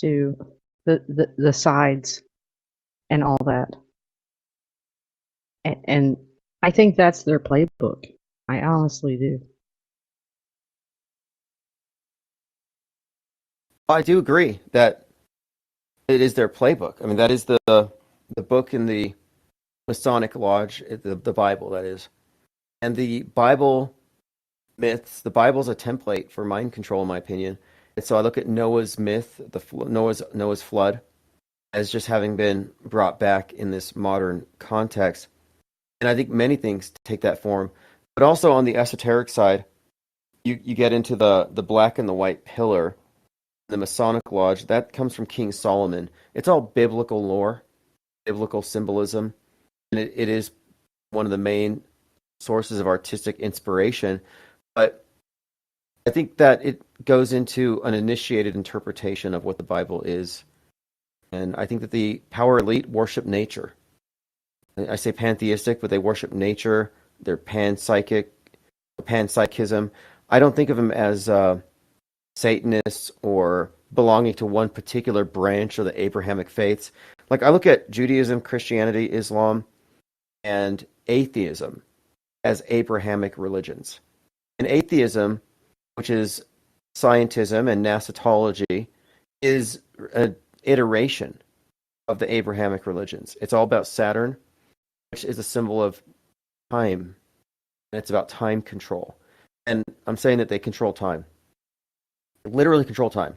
to the sides and all that. And I think that's their playbook. I honestly do. I do agree that it is their playbook. I mean, that is the book in the Masonic Lodge, the Bible, that is. And the Bible myths, the Bible's a template for mind control, in my opinion. And so I look at Noah's myth, Noah's flood, as just having been brought back in this modern context. And I think many things take that form. But also on the esoteric side, you get into the black and the white pillar, the Masonic Lodge. That comes from King Solomon. It's all biblical lore, biblical symbolism, and it is one of the main sources of artistic inspiration. But I think that it goes into an initiated interpretation of what the Bible is. And I think that the power elite worship nature. I say pantheistic, but they worship nature. They're panpsychism. I don't think of them as Satanists or belonging to one particular branch of the Abrahamic faiths. Like I look at Judaism, Christianity, Islam, and atheism as Abrahamic religions. And atheism, which is scientism and Nasatology, is an iteration of the Abrahamic religions. It's all about Saturn, which is a symbol of time, and it's about time control. And I'm saying that they control time, literally control time.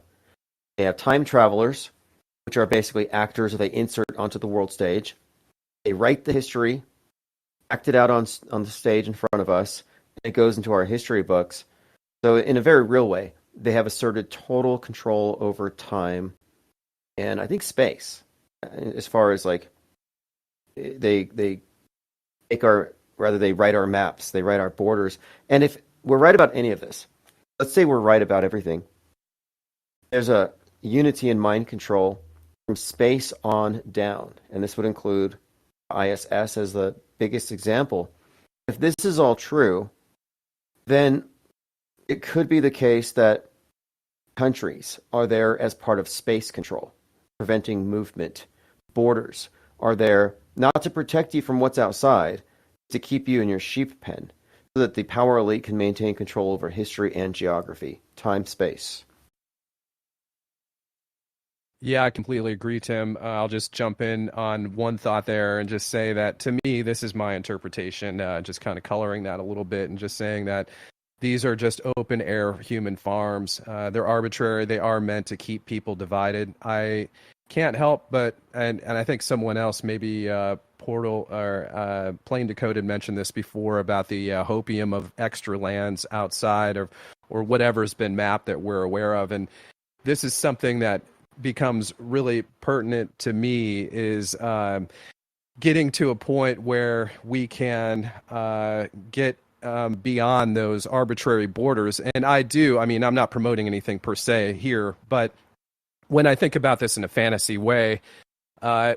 They have time travelers, which are basically actors that they insert onto the world stage. They write the history, act it out on the stage in front of us, and it goes into our history books. So in a very real way, they have asserted total control over time and I think space, as far as like they make our rather they write our maps, they write our borders. And if we're right about any of this, let's say we're right about everything. There's a unity in mind control from space on down, and this would include ISS as the biggest example. If this is all true, then it could be the case that countries are there as part of space control, preventing movement. Borders are there not to protect you from what's outside, to keep you in your sheep pen, so that the power elite can maintain control over history and geography, time, space. Yeah, I completely agree, Tim. I'll just jump in on one thought there and just say that to me, this is my interpretation, just kind of coloring that a little bit and just saying that these are just open air human farms. They're arbitrary. They are meant to keep people divided. I can't help but, and I think someone else, maybe Portal or Plain Decoded mentioned this before about the hopium of extra lands outside or whatever's been mapped that we're aware of. And this is something that becomes really pertinent to me is getting to a point where we can get beyond those arbitrary borders. And I mean, I'm not promoting anything per se here, but when I think about this in a fantasy way,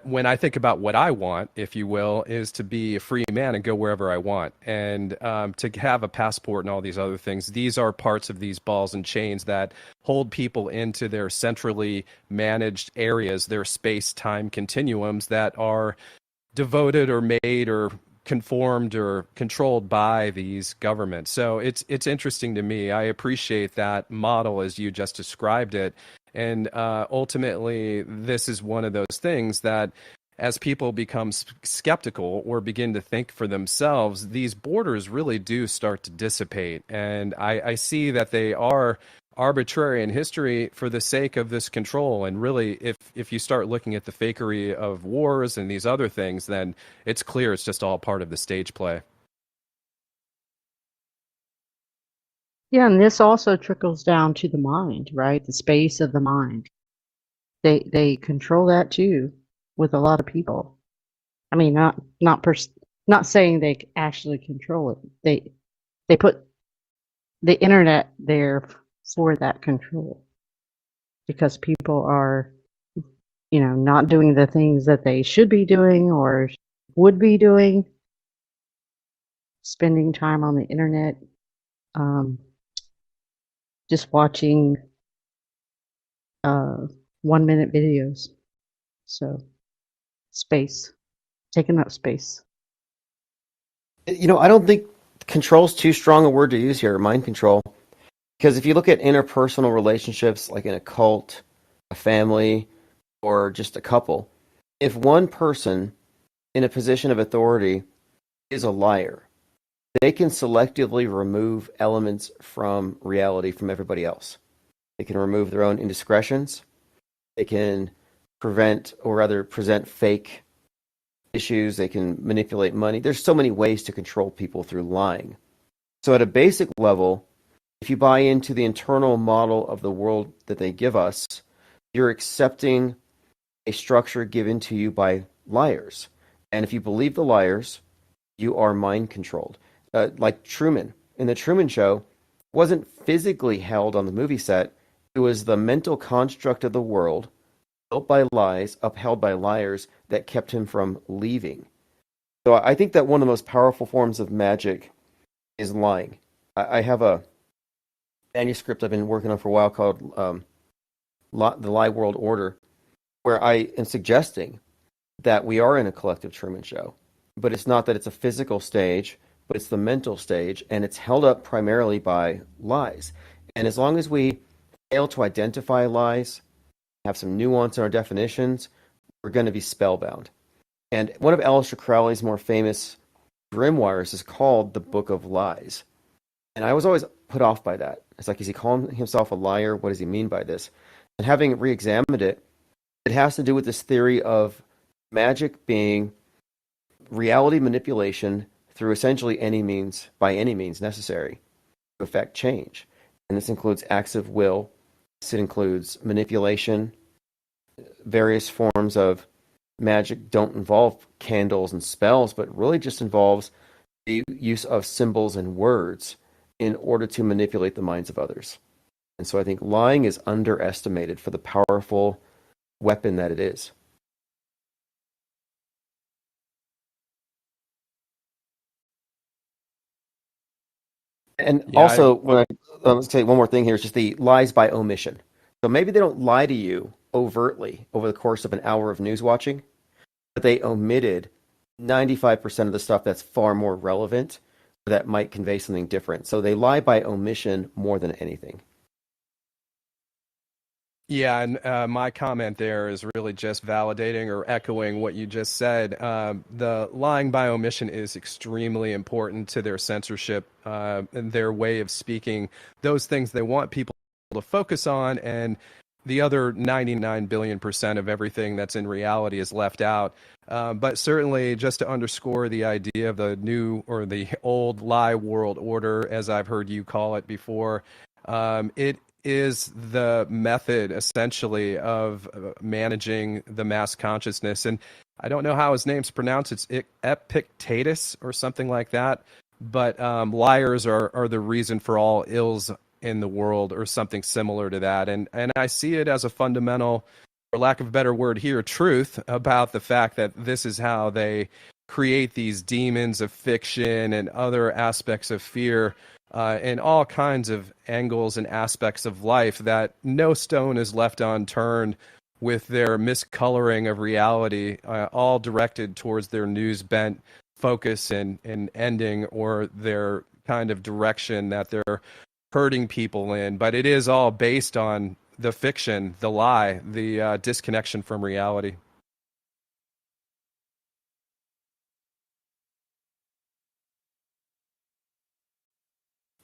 when I think about what I want, if you will, is to be a free man and go wherever I want. And to have a passport and all these other things, these are parts of these balls and chains that hold people into their centrally managed areas, their space-time continuums that are devoted or made or conformed or controlled by these governments. So it's interesting to me. I appreciate that model as you just described it. And ultimately, this is one of those things that as people become skeptical or begin to think for themselves, these borders really do start to dissipate. And I see that they are arbitrary in history for the sake of this control. And really, if you start looking at the fakery of wars and these other things, then it's clear it's just all part of the stage play. Yeah, and this also trickles down to the mind, right? The space of the mind. They control that too with a lot of people. I mean, not saying they actually control it. They put the internet there for that control because people are, not doing the things that they should be doing or would be doing, spending time on the internet, um, just watching 1 minute videos. So space, taking up space. I don't think control's too strong a word to use here, mind control. Because if you look at interpersonal relationships, like in a cult, a family, or just a couple, if one person in a position of authority is a liar, they can selectively remove elements from reality from everybody else. They can remove their own indiscretions. They can prevent, or rather present fake issues. They can manipulate money. There's so many ways to control people through lying. So at a basic level, if you buy into the internal model of the world that they give us, you're accepting a structure given to you by liars. And if you believe the liars, you are mind controlled. Like Truman. In the Truman Show, wasn't physically held on the movie set. It was the mental construct of the world, built by lies, upheld by liars, that kept him from leaving. So I think that one of the most powerful forms of magic is lying. I have a manuscript I've been working on for a while called The Lie World Order, where I am suggesting that we are in a collective Truman Show. But it's not that it's a physical stage, but it's the mental stage, and it's held up primarily by lies. And as long as we fail to identify lies, have some nuance in our definitions, we're going to be spellbound. And one of Aleister Crowley's more famous grimoires is called The Book of Lies. And I was always put off by that. It's like, is he calling himself a liar? What does he mean by this? And having re-examined it, it has to do with this theory of magic being reality manipulation through essentially any means, by any means necessary, to effect change. And this includes acts of will. This includes manipulation. Various forms of magic don't involve candles and spells, but really just involves the use of symbols and words in order to manipulate the minds of others. And so I think lying is underestimated for the powerful weapon that it is. And Yeah, also, when let's say one more thing here, is just the lies by omission. So maybe they don't lie to you overtly over the course of an hour of news watching, but they omitted 95% of the stuff that's far more relevant, that might convey something different. So they lie by omission more than anything. Yeah, and my comment there is really just validating or echoing what you just said. The lying by omission is extremely important to their censorship and their way of speaking those things they want people to focus on, and the other 99 billion% of everything that's in reality is left out. But certainly, just to underscore the idea of the new or the old lie world order, as I've heard you call it before, it is the method essentially of managing the mass consciousness. And I don't know how his name's pronounced. It's Epictetus or something like that. But liars are the reason for all ills in the world, or something similar to that. And I see it as a fundamental, for lack of a better word here, truth about the fact that this is how they create these demons of fiction and other aspects of fear in all kinds of angles and aspects of life, that no stone is left unturned with their miscoloring of reality, all directed towards their news bent focus and ending, or their kind of direction that they're hurting people in. But it is all based on the fiction, the lie, the disconnection from reality.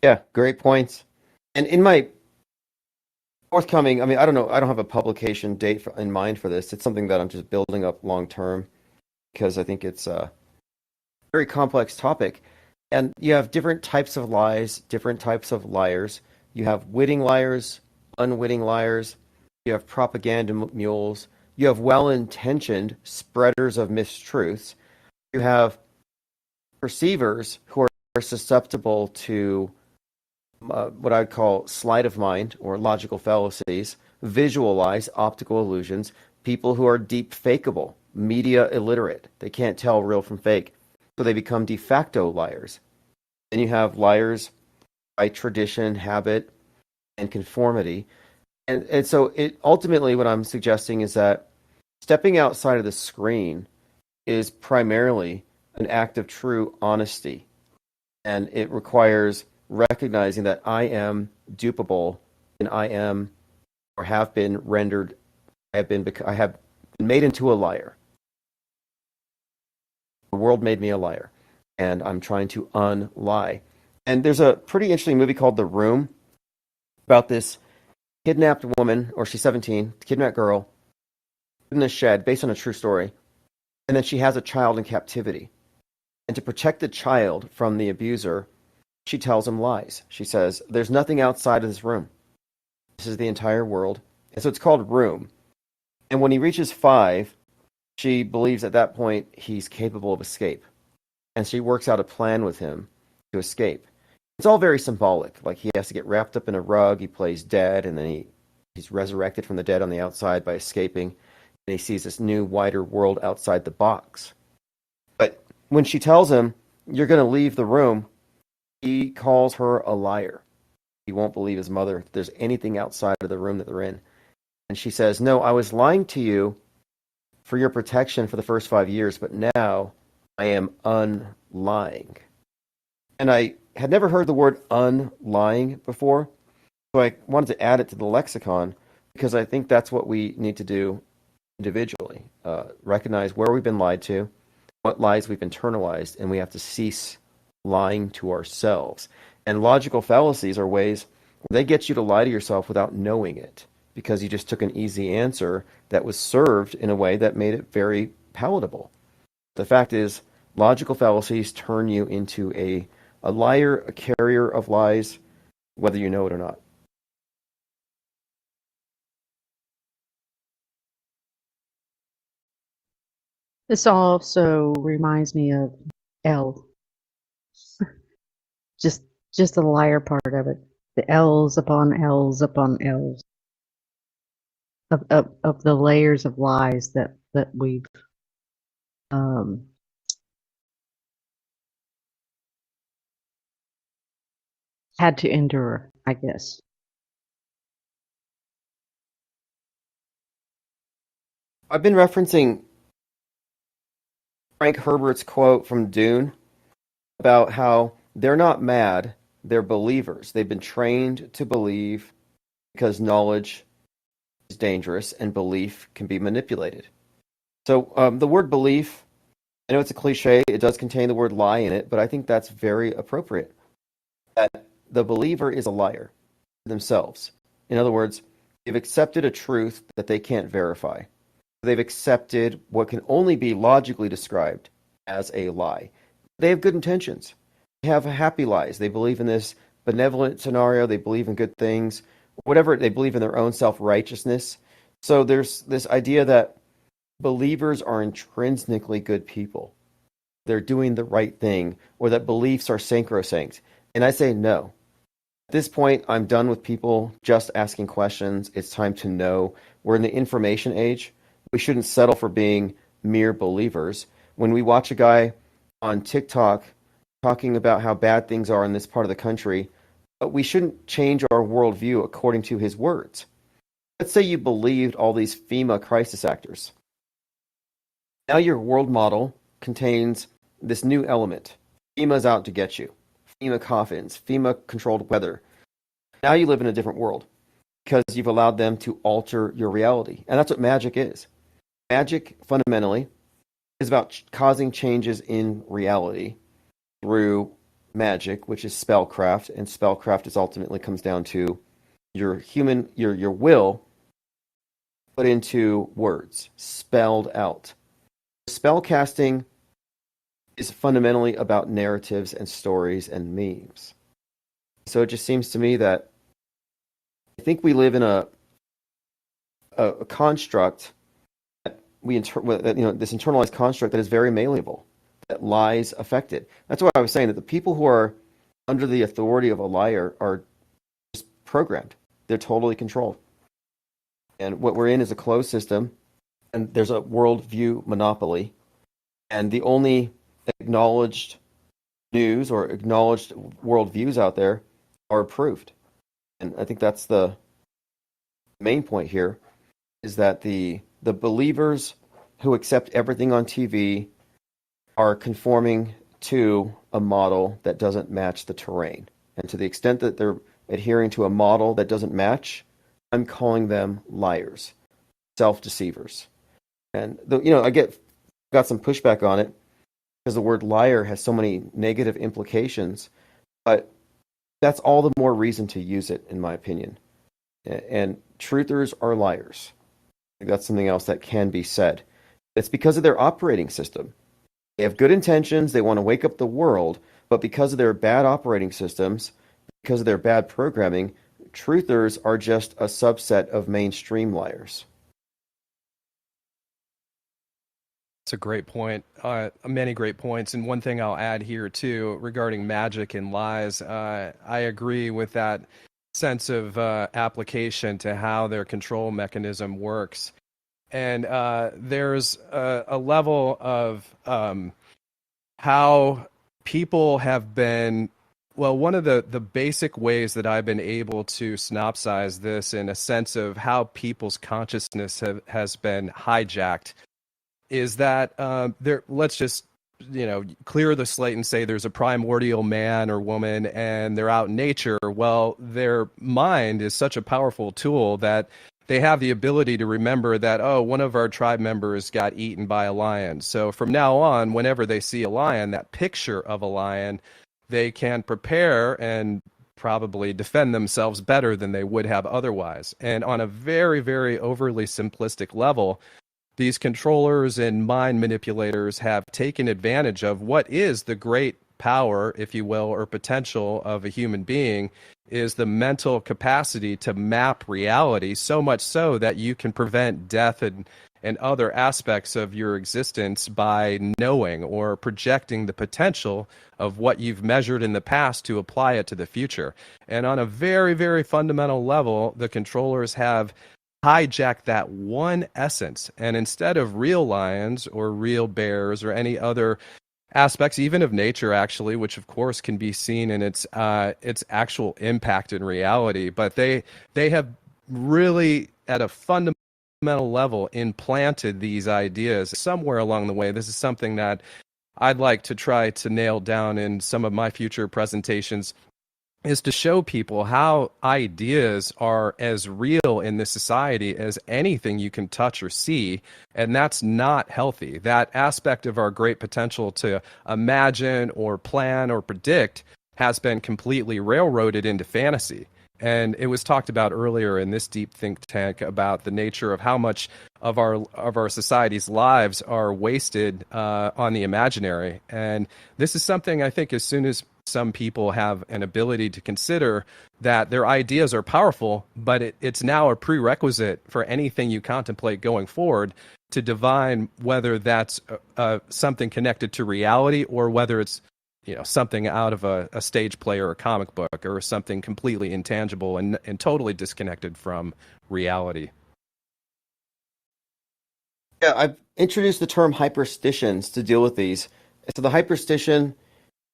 Yeah, great points. And in my forthcoming, I mean, I don't know, I don't have a publication date in mind for this. It's something that I'm just building up long term, because I think it's a very complex topic. And you have different types of lies, different types of liars. You have witting liars, unwitting liars. You have propaganda mules. You have well-intentioned spreaders of mistruths. You have perceivers who are susceptible to what I'd call sleight of mind or logical fallacies, visual lies, optical illusions, people who are deep fakeable, media illiterate. They can't tell real from fake, so they become de facto liars. Then you have liars by tradition, habit, and conformity. And so it ultimately what I'm suggesting is that stepping outside of the screen is primarily an act of true honesty. And it requires recognizing that I am dupable and I am or have been rendered, I have been made into a liar. The world made me a liar, and I'm trying to unlie. And there's a pretty interesting movie called The Room about this kidnapped woman, or she's 17, kidnapped girl, in a shed, based on a true story. And then she has a child in captivity. And to protect the child from the abuser, she tells him lies. She says, there's nothing outside of this room. This is the entire world. And so it's called Room. And when he reaches 5, she believes at that point he's capable of escape. And she works out a plan with him to escape. It's all very symbolic. Like he has to get wrapped up in a rug, he plays dead, and then he's resurrected from the dead on the outside by escaping. And he sees this new, wider world outside the box. But when she tells him, you're going to leave the room, he calls her a liar. He won't believe his mother if there's anything outside of the room that they're in. And she says, no, I was lying to you for your protection for the first 5 years, but now I am unlying. And I had never heard the word unlying before, so I wanted to add it to the lexicon because I think that's what we need to do individually. Recognize where we've been lied to, what lies we've internalized, and we have to cease lying to ourselves. And logical fallacies are ways where they get you to lie to yourself without knowing it, because you just took an easy answer that was served in a way that made it very palatable. The fact is, logical fallacies turn you into a liar, a carrier of lies, whether you know it or not. This also reminds me of L. Just the liar part of it. The L's upon L's upon L's of the layers of lies that we've had to endure, I guess. I've been referencing Frank Herbert's quote from Dune about how they're not mad, they're believers. They've been trained to believe because knowledge is dangerous and belief can be manipulated. So the word belief, I know it's a cliche, it does contain the word lie in it, but I think that's very appropriate. That the believer is a liar themselves. In other words, they've accepted a truth that they can't verify. They've accepted what can only be logically described as a lie. They have good intentions. They have happy lies. They believe in this benevolent scenario. They believe in good things. Whatever, they believe in their own self-righteousness. So there's this idea that believers are intrinsically good people. They're doing the right thing, or that beliefs are sacrosanct. And I say no. At this point, I'm done with people just asking questions. It's time to know. We're in the information age. We shouldn't settle for being mere believers. When we watch a guy on TikTok talking about how bad things are in this part of the country, we shouldn't change our worldview according to his words. Let's say you believed all these FEMA crisis actors. Now your world model contains this new element. FEMA's out to get you. FEMA coffins, FEMA controlled weather. Now you live in a different world because you've allowed them to alter your reality. And that's what magic is. Magic, fundamentally, is about causing changes in reality through magic, which is spellcraft, and spellcraft is ultimately comes down to your will put into words, spelled out. Spellcasting is fundamentally about narratives and stories and memes. So it just seems to me that I think we live in a construct that this internalized construct that is very malleable, that lies affected. That's why I was saying that the people who are under the authority of a liar are just programmed. They're totally controlled. And what we're in is a closed system, and there's a worldview monopoly. And the only acknowledged news or acknowledged worldviews out there are approved. And I think that's the main point here is that the believers who accept everything on TV are conforming to a model that doesn't match the terrain. And to the extent that they're adhering to a model that doesn't match, I'm calling them liars, self-deceivers. And I got some pushback on it because the word liar has so many negative implications, but that's all the more reason to use it, in my opinion. And truthers are liars. I think that's something else that can be said. It's because of their operating system. They have good intentions, they want to wake up the world, but because of their bad operating systems, because of their bad programming, truthers are just a subset of mainstream liars. That's a great point. Many great points. And one thing I'll add here too regarding magic and lies, I agree with that sense of application to how their control mechanism works. And there's a level of how people have been, well, one of the basic ways that I've been able to synopsize this in a sense of how people's consciousness has been hijacked is that let's just clear the slate and say there's a primordial man or woman and they're out in nature. Well, their mind is such a powerful tool that they have the ability to remember that, oh, one of our tribe members got eaten by a lion. So from now on, whenever they see a lion, that picture of a lion, they can prepare and probably defend themselves better than they would have otherwise. And on a very, very overly simplistic level, these controllers and mind manipulators have taken advantage of what is the great power, if you will, or potential of a human being, is the mental capacity to map reality, so much so that you can prevent death and other aspects of your existence by knowing or projecting the potential of what you've measured in the past to apply it to the future. And on a very, very fundamental level, the controllers have hijacked that one essence. And instead of real lions or real bears or any other aspects, even of nature, actually, which of course can be seen in its actual impact in reality, but they have really, at a fundamental level, implanted these ideas somewhere along the way. This is something that I'd like to try to nail down in some of my future presentations, is to show people how ideas are as real in this society as anything you can touch or see, and that's not healthy. That aspect of our great potential to imagine or plan or predict has been completely railroaded into fantasy. And it was talked about earlier in this deep think tank about the nature of how much of our society's lives are wasted on the imaginary. And this is something I think, as soon as some people have an ability to consider that their ideas are powerful, but it's now a prerequisite for anything you contemplate going forward to divine whether that's something connected to reality or whether it's something out of a stage play or a comic book or something completely intangible and totally disconnected from reality. Yeah, I've introduced the term hyperstitions to deal with these. So the hyperstition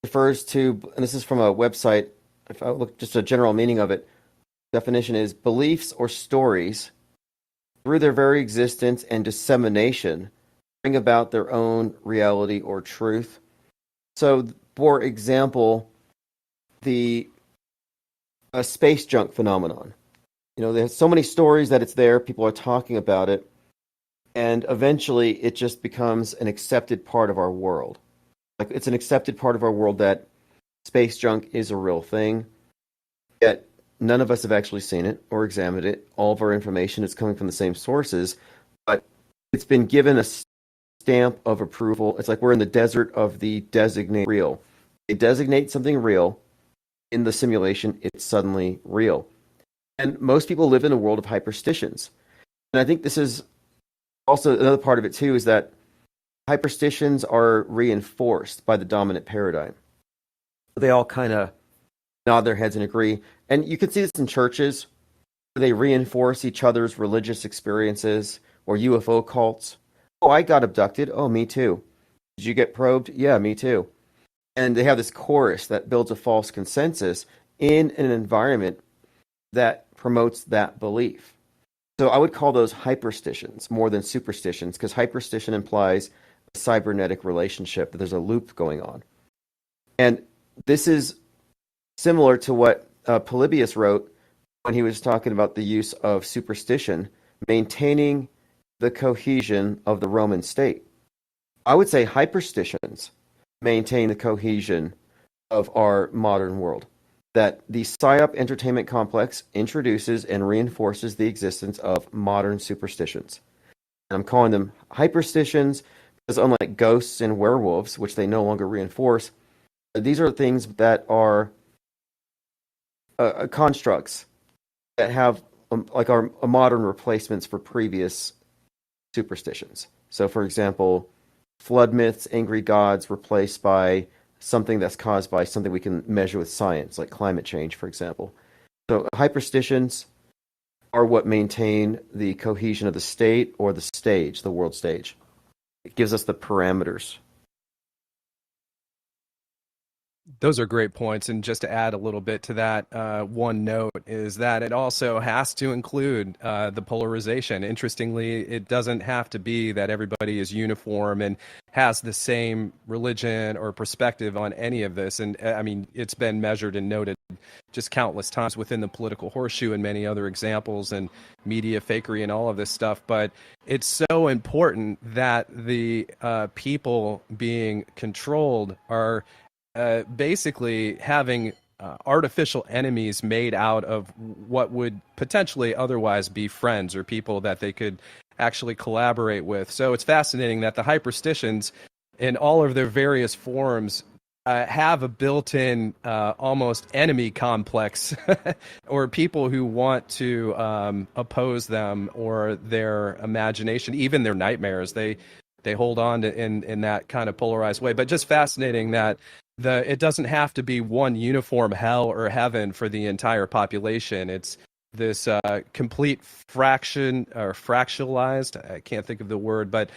refers to, and this is from a website, if I look just a general meaning of it, definition is beliefs or stories through their very existence and dissemination bring about their own reality or truth. So, for example, the space junk phenomenon. There's so many stories that it's there, people are talking about it, and eventually it just becomes an accepted part of our world. Like, it's an accepted part of our world that space junk is a real thing, yet none of us have actually seen it or examined it. All of our information is coming from the same sources, but it's been given a stamp of approval. It's like we're in the desert of the designate real. They designate something real in the simulation, it's suddenly real. And most people live in a world of hyperstitions. And I think this is also another part of it too, is that hyperstitions are reinforced by the dominant paradigm. They all kind of nod their heads and agree. And you can see this in churches, where they reinforce each other's religious experiences, or UFO cults. Oh, I got abducted. Oh, me too. Did you get probed? Yeah, me too. And they have this chorus that builds a false consensus in an environment that promotes that belief. So I would call those hyperstitions more than superstitions, because hyperstition implies a cybernetic relationship, that there's a loop going on. And this is similar to what Polybius wrote when he was talking about the use of superstition, maintaining the cohesion of the Roman state. I would say hyperstitions maintain the cohesion of our modern world. That the PSYOP entertainment complex introduces and reinforces the existence of modern superstitions. And I'm calling them hyperstitions because, unlike ghosts and werewolves, which they no longer reinforce, these are things that are constructs that have modern replacements for previous superstitions. So, for example, flood myths, angry gods replaced by something that's caused by something we can measure with science, like climate change, for example. So hyperstitions are what maintain the cohesion of the state or the stage, the world stage. It gives us the parameters. Those are great points. And just to add a little bit to that, one note is that it also has to include the polarization. Interestingly, it doesn't have to be that everybody is uniform and has the same religion or perspective on any of this. And I mean, it's been measured and noted just countless times within the political horseshoe and many other examples and media fakery and all of this stuff. But it's so important that the people being controlled are basically having artificial enemies made out of what would potentially otherwise be friends or people that they could actually collaborate with. So it's fascinating that the hyperstitions in all of their various forms have a built-in almost enemy complex or people who want to oppose them or their imagination, even their nightmares. They hold on to in that kind of polarized way. But just fascinating that it doesn't have to be one uniform hell or heaven for the entire population. It's this complete fraction or fractionalized. I can't think of the word, but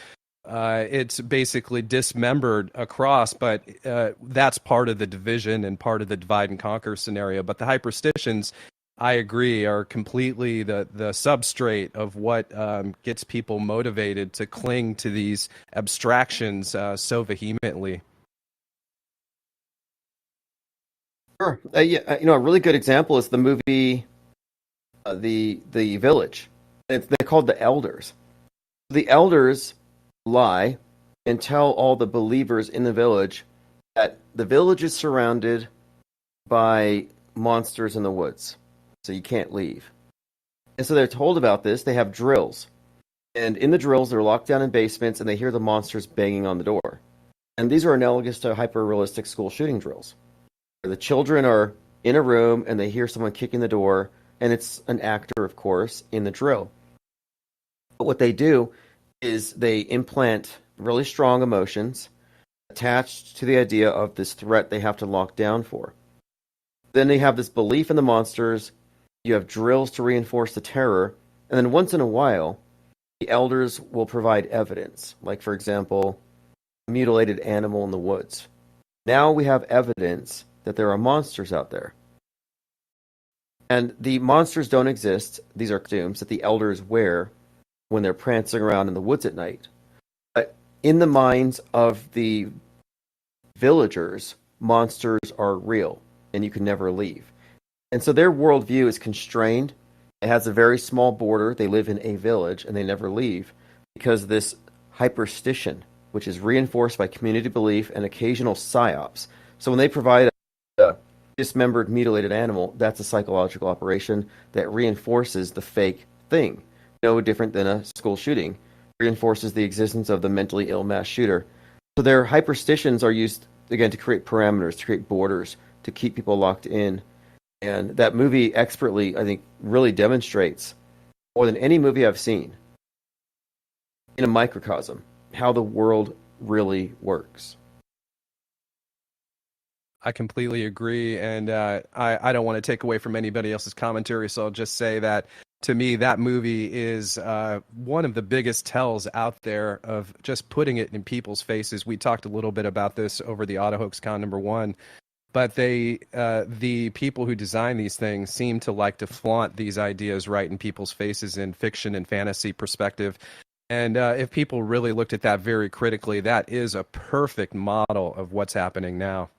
it's basically dismembered across. But that's part of the division and part of the divide and conquer scenario. But the hyperstitions, I agree, are completely the substrate of what gets people motivated to cling to these abstractions so vehemently. Sure. Yeah, a really good example is the movie, the Village. They're called the Elders. The Elders lie and tell all the believers in the village that the village is surrounded by monsters in the woods, so you can't leave. And so they're told about this. They have drills. And in the drills, they're locked down in basements, and they hear the monsters banging on the door. And these are analogous to hyper-realistic school shooting drills. The children are in a room, and they hear someone kicking the door, and it's an actor, of course, in the drill. But what they do is they implant really strong emotions attached to the idea of this threat they have to lock down for. Then they have this belief in the monsters. You have drills to reinforce the terror. And then once in a while, the elders will provide evidence. Like, for example, a mutilated animal in the woods. Now we have evidence that there are monsters out there. And the monsters don't exist. These are costumes that the elders wear when they're prancing around in the woods at night. But in the minds of the villagers, monsters are real, and you can never leave. And so their worldview is constrained. It has a very small border. They live in a village, and they never leave because this hyperstition, which is reinforced by community belief and occasional psyops. So when they provide a dismembered, mutilated animal, that's a psychological operation that reinforces the fake thing. No different than a school shooting. Reinforces the existence of the mentally ill mass shooter. So their hyperstitions are used, again, to create parameters, to create borders, to keep people locked in. And that movie expertly, I think, really demonstrates, more than any movie I've seen, in a microcosm, how the world really works. I completely agree, and I don't want to take away from anybody else's commentary, so I'll just say that to me, that movie is one of the biggest tells out there of just putting it in people's faces. We talked a little bit about this over the Auto Hoax Con #1, but the people who design these things seem to like to flaunt these ideas right in people's faces in fiction and fantasy perspective. And if people really looked at that very critically, that is a perfect model of what's happening now.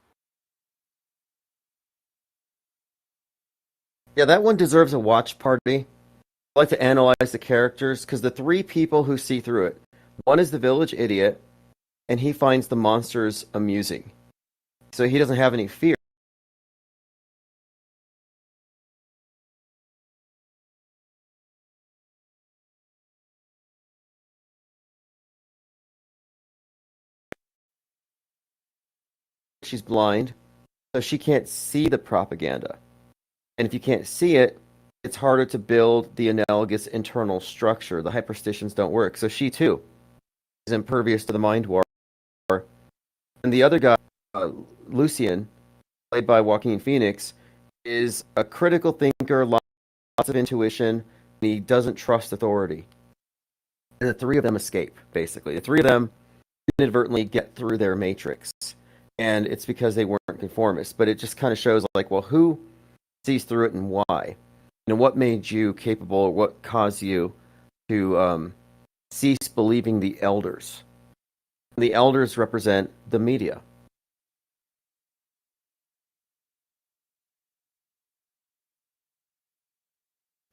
Yeah, that one deserves a watch party. I like to analyze the characters because the three people who see through it. One is the village idiot, and he finds the monsters amusing. So he doesn't have any fear. She's blind, so she can't see the propaganda. And if you can't see it, it's harder to build the analogous internal structure. The hyperstitions don't work. So she too is impervious to the mind war. And the other guy, Lucian, played by Joaquin Phoenix, is a critical thinker, lots of intuition, and he doesn't trust authority. And the three of them escape, basically. The three of them inadvertently get through their matrix. And it's because they weren't conformists. But it just kind of shows, like, well, who sees through it and why? And what made you capable, or what caused you to cease believing the elders? The elders represent the media.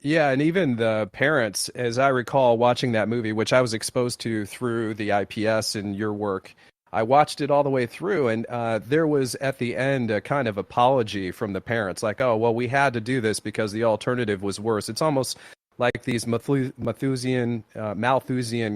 Yeah, and even the parents, as I recall watching that movie, which I was exposed to through the IPS and your work, I watched it all the way through, and there was at the end a kind of apology from the parents, like, "Oh, well, we had to do this because the alternative was worse." It's almost like these Malthusian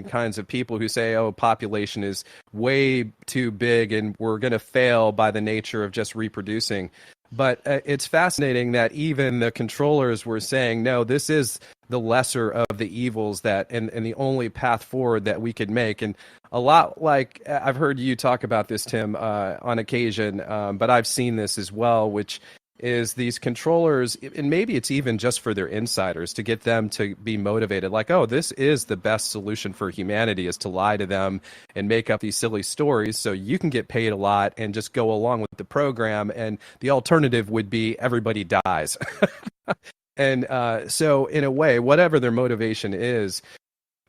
kinds of people who say, "Oh, population is way too big, and we're going to fail by the nature of just reproducing." But it's fascinating that even the controllers were saying, no, this is the lesser of the evils that, and the only path forward that we could make. And a lot like I've heard you talk about this, Tim, on occasion, but I've seen this as well, which is these controllers, and maybe it's even just for their insiders to get them to be motivated, like, oh, this is the best solution for humanity, is to lie to them and make up these silly stories so you can get paid a lot and just go along with the program, and the alternative would be everybody dies. And so in a way, whatever their motivation is,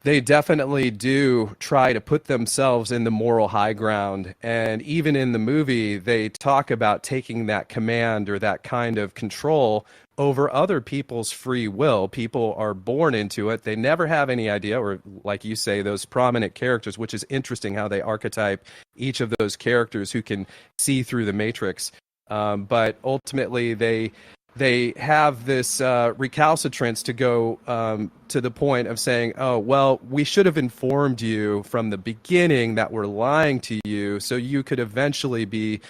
they definitely do try to put themselves in the moral high ground. And even in the movie, they talk about taking that command or that kind of control over other people's free will. People are born into it. They never have any idea, or like you say, those prominent characters, which is interesting how they archetype each of those characters who can see through the matrix. But ultimately, they have this recalcitrance to go to the point of saying, oh, well, we should have informed you from the beginning that we're lying to you so you could eventually be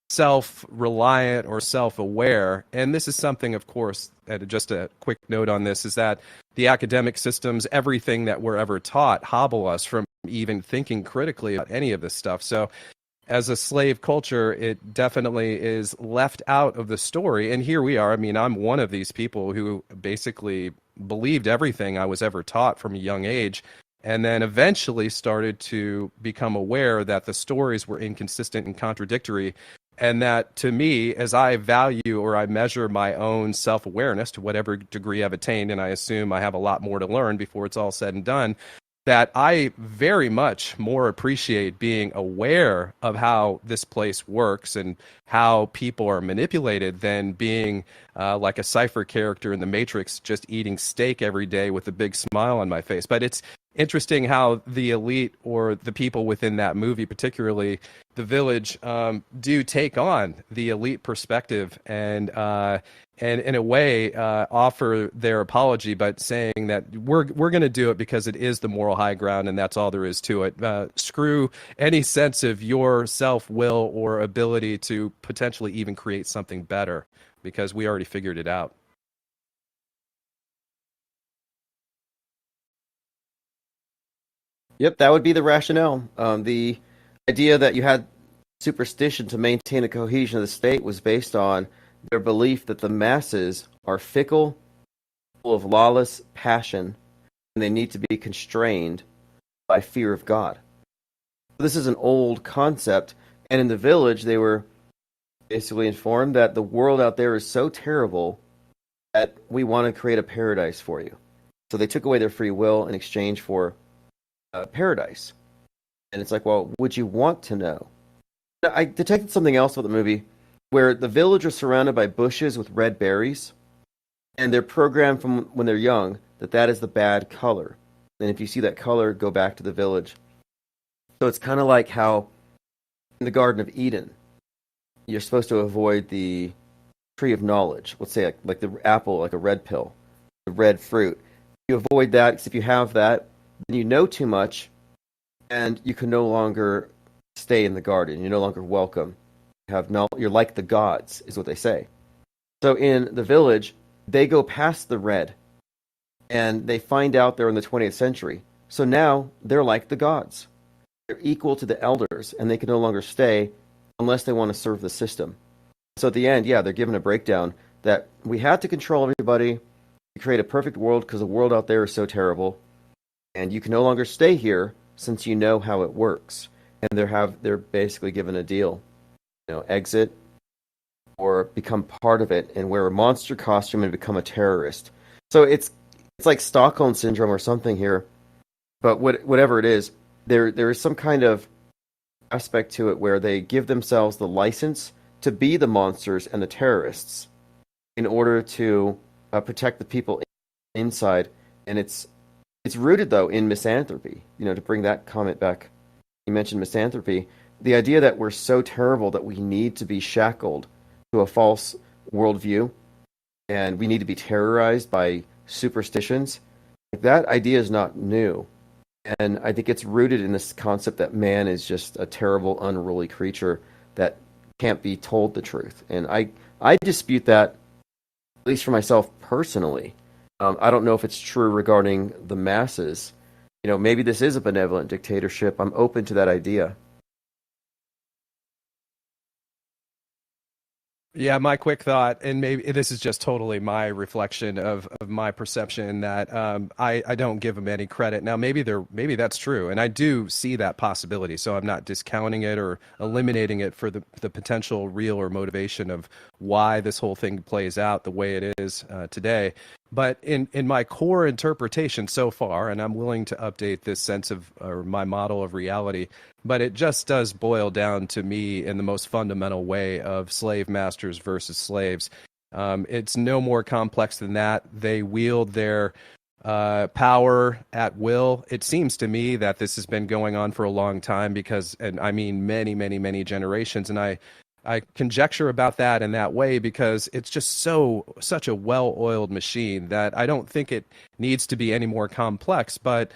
self-reliant or self-aware. And this is something, of course, just a quick note on this, is that the academic systems, everything that we're ever taught, hobble us from even thinking critically about any of this stuff. So as a slave culture, it definitely is left out of the story. And here we are. I mean, I'm one of these people who basically believed everything I was ever taught from a young age, and then eventually started to become aware that the stories were inconsistent and contradictory. And that, to me, as I value or I measure my own self-awareness to whatever degree I've attained, and I assume I have a lot more to learn before it's all said and done, that I very much more appreciate being aware of how this place works and how people are manipulated than being like a Cypher character in the Matrix, just eating steak every day with a big smile on my face. But it's interesting how the elite, or the people within that movie, particularly the village, do take on the elite perspective and in a way offer their apology, but saying that we're going to do it because it is the moral high ground, and that's all there is to it. Screw any sense of your self-will or ability to potentially even create something better, because we already figured it out. Yep, that would be the rationale. The idea that you had superstition to maintain the cohesion of the state was based on their belief that the masses are fickle, full of lawless passion, and they need to be constrained by fear of God. This is an old concept, and in the village they were basically informed that the world out there is so terrible that we want to create a paradise for you. So they took away their free will in exchange for paradise. And it's like, well, would you want to know? I detected something else with the movie where the village are surrounded by bushes with red berries, and they're programmed from when they're young that that is the bad color. And if you see that color, go back to the village. So it's kind of like how in the Garden of Eden, you're supposed to avoid the tree of knowledge. Let's say like the apple, like a red pill, the red fruit. You avoid that because if you have that, then you know too much, and you can no longer stay in the garden. You're no longer welcome. You're like the gods, is what they say. So in the village, they go past the red, and they find out they're in the 20th century. So now they're like the gods. They're equal to the elders, and they can no longer stay unless they want to serve the system. So at the end, yeah, they're given a breakdown that we had to control everybody to create a perfect world because the world out there is so terrible, and you can no longer stay here since you know how it works. And they're basically given a deal, exit or become part of it and wear a monster costume and become a terrorist. So it's like Stockholm syndrome or something here, but whatever it is, there is some kind of aspect to it where they give themselves the license to be the monsters and the terrorists in order to protect the people inside. And it's rooted, though, in misanthropy. To bring that comment back, you mentioned misanthropy. The idea that we're so terrible that we need to be shackled to a false worldview and we need to be terrorized by superstitions, that idea is not new. And I think it's rooted in this concept that man is just a terrible, unruly creature that can't be told the truth. And I dispute that, at least for myself personally. I don't know if it's true regarding the masses. Maybe this is a benevolent dictatorship. I'm open to that idea. Yeah, my quick thought, and maybe this is just totally my reflection of my perception that I don't give them any credit. Now, maybe that's true, and I do see that possibility. So I'm not discounting it or eliminating it for the potential real or motivation of why this whole thing plays out the way it is today. But in my core interpretation so far, and I'm willing to update this sense of or my model of reality, but it just does boil down to me in the most fundamental way of slave masters versus slaves. It's no more complex than that. They wield their power at will. It seems to me that this has been going on for a long time and I mean many, many, many generations. And I conjecture about that in that way because it's just such a well-oiled machine that I don't think it needs to be any more complex. But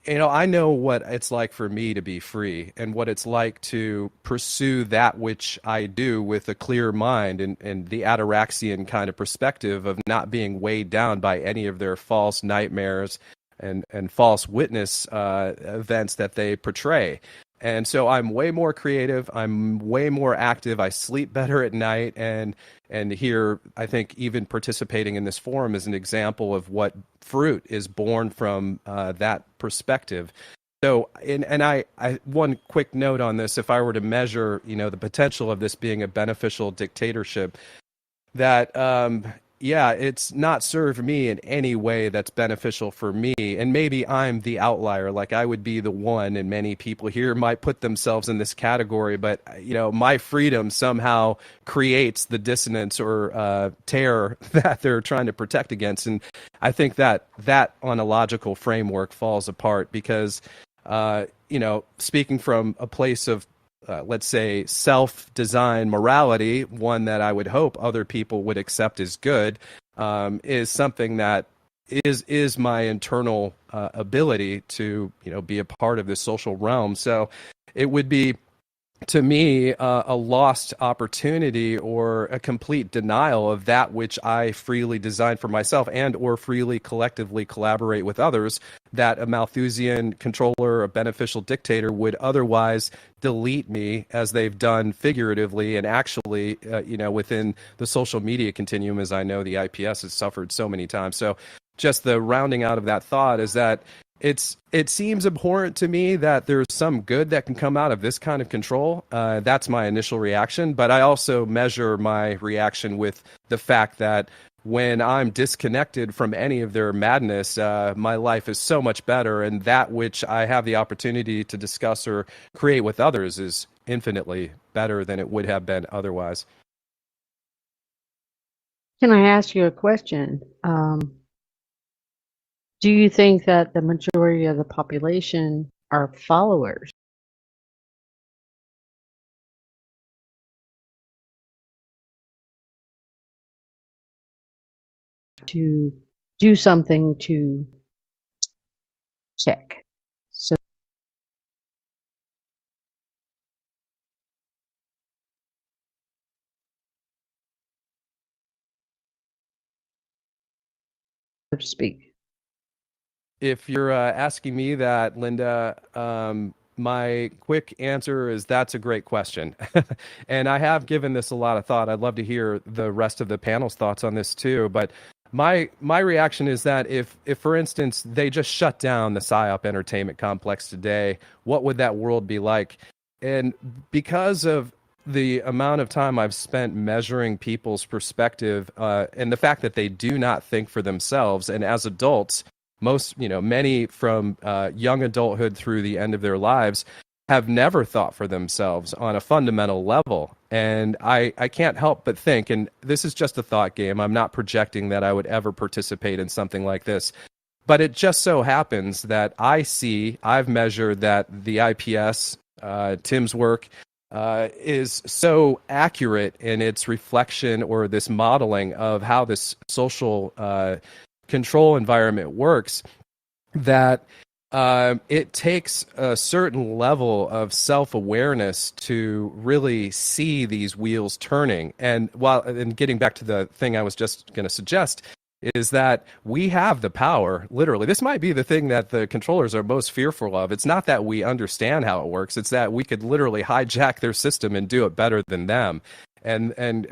I know what it's like for me to be free and what it's like to pursue that which I do with a clear mind and the ataraxian kind of perspective of not being weighed down by any of their false nightmares and false witness events that they portray. And so I'm way more creative. I'm way more active. I sleep better at night. And here, I think even participating in this forum is an example of what fruit is born from that perspective. So, and I one quick note on this, if I were to measure, the potential of this being a beneficial dictatorship, that it's not served me in any way that's beneficial for me. And maybe I'm the outlier, like I would be the one, and many people here might put themselves in this category. But, my freedom somehow creates the dissonance or terror that they're trying to protect against. And I think that on a logical framework falls apart because, speaking from a place of let's say self-design morality, one that I would hope other people would accept as good, is something that is my internal ability to be a part of this social realm. So it would be, to me, a lost opportunity or a complete denial of that which I freely designed for myself and or freely collectively collaborate with others, that a Malthusian controller, a beneficial dictator would otherwise delete me, as they've done figuratively and actually, within the social media continuum, as I know the IPS has suffered so many times. So just the rounding out of that thought is that it seems abhorrent to me that there's some good that can come out of this kind of control. That's my initial reaction, but I also measure my reaction with the fact that when I'm disconnected from any of their madness, my life is so much better, and that which I have the opportunity to discuss or create with others is infinitely better than it would have been otherwise. Can I ask you a question? Do you think that the majority of the population are followers? To do something to check. So to speak. If you're asking me that, Linda, my quick answer is that's a great question. And I have given this a lot of thought. I'd love to hear the rest of the panel's thoughts on this too. But my reaction is that if for instance they just shut down the PSYOP entertainment complex today, what would that world be like? And because of the amount of time I've spent measuring people's perspective and the fact that they do not think for themselves, and as adults, many from young adulthood through the end of their lives have never thought for themselves on a fundamental level. And I can't help but think, and this is just a thought game, I'm not projecting that I would ever participate in something like this, but it just so happens that I've measured that the IPS, Tim's work, is so accurate in its reflection or this modeling of how this social control environment works, that it takes a certain level of self-awareness to really see these wheels turning. And getting back to the thing I was just going to suggest is that we have the power, literally. This might be the thing that the controllers are most fearful of. It's not that we understand how it works. It's that we could literally hijack their system and do it better than them. And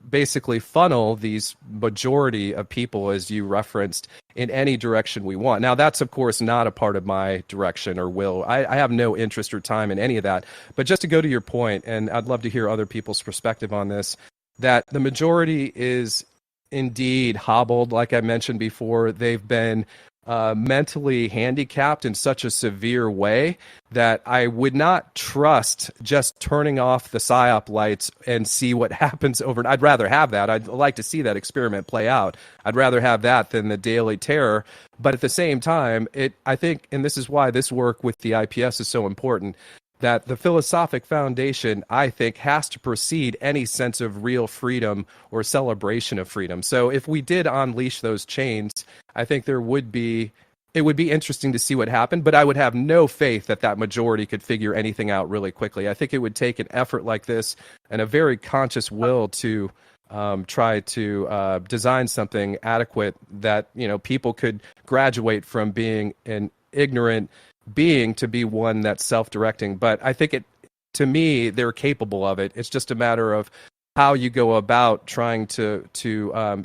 basically funnel these majority of people, as you referenced, in any direction we want. Now, that's, of course, not a part of my direction or will. I have no interest or time in any of that. But just to go to your point, and I'd love to hear other people's perspective on this, that the majority is indeed hobbled. Like I mentioned before, they've been mentally handicapped in such a severe way that I would not trust just turning off the PSYOP lights and see what happens over. I'd rather have that. I'd like to see that experiment play out. I'd rather have that than the daily terror. But at the same time, I think, and this is why this work with the IPS is so important, that the philosophic foundation, I think, has to precede any sense of real freedom or celebration of freedom. So if we did unleash those chains, I think it would be interesting to see what happened, but I would have no faith that that majority could figure anything out really quickly. I think it would take an effort like this and a very conscious will to try to design something adequate that, people could graduate from being an ignorant being to be one that's self-directing. But I think to me, they're capable of it. It's just a matter of how you go about trying to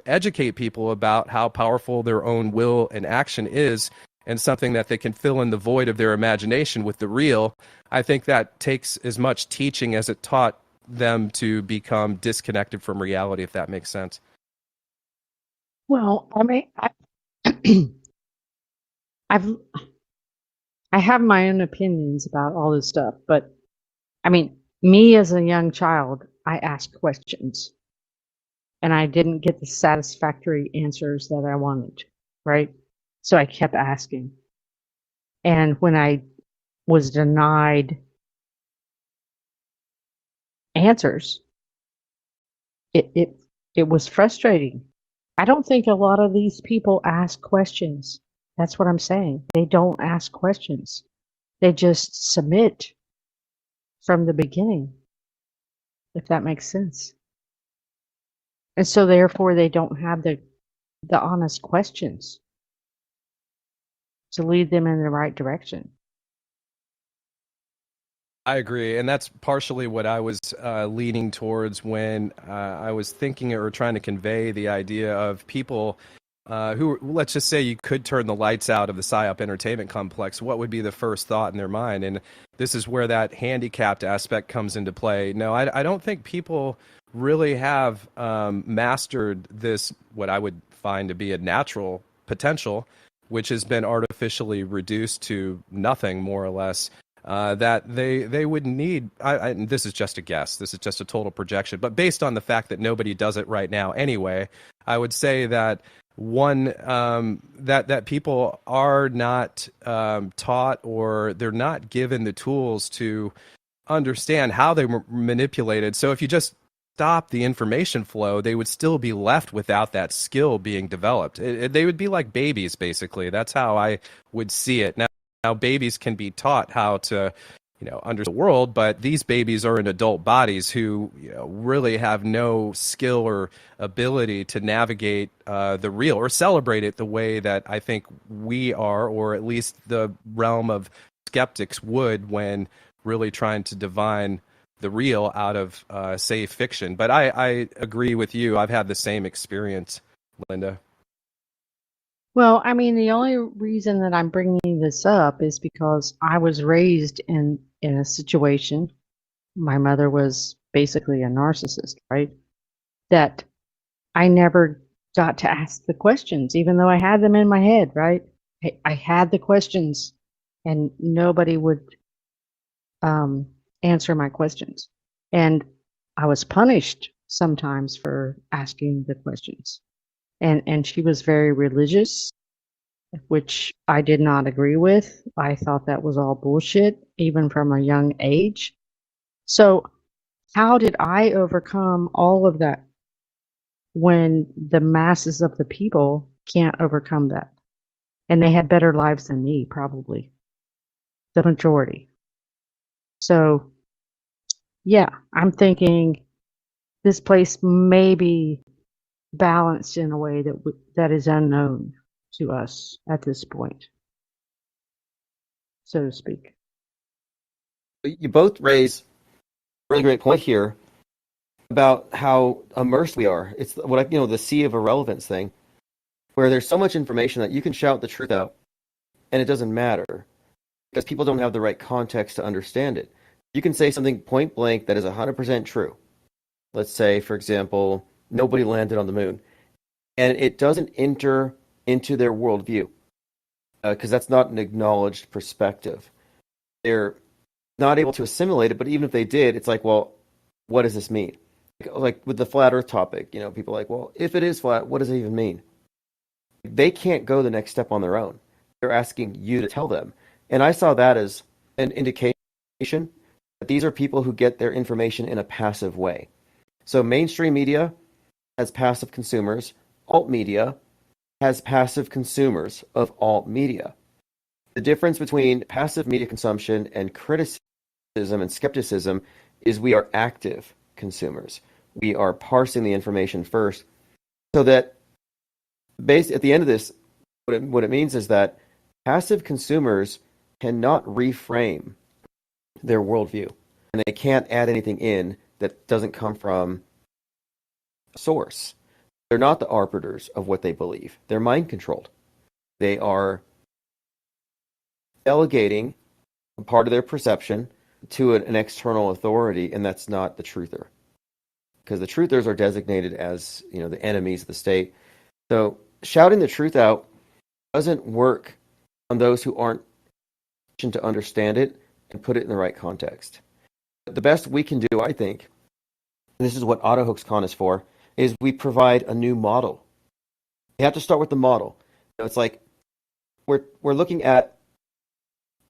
educate people about how powerful their own will and action is, and something that they can fill in the void of their imagination with the real. I think that takes as much teaching as it taught them to become disconnected from reality, if that makes sense. Well, I mean, I have my own opinions about all this stuff, but I mean, me as a young child, I asked questions and I didn't get the satisfactory answers that I wanted, right? So I kept asking. And when I was denied answers, it was frustrating. I don't think a lot of these people ask questions. That's what I'm saying. They don't ask questions. They just submit from the beginning, if that makes sense. And so therefore they don't have the honest questions to lead them in the right direction. I agree. And that's partially what I was leaning towards when I was thinking or trying to convey the idea of people who, let's just say you could turn the lights out of the PSYOP entertainment complex, what would be the first thought in their mind? And this is where that handicapped aspect comes into play. No, I don't think people really have mastered this, what I would find to be a natural potential, which has been artificially reduced to nothing, more or less. That they would need. And this is just a guess. This is just a total projection. But based on the fact that nobody does it right now anyway, I would say that that people are not taught, or they're not given the tools to understand how they were manipulated. So if you just stop the information flow, they would still be left without that skill being developed. They would be like babies, basically. That's how I would see it. Now babies can be taught how to, understand the world, but these babies are in adult bodies who, really have no skill or ability to navigate the real, or celebrate it the way that I think we are, or at least the realm of skeptics would, when really trying to divine the real out of, say, fiction. But I agree with you. I've had the same experience, Linda. Well, I mean, the only reason that I'm bringing this up is because I was raised in a situation. My mother was basically a narcissist, right? That I never got to ask the questions, even though I had them in my head, right? I had the questions, and nobody would answer my questions. And I was punished sometimes for asking the questions. And she was very religious, which I did not agree with. I thought that was all bullshit, even from a young age. So how did I overcome all of that when the masses of the people can't overcome that? And they had better lives than me, probably. The majority. So, yeah, I'm thinking this place may be balanced in a way that is unknown to us at this point, so to speak. You both raise a really great point here about how immersed we are. It's the sea of irrelevance thing, where there's so much information that you can shout the truth out, and it doesn't matter because people don't have the right context to understand it. You can say something point blank that is 100% true. Let's say, for example, nobody landed on the moon, and it doesn't enter into their worldview because that's not an acknowledged perspective. They're not able to assimilate it, but even if they did, it's like, well, what does this mean? Like with the flat Earth topic, people are like, well, if it is flat, what does it even mean? They can't go the next step on their own. They're asking you to tell them. And I saw that as an indication that these are people who get their information in a passive way. So mainstream media has passive consumers. Alt media has passive consumers of alt media. The difference between passive media consumption and criticism and skepticism is we are active consumers. We are parsing the information first, so that at the end of this, what it means is that passive consumers cannot reframe their worldview, and they can't add anything in that doesn't come from a source. They're not the arbiters of what they believe. They're mind controlled. They are delegating a part of their perception to an external authority, and that's not the truther. Because the truthers are designated as, the enemies of the state. So shouting the truth out doesn't work on those who aren't to understand it and put it in the right context. The best we can do, I think, and this is what AutoHoaxCon is for, is we provide a new model. You have to start with the model. It's like we're looking at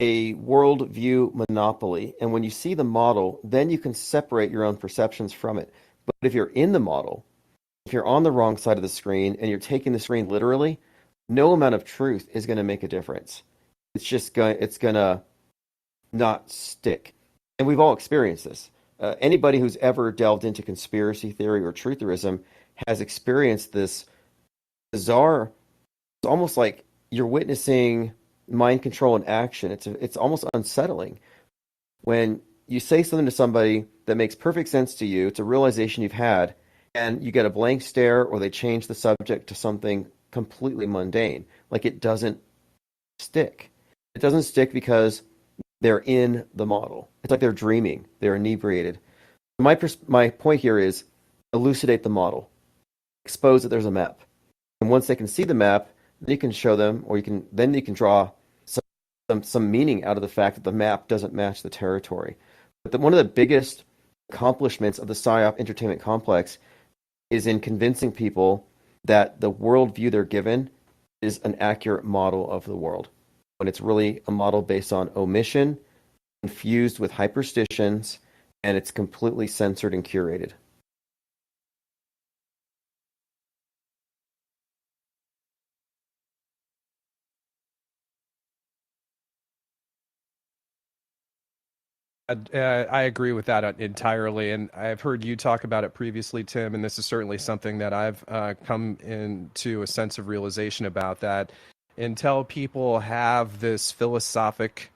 a worldview monopoly, and when you see the model, then you can separate your own perceptions from it. But if you're in the model, if you're on the wrong side of the screen and you're taking the screen literally, no amount of truth is going to make a difference. It's going to not stick. And we've all experienced this. Anybody who's ever delved into conspiracy theory or trutherism has experienced this bizarre, it's almost like you're witnessing mind control in action. It's almost unsettling when you say something to somebody that makes perfect sense to you. It's a realization you've had, and you get a blank stare, or they change the subject to something completely mundane. Like it doesn't stick. It doesn't stick because they're in the model. It's like they're dreaming. They're inebriated. My point here is elucidate the model, expose that there's a map, and once they can see the map, then you can show them, or you can draw some meaning out of the fact that the map doesn't match the territory. But one of the biggest accomplishments of the PSYOP entertainment complex is in convincing people that the worldview they're given is an accurate model of the world, when it's really a model based on omission, infused with hyperstitions, and it's completely censored and curated. I agree with that entirely, and I've heard you talk about it previously, Tim, and this is certainly something that I've come into a sense of realization about, that until people have this philosophic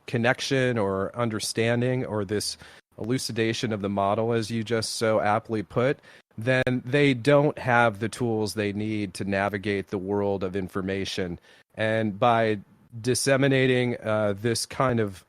connection or understanding, or this elucidation of the model, as you just so aptly put, then they don't have the tools they need to navigate the world of information. And by disseminating this kind of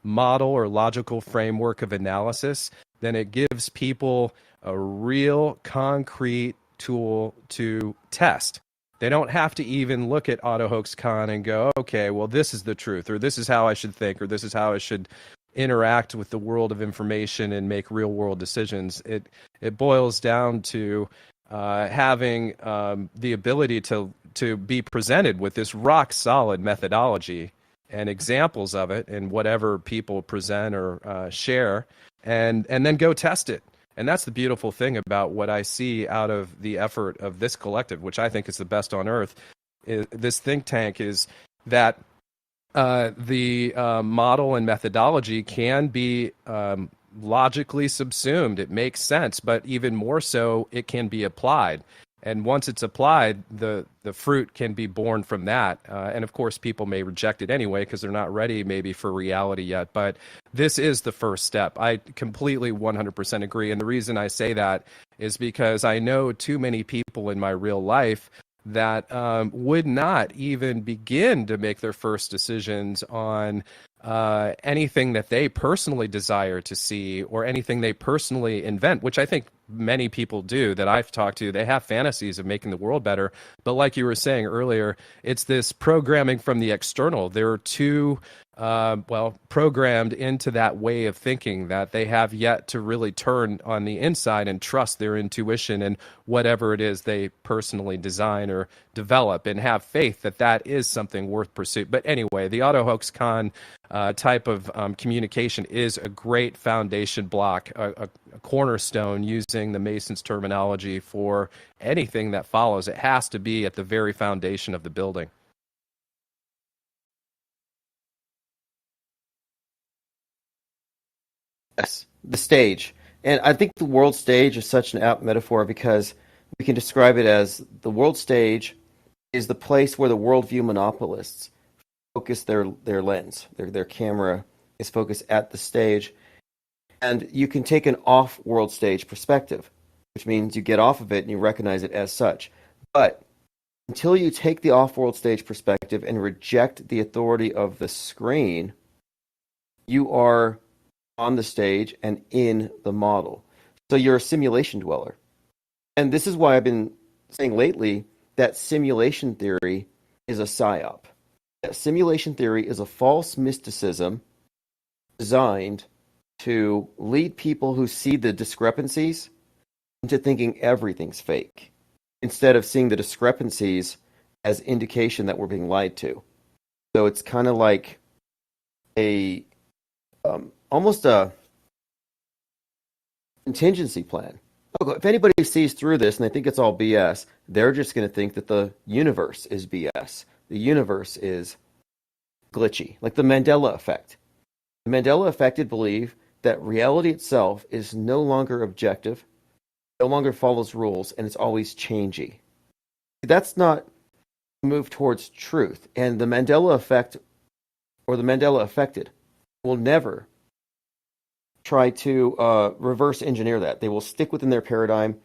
model or logical framework of analysis, then it gives people a real concrete tool to test. They don't have to even look at AutoHoaxCon and go, okay, well, this is the truth, or this is how I should think, or this is how I should interact with the world of information and make real world decisions. It boils down to having the ability to be presented with this rock solid methodology and examples of it in whatever people present or share, and then go test it. And that's the beautiful thing about what I see out of the effort of this collective, which I think is the best on earth. This think tank is that the model and methodology can be logically subsumed. It makes sense, but even more so, it can be applied. And once it's applied, the fruit can be born from that. And of course, people may reject it anyway because they're not ready maybe for reality yet. But this is the first step. I completely 100% agree. And the reason I say that is because I know too many people in my real life that would not even begin to make their first decisions on anything that they personally desire to see, or anything they personally invent, which I think many people do that I've talked to. They have fantasies of making the world better. But like you were saying earlier, it's this programming from the external. They're too programmed into that way of thinking that they have yet to really turn on the inside and trust their intuition and whatever it is they personally design or develop, and have faith that that is something worth pursuit. But anyway, the AutoHoaxCon type of communication is a great foundation block, a cornerstone, using the Masons terminology, for anything that follows. It has to be at the very foundation of the building. Yes, the stage. And I think the world stage is such an apt metaphor because we can describe it as the world stage is the place where the worldview monopolists focus their lens. Their camera is focused at the stage. And you can take an off-world stage perspective, which means you get off of it and you recognize it as such. But until you take the off-world stage perspective and reject the authority of the screen, you are on the stage and in the model. So you're a simulation dweller. And this is why I've been saying lately that simulation theory is a psyop. That simulation theory is a false mysticism designed to lead people who see the discrepancies into thinking everything's fake, instead of seeing the discrepancies as indication that we're being lied to. So it's kind of like a almost a contingency plan. If anybody sees through this and they think it's all BS, they're just going to think that the universe is BS. The universe is glitchy, like the Mandela effect. The Mandela effect did believe that reality itself is no longer objective, no longer follows rules, and it's always changey. That's not a move towards truth. And the Mandela effect, or the Mandela affected, will never try to reverse engineer that. They will stick within their paradigm,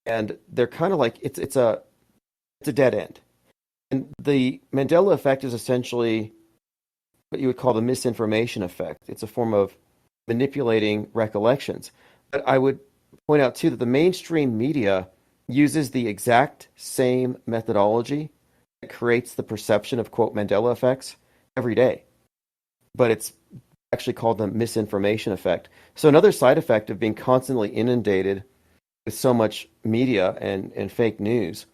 and they're kind of like it's a It's a dead end. And the Mandela effect is essentially what you would call the misinformation effect. It's a form of manipulating recollections. But I would point out too that the mainstream media uses the exact same methodology that creates the perception of quote Mandela effects every day. But it's actually called the misinformation effect. So another side effect of being constantly inundated with so much media and fake news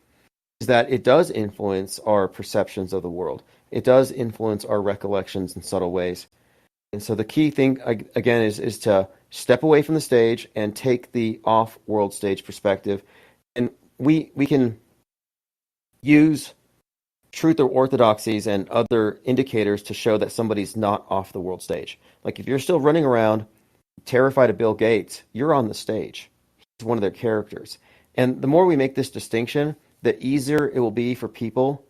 is that it does influence our perceptions of the world. It does influence our recollections in subtle ways. And so the key thing again is to step away from the stage and take the off-world stage perspective. And we can use truth or orthodoxies and other indicators to show that somebody's not off the world stage. Like if you're still running around terrified of Bill Gates, you're on the stage. He's one of their characters. And the more we make this distinction, the easier it will be for people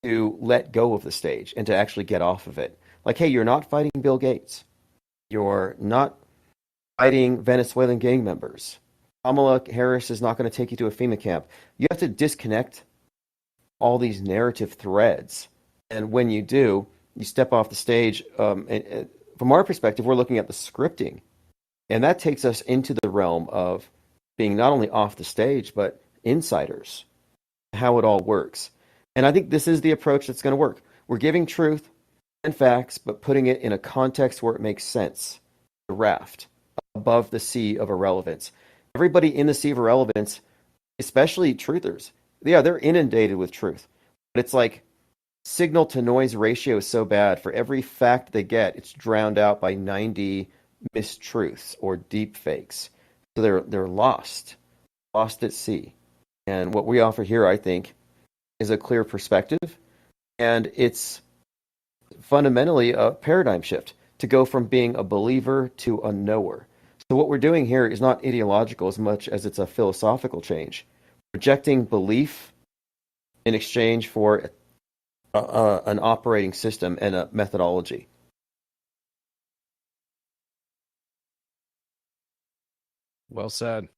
to let go of the stage and to actually get off of it. Like, hey, you're not fighting Bill Gates. You're not fighting Venezuelan gang members. Kamala Harris is not going to take you to a FEMA camp. You have to disconnect all these narrative threads. And when you do, you step off the stage. And from our perspective, we're looking at the scripting. And that takes us into the realm of being not only off the stage, but insiders, how it all works. And I think this is the approach that's going to work. We're giving truth and facts, but putting it in a context where it makes sense. The raft above the sea of irrelevance. Everybody in the sea of irrelevance, especially truthers, yeah, they're inundated with truth. But it's like signal to noise ratio is so bad. For every fact they get, it's drowned out by 90 mistruths or deep fakes. So they're lost at sea. And what we offer here, I think, is a clear perspective. And it's fundamentally a paradigm shift to go from being a believer to a knower. So what we're doing here is not ideological as much as it's a philosophical change. Rejecting belief in exchange for an operating system and a methodology. Well said.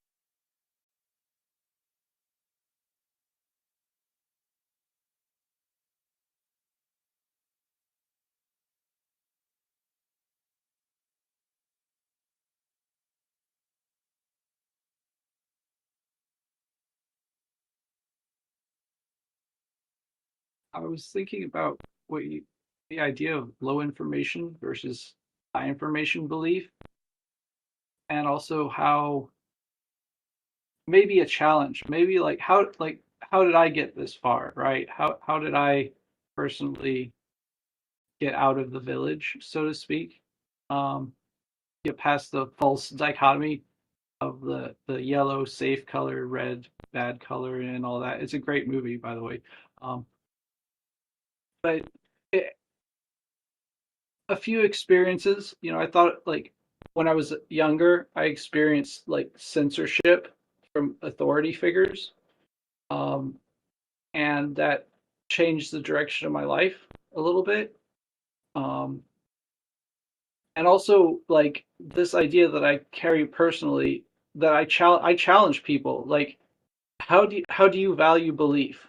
I was thinking about the idea of low information versus high information belief, and also how maybe a challenge, maybe how did I get this far, right? How did I personally get out of the village, so to speak? Um, get past the false dichotomy of the yellow safe color, red bad color, and all that. It's a great movie, by the way. Um, but it, a few experiences. I thought like when I was younger, I experienced like censorship from authority figures, um, and that changed the direction of my life a little bit. Um, and also like this idea that I carry personally that I challenge people like how do you value belief?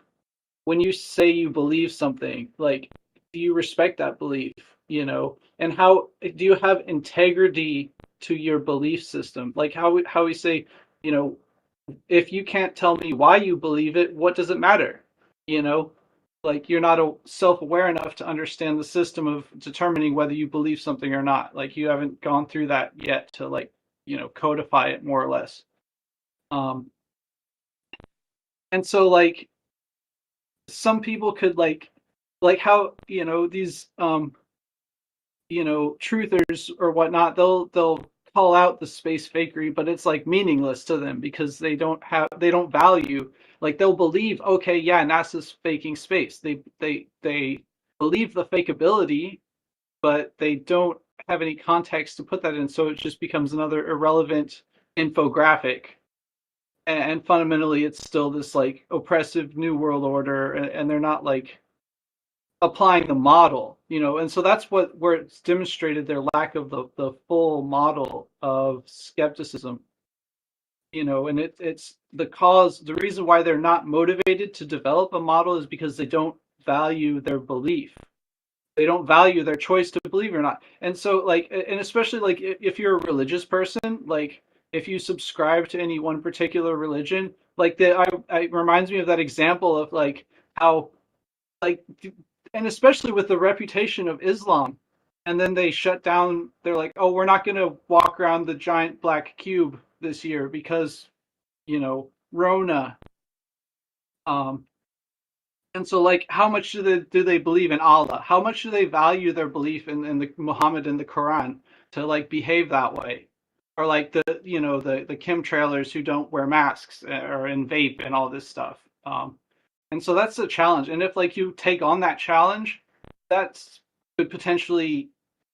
When you say you believe something, like, do you respect that belief? And how do you have integrity to your belief system? Like how we say, you know, if you can't tell me why you believe it, what does it matter? You know, like you're not self-aware enough to understand the system of determining whether you believe something or not. Like you haven't gone through that yet to like, codify it more or less. Um, and so like some people could like how these truthers or whatnot, they'll call out the space fakery, but it's like meaningless to them because they don't value, like they'll believe, okay, yeah, NASA's faking space. They believe the fakeability, but they don't have any context to put that in, so it just becomes another irrelevant infographic. And fundamentally it's still this like oppressive new world order, and they're not like applying the model, and so that's where it's demonstrated their lack of the full model of skepticism. and it's the reason why they're not motivated to develop a model is because they don't value their belief. They don't value their choice to believe or not. And so like, and especially like if you're a religious person, like if you subscribe to any one particular religion, like it reminds me of that example of like how like, and especially with the reputation of Islam, and then they shut down. They're like, oh, we're not going to walk around the giant black cube this year because Rona. Um, and so, like, how much do they believe in Allah? How much do they value their belief in the Muhammad and the Quran to like behave that way? Or like the chemtrailers who don't wear masks or in vape and all this stuff. And so that's a challenge. And if like you take on that challenge, that could potentially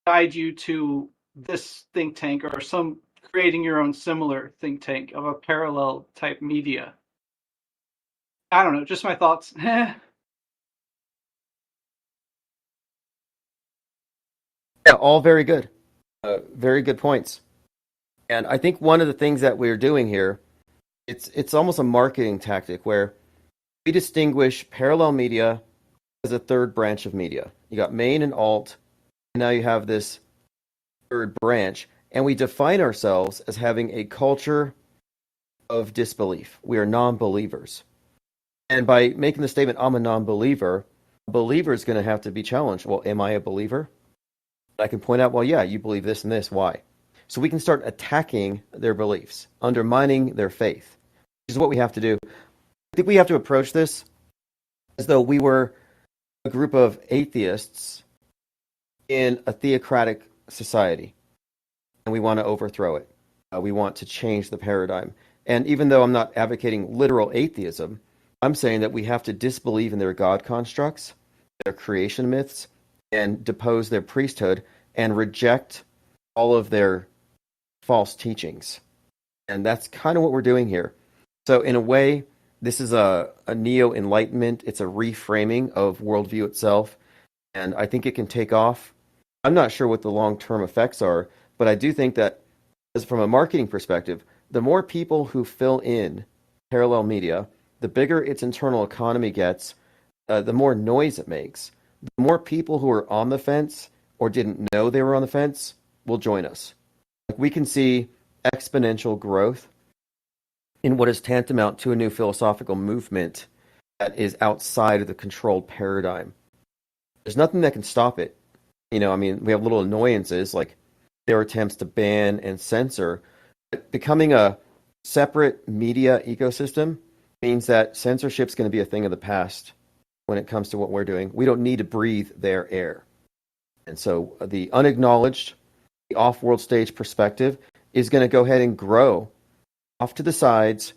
guide you to this think tank or some creating your own similar think tank of a parallel type media. I don't know, just my thoughts. Yeah, all very good. Very good points. And I think one of the things that we're doing here, it's almost a marketing tactic where we distinguish parallel media as a third branch of media. You got main and alt, and now you have this third branch, and we define ourselves as having a culture of disbelief. We are non-believers. And by making the statement, I'm a non-believer, a believer is going to have to be challenged. Well, am I a believer? I can point out, well, yeah, you believe this and this. Why? So we can start attacking their beliefs, undermining their faith, which is what we have to do. I think we have to approach this as though we were a group of atheists in a theocratic society, and we want to overthrow it. We want to change the paradigm. And even though I'm not advocating literal atheism, I'm saying that we have to disbelieve in their God constructs, their creation myths, and depose their priesthood and reject all of their false teachings. And that's kind of what we're doing here. So in a way, this is a neo-enlightenment. It's a reframing of worldview itself. And I think it can take off. I'm not sure what the long-term effects are, but I do think that as from a marketing perspective, the more people who fill in parallel media, the bigger its internal economy gets, the more noise it makes. The more people who are on the fence or didn't know they were on the fence will join us. Like we can see exponential growth in what is tantamount to a new philosophical movement that is outside of the controlled paradigm. There's nothing that can stop it. I mean, we have little annoyances like their attempts to ban and censor. But becoming a separate media ecosystem means that censorship is going to be a thing of the past when it comes to what we're doing. We don't need to breathe their air. And so the unacknowledged, the off-world stage perspective is going to go ahead and grow off to the sides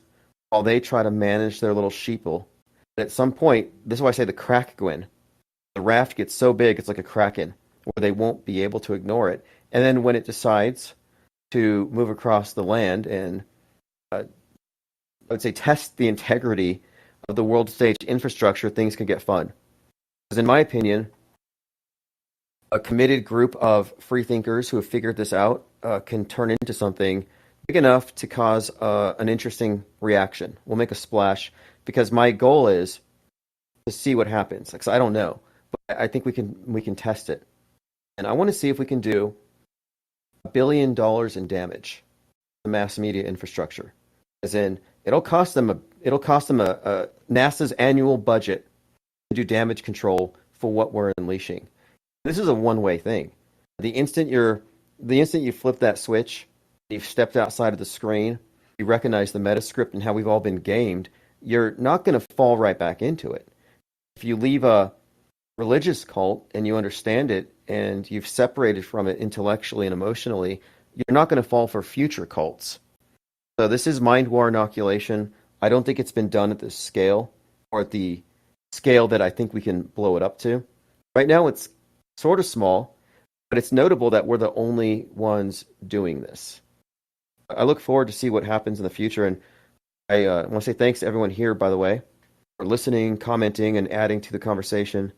while they try to manage their little sheeple. But at some point, this is why I say the crack, Gwen. The raft gets so big, it's like a kraken, where they won't be able to ignore it. And then when it decides to move across the land and, I would say, test the integrity of the world stage infrastructure, things can get fun. Because in my opinion, a committed group of free thinkers who have figured this out can turn into something big enough to cause an interesting reaction. We'll make a splash because my goal is to see what happens. Because I don't know, but I think we can test it, and I want to see if we can do $1 billion in damage to mass media infrastructure. As in, it'll cost them a NASA's annual budget to do damage control for what we're unleashing. This is a one-way thing. The instant you flip that switch, you've stepped outside of the screen, you recognize the metascript and how we've all been gamed, you're not going to fall right back into it. If you leave a religious cult and you understand it and you've separated from it intellectually and emotionally, you're not going to fall for future cults. So this is mind war inoculation. I don't think it's been done at this scale or at the scale that I think we can blow it up to. Right now it's sort of small, but it's notable that we're the only ones doing this. I look forward to see what happens in the future, and I want to say thanks to everyone here, by the way, for listening, commenting, and adding to the conversation.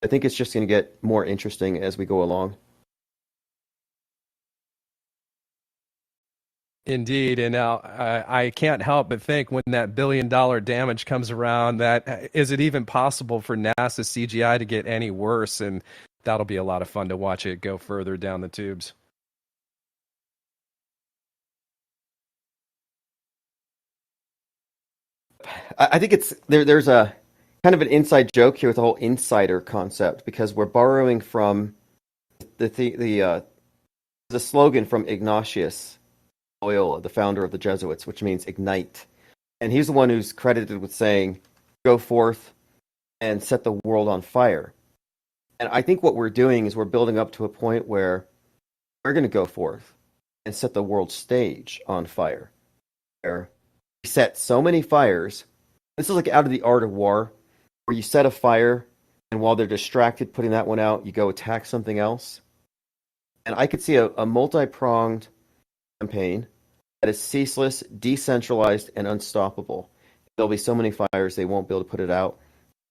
I think it's just going to get more interesting as we go along. Indeed, and now I can't help but think when that $1 billion damage comes around, that is it even possible for NASA CGI to get any worse? And that'll be a lot of fun to watch it go further down the tubes. I think it's there's a kind of an inside joke here with the whole insider concept because we're borrowing from the slogan from Ignatius Loyola, the founder of the Jesuits, which means ignite. And he's the one who's credited with saying, go forth and set the world on fire. And I think what we're doing is we're building up to a point where we're going to go forth and set the world stage on fire. Where we set so many fires. This is like out of the art of war, where you set a fire, and while they're distracted putting that one out, you go attack something else. And I could see a multi-pronged campaign that is ceaseless, decentralized, and unstoppable. There'll be so many fires they won't be able to put it out.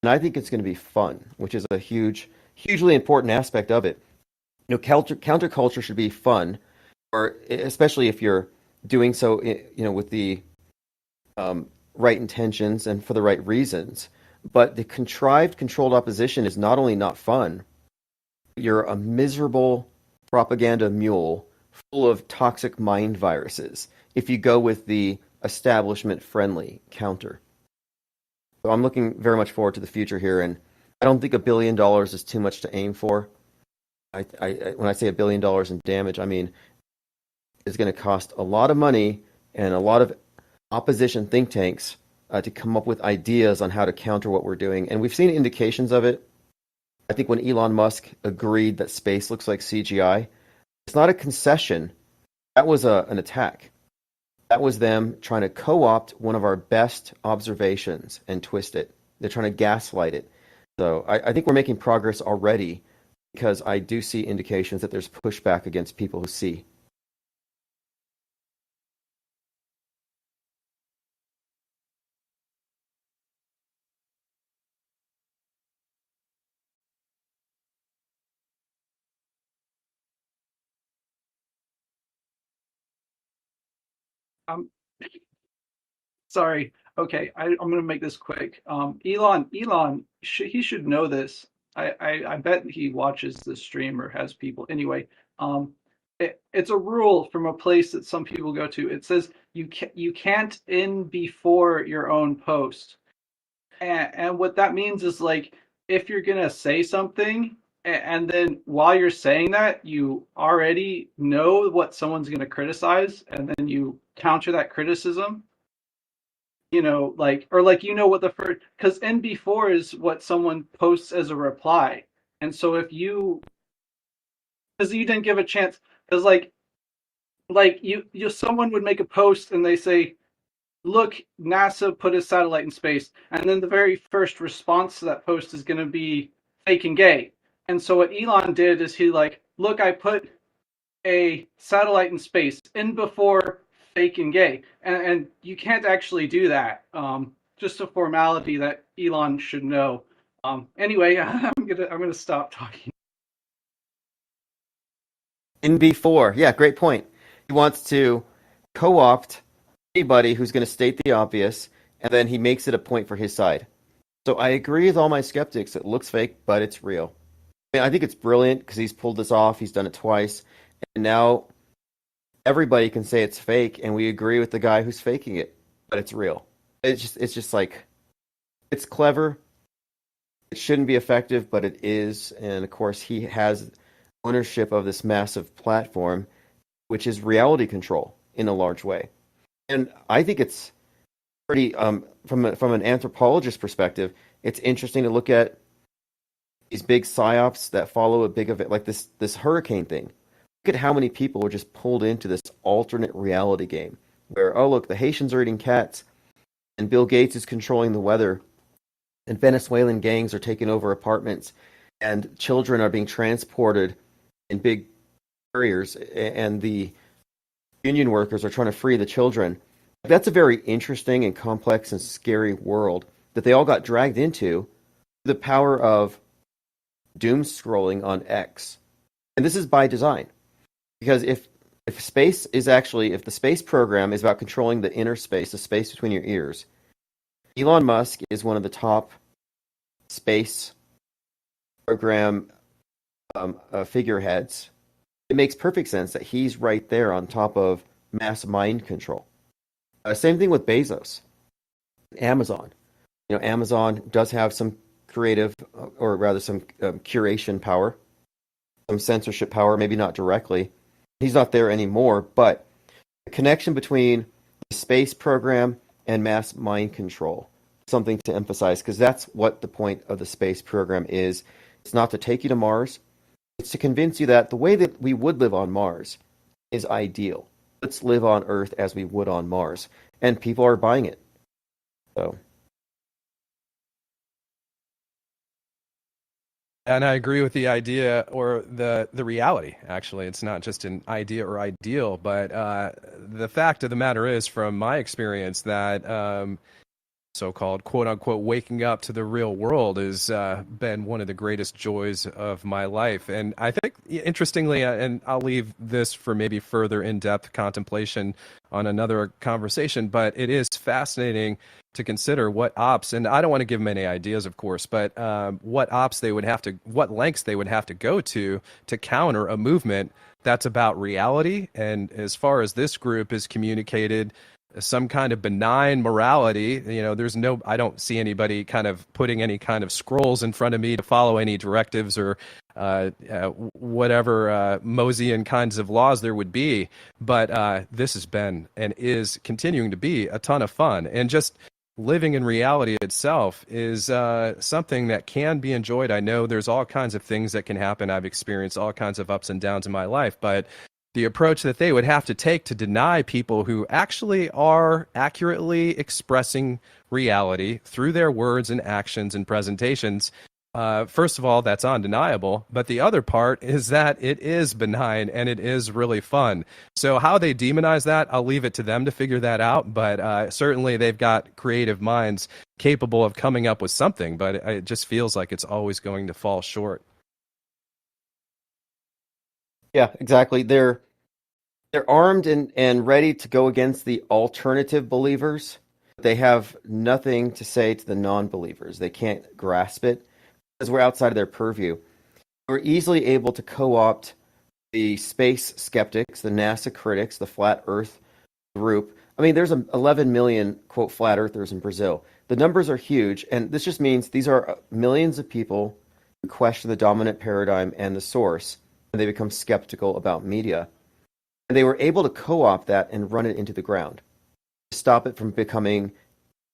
And I think it's going to be fun, which is a hugely important aspect of it. You know, counterculture should be fun, or especially if you're doing so, with the right intentions and for the right reasons. But the controlled opposition is not only not fun, you're a miserable propaganda mule full of toxic mind viruses if you go with the establishment-friendly counter. So I'm looking very much forward to the future here, and I don't think $1 billion is too much to aim for. When I say $1 billion in damage, I mean it's going to cost a lot of money and a lot of opposition think tanks to come up with ideas on how to counter what we're doing. And we've seen indications of it. I think when Elon Musk agreed that space looks like CGI, it's not a concession. That was an attack. That was them trying to co-opt one of our best observations and twist it. They're trying to gaslight it. So I think we're making progress already because I do see indications that there's pushback against people who see. Um, sorry. Okay, I'm gonna make this quick. Elon, he should know this. I bet he watches this stream or has people. Anyway, it's a rule from a place that some people go to. It says you can't end before your own post, and what that means is like if you're gonna say something and then while you're saying that you already know what someone's gonna criticize and then you counter that criticism, what the first, because N before is what someone posts as a reply. And so if you, because you didn't give a chance, because someone would make a post and they say, look, NASA put a satellite in space. And then the very first response to that post is going to be fake and gay. And so what Elon did is he look, I put a satellite in space in before fake and gay, and you can't actually do that. Just a formality that Elon should know. Anyway, I'm gonna stop talking. In before, yeah, great point. He wants to co-opt anybody who's going to state the obvious, and then he makes it a point for his side. So I agree with all my skeptics. It looks fake, but it's real. I think it's brilliant because he's pulled this off. He's done it twice, and now everybody can say it's fake, and we agree with the guy who's faking it, but it's real. It's just like, it's clever. It shouldn't be effective, but it is. And of course, he has ownership of this massive platform, which is reality control in a large way. And I think it's pretty, from an anthropologist perspective, it's interesting to look at these big psyops that follow a big event, like this hurricane thing. Look at how many people are just pulled into this alternate reality game where, oh, look, the Haitians are eating cats and Bill Gates is controlling the weather and Venezuelan gangs are taking over apartments and children are being transported in big carriers and the union workers are trying to free the children. That's a very interesting and complex and scary world that they all got dragged into, the power of doom scrolling on X. And this is by design. Because if If the space program is about controlling the inner space, the space between your ears, Elon Musk is one of the top space program figureheads. It makes perfect sense that he's right there on top of mass mind control. Same thing with Bezos, Amazon. Amazon does have some creative, or rather some curation power, some censorship power, maybe not directly. He's not there anymore, but the connection between the space program and mass mind control, something to emphasize, because that's what the point of the space program is. It's not to take you to Mars. It's to convince you that the way that we would live on Mars is ideal. Let's live on Earth as we would on Mars. And people are buying it. So. And I agree with the idea, or the reality, actually. It's not just an idea or ideal, but the fact of the matter is, from my experience, that so-called quote-unquote waking up to the real world has been one of the greatest joys of my life. And I think, interestingly, and I'll leave this for maybe further in-depth contemplation on another conversation, but it is fascinating to consider what ops, and I don't want to give them any ideas, of course, but what lengths they would have to go to counter a movement that's about reality. And as far as this group is communicated, some kind of benign morality. I don't see anybody kind of putting any kind of scrolls in front of me to follow any directives or whatever Mosaic kinds of laws there would be. But this has been and is continuing to be a ton of fun. And just living in reality itself is something that can be enjoyed. I know there's all kinds of things that can happen. I've experienced all kinds of ups and downs in my life, but the approach that they would have to take to deny people who actually are accurately expressing reality through their words and actions and presentations, first of all, that's undeniable. But the other part is that it is benign and it is really fun. So how they demonize that, I'll leave it to them to figure that out. But certainly they've got creative minds capable of coming up with something, but it just feels like it's always going to fall short. Yeah, exactly. They're armed and ready to go against the alternative believers. They have nothing to say to the non-believers. They can't grasp it because we're outside of their purview. We're easily able to co-opt the space skeptics, the NASA critics, the flat Earth group. I mean, there's 11 million, quote, flat earthers in Brazil. The numbers are huge, and this just means these are millions of people who question the dominant paradigm and the source, and they become skeptical about media. And they were able to co-opt that and run it into the ground, stop it from becoming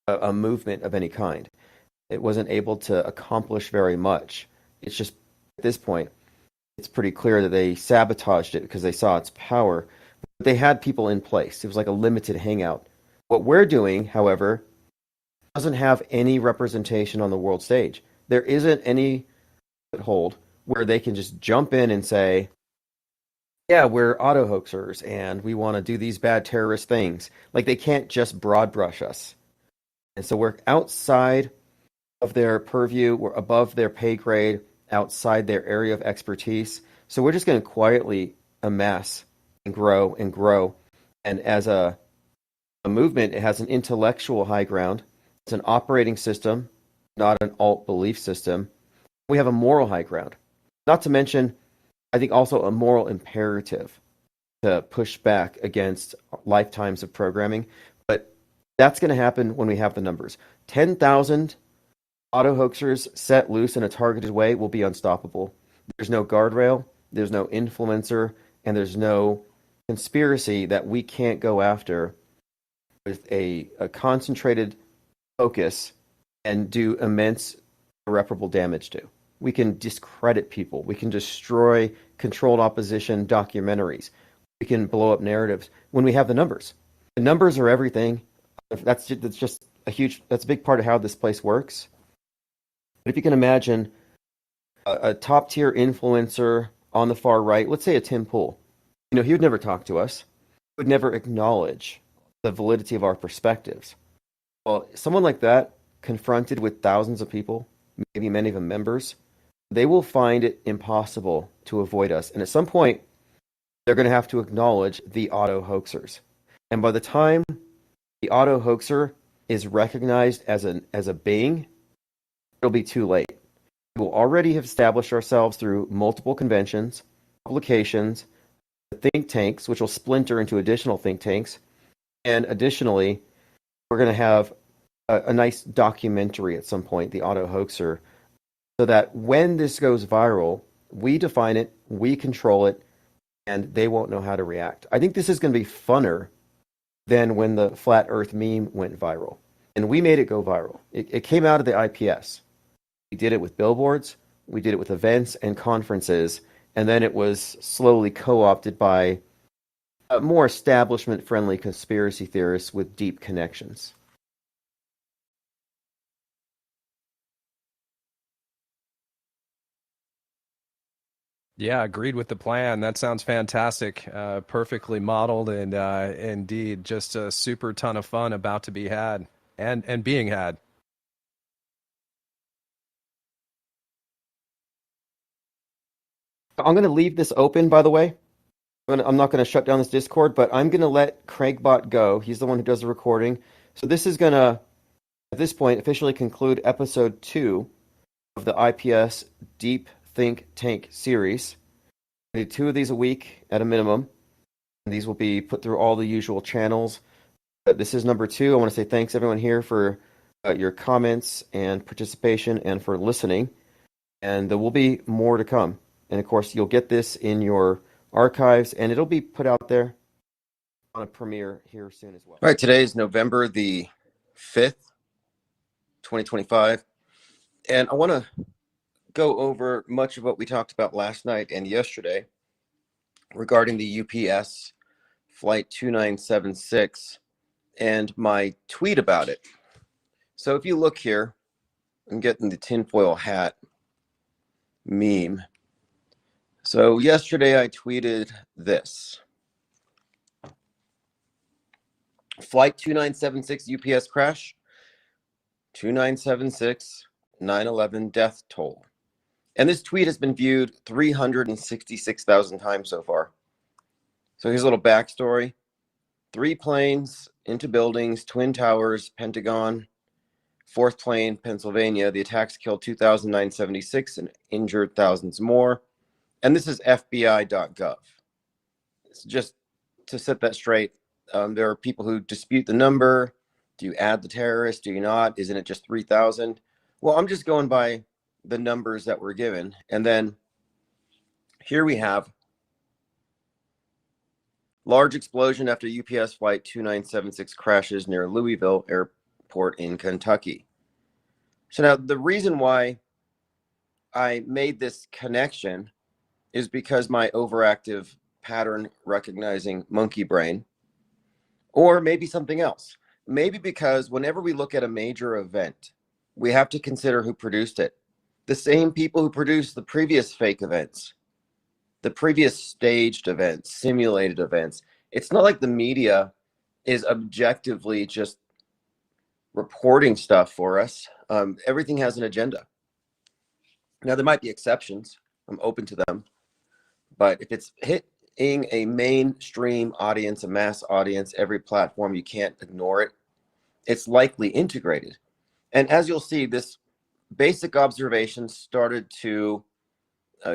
a movement of any kind. It wasn't able to accomplish very much. It's just, at this point, it's pretty clear that they sabotaged it because they saw its power. But they had people in place. It was like a limited hangout. What we're doing, however, doesn't have any representation on the world stage. There isn't any foothold where they can just jump in and say, yeah, we're auto hoaxers and we want to do these bad terrorist things. Like, they can't just broad brush us. And so we're outside of their purview, we're above their pay grade, outside their area of expertise. So we're just going to quietly amass and grow and grow. And as a movement, it has an intellectual high ground. It's an operating system, not an alt belief system. We have a moral high ground. Not to mention, I think also a moral imperative to push back against lifetimes of programming. But that's going to happen when we have the numbers. 10,000 auto hoaxers set loose in a targeted way will be unstoppable. There's no guardrail, there's no influencer, and there's no conspiracy that we can't go after with a concentrated focus and do immense irreparable damage to. We can discredit people. We can destroy controlled opposition documentaries. We can blow up narratives when we have the numbers. The numbers are everything. That's just that's a big part of how this place works. But if you can imagine a top tier influencer on the far right, let's say a Tim Pool, he would never talk to us. He would never acknowledge the validity of our perspectives. Well, someone like that, confronted with thousands of people, maybe many of them members, they will find it impossible to avoid us. And at some point, they're going to have to acknowledge the auto hoaxers. And by the time the auto hoaxer is recognized as a being, it'll be too late. We will already have established ourselves through multiple conventions, publications, think tanks, which will splinter into additional think tanks. And additionally, we're going to have a nice documentary at some point, the auto hoaxer, so that when this goes viral, we define it, we control it, and they won't know how to react. I think this is going to be funner than when the flat earth meme went viral. And we made it go viral. It came out of the IPS. We did it with billboards, we did it with events and conferences, and then it was slowly co-opted by more establishment-friendly conspiracy theorists with deep connections. Yeah, agreed with the plan. That sounds fantastic. Perfectly modeled and indeed just a super ton of fun about to be had and being had. I'm going to leave this open, by the way. I'm not going to shut down this Discord, but I'm going to let Craigbot go. He's the one who does the recording. So this is going to, at this point, officially conclude episode 2 of the IPS Deep Think Tank series. I do 2 of these a week at a minimum. And these will be put through all the usual channels. But this is number 2. I want to say thanks everyone here for your comments and participation and for listening. And there will be more to come. And of course, you'll get this in your archives, and it'll be put out there on a premiere here soon as well. All right, today is November the 5th, 2025. And I want to go over much of what we talked about last night and yesterday regarding the UPS Flight 2976 and my tweet about it. So if you look here, I'm getting the tinfoil hat meme. So yesterday I tweeted this. Flight 2976 UPS crash, 2976 9/11 death toll. And this tweet has been viewed 366,000 times so far. So here's a little backstory. 3 planes into buildings, Twin Towers, Pentagon, 4th plane, Pennsylvania. The attacks killed 2,976 and injured thousands more. And this is FBI.gov. It's just to set that straight. There are people who dispute the number. Do you add the terrorists? Do you not? Isn't it just 3,000? Well, I'm just going by the numbers that were given. And then here we have large explosion after UPS flight 2976 crashes near Louisville Airport in Kentucky. So now the reason why I made this connection is because my overactive pattern recognizing monkey brain, or maybe something else. Maybe because whenever we look at a major event, we have to consider who produced it. The same people who produced the previous fake events, the previous staged events, simulated events. It's not like the media is objectively just reporting stuff for us. Everything has an agenda. Now, there might be exceptions. I'm open to them. But if it's hitting a mainstream audience, a mass audience, every platform, you can't ignore it. It's likely integrated. And as you'll see, this basic observation started to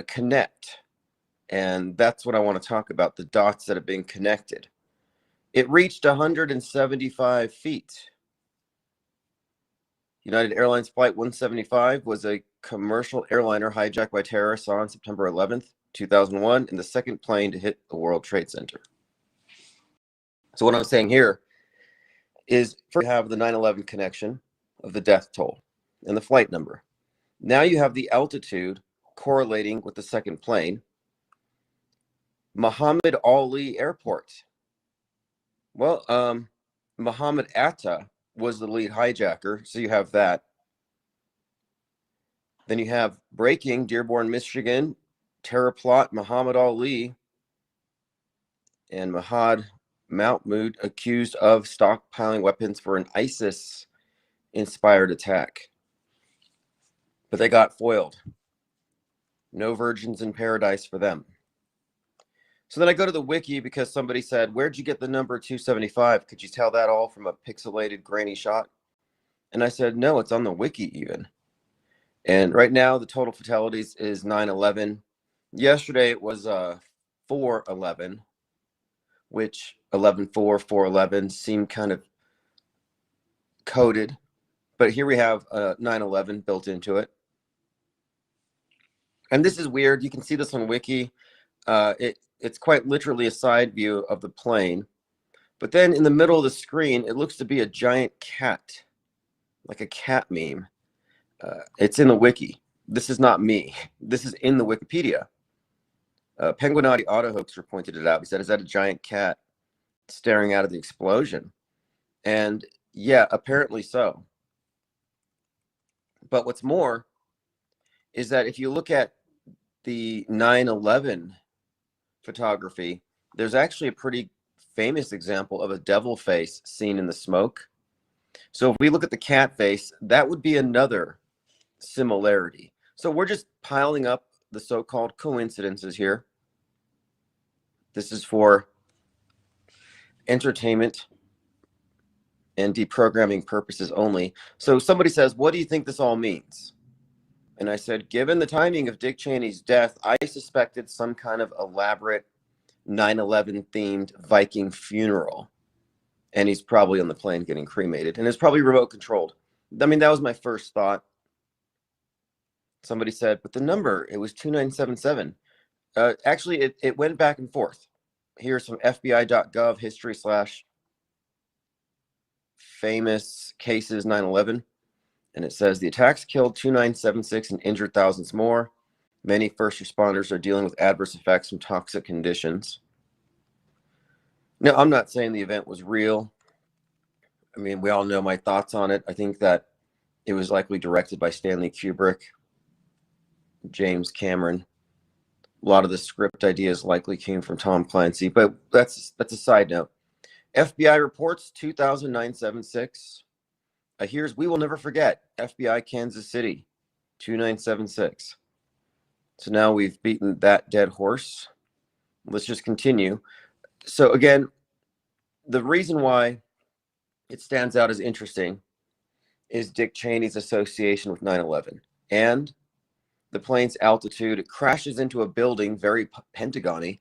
connect. And that's what I want to talk about, the dots that have been connected. It reached 175 feet. United Airlines Flight 175 was a commercial airliner hijacked by terrorists on September 11th, 2001, and the second plane to hit the World Trade Center. So what I'm saying here is, first you have the 9/11 connection of the death toll and the flight number. Now you have the altitude correlating with the second plane. Muhammad Ali Airport. Well, Muhammad Atta was the lead hijacker, so you have that. Then you have breaking Dearborn, Michigan, terror plot, Muhammad Ali and Mahad Mahmoud accused of stockpiling weapons for an ISIS-inspired attack. But they got foiled. No virgins in paradise for them. So then I go to the wiki because somebody said, where'd you get the number 275? Could you tell that all from a pixelated grainy shot? And I said, no, it's on the wiki even. And right now the total fatalities is 9/11. Yesterday it was 4/11, which 11/4, 4/11 seemed kind of coded. But here we have 9/11 built into it. And this is weird. You can see this on Wiki. It's quite literally a side view of the plane. But then in the middle of the screen, it looks to be a giant cat, like a cat meme. It's in the Wiki. This is not me. This is in the Wikipedia. Penguinati Auto Hoaxer pointed it out. He said, is that a giant cat staring out of the explosion? And yeah, apparently so. But what's more is that if you look at the 9/11 photography, there's actually a pretty famous example of a devil face seen in the smoke. So if we look at the cat face, that would be another similarity. So we're just piling up the so-called coincidences here. This is for entertainment and deprogramming purposes only. So somebody says, what do you think this all means? And I said, given the timing of Dick Cheney's death, I suspected some kind of elaborate 9/11 themed Viking funeral. And he's probably on the plane getting cremated. And it's probably remote controlled. I mean, that was my first thought. Somebody said, but the number, it was 2977. Actually, it went back and forth. Here's some FBI.gov history / famous cases 9/11. And it says the attacks killed 2976 and injured thousands more. Many first responders are dealing with adverse effects from toxic conditions. Now, I'm not saying the event was real. I mean, we all know my thoughts on it. I think that it was likely directed by Stanley Kubrick, James Cameron. A lot of the script ideas likely came from Tom Clancy, but that's a side note. FBI reports 2976. Here's We Will Never Forget, FBI Kansas City, 2976. So now we've beaten that dead horse. Let's just continue. So again, the reason why it stands out as interesting is Dick Cheney's association with 9/11 and the plane's altitude. It crashes into a building, very Pentagon-y,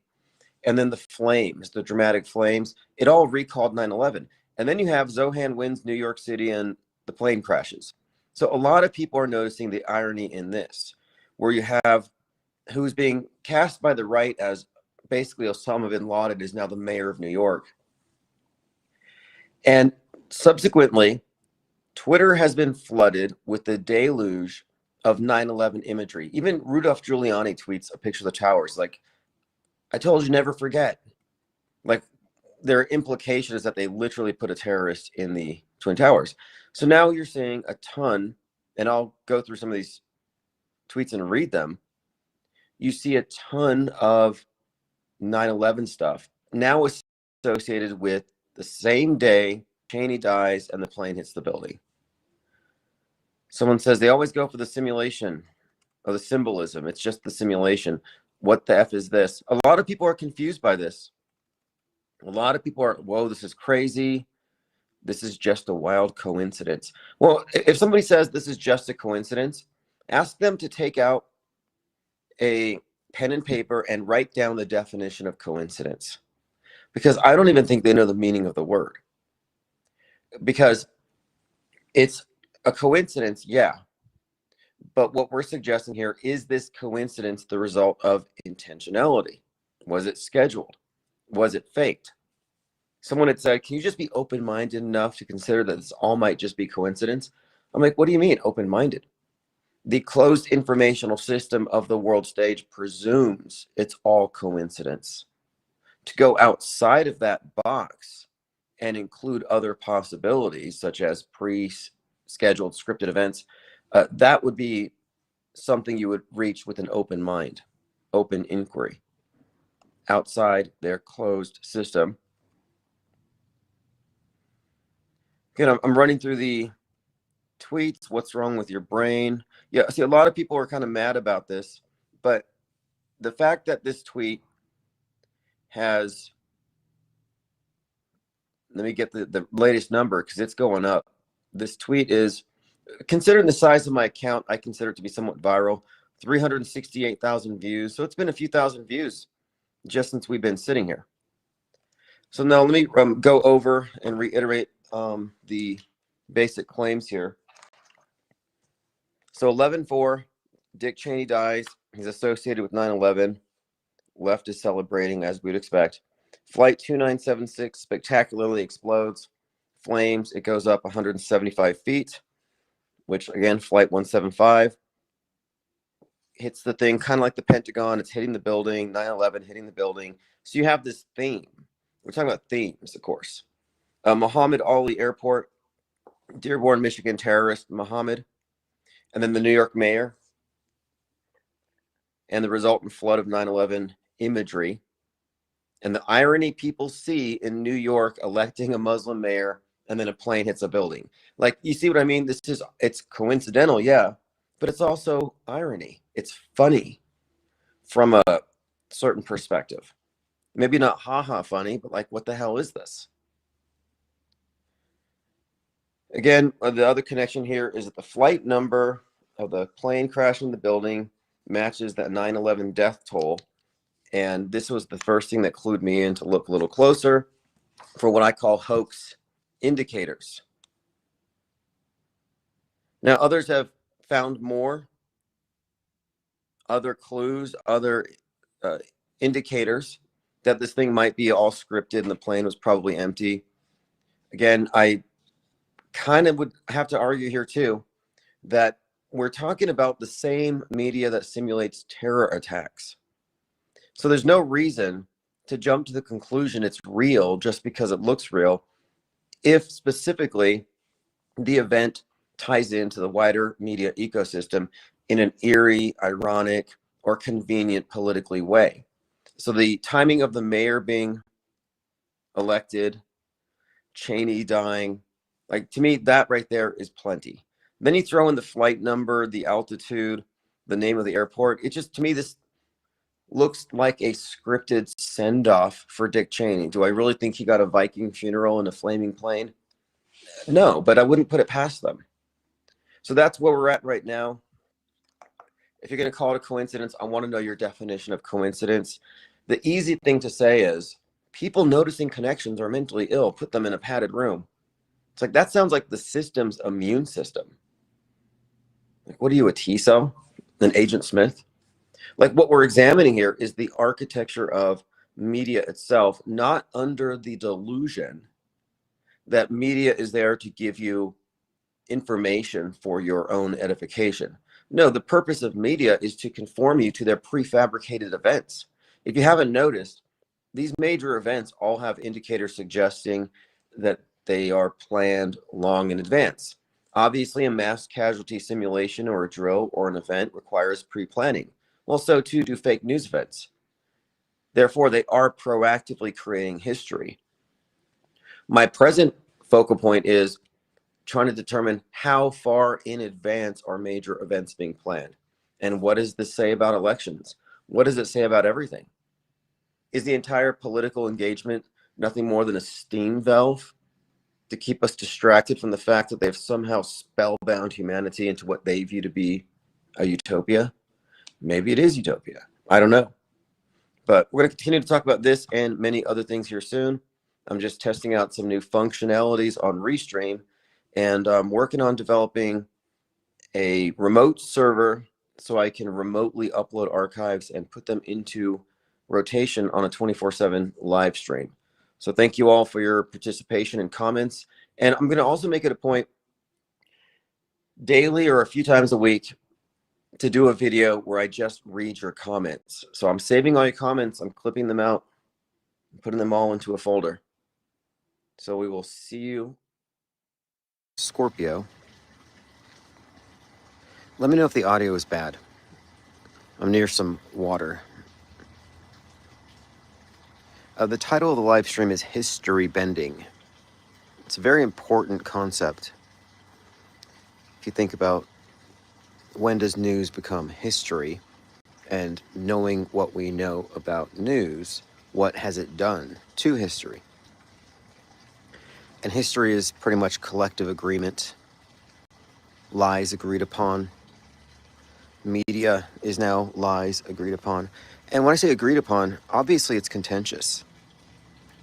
and then the flames, the dramatic flames, it all recalled 9/11. And then you have Zohan wins New York City and the plane crashes. So a lot of people are noticing the irony in this, where you have who's being cast by the right as basically Osama bin Laden is now the mayor of New York. And subsequently, Twitter has been flooded with the deluge of 9/11 imagery. Even Rudolph Giuliani tweets a picture of the towers like, I told you never forget. Like their implication is that they literally put a terrorist in the Twin Towers. So now you're seeing a ton, and I'll go through some of these tweets and read them. You see a ton of 9/11 stuff now associated with the same day Cheney dies and the plane hits the building. Someone says they always go for the simulation or the symbolism. It's just the simulation. What the F is this? A lot of people are confused by this. A lot of people are, whoa, this is crazy. This is just a wild coincidence. Well, if somebody says this is just a coincidence, ask them to take out a pen and paper and write down the definition of coincidence. Because I don't even think they know the meaning of the word. Because it's a coincidence, yeah. But what we're suggesting here, is this coincidence the result of intentionality? Was it scheduled? Was it faked? Someone had said, can you just be open-minded enough to consider that this all might just be coincidence? I'm like, what do you mean open-minded? The closed informational system of the world stage presumes it's all coincidence. To go outside of that box and include other possibilities, such as pre-scheduled scripted events, that would be something you would reach with an open mind, open inquiry, outside their closed system. Again, I'm running through the tweets. What's wrong with your brain? Yeah, see, a lot of people are kind of mad about this, but the fact that this tweet has, let me get the latest number because it's going up. This tweet is, considering the size of my account, I consider it to be somewhat viral. 368,000 views. So it's been a few thousand views just since we've been sitting here. So now let me go over and reiterate the basic claims here. So 11/4, Dick Cheney dies. He's associated with 9/11. Left is celebrating, as we'd expect. Flight 2976 spectacularly explodes. Flames. It goes up 175 feet, which, again, Flight 175 hits the thing kind of like the Pentagon. It's hitting the building. 9/11 hitting the building. So you have this theme. We're talking about themes, of course. Muhammad Ali Airport, Dearborn, Michigan terrorist Muhammad, and then the New York mayor, and the resultant flood of 9/11 imagery, and the irony people see in New York electing a Muslim mayor, and then a plane hits a building. Like, you see what I mean? It's coincidental, yeah, but it's also irony. It's funny from a certain perspective. Maybe not haha funny, but like, what the hell is this? Again, the other connection here is that the flight number of the plane crashing the building matches that 9/11 death toll. And this was the first thing that clued me in to look a little closer for what I call hoax indicators. Now, others have found more, other clues, other indicators that this thing might be all scripted and the plane was probably empty. Again, I kind of would have to argue here too that we're talking about the same media that simulates terror attacks. So there's no reason to jump to the conclusion it's real just because it looks real, if specifically the event ties into the wider media ecosystem in an eerie, ironic, or convenient politically way. So the timing of the mayor being elected, Cheney dying, like, to me, that right there is plenty. Then you throw in the flight number, the altitude, the name of the airport. It just, to me, this looks like a scripted send-off for Dick Cheney. Do I really think he got a Viking funeral in a flaming plane? No, but I wouldn't put it past them. So that's where we're at right now. If you're going to call it a coincidence, I want to know your definition of coincidence. The easy thing to say is, people noticing connections are mentally ill. Put them in a padded room. It's like, that sounds like the system's immune system. Like, what are you, a T-cell? An Agent Smith? Like, what we're examining here is the architecture of media itself, not under the delusion that media is there to give you information for your own edification. No, the purpose of media is to conform you to their prefabricated events. If you haven't noticed, these major events all have indicators suggesting that they are planned long in advance. Obviously, a mass casualty simulation or a drill or an event requires pre-planning. Well, so too do fake news events. Therefore, they are proactively creating history. My present focal point is trying to determine how far in advance are major events being planned. And what does this say about elections? What does it say about everything? Is the entire political engagement nothing more than a steam valve to keep us distracted from the fact that they've somehow spellbound humanity into what they view to be a utopia? Maybe it is utopia. I don't know. But we're going to continue to talk about this and many other things here soon. I'm just testing out some new functionalities on Restream, and I'm working on developing a remote server so I can remotely upload archives and put them into rotation on a 24/7 live stream. So thank you all for your participation and comments. And I'm going to also make it a point daily or a few times a week to do a video where I just read your comments. So I'm saving all your comments, I'm clipping them out, putting them all into a folder. So we will see you. Scorpio. Let me know if the audio is bad. I'm near some water. The title of the live stream is History Bending. It's a very important concept. If you think about when does news become history, and knowing what we know about news what has it done to history? And history is pretty much collective agreement, lies agreed upon. Media is now lies agreed upon. And when I say agreed upon, obviously it's contentious.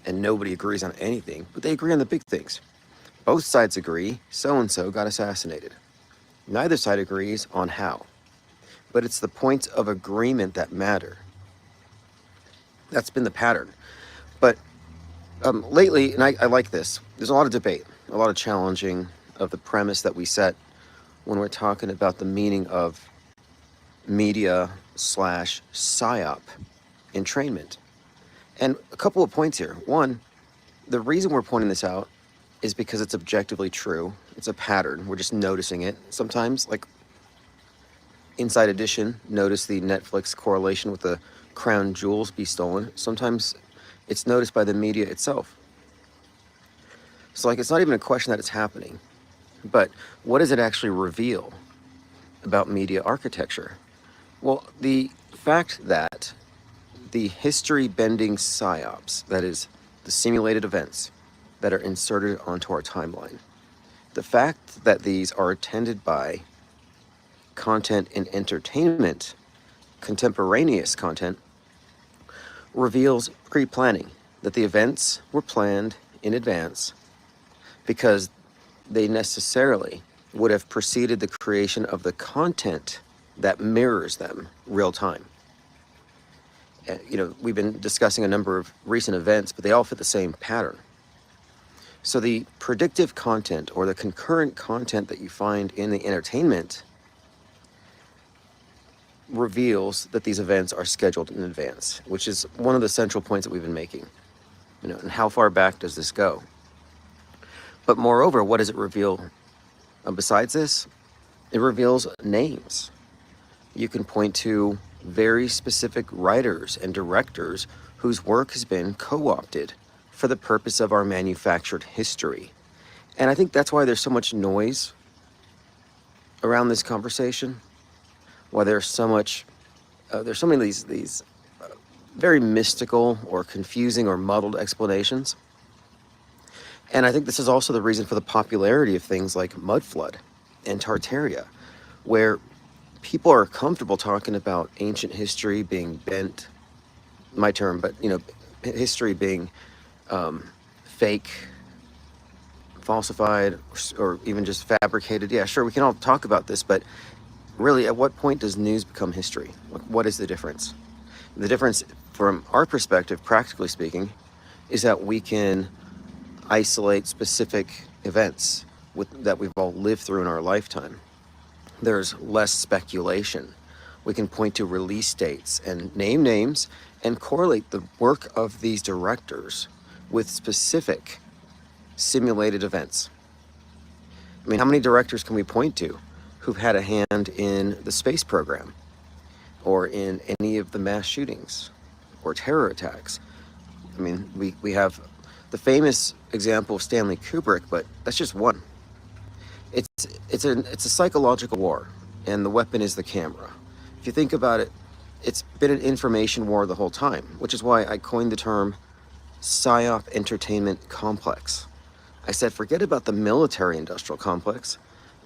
And nobody agrees on anything, but they agree on the big things. Both sides agree so-and-so got assassinated. Neither side agrees on how. But it's the points of agreement that matter. That's been the pattern. But lately, and I like this, there's a lot of debate, a lot of challenging of the premise that we set when we're talking about the meaning of media/psyop entrainment. And a couple of points here. One, the reason we're pointing this out is because it's objectively true. It's a pattern. We're just noticing it. Sometimes, like Inside Edition, notice the Netflix correlation with the crown jewels be stolen. Sometimes it's noticed by the media itself. So like, it's not even a question that it's happening, but what does it actually reveal about media architecture? Well, the fact that the history-bending psyops, that is, the simulated events that are inserted onto our timeline, the fact that these are attended by content in entertainment, contemporaneous content, reveals pre-planning, that the events were planned in advance because they necessarily would have preceded the creation of the content that mirrors them real time. We've been discussing a number of recent events, but they all fit the same pattern. So the predictive content or the concurrent content that you find in the entertainment reveals that these events are scheduled in advance, which is one of the central points that we've been making. And how far back does this go? But moreover, what does it reveal besides this? It reveals names. You can point to very specific writers and directors whose work has been co-opted for the purpose of our manufactured history. And I think that's why there's so much noise around this conversation, why there's so many of these very mystical or confusing or muddled explanations. And I think this is also the reason for the popularity of things like Mudflood and Tartaria, where people are comfortable talking about ancient history being bent, my term, but history being fake, falsified, or even just fabricated. Yeah, sure, we can all talk about this, but really, at what point does news become history? What is the difference? The difference, from our perspective, practically speaking, is that we can isolate specific events that we've all lived through in our lifetime. There's less speculation. We can point to release dates and name names and correlate the work of these directors with specific simulated events. I mean, how many directors can we point to who've had a hand in the space program or in any of the mass shootings or terror attacks? I mean, we have the famous example of Stanley Kubrick, but that's just one. It's a psychological war, and the weapon is the camera. If you think about it, it's been an information war the whole time, which is why I coined the term PSYOP entertainment complex. I said, forget about the military-industrial complex.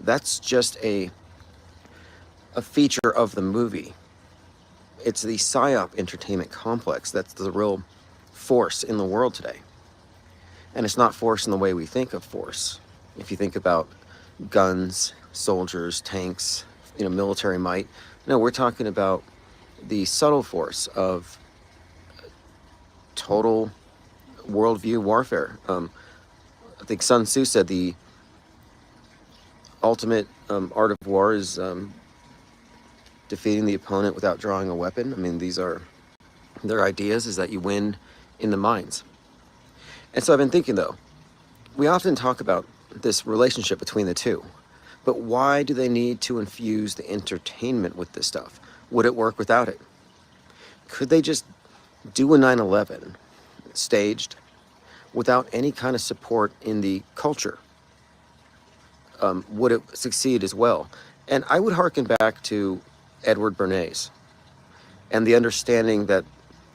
That's just a feature of the movie. It's the PSYOP entertainment complex that's the real force in the world today. And it's not force in the way we think of force. If you think about guns, soldiers, tanks, military might. No, we're talking about the subtle force of total worldview warfare. I think Sun Tzu said the ultimate art of war is defeating the opponent without drawing a weapon. I mean, these are their ideas, is that you win in the minds. And so I've been thinking, though, we often talk about this relationship between the two, but why do they need to infuse the entertainment with this stuff? Would it work without it? Could they just do a 9/11 staged without any kind of support in the culture? Would it succeed as well? And I would hearken back to Edward Bernays and the understanding that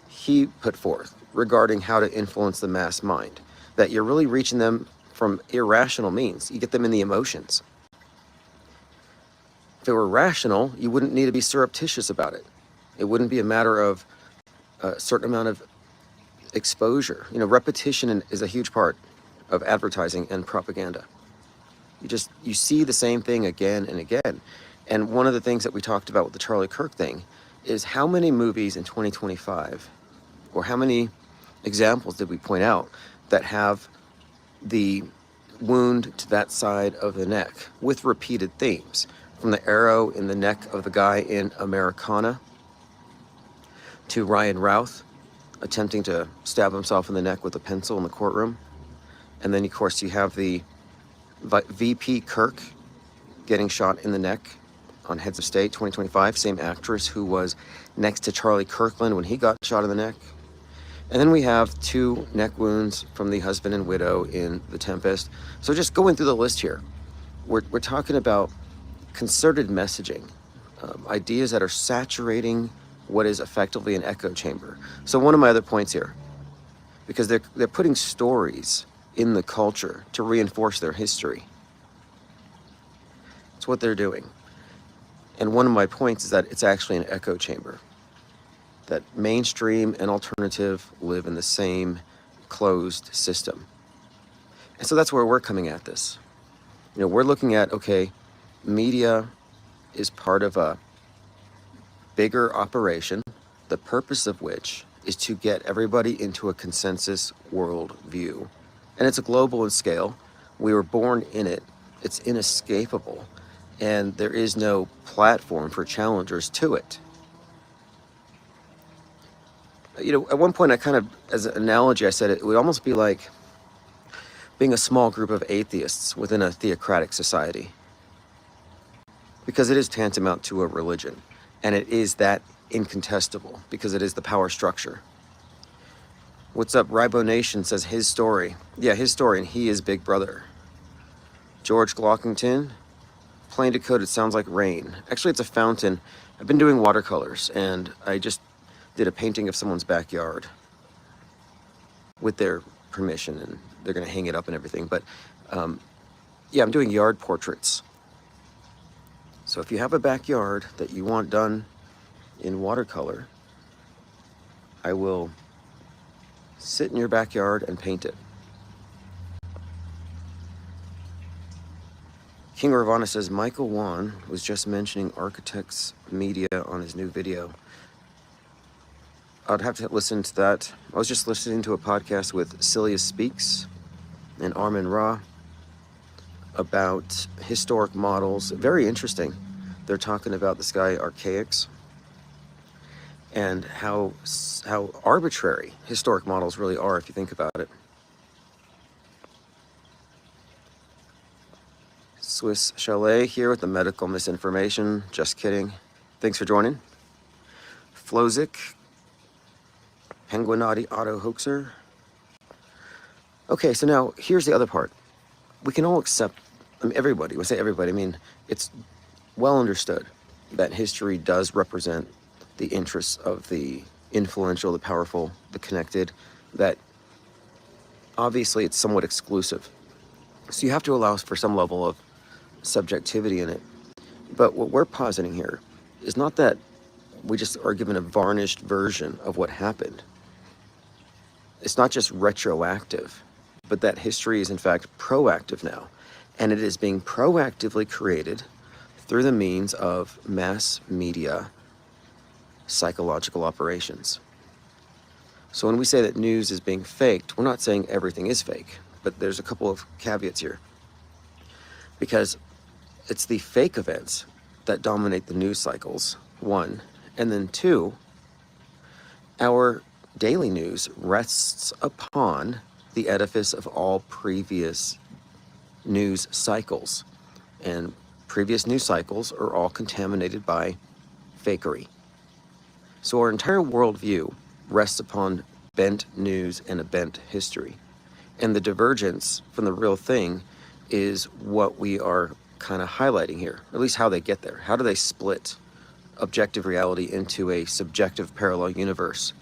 he put forth regarding how to influence the mass mind, that you're really reaching them from irrational means. You get them in the emotions. If it were rational, you wouldn't need to be surreptitious about it. It wouldn't be a matter of a certain amount of exposure. Repetition is a huge part of advertising and propaganda. You see the same thing again and again. And one of the things that we talked about with the Charlie Kirk thing is how many movies in 2025, or how many examples did we point out that have the wound to that side of the neck with repeated themes, from the arrow in the neck of the guy in Americana to Ryan Routh attempting to stab himself in the neck with a pencil in the courtroom. And then, of course, you have the VP Kirk getting shot in the neck on Heads of State 2025, same actress who was next to Charlie Kirkland when he got shot in the neck. And then we have 2 neck wounds from the husband and widow in The Tempest. So just going through the list here, we're talking about concerted messaging, ideas that are saturating what is effectively an echo chamber. So one of my other points here, because they're putting stories in the culture to reinforce their history. It's what they're doing. And one of my points is that it's actually an echo chamber, that mainstream and alternative live in the same closed system. And so that's where we're coming at this. We're looking at, okay, media is part of a bigger operation, the purpose of which is to get everybody into a consensus worldview. And it's a global in scale. We were born in it. It's inescapable. And there is no platform for challengers to it. At one point I kind of, as an analogy, I said it would almost be like being a small group of atheists within a theocratic society. Because it is tantamount to a religion. And it is that incontestable, because it is the power structure. What's up, Ribo Nation says his story. Yeah, his story, and he is Big Brother. George Glockington, plain decoded, sounds like rain. Actually, it's a fountain. I've been doing watercolors, and I just did a painting of someone's backyard with their permission, and they're going to hang it up and everything. But yeah, I'm doing yard portraits. So if you have a backyard that you want done in watercolor, I will sit in your backyard and paint it. King Ravana says, Michael Wan was just mentioning Architects Media on his new video. I'd have to listen to that. I was just listening to a podcast with Celia Speaks and Armin Ra about historic models. Very interesting. They're talking about this guy Archaics and how arbitrary historic models really are if you think about it. Swiss Chalet here with the medical misinformation. Just kidding. Thanks for joining. Flozic, Penguinati Auto Hoaxer. Okay, so now here's the other part. We can all accept, everybody, when I say everybody, it's well understood that history does represent the interests of the influential, the powerful, the connected, that obviously it's somewhat exclusive. So you have to allow for some level of subjectivity in it. But what we're positing here is not that we just are given a varnished version of what happened. It's not just retroactive, but that history is in fact proactive now. And it is being proactively created through the means of mass media psychological operations. So when we say that news is being faked, we're not saying everything is fake, but there's a couple of caveats here. Because it's the fake events that dominate the news cycles, one. And then two, our daily news rests upon the edifice of all previous news cycles. And previous news cycles are all contaminated by fakery. So our entire worldview rests upon bent news and a bent history. And the divergence from the real thing is what we are kind of highlighting here, at least how they get there. How do they split objective reality into a subjective parallel universe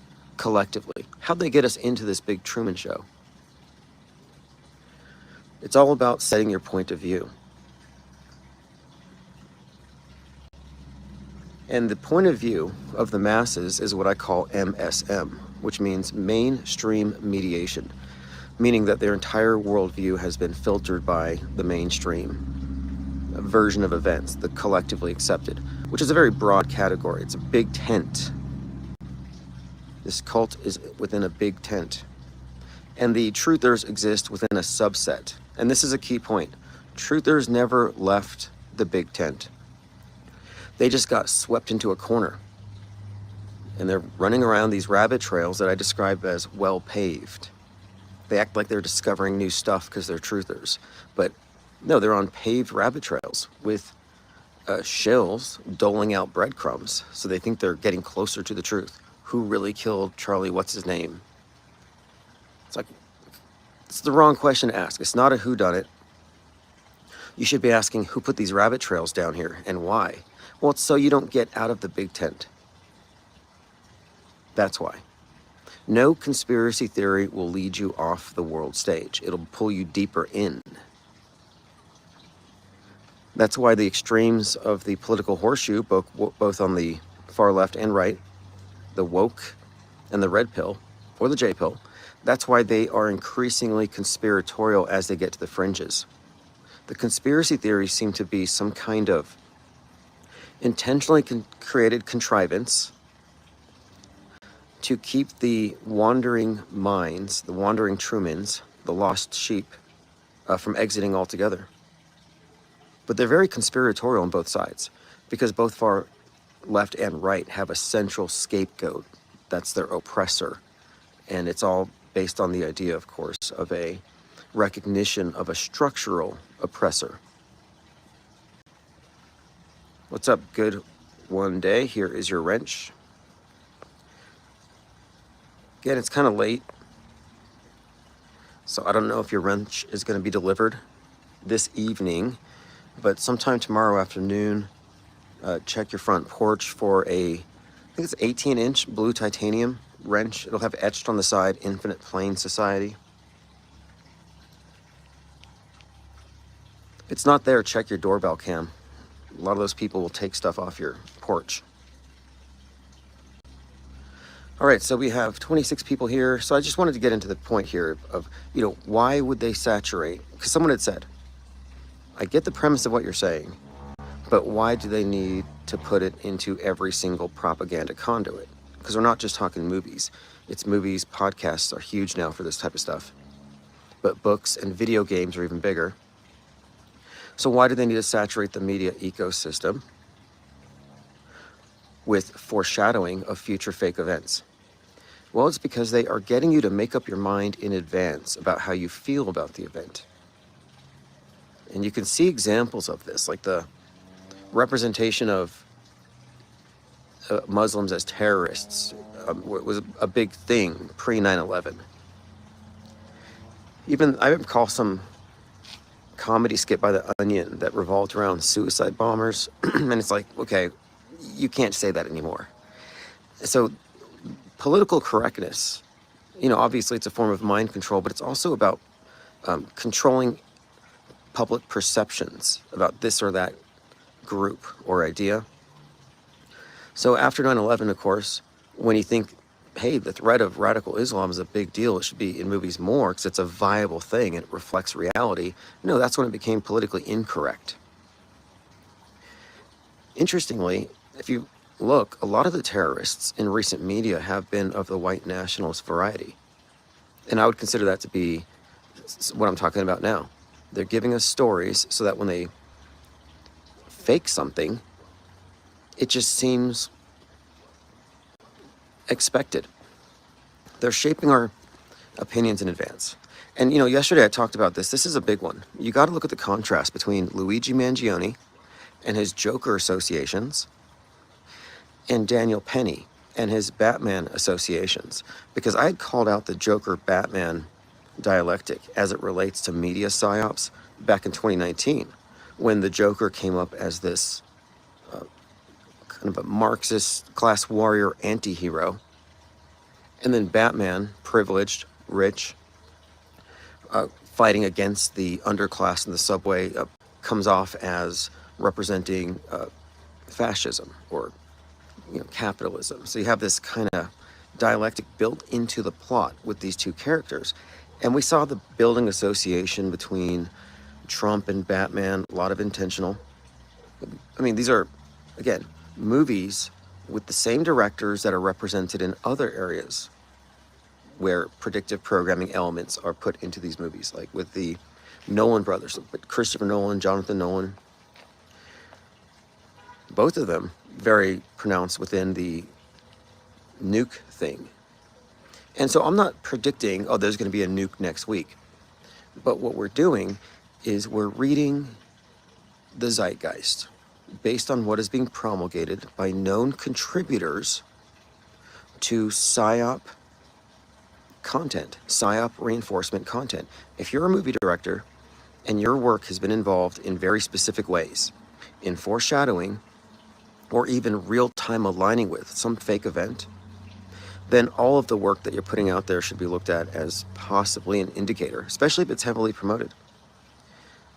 collectively? How'd they get us into this big Truman Show? It's all about setting your point of view. And the point of view of the masses is what I call MSM, which means mainstream mediation, meaning that their entire worldview has been filtered by the mainstream version of events, the collectively accepted, which is a very broad category. It's a big tent. This cult is within a big tent. And the truthers exist within a subset. And this is a key point. Truthers never left the big tent. They just got swept into a corner. And they're running around these rabbit trails that I describe as well paved. They act like they're discovering new stuff because they're truthers. But no, they're on paved rabbit trails with shills doling out breadcrumbs. So they think they're getting closer to the truth. Who really killed Charlie what's-his-name? It's like, it's the wrong question to ask. It's not a whodunit. You should be asking who put these rabbit trails down here and why. Well, it's so you don't get out of the big tent. That's why. No conspiracy theory will lead you off the world stage. It'll pull you deeper in. That's why the extremes of the political horseshoe, both on the far left and right, the woke and the red pill, or the J pill, that's why they are increasingly conspiratorial as they get to the fringes. The conspiracy theories seem to be some kind of intentionally created contrivance to keep the wandering minds, the wandering Trumans, the lost sheep, from exiting altogether. But they're very conspiratorial on both sides, because both far left and right have a central scapegoat. That's their oppressor. And it's all based on the idea, of course, of a recognition of a structural oppressor. What's up, good one day? Here is your wrench. Again, it's kind of late, so I don't know if your wrench is going to be delivered this evening, but sometime tomorrow afternoon, check your front porch for I think it's 18-inch blue titanium wrench. It'll have etched on the side, Infinite Plane Society. If it's not there, check your doorbell cam. A lot of those people will take stuff off your porch. All right, so we have 26 people here. So I just wanted to get into the point here of, why would they saturate? Because someone had said, I get the premise of what you're saying, but why do they need to put it into every single propaganda conduit? Because we're not just talking movies. It's movies, podcasts are huge now for this type of stuff. But books and video games are even bigger. So why do they need to saturate the media ecosystem with foreshadowing of future fake events? Well, it's because they are getting you to make up your mind in advance about how you feel about the event. And you can see examples of this, like the representation of Muslims as terrorists was a big thing pre 9/11. Even I recall some comedy skit by The Onion that revolved around suicide bombers, and it's like, okay, you can't say that anymore. So political correctness, obviously it's a form of mind control, but it's also about controlling public perceptions about this or that group or idea. So after 9/11, of course, when you think, hey, the threat of radical Islam is a big deal, it should be in movies more because it's a viable thing and it reflects reality. No, that's when it became politically incorrect. Interestingly, if you look, a lot of the terrorists in recent media have been of the white nationalist variety. And I would consider that to be what I'm talking about now. They're giving us stories so that when they fake something, it just seems expected. They're shaping our opinions in advance. And, yesterday I talked about this. This is a big one. You got to look at the contrast between Luigi Mangione and his Joker associations and Daniel Penny and his Batman associations. Because I had called out the Joker-Batman dialectic as it relates to media psyops back in 2019 when the Joker came up as this kind of a Marxist class warrior anti-hero, And then Batman, privileged, rich, fighting against the underclass in the subway, comes off as representing fascism or capitalism. So you have this kind of dialectic built into the plot with these two characters. And we saw the building association between Trump and Batman, a lot of intentional. I mean, these are, again, movies with the same directors that are represented in other areas where predictive programming elements are put into these movies, like with the Nolan brothers, but Christopher Nolan, Jonathan Nolan, both of them very pronounced within the nuke thing. And so I'm not predicting, oh, there's going to be a nuke next week. But what we're doing is we're reading the zeitgeist based on what is being promulgated by known contributors to PSYOP content, PSYOP reinforcement content. If you're a movie director and your work has been involved in very specific ways, in foreshadowing or even real-time aligning with some fake event, then all of the work that you're putting out there should be looked at as possibly an indicator, especially if it's heavily promoted.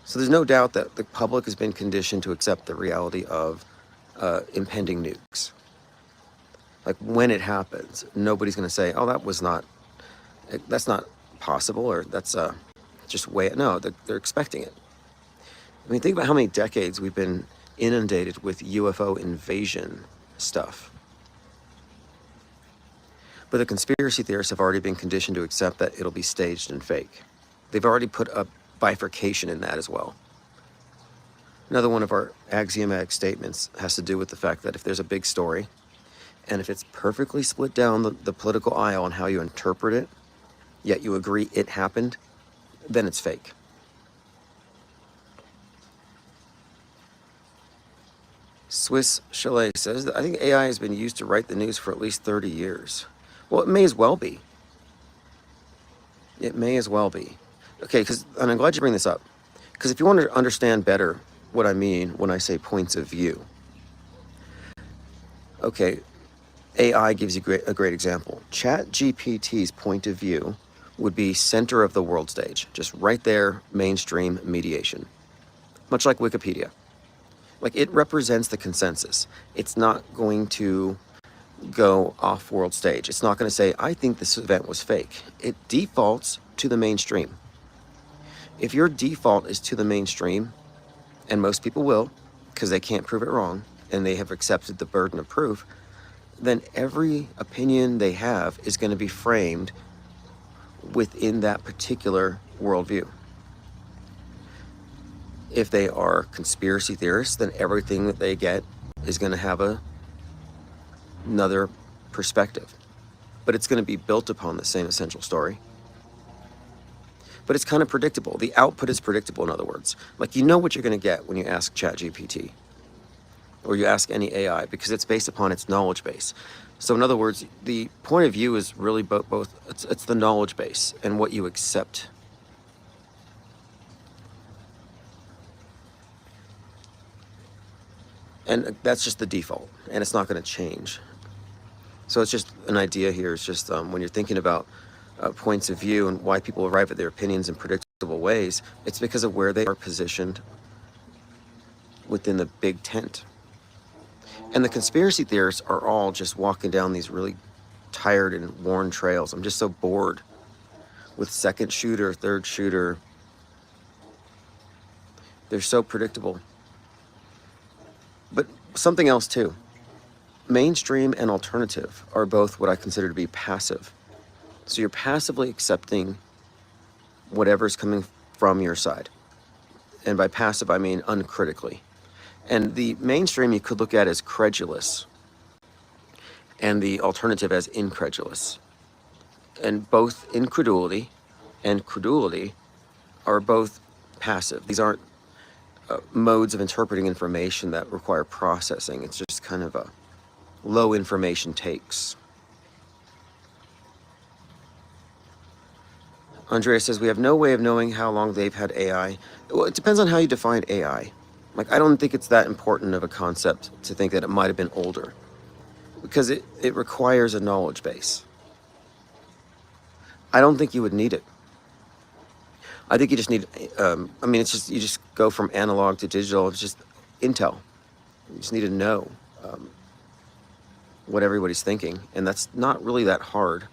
So there's no doubt that the public has been conditioned to accept the reality of impending nukes. Like when it happens, nobody's going to say, oh, that's not possible, or that's just way it. No, they're expecting it. I mean, think about how many decades we've been inundated with UFO invasion stuff. But the conspiracy theorists have already been conditioned to accept that it'll be staged and fake. They've already put a bifurcation in that as well. Another one of our axiomatic statements has to do with the fact that if there's a big story, and if it's perfectly split down the political aisle on how you interpret it, yet you agree it happened, then it's fake. Swiss Chalet says that I think AI has been used to write the news for at least 30 years. Well, it may as well be. It may as well be. Okay, and I'm glad you bring this up. Because if you want to understand better what I mean when I say points of view, okay, AI gives you a great example. ChatGPT's point of view would be center of the world stage, just right there, mainstream mediation. Much like Wikipedia. Like, it represents the consensus. It's not going to go off world stage. It's not going to say, I think this event was fake. It defaults to the mainstream. If your default is to the mainstream, and most people will, because they can't prove it wrong, and they have accepted the burden of proof, then every opinion they have is going to be framed within that particular worldview. If they are conspiracy theorists, then everything that they get is going to have another perspective. But it's going to be built upon the same essential story. But it's kind of predictable. The output is predictable, in other words. Like, you know what you're going to get when you ask ChatGPT or you ask any AI, because it's based upon its knowledge base. So in other words, the point of view is really both it's the knowledge base and what you accept. And that's just the default, and it's not going to change. So it's just an idea here. It's just when you're thinking about points of view and why people arrive at their opinions in predictable ways, it's because of where they are positioned within the big tent. And the conspiracy theorists are all just walking down these really tired and worn trails. I'm just so bored with second shooter, third shooter. They're so predictable. But something else too. Mainstream and alternative are both what I consider to be passive. So you're passively accepting whatever's coming from your side. And by passive, I mean uncritically. And the mainstream you could look at as credulous, and the alternative as incredulous. And both incredulity and credulity are both passive. These aren't modes of interpreting information that require processing. It's just kind of a low information takes. Andrea says, we have no way of knowing how long they've had AI. Well, it depends on how you define AI. Like, I don't think it's that important of a concept to think that it might have been older, because it requires a knowledge base. I don't think you would need it. I think you just need, I mean, it's just, you just go from analog to digital. It's just intel. You just need to know what everybody's thinking. And that's not really that hard.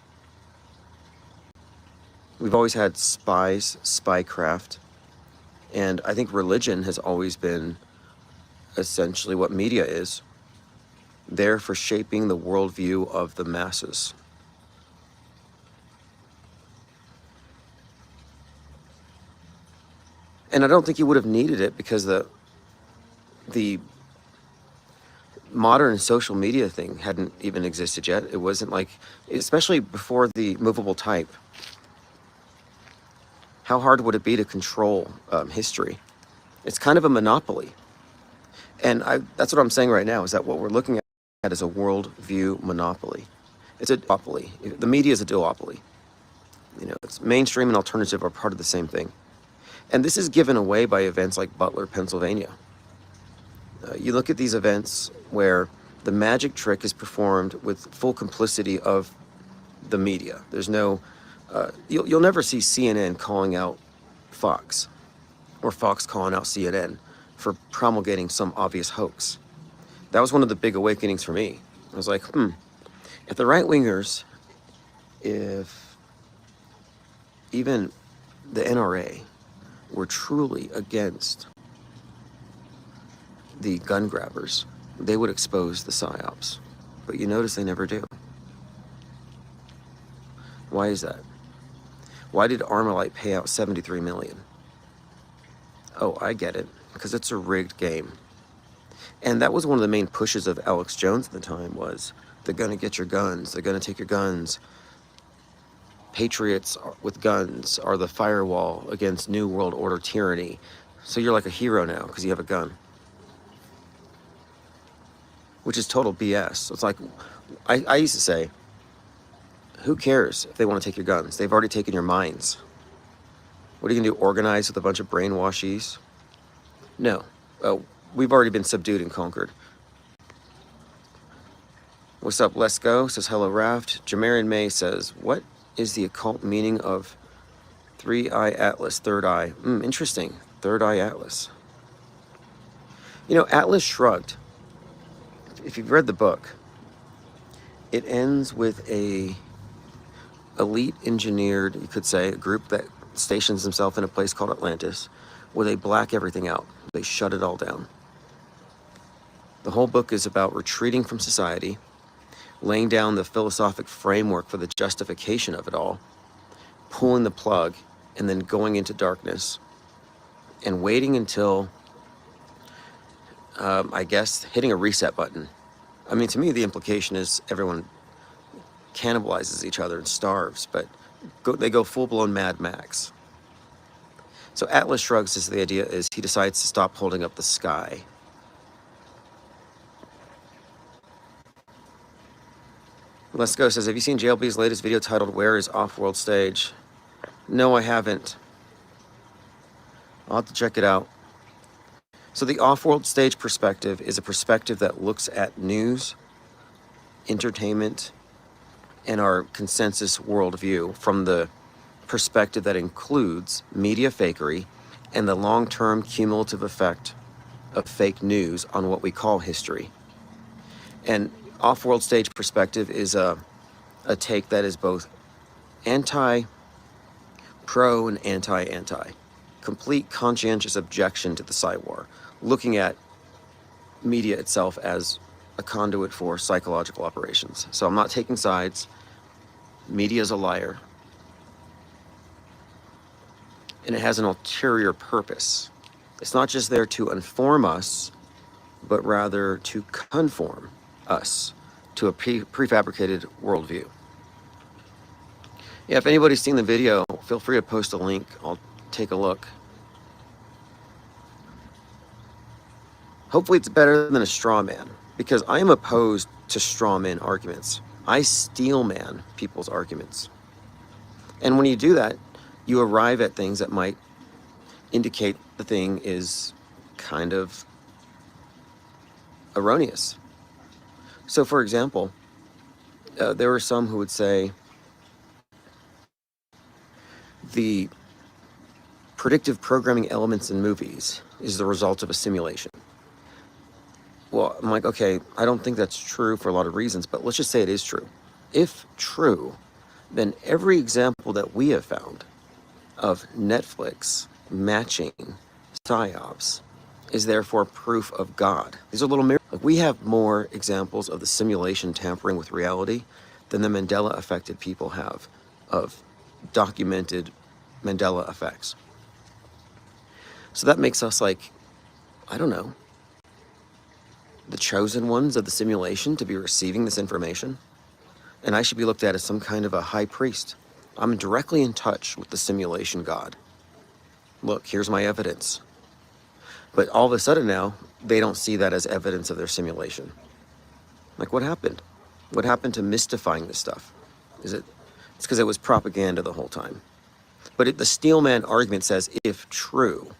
We've always had spies, spycraft. And I think religion has always been essentially what media is. There for shaping the worldview of the masses. And I don't think you would have needed it because the modern social media thing hadn't even existed yet. It wasn't like, especially before the movable type. How hard would it be to control history? It's kind of a monopoly. And that's what I'm saying right now, is that what we're looking at is a worldview monopoly. It's a duopoly. The media is a duopoly. You know, it's mainstream and alternative are part of the same thing. And this is given away by events like Butler, Pennsylvania. You look at these events where the magic trick is performed with full complicity of the media. There's no, you'll never see CNN calling out Fox or Fox calling out CNN for promulgating some obvious hoax. That was one of the big awakenings for me. I was like, if the right-wingers, if even the NRA were truly against the gun grabbers, they would expose the PSYOPs. But you notice they never do. Why is that? Why did Armalite pay out $73 million? Oh, I get it. Because it's a rigged game. And that was one of the main pushes of Alex Jones at the time was, they're going to get your guns. They're going to take your guns. Patriots with guns are the firewall against New World Order tyranny. So you're like a hero now because you have a gun. Which is total BS. It's like, I used to say, who cares if they want to take your guns? They've already taken your minds. What are you going to do, organize with a bunch of brainwashies? No. We've already been subdued and conquered. What's up, Let's Go? Says, hello, Raft. Jamarian May says, what is the occult meaning of Three-Eye Atlas, third eye? Interesting. Third Eye Atlas. You know, Atlas Shrugged, if you've read the book, it ends with a elite engineered, you could say, a group that stations themselves in a place called Atlantis, where they black everything out. They shut it all down. The whole book is about retreating from society, laying down the philosophic framework for the justification of it all, pulling the plug, and then going into darkness, and waiting until, I guess, hitting a reset button. I mean, to me, the implication is everyone cannibalizes each other and starves, but they go full-blown Mad Max. So Atlas Shrugs is the idea is he decides to stop holding up the sky. Let's Go says, have you seen JLB's latest video titled Where is Offworld Stage? No, I haven't. I'll have to check it out. So the Offworld Stage perspective is a perspective that looks at news, entertainment, and our consensus worldview from the perspective that includes media fakery and the long-term cumulative effect of fake news on what we call history. And Off-World Stage perspective is a take that is both anti-pro and anti-anti. Complete conscientious objection to the Psy-War, looking at media itself as a conduit for psychological operations. So I'm not taking sides. Media is a liar. And it has an ulterior purpose. It's not just there to inform us, but rather to conform us to a prefabricated worldview. Yeah, if anybody's seen the video, feel free to post a link. I'll take a look. Hopefully it's better than a straw man, because I am opposed to straw man arguments. I steel man people's arguments. And when you do that, you arrive at things that might indicate the thing is kind of erroneous. So, for example, there were some who would say the predictive programming elements in movies is the result of a simulation. Well, I'm like, okay, I don't think that's true for a lot of reasons, but let's just say it is true. If true, then every example that we have found of Netflix matching psyops is therefore proof of God. These are little mirrors. Like, we have more examples of the simulation tampering with reality than the Mandela affected people have of documented Mandela effects. So that makes us, like, I don't know, the chosen ones of the simulation to be receiving this information. And I should be looked at as some kind of a high priest. I'm directly in touch with the simulation God. Look, here's my evidence. But all of a sudden now, they don't see that as evidence of their simulation. Like, what happened? What happened to mystifying this stuff? It's because it was propaganda the whole time. But the Steelman argument says, if true,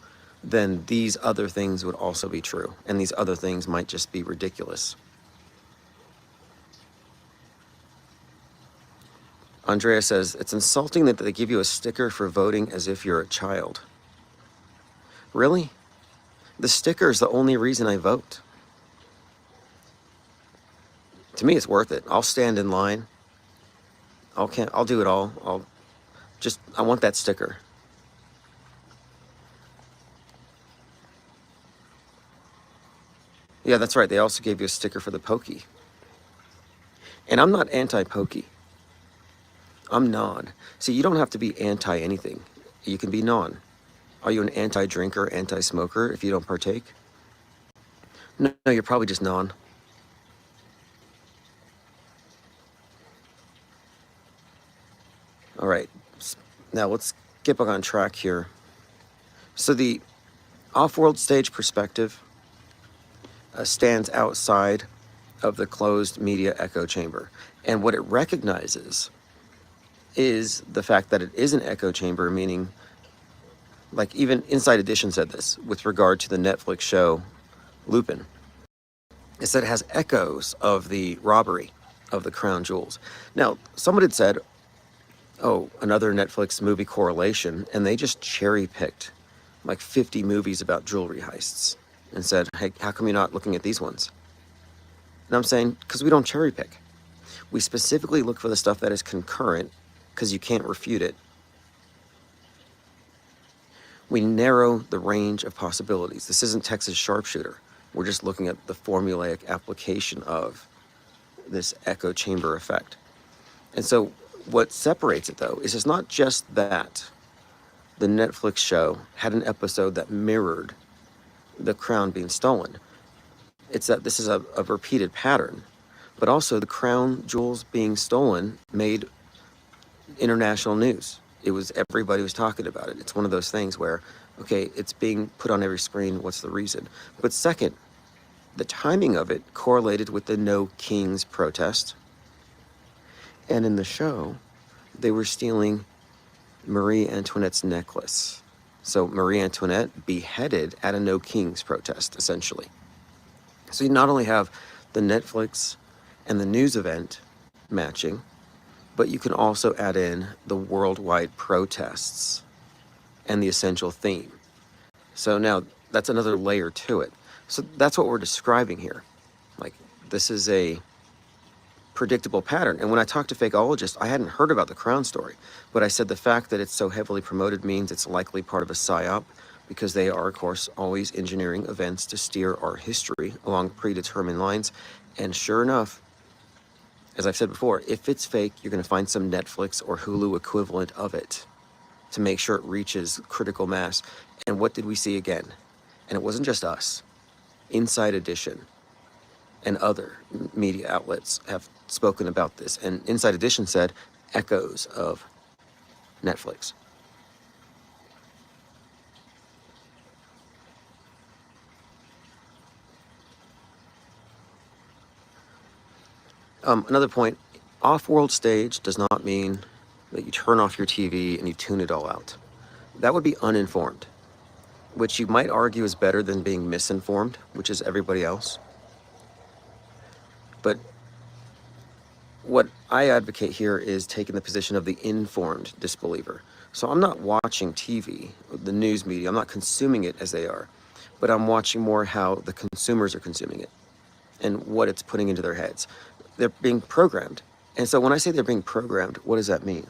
then these other things would also be true. And these other things might just be ridiculous. Andrea says, it's insulting that they give you a sticker for voting as if you're a child. Really? The sticker is the only reason I vote. To me, it's worth it. I'll stand in line. I'll do it all. I want that sticker. Yeah, that's right. They also gave you a sticker for the pokey. And I'm not anti-pokey. I'm non. See, you don't have to be anti-anything. You can be non. Are you an anti-drinker, anti-smoker if you don't partake? No, you're probably just non. All right. Now let's get back on track here. So the off-world stage perspective stands outside of the closed media echo chamber. And what it recognizes is the fact that it is an echo chamber, meaning, like, even Inside Edition said this with regard to the Netflix show Lupin. It said it has echoes of the robbery of the crown jewels. Now, someone had said, oh, another Netflix movie correlation, and they just cherry-picked like 50 movies about jewelry heists and said, hey, how come you're not looking at these ones? And I'm saying, because we don't cherry-pick. We specifically look for the stuff that is concurrent, because you can't refute it. We narrow the range of possibilities. This isn't Texas Sharpshooter. We're just looking at the formulaic application of this echo chamber effect. And so what separates it, though, is it's not just that the Netflix show had an episode that mirrored the crown being stolen. It's that this is a repeated pattern, but also the crown jewels being stolen made international news. Everybody was talking about it. It's one of those things where, okay, it's being put on every screen. What's the reason? But second, the timing of it correlated with the No Kings protest. And in the show, they were stealing Marie Antoinette's necklace. So Marie Antoinette beheaded at a No Kings protest, essentially. So you not only have the Netflix and the news event matching, but you can also add in the worldwide protests and the essential theme. So now that's another layer to it. So that's what we're describing here. Like, this is a predictable pattern. And when I talked to fakeologists, I hadn't heard about the crown story, but I said the fact that it's so heavily promoted means it's likely part of a psyop, because they are, of course, always engineering events to steer our history along predetermined lines. And sure enough, as I've said before, if it's fake, you're going to find some Netflix or Hulu equivalent of it to make sure it reaches critical mass. And what did we see again? And it wasn't just us. Inside Edition and other media outlets have spoken about this. And Inside Edition said echoes of Netflix. Another point, off-world stage does not mean that you turn off your TV and you tune it all out. That would be uninformed, which you might argue is better than being misinformed, which is everybody else. But what I advocate here is taking the position of the informed disbeliever. So I'm not watching TV, the news media, I'm not consuming it as they are, but I'm watching more how the consumers are consuming it and what it's putting into their heads. They're being programmed. And so when I say they're being programmed, what does that mean?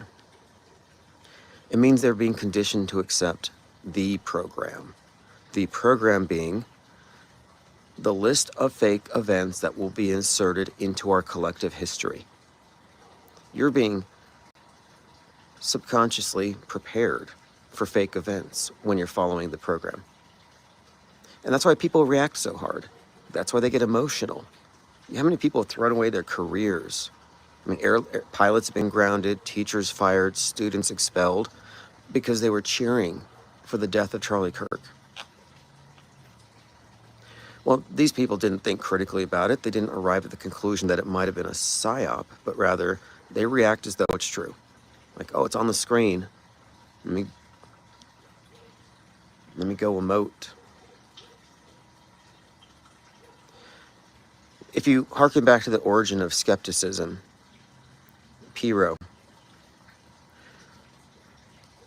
It means they're being conditioned to accept the program. The program being the list of fake events that will be inserted into our collective history. You're being subconsciously prepared for fake events when you're following the program. And that's why people react so hard. That's why they get emotional. How many people have thrown away their careers? I mean, pilots have been grounded, teachers fired, students expelled because they were cheering for the death of Charlie Kirk. Well, these people didn't think critically about it. They didn't arrive at the conclusion that it might have been a psyop, but rather they react as though it's true. Like, oh, it's on the screen. Let me go emote. If you harken back to the origin of skepticism, Pyrrho,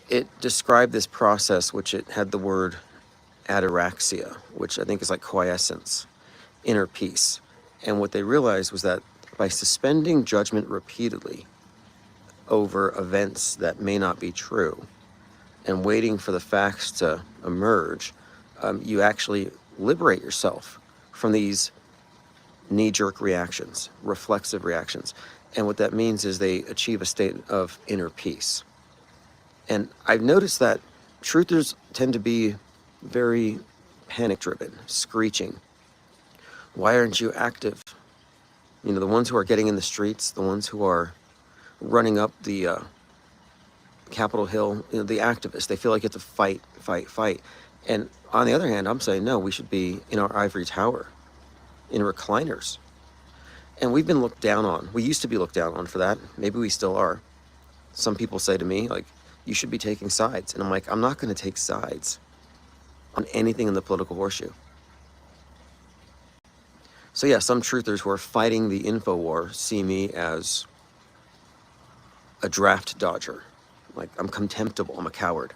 it described this process, which it had the word ataraxia, which I think is like quiescence, inner peace. And what they realized was that by suspending judgment repeatedly over events that may not be true and waiting for the facts to emerge, you actually liberate yourself from these knee-jerk reactions, reflexive reactions. And what that means is they achieve a state of inner peace. And I've noticed that truthers tend to be very panic-driven, screeching. Why aren't you active? You know, the ones who are getting in the streets, the ones who are running up the Capitol Hill, you know, the activists, they feel like you have to fight, fight, fight. And on the other hand, I'm saying, no, we should be in our ivory tower, in recliners. And we've been looked down on. We used to be looked down on for that. Maybe we still are. Some people say to me, like, you should be taking sides. And I'm like, I'm not going to take sides on anything in the political horseshoe. So yeah, some truthers who are fighting the info war see me as a draft dodger. Like, I'm contemptible, I'm a coward.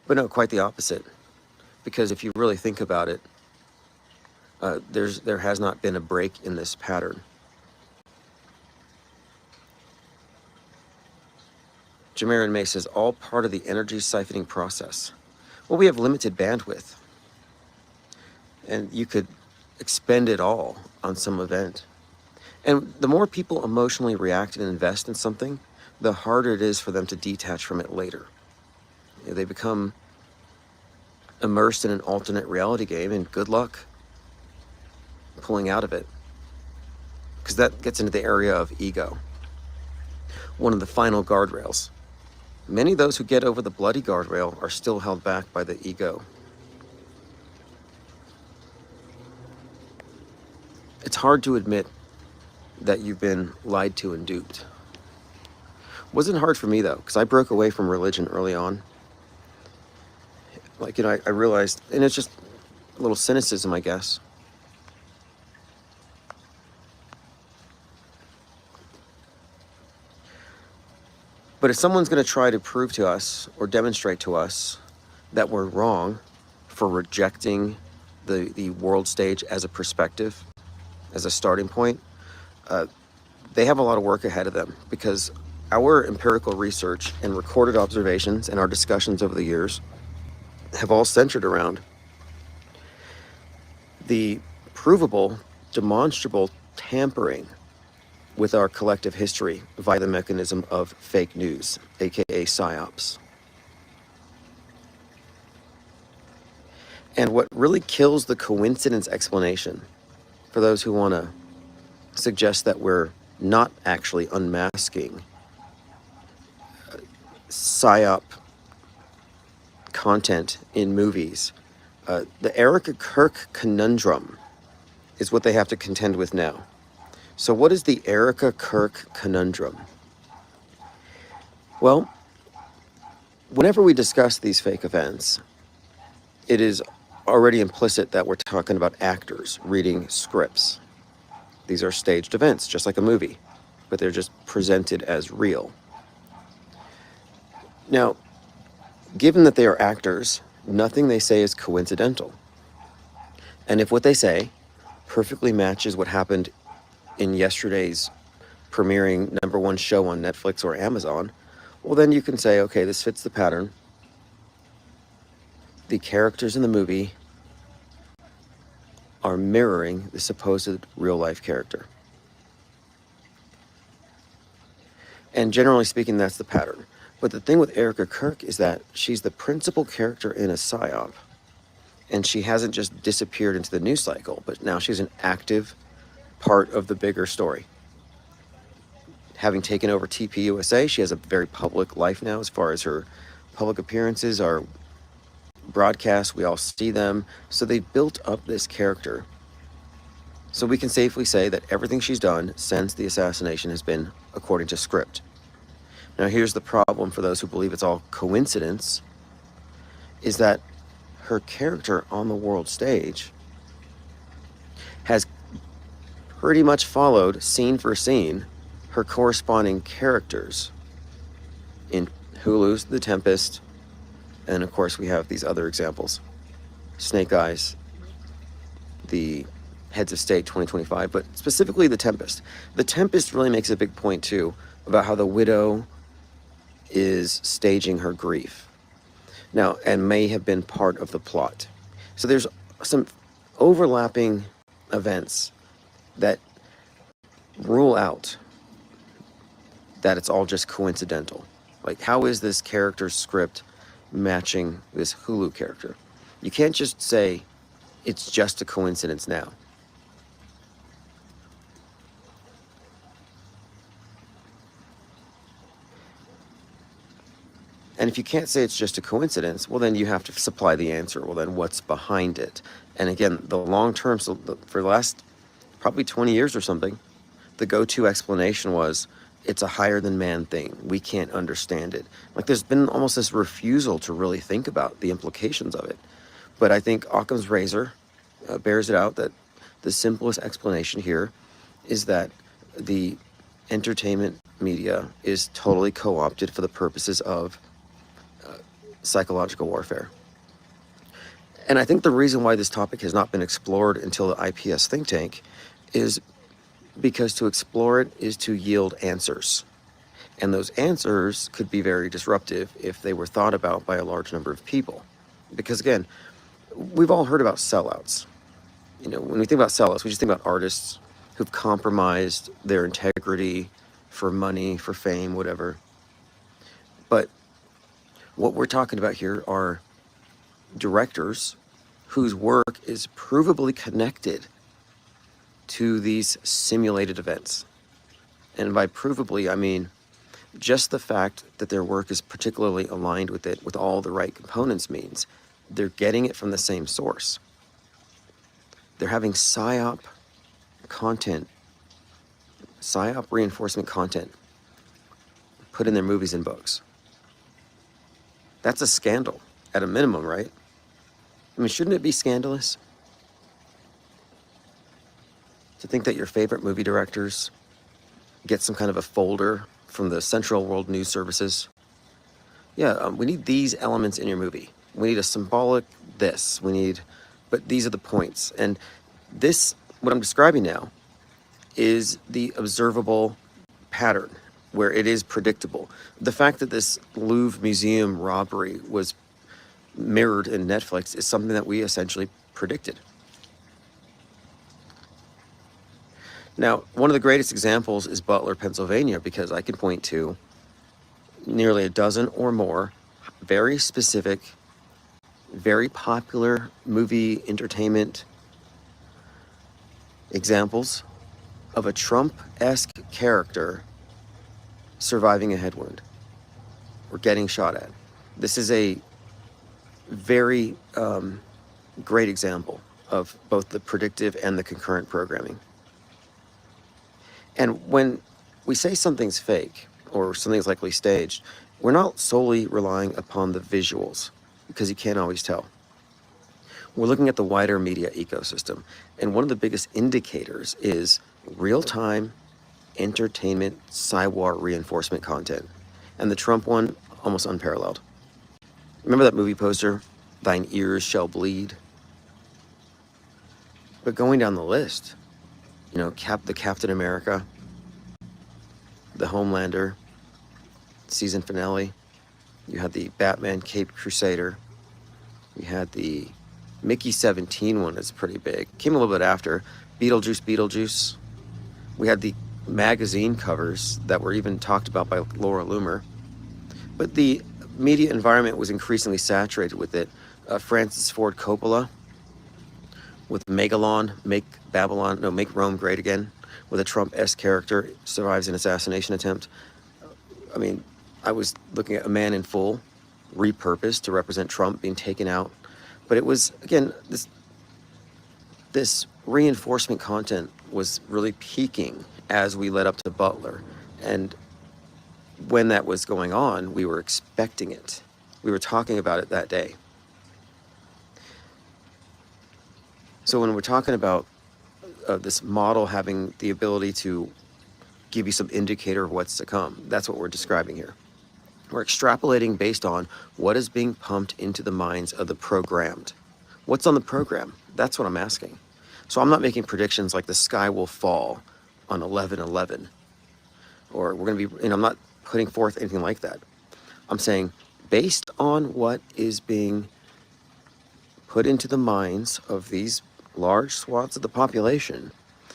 But no, quite the opposite. Because if you really think about it, there has not been a break in this pattern. Jamarin May says, all part of the energy siphoning process. Well, we have limited bandwidth. And you could expend it all on some event. And the more people emotionally react and invest in something, the harder it is for them to detach from it later. You know, they become immersed in an alternate reality game, and good luck pulling out of it. Because that gets into the area of ego. One of the final guardrails. Many of those who get over the bloody guardrail are still held back by the ego. It's hard to admit that you've been lied to and duped. Wasn't hard for me though, because I broke away from religion early on. Like, you know, I realized, and it's just a little cynicism, I guess. But if someone's going to try to prove to us or demonstrate to us that we're wrong for rejecting the world stage as a perspective, as a starting point, they have a lot of work ahead of them, because our empirical research and recorded observations and our discussions over the years have all centered around the provable, demonstrable tampering with our collective history via the mechanism of fake news, aka psyops. And what really kills the coincidence explanation for those who want to suggest that we're not actually unmasking psyop content in movies, the Erica Kirk conundrum is what they have to contend with now. So what is the Erica Kirk conundrum? Well, whenever we discuss these fake events, it is already implicit that we're talking about actors reading scripts. These are staged events, just like a movie. but they're just presented as real. Now, given that they are actors, nothing they say is coincidental. And if what they say perfectly matches what happened in yesterday's premiering #1 show on Netflix or Amazon, well, then you can say, okay, this fits the pattern. The characters in the movie are mirroring the supposed real-life character. And generally speaking, that's the pattern. But the thing with Erica Kirk is that she's the principal character in a psyop. And she hasn't just disappeared into the news cycle, but now she's an active part of the bigger story. Having taken over TPUSA, she has a very public life now as far as her public appearances are broadcast. We all see them. So they built up this character. So we can safely say that everything she's done since the assassination has been according to script. Now here's the problem for those who believe it's all coincidence, is that her character on the world stage has pretty much followed, scene for scene, her corresponding characters in Hulu's The Tempest, and of course we have these other examples. Snake Eyes, the Heads of State 2025, but specifically The Tempest. The Tempest really makes a big point too about how the widow is staging her grief now and may have been part of the plot. So there's some overlapping events that rule out that it's all just coincidental. Like, how is this character's script matching this Hulu character? You can't just say it's just a coincidence now. And if you can't say it's just a coincidence, well, then you have to supply the answer. Well, then what's behind it? And again, the long term, so for the last probably 20 years or something, the go-to explanation was, it's a higher than man thing. We can't understand it. Like, there's been almost this refusal to really think about the implications of it. But I think Occam's razor bears it out that the simplest explanation here is that the entertainment media is totally co-opted for the purposes of psychological warfare. And I think the reason why this topic has not been explored until the IPS think tank is because to explore it is to yield answers. And those answers could be very disruptive if they were thought about by a large number of people. Because again, we've all heard about sellouts. You know, when we think about sellouts, we just think about artists who've compromised their integrity for money, for fame, whatever. But what we're talking about here are directors whose work is provably connected to these simulated events. And by provably, I mean just the fact that their work is particularly aligned with it, with all the right components, means they're getting it from the same source. They're having PSYOP content, PSYOP reinforcement content put in their movies and books. That's a scandal, at a minimum, right? I mean, shouldn't it be scandalous to think that your favorite movie directors get some kind of a folder from the Central World News Services? Yeah, we need these elements in your movie. We need a symbolic this. We need, but these are the points. And this, what I'm describing now, is the observable pattern where it is predictable. The fact that this Louvre Museum robbery was mirrored in Netflix is something that we essentially predicted. Now, one of the greatest examples is Butler, Pennsylvania, because I can point to nearly a dozen or more very specific, very popular movie entertainment examples of a Trump-esque character surviving a head wound or getting shot at. This is a very great example of both the predictive and the concurrent programming. And when we say something's fake or something's likely staged, we're not solely relying upon the visuals, because you can't always tell. We're looking at the wider media ecosystem. And one of the biggest indicators is real-time entertainment Psywar reinforcement content. And the Trump one, almost unparalleled. Remember that movie poster, Thine Ears Shall Bleed? But going down the list, you know, the Captain America, the Homelander season finale. You had the Batman Caped Crusader. You had the Mickey 17 one is pretty big. Came a little bit after. Beetlejuice. We had the magazine covers that were even talked about by Laura Loomer. But the media environment was increasingly saturated with it. Francis Ford Coppola with Megalon, Make Rome Great Again, with a Trump-esque character, survives an assassination attempt. I mean, I was looking at A Man in Full, repurposed to represent Trump being taken out. But it was, again, this reinforcement content was really peaking as we led up to Butler. And when that was going on, we were expecting it. We were talking about it that day. So when we're talking about this model having the ability to give you some indicator of what's to come, that's what we're describing here. We're extrapolating based on what is being pumped into the minds of the programmed. What's on the program? That's what I'm asking. So I'm not making predictions like the sky will fall on 11/11, or we're going to be, I'm not putting forth anything like that. I'm saying based on what is being put into the minds of these large swaths of the population,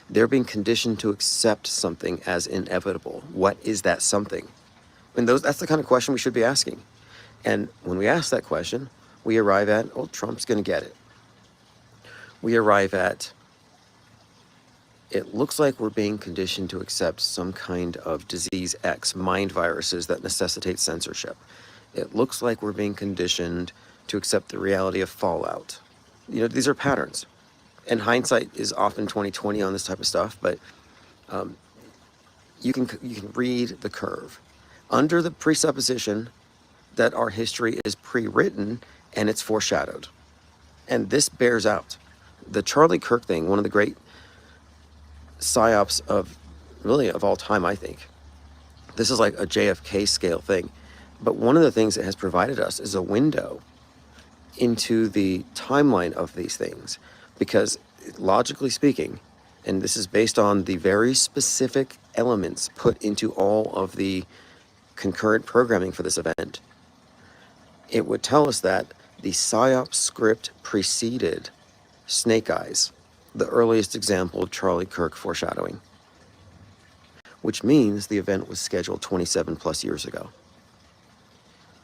they're being conditioned to accept something as inevitable. What is that something? And that's the kind of question we should be asking. And when we ask that question, we arrive at, oh, Trump's going to get it. We arrive at, it looks like we're being conditioned to accept some kind of disease X, mind viruses that necessitate censorship. It looks like we're being conditioned to accept the reality of fallout. You know, these are patterns. And hindsight is often 20/20 on this type of stuff, but you can read the curve under the presupposition that our history is pre-written and it's foreshadowed. And this bears out. The Charlie Kirk thing, one of the great psyops of all time, I think. This is like a JFK scale thing. But one of the things it has provided us is a window into the timeline of these things. Because logically speaking, and this is based on the very specific elements put into all of the concurrent programming for this event, it would tell us that the PSYOP script preceded Snake Eyes, the earliest example of Charlie Kirk foreshadowing, which means the event was scheduled 27 plus years ago.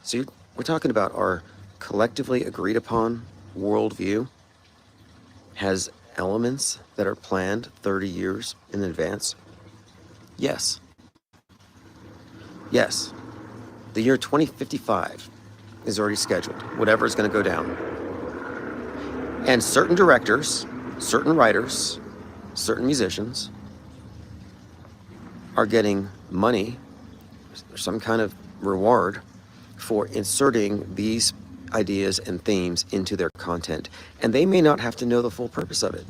So we're talking about our collectively agreed upon worldview has elements that are planned 30 years in advance? Yes. Yes. The year 2055 is already scheduled, whatever is going to go down. And certain directors, certain writers, certain musicians are getting money, some kind of reward for inserting these ideas and themes into their content. And they may not have to know the full purpose of it.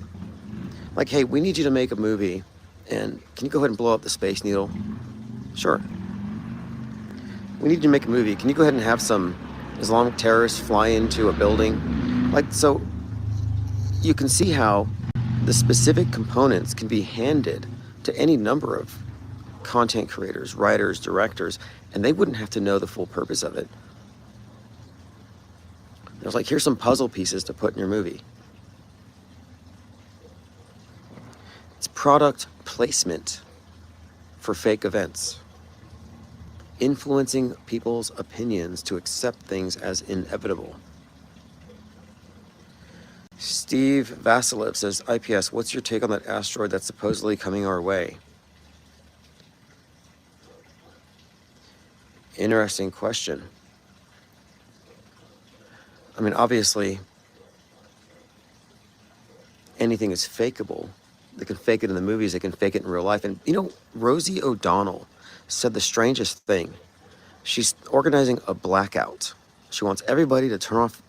Like, hey, we need you to make a movie, and can you go ahead and blow up the Space Needle? Sure. We need you to make a movie. Can you go ahead and have some Islamic terrorists fly into a building? Like, so you can see how the specific components can be handed to any number of content creators, writers, directors, and they wouldn't have to know the full purpose of it. It was like, here's some puzzle pieces to put in your movie. It's product placement for fake events. Influencing people's opinions to accept things as inevitable. Steve Vasilev says, IPS, what's your take on that asteroid that's supposedly coming our way? Interesting question. I mean, obviously, anything is fakeable. They can fake it in the movies, they can fake it in real life. And, you know, Rosie O'Donnell said the strangest thing. She's organizing a blackout. She wants everybody to turn off,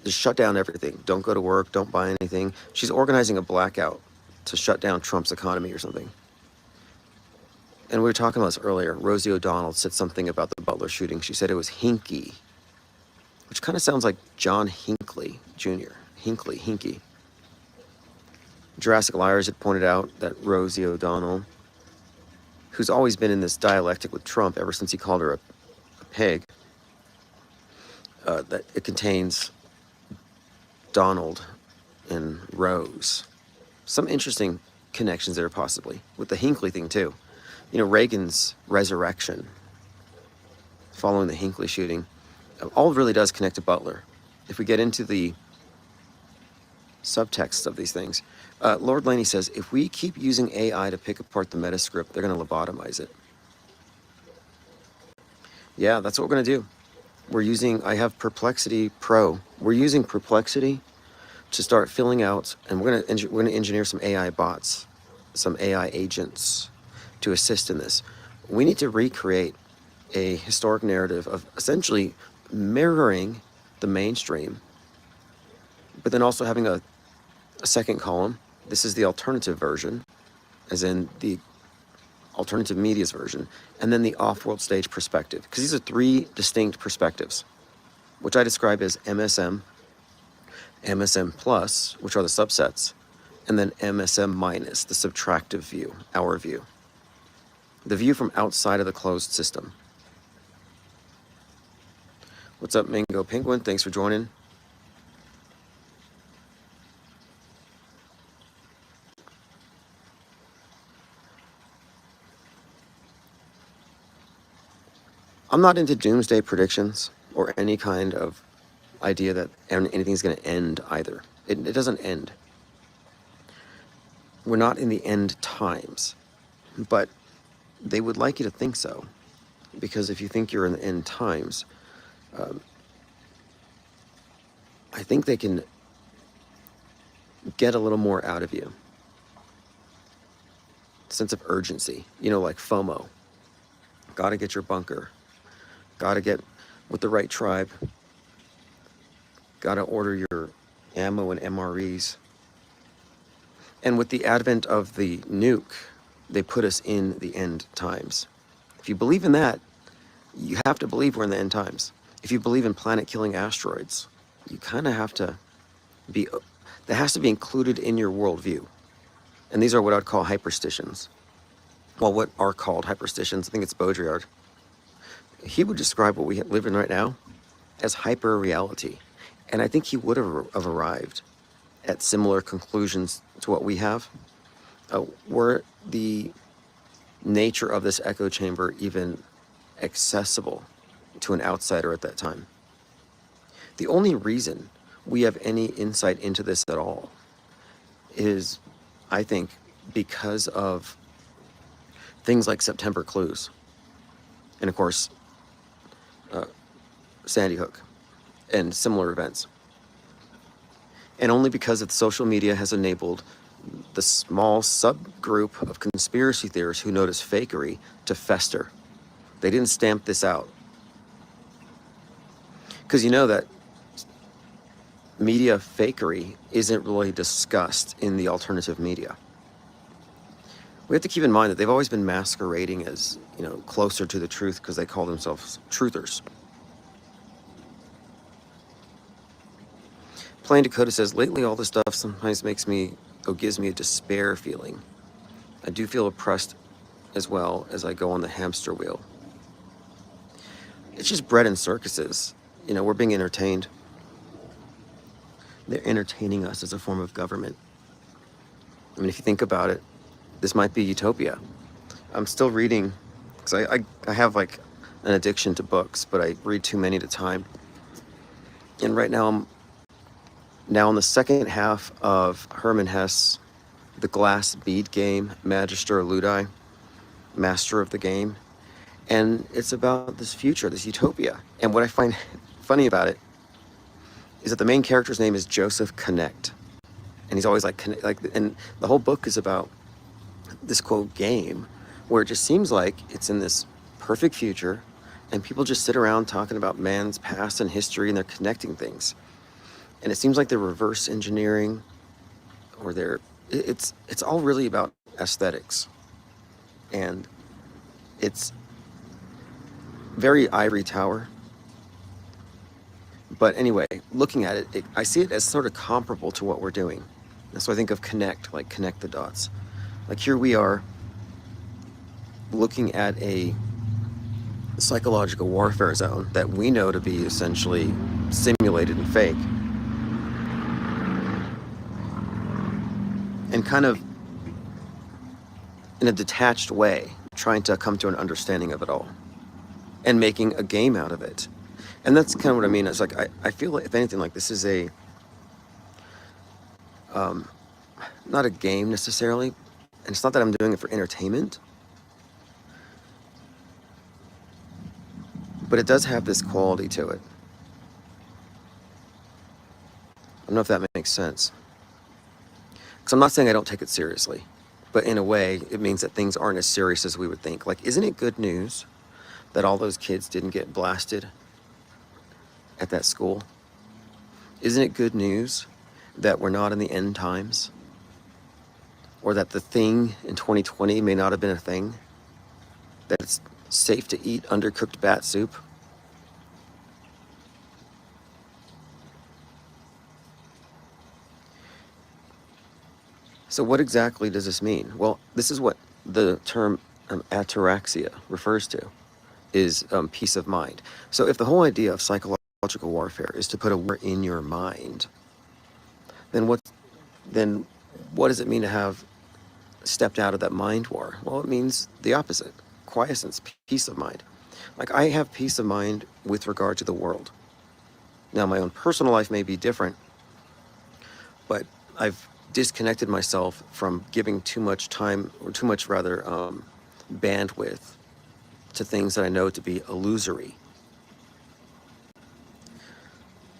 to shut down everything. Don't go to work, don't buy anything. She's organizing a blackout to shut down Trump's economy or something. and we were talking about this earlier. Rosie O'Donnell said something about the Butler shooting. She said it was hinky, which kind of sounds like John Hinckley Jr. Hinky. Jurassic Liars had pointed out that Rosie O'Donnell, who's always been in this dialectic with Trump ever since he called her a pig, that it contains Donald and Rose. Some interesting connections there possibly, with the Hinckley thing too. You know, Reagan's resurrection following the Hinckley shooting, all really does connect to Butler. If we get into the subtext of these things, Lord Laney says, if we keep using AI to pick apart the metascript, they're going to lobotomize it. Yeah, that's what we're going to do. I have Perplexity Pro. We're using Perplexity to start filling out, and we're going to engineer some AI bots, some AI agents to assist in this. We need to recreate a historic narrative of essentially mirroring the mainstream, but then also having a second column. This is the alternative version, as in the alternative media's version, and then the off-world stage perspective, because these are three distinct perspectives, which I describe as MSM, MSM plus, which are the subsets, and then MSM minus, the subtractive view, our view, the view from outside of the closed system. What's up, Mango Penguin? Thanks for joining. I'm not into doomsday predictions or any kind of idea that anything's going to end either. It doesn't end. We're not in the end times, but they would like you to think so, because if you think you're in the end times, I think they can get a little more out of you. Sense of urgency, like FOMO. Got to get your bunker. Got to get with the right tribe. Got to order your ammo and MREs. And with the advent of the nuke, they put us in the end times. If you believe in that, you have to believe we're in the end times. If you believe in planet-killing asteroids, you kind of have to be, that has to be included in your worldview. And these are what I'd call hyperstitions. Well, what are called hyperstitions, I think it's Baudrillard. He would describe what we live in right now as hyper-reality. And I think he would have arrived at similar conclusions to what we have. Were the nature of this echo chamber even accessible to an outsider at that time? The only reason we have any insight into this at all is, I think, because of things like September Clues. And of course, Sandy Hook and similar events. And only because of social media has enabled the small subgroup of conspiracy theorists who notice fakery to fester. They didn't stamp this out. Because you know that media fakery isn't really discussed in the alternative media. We have to keep in mind that they've always been masquerading as, closer to the truth because they call themselves truthers. Plain Dakota says, lately all this stuff sometimes gives me a despair feeling. I do feel oppressed as well as I go on the hamster wheel. It's just bread and circuses. We're being entertained. They're entertaining us as a form of government. I mean, if you think about it, this might be utopia. I'm still reading, because I have like an addiction to books, but I read too many at a time. And right now I'm in the second half of Hermann Hesse, The Glass Bead Game, Magister Ludi, Master of the Game. And it's about this future, this utopia. And what I find funny about it is that the main character's name is Joseph Connect. And he's always and the whole book is about this quote game where it just seems like it's in this perfect future and people just sit around talking about man's past and history and they're connecting things. And it seems like they're reverse engineering or it's all really about aesthetics. And It's very ivory tower. But anyway, looking at it, I see it as sort of comparable to what we're doing. And so I think of connect, like connect the dots. Like here we are looking at a psychological warfare zone that we know to be essentially simulated and fake. And kind of in a detached way, trying to come to an understanding of it all and making a game out of it. And that's kind of what I mean. It's like, I feel like, if anything, like this is a, not a game necessarily. And it's not that I'm doing it for entertainment, but it does have this quality to it. I don't know if that makes sense. Because I'm not saying I don't take it seriously, but in a way, it means that things aren't as serious as we would think. Like, isn't it good news that all those kids didn't get blasted at that school? Isn't it good news that we're not in the end times? Or that the thing in 2020 may not have been a thing? That it's safe to eat undercooked bat soup? So what exactly does this mean? Well, this is what the term ataraxia refers to, is peace of mind. So if the whole idea of psychological warfare is to put a war in your mind, then what does it mean to have stepped out of that mind war? Well, it means the opposite: quiescence, peace of mind. Like, I have peace of mind with regard to the world. Now, my own personal life may be different, but I've disconnected myself from giving too much time, or too much rather, bandwidth to things that I know to be illusory.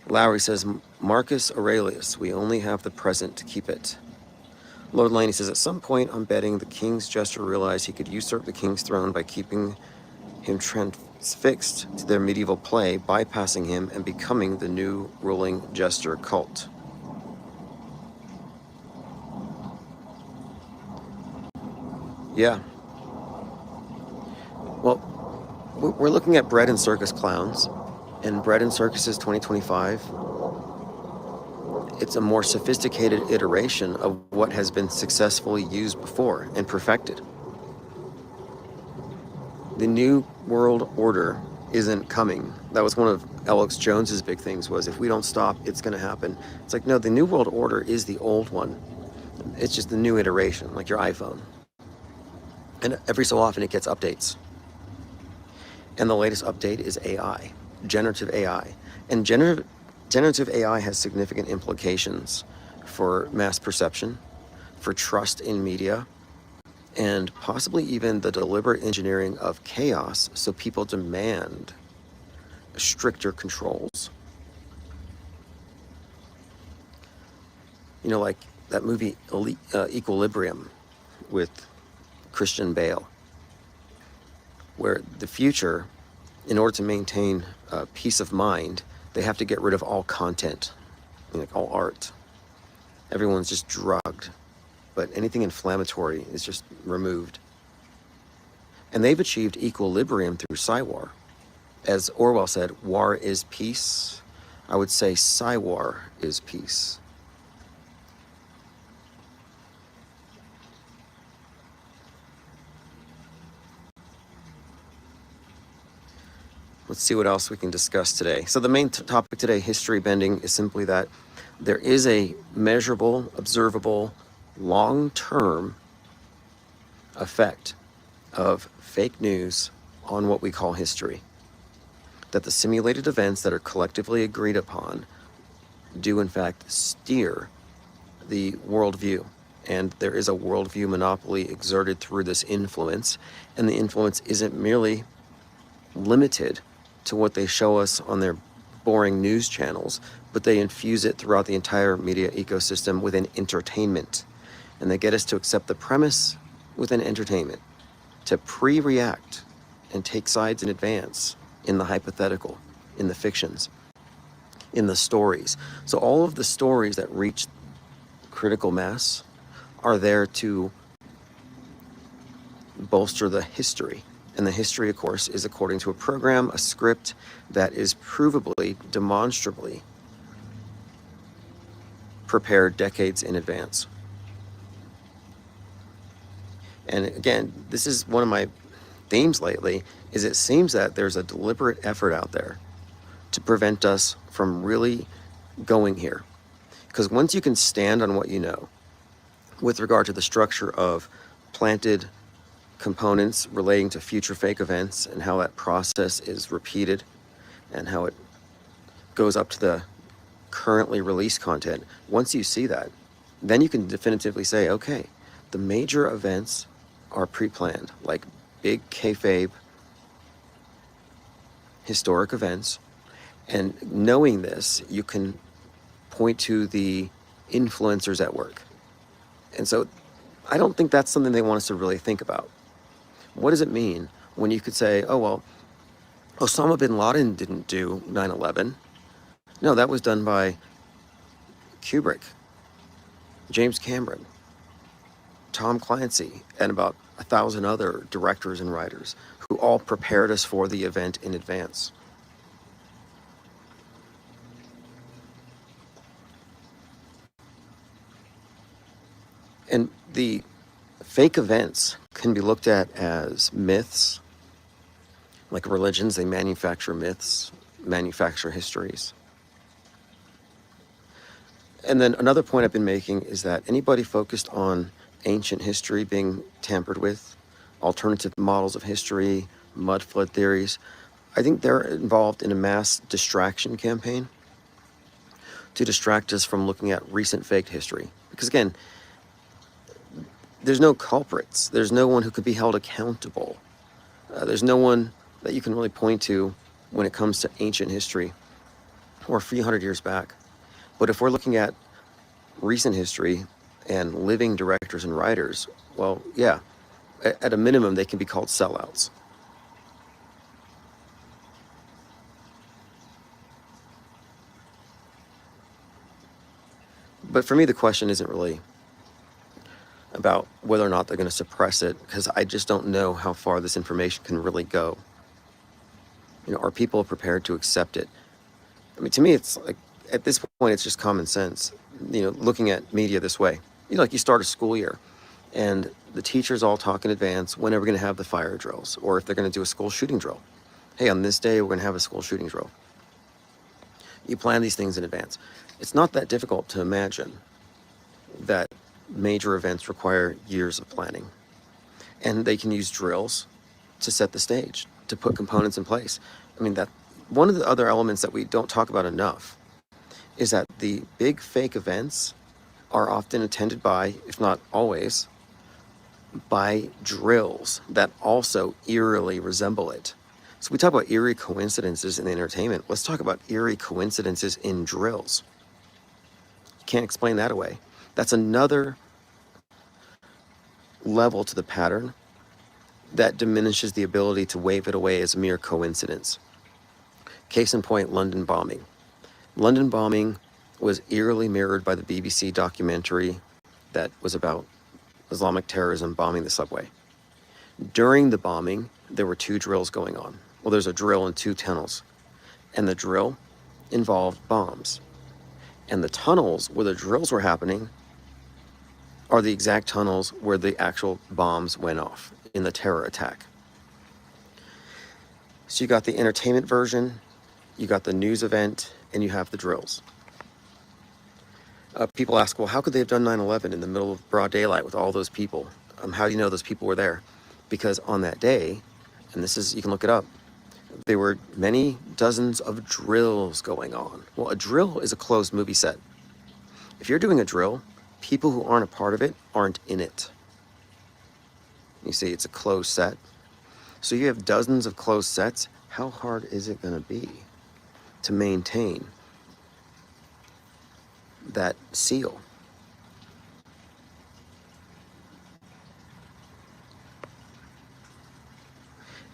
Lowry says, Marcus Aurelius, we only have the present to keep it. Lord Laney says, at some point, I'm betting the king's jester realized he could usurp the king's throne by keeping him transfixed to their medieval play, bypassing him and becoming the new ruling jester cult. Yeah. Well, we're looking at Bread and Circus Clowns, and Bread and Circuses 2025. It's a more sophisticated iteration of what has been successfully used before and perfected. The New World Order isn't coming. That was one of Alex Jones's big things, was if we don't stop, it's going to happen. It's like, no, the New World Order is the old one. It's just the new iteration, like your iPhone. And every so often it gets updates. And the latest update is AI, generative AI. And generative AI has significant implications for mass perception, for trust in media, and possibly even the deliberate engineering of chaos so people demand stricter controls. You know, like that movie Equilibrium with Christian Bale, where the future, in order to maintain peace of mind, they have to get rid of all content, like all art. Everyone's just drugged, but anything inflammatory is just removed. And they've achieved equilibrium through Psywar. As Orwell said, war is peace. I would say Psywar is peace. Let's see what else we can discuss today. So the main topic today, history bending, is simply that there is a measurable, observable, long-term effect of fake news on what we call history. That the simulated events that are collectively agreed upon do in fact steer the worldview. And there is a worldview monopoly exerted through this influence, and the influence isn't merely limited to what they show us on their boring news channels, but they infuse it throughout the entire media ecosystem within entertainment. And they get us to accept the premise within entertainment, to pre-react and take sides in advance in the hypothetical, in the fictions, in the stories. So all of the stories that reach critical mass are there to bolster the history And the history, of course, is according to a program, a script that is provably, demonstrably prepared decades in advance. And again, this is one of my themes lately, is it seems that there's a deliberate effort out there to prevent us from really going here. Because once you can stand on what you know, with regard to the structure of planted components relating to future fake events and how that process is repeated and how it goes up to the currently released content, once you see that, then you can definitively say, okay, the major events are pre-planned, like big kayfabe historic events. And knowing this, you can point to the influencers at work. And so I don't think that's something they want us to really think about. What does it mean when you could say, oh, well, Osama bin Laden didn't do 9/11. No, that was done by Kubrick, James Cameron, Tom Clancy, and about 1,000 other directors and writers who all prepared us for the event in advance. And the fake events can be looked at as myths. Like religions, they manufacture myths, manufacture histories. And then another point I've been making is that anybody focused on ancient history being tampered with, alternative models of history, mud flood theories, I think they're involved in a mass distraction campaign to distract us from looking at recent faked history. Because again, there's no culprits. There's no one who could be held accountable. There's no one that you can really point to when it comes to ancient history or a few hundred years back. But if we're looking at recent history and living directors and writers, well, yeah, at a minimum, they can be called sellouts. But for me, the question isn't really about whether or not they're going to suppress it, because I just don't know how far this information can really go. You know, are people prepared to accept it? I mean, to me, it's like, at this point, it's just common sense, you know, looking at media this way. You know, like you start a school year and the teachers all talk in advance when are we going to have the fire drills, or if they're going to do a school shooting drill. Hey, on this day, we're going to have a school shooting drill. You plan these things in advance. It's not that difficult to imagine that major events require years of planning. And they can use drills to set the stage, to put components in place. I mean, that one of the other elements that we don't talk about enough is that the big fake events are often attended by, if not always, by drills that also eerily resemble it. So we talk about eerie coincidences in entertainment. Let's talk about eerie coincidences in drills. You can't explain that away. That's another level to the pattern that diminishes the ability to wave it away as a mere coincidence. Case in point, London bombing. London bombing was eerily mirrored by the BBC documentary that was about Islamic terrorism bombing the subway. During the bombing, there were two drills going on. Well, there's a drill and two tunnels. And the drill involved bombs. And the tunnels where the drills were happening are the exact tunnels where the actual bombs went off in the terror attack. So you got the entertainment version, you got the news event, and you have the drills. People ask, well, how could they have done 9/11 in the middle of broad daylight with all those people? How do you know those people were there? Because on that day, and this is, you can look it up, there were many dozens of drills going on. Well, a drill is a closed movie set. If you're doing a drill, people who aren't a part of it aren't in it. You see, it's a closed set. So you have dozens of closed sets. How hard is it going to be to maintain that seal?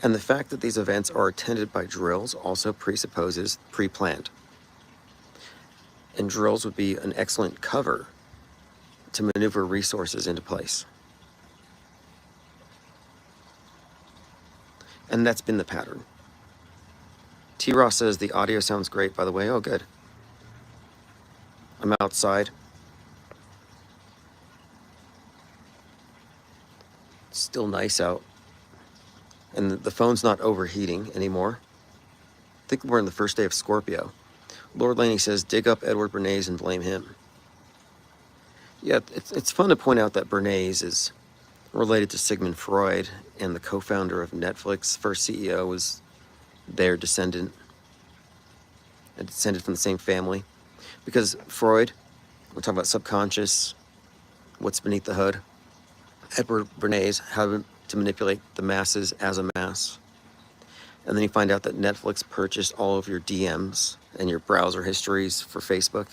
And the fact that these events are attended by drills also presupposes pre-planned. And drills would be an excellent cover to maneuver resources into place. And that's been the pattern. T. Ross says the audio sounds great, by the way. Oh, good. I'm outside. It's still nice out. And the phone's not overheating anymore. I think we're in the first day of Scorpio. Lord Laney says, dig up Edward Bernays and blame him. Yeah, it's fun to point out that Bernays is related to Sigmund Freud, and the co-founder of Netflix, first CEO, was their descendant, and descended from the same family. Because Freud, we're talking about subconscious, what's beneath the hood. Edward Bernays, how to manipulate the masses as a mass. And then you find out that Netflix purchased all of your DMs and your browser histories for Facebook.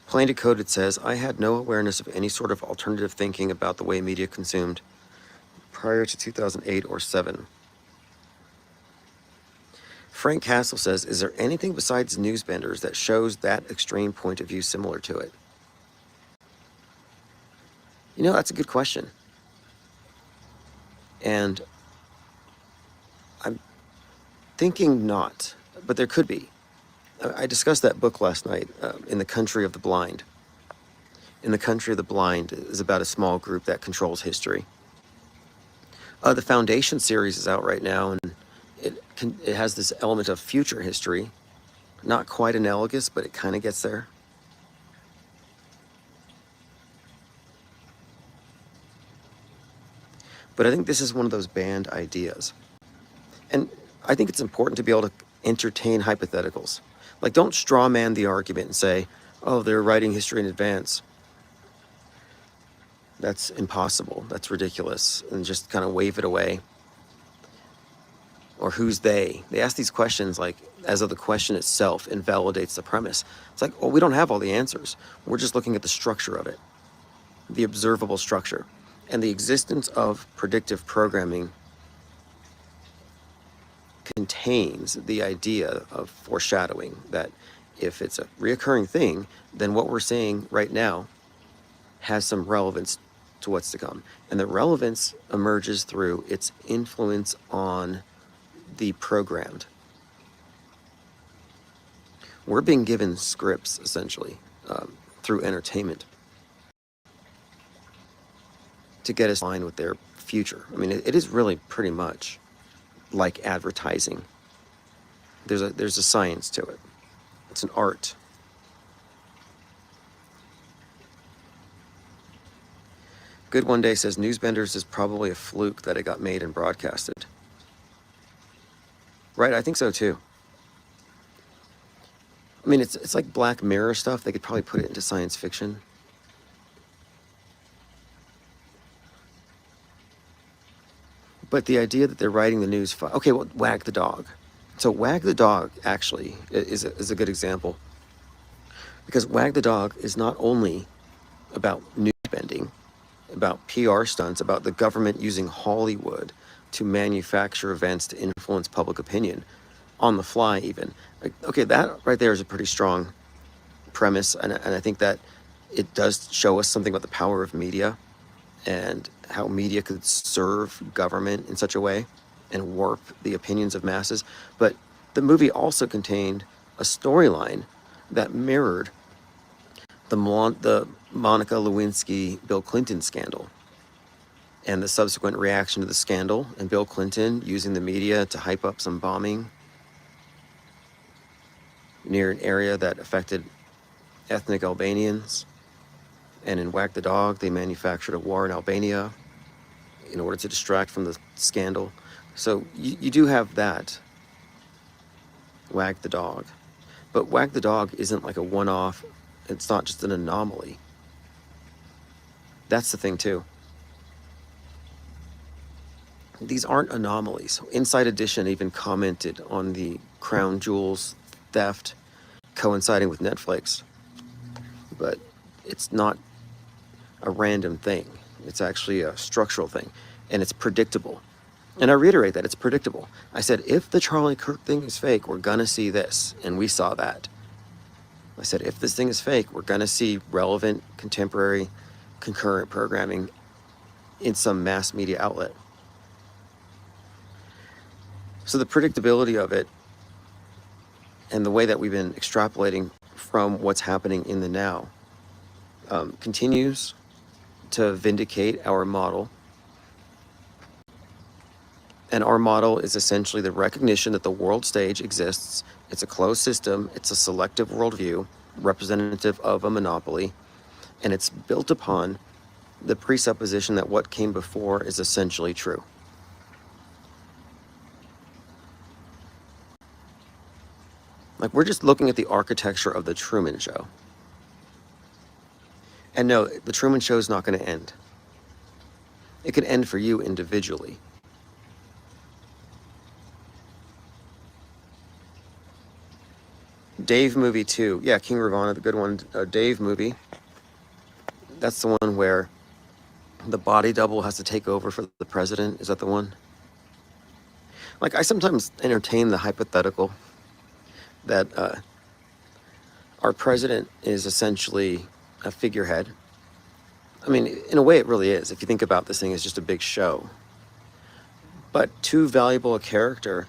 Plain Decoded says, I had no awareness of any sort of alternative thinking about the way media consumed prior to 2008 or 7. Frank Castle says, is there anything besides Newsbenders that shows that extreme point of view similar to it? You know, that's a good question. And I'm thinking not, but there could be. I discussed that book last night, In the Country of the Blind. In the Country of the Blind is about a small group that controls history. The Foundation series is out right now, and it has this element of future history. Not quite analogous, but it kind of gets there. But I think this is one of those banned ideas. And I think it's important to be able to entertain hypotheticals. Like, don't straw man the argument and say, oh, they're writing history in advance. That's impossible. That's ridiculous. And just kind of wave it away. Or who's they? They ask these questions like, as though the question itself invalidates the premise. It's like, well, we don't have all the answers. We're just looking at the structure of it, the observable structure. And the existence of predictive programming contains the idea of foreshadowing, that if it's a reoccurring thing, then what we're seeing right now has some relevance to what's to come. And the relevance emerges through its influence on the programmed. We're being given scripts, essentially, through entertainment to get us in line with their future. I mean, it is really pretty much like advertising. There's a science to it. It's an art. Good One Day says, Newsbenders is probably a fluke that it got made and broadcasted. Right, I think so too. I mean, it's like Black Mirror stuff. They could probably put it into science fiction. But the idea that they're writing the news file. Okay, well, Wag the Dog. So Wag the Dog actually is a good example. Because Wag the Dog is not only about news bending, about PR stunts, about the government using Hollywood to manufacture events to influence public opinion, on the fly even. Like, okay, that right there is a pretty strong premise, and I think that it does show us something about the power of media and how media could serve government in such a way and warp the opinions of masses. But the movie also contained a storyline that mirrored the Monica Lewinsky Bill Clinton scandal and the subsequent reaction to the scandal, and Bill Clinton using the media to hype up some bombing near an area that affected ethnic Albanians. And in Wag the Dog, they manufactured a war in Albania in order to distract from the scandal. So you do have that, Wag the Dog. But Wag the Dog isn't like a one-off. It's not just an anomaly. That's the thing, too. These aren't anomalies. Inside Edition even commented on the crown jewels theft coinciding with Netflix. But it's not a random thing. It's actually a structural thing, and it's predictable. And I reiterate that it's predictable. I said, if the Charlie Kirk thing is fake, we're gonna see this, and we saw that. I said, if this thing is fake, we're going to see relevant, contemporary, concurrent programming in some mass media outlet. So the predictability of it and the way that we've been extrapolating from what's happening in the now continues to vindicate our model. And our model is essentially the recognition that the world stage exists. It's a closed system. It's a selective worldview, representative of a monopoly. And it's built upon the presupposition that what came before is essentially true. Like, we're just looking at the architecture of the Truman Show. And no, the Truman Show is not going to end. It could end for you individually. Dave movie 2. Yeah, King Ravana, the good one. Dave movie. That's the one where the body double has to take over for the president. Is that the one? Like, I sometimes entertain the hypothetical that our president is essentially a figurehead. I mean, in a way it really is. If you think about this thing as just a big show. But too valuable a character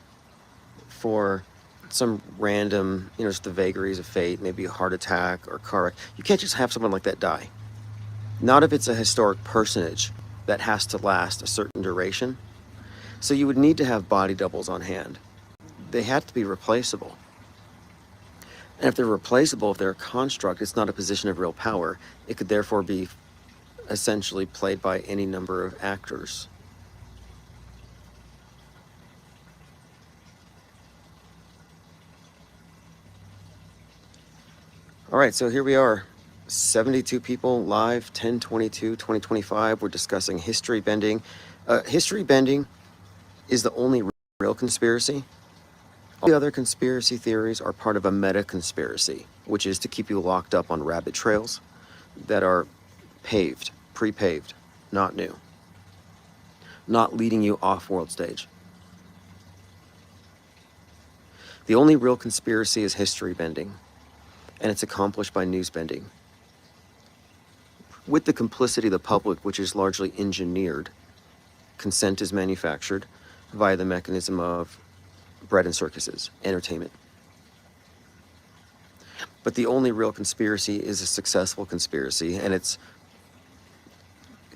for some random, just the vagaries of fate, maybe a heart attack or car wreck. You can't just have someone like that die. Not if it's a historic personage that has to last a certain duration. So you would need to have body doubles on hand. They have to be replaceable. And if they're replaceable, if they're a construct, it's not a position of real power. It could therefore be essentially played by any number of actors. All right, so here we are, 72 people live, 10/22/2025. We're discussing history bending. History bending is the only real conspiracy. All the other conspiracy theories are part of a meta-conspiracy, which is to keep you locked up on rabbit trails that are paved, pre-paved, not new, not leading you off world stage. The only real conspiracy is history bending, and it's accomplished by news bending. With the complicity of the public, which is largely engineered, consent is manufactured via the mechanism of bread and circuses, entertainment. But the only real conspiracy is a successful conspiracy, and it's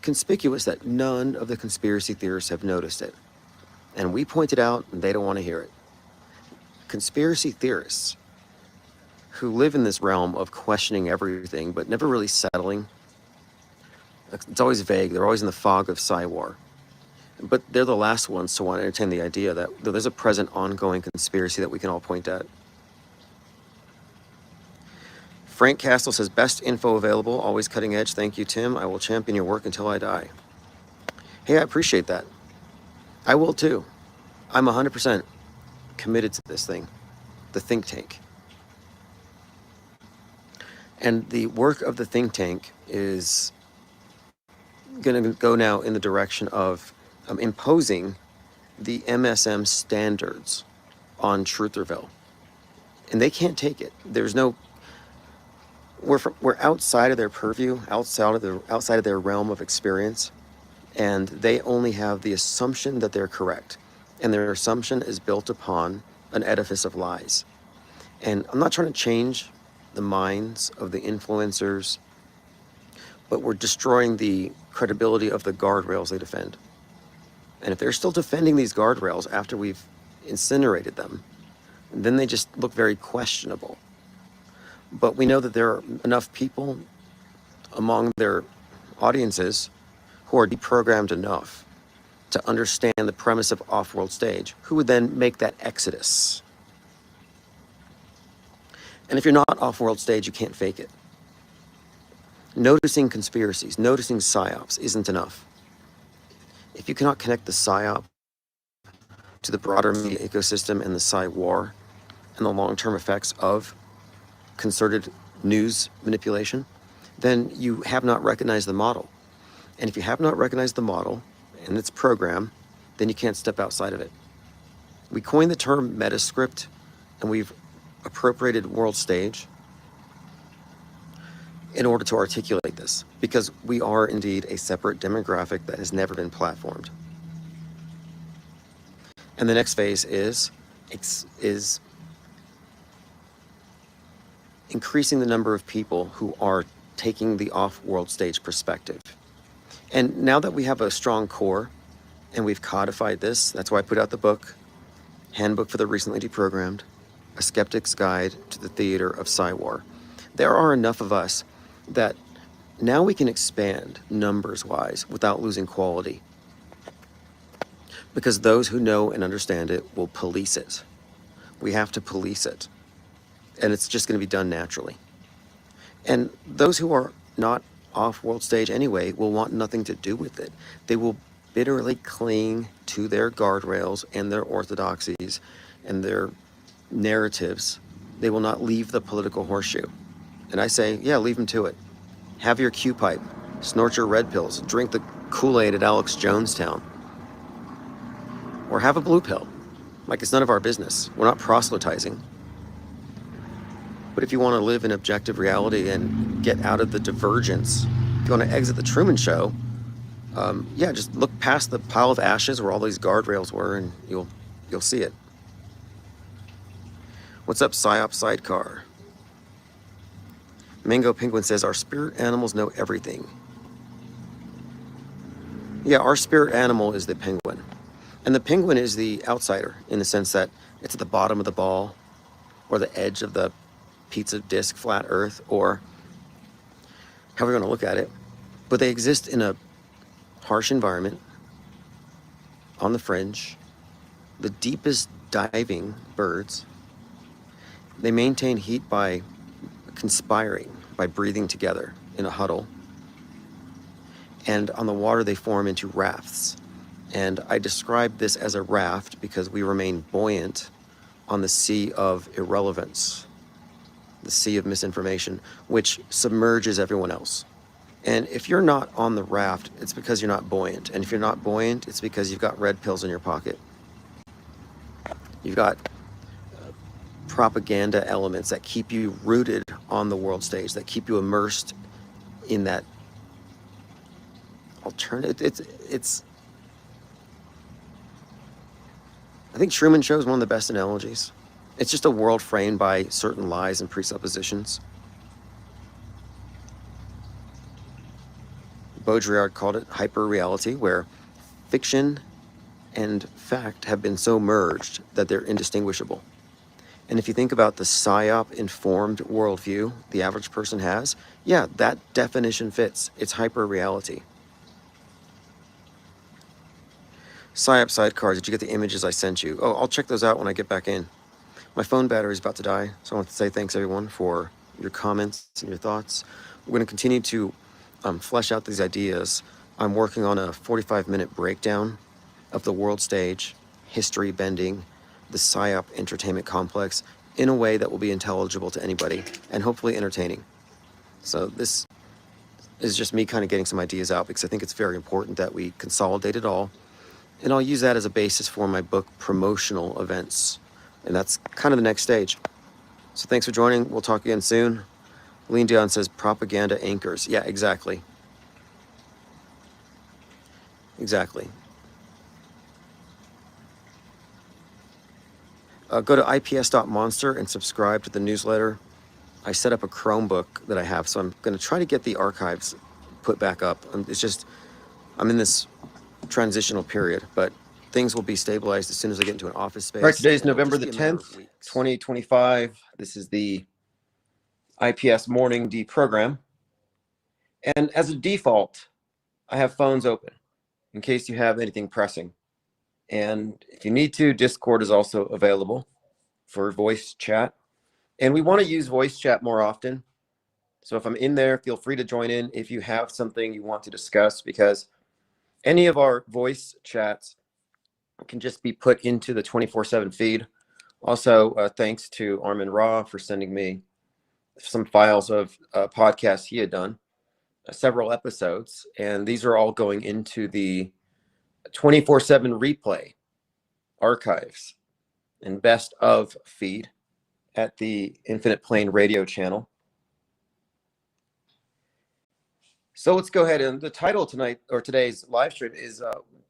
conspicuous that none of the conspiracy theorists have noticed it. And we point it out, and they don't want to hear it. Conspiracy theorists who live in this realm of questioning everything, but never really settling. It's always vague. They're always in the fog of Psy-War. But they're the last ones to want to entertain the idea that there's a present ongoing conspiracy that we can all point at. Frank Castle says, best info available, always cutting edge. Thank you, Tim. I will champion your work until I die. Hey, I appreciate that. I will too. I'm 100% committed to this thing, the think tank. And the work of the think tank is going to go now in the direction of imposing the MSM standards on Trutherville. And they can't take it. There's no... We're outside of their purview, outside of their realm of experience, and they only have the assumption that they're correct. And their assumption is built upon an edifice of lies. And I'm not trying to change the minds of the influencers, but we're destroying the credibility of the guardrails they defend. And if they're still defending these guardrails after we've incinerated them, then they just look very questionable. But we know that there are enough people among their audiences who are deprogrammed enough to understand the premise of off-world stage, who would then make that exodus. And if you're not off-world stage, you can't fake it. Noticing conspiracies, noticing psyops isn't enough. If you cannot connect the psyop to the broader media ecosystem and the Psy-War and the long-term effects of concerted news manipulation, then you have not recognized the model. And if you have not recognized the model and its program, then you can't step outside of it. We coined the term metascript, and we've appropriated world stage in order to articulate this, because we are indeed a separate demographic that has never been platformed. And the next phase is increasing the number of people who are taking the off-world stage perspective. And now that we have a strong core and we've codified this, that's why I put out the book, Handbook for the Recently Deprogrammed, A Skeptic's Guide to the Theater of Psy-War. There are enough of us that now we can expand numbers-wise without losing quality. Because those who know and understand it will police it. We have to police it. And it's just going to be done naturally. And those who are not off-world stage anyway will want nothing to do with it. They will bitterly cling to their guardrails and their orthodoxies and their narratives. They will not leave the political horseshoe. And I say, yeah, leave them to it. Have your Q-pipe, snort your red pills, drink the Kool-Aid at Alex Jonestown. Or have a blue pill. Like it's none of our business. We're not proselytizing. But if you want to live in objective reality and get out of the divergence, if you want to exit the Truman Show, yeah, just look past the pile of ashes where all these guardrails were and you'll see it. What's up, PsyOp Sidecar? Mango Penguin says, our spirit animals know everything. Yeah, our spirit animal is the penguin. And the penguin is the outsider in the sense that it's at the bottom of the ball or the edge of the pizza disc flat earth, or however you want to look at it. But they exist in a harsh environment, on the fringe, the deepest diving birds. They maintain heat by conspiring, by breathing together in a huddle. And on the water, they form into rafts. And I describe this as a raft because we remain buoyant on the sea of irrelevance, the sea of misinformation, which submerges everyone else. And if you're not on the raft, it's because you're not buoyant. And if you're not buoyant, it's because you've got red pills in your pocket. You've got propaganda elements that keep you rooted on the world stage, that keep you immersed in that alternative. It's I think Truman Show is one of the best analogies. It's just a world framed by certain lies and presuppositions. Baudrillard called it hyper-reality, where fiction and fact have been so merged that they're indistinguishable. And if you think about the psyop-informed worldview the average person has, yeah, that definition fits. It's hyper-reality. PsyOp Sidecar, did you get the images I sent you? Oh, I'll check those out when I get back in. My phone battery is about to die, so I want to say thanks everyone for your comments and your thoughts. We're going to continue to flesh out these ideas. I'm working on a 45-minute breakdown of the world stage, history bending, the PsyOp entertainment complex in a way that will be intelligible to anybody and hopefully entertaining. So this is just me kind of getting some ideas out because I think it's very important that we consolidate it all. And I'll use that as a basis for my book promotional events. And that's kind of the next stage. So thanks for joining. We'll talk again soon. Lean Dion says propaganda anchors. Yeah, exactly. Exactly. Go to ips.monster and subscribe to the newsletter. I set up a Chromebook that I have, so I'm going to try to get the archives put back up. I'm in this transitional period, but things will be stabilized as soon as I get into an office space. All right, today's November the 10th, 2025. This is the IPS Morning Deprogram. And as a default, I have phones open in case you have anything pressing. And if you need to, Discord is also available for voice chat. And we want to use voice chat more often. So if I'm in there, feel free to join in if you have something you want to discuss, because any of our voice chats can just be put into the 24/7 feed. Also, thanks to Armin Ra for sending me some files of podcasts he had done, several episodes, and these are all going into the 24/7 replay archives and best of feed at the Infinite Plane radio channel. So let's go ahead, and the title tonight or today's live stream is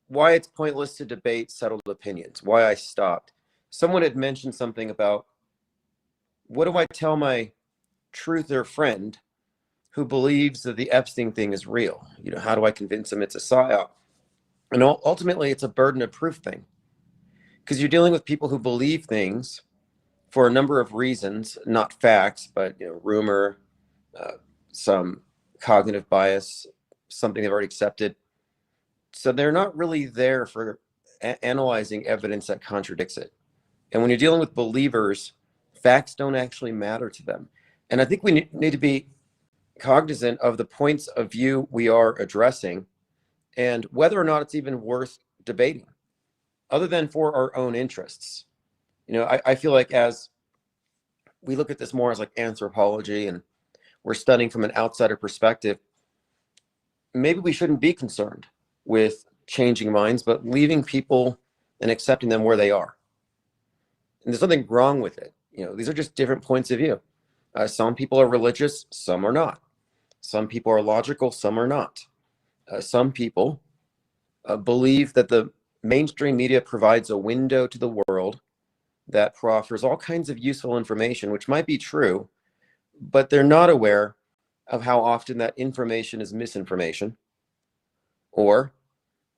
why it's pointless to debate settled opinions, why I stopped. Someone had mentioned something about, what do I tell my truther friend who believes that the Epstein thing is real? You know, how do I convince him it's a psyop? And ultimately, it's a burden of proof thing, because you're dealing with people who believe things for a number of reasons, not facts, but rumor, some cognitive bias, something they've already accepted. So they're not really there for analyzing evidence that contradicts it. And when you're dealing with believers, facts don't actually matter to them. And I think we need to be cognizant of the points of view we are addressing and whether or not it's even worth debating, other than for our own interests. I feel like as we look at this more as like anthropology and we're studying from an outsider perspective, maybe we shouldn't be concerned with changing minds, but leaving people and accepting them where they are. And there's nothing wrong with it. These are just different points of view. Some people are religious, some are not. Some people are logical, some are not. Some people believe that the mainstream media provides a window to the world that proffers all kinds of useful information, which might be true, but they're not aware of how often that information is misinformation, or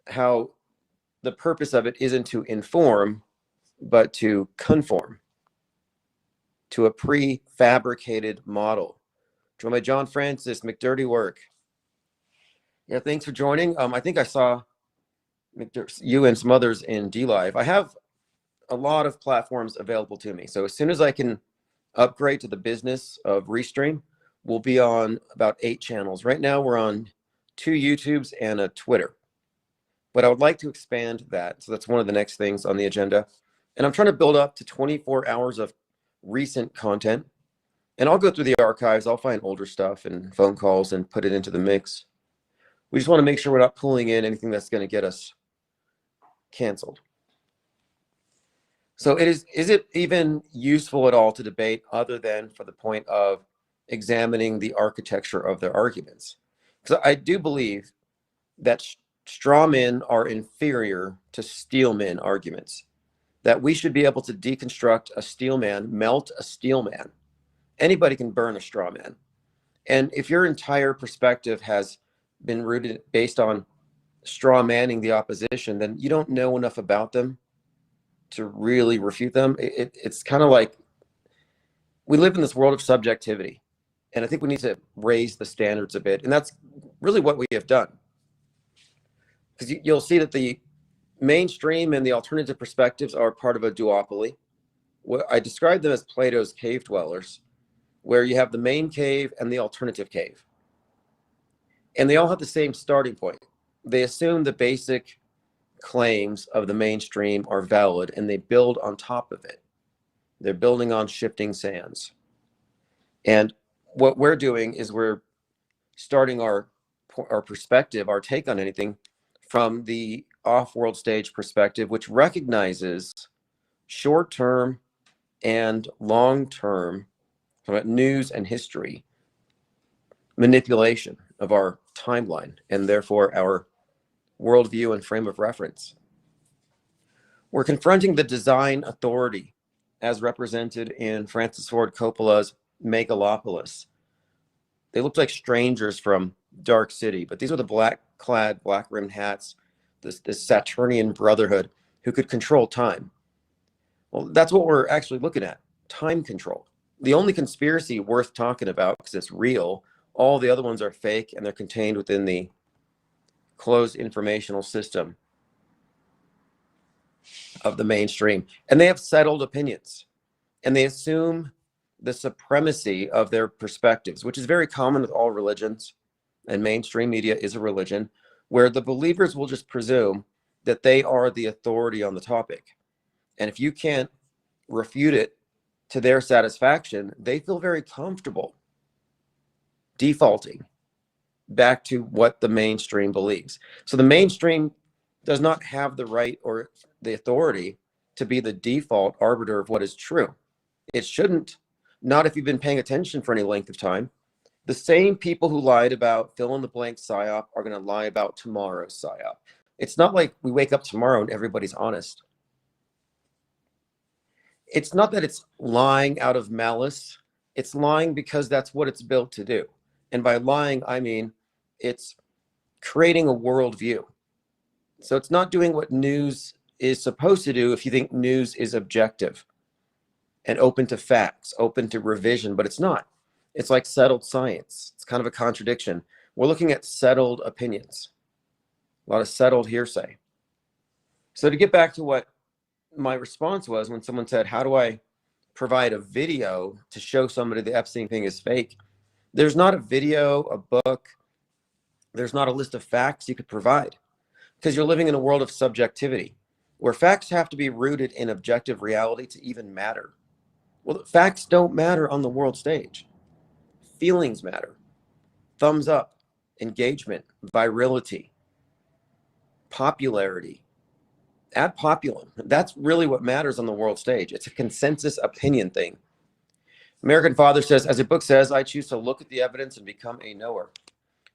how the purpose of it isn't to inform, but to conform to a prefabricated model. Joined by John Francis, McDirty Work. Yeah, thanks for joining. I think I saw you and some others in DLive. I have a lot of platforms available to me. So as soon as I can upgrade to the business of Restream, we'll be on about 8 channels. Right now we're on 2 YouTubes and a Twitter. But I would like to expand that. So that's one of the next things on the agenda. And I'm trying to build up to 24 hours of recent content. And I'll go through the archives. I'll find older stuff and phone calls and put it into the mix. We just want to make sure we're not pulling in anything that's going to get us canceled. So is it even useful at all to debate, other than for the point of examining the architecture of their arguments? Because I do believe that straw men are inferior to steel men arguments, that we should be able to deconstruct a steel man, melt a steel man. Anybody can burn a straw man. And if your entire perspective has been rooted based on straw manning the opposition, then you don't know enough about them to really refute them. It's kind of like we live in this world of subjectivity, and I think we need to raise the standards a bit, and that's really what we have done. Because you'll see that the mainstream and the alternative perspectives are part of a duopoly. I describe them as Plato's cave dwellers, where you have the main cave and the alternative cave, and they all have the same starting point. They assume the basic claims of the mainstream are valid, and they build on top of it. They're building on shifting sands. And what we're doing is we're starting our perspective, our take on anything, from the off-world stage perspective, which recognizes short-term and long-term news and history manipulation of our timeline, and therefore our worldview and frame of reference. We're confronting the design authority as represented in Francis Ford Coppola's Megalopolis. They looked like strangers from Dark City, but these were the black-clad, black-rimmed hats, this Saturnian brotherhood who could control time. Well, that's what we're actually looking at, time control. The only conspiracy worth talking about, because it's real, all the other ones are fake, and they're contained within the closed informational system of the mainstream. And they have settled opinions, and they assume the supremacy of their perspectives, which is very common with all religions, and mainstream media is a religion, where the believers will just presume that they are the authority on the topic. And if you can't refute it to their satisfaction, they feel very comfortable defaulting back to what the mainstream believes. So the mainstream does not have the right or the authority to be the default arbiter of what is true. It shouldn't, not if you've been paying attention for any length of time. The same people who lied about fill in the blank psyop are going to lie about tomorrow's psyop. It's not like we wake up tomorrow and everybody's honest. It's not that it's lying out of malice. It's lying because that's what it's built to do. And by lying, I mean it's creating a worldview. So it's not doing what news is supposed to do if you think news is objective and open to facts, open to revision, but it's not. It's like settled science. It's kind of a contradiction. We're looking at settled opinions, a lot of settled hearsay. So to get back to what my response was when someone said, how do I provide a video to show somebody the Epstein thing is fake? There's not a video, a book, there's not a list of facts you could provide, because you're living in a world of subjectivity where facts have to be rooted in objective reality to even matter. Well, facts don't matter on the world stage. Feelings matter. Thumbs up, engagement, virality, popularity, ad populum. That's really what matters on the world stage. It's a consensus opinion thing. American Father says, as a book says, I choose to look at the evidence and become a knower.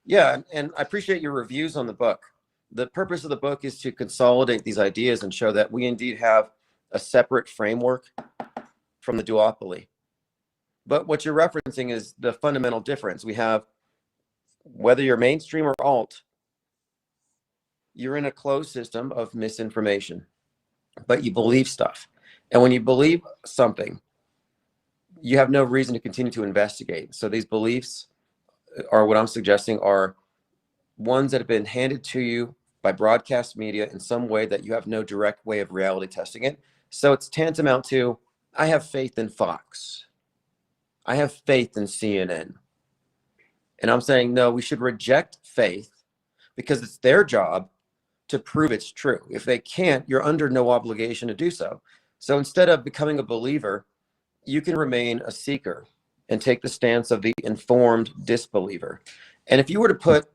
Yeah, and I appreciate your reviews on the book. The purpose of the book is to consolidate these ideas and show that we indeed have a separate framework from the duopoly. But what you're referencing is the fundamental difference. We have, whether you're mainstream or alt, you're in a closed system of misinformation, but you believe stuff. And when you believe something, you have no reason to continue to investigate. So these beliefs are, what I'm suggesting, are ones that have been handed to you by broadcast media in some way that you have no direct way of reality testing it. So it's tantamount to, I have faith in Fox. I have faith in CNN. And I'm saying, no, we should reject faith because it's their job to prove it's true. If they can't, you're under no obligation to do so. So instead of becoming a believer, you can remain a seeker and take the stance of the informed disbeliever. And if you were to put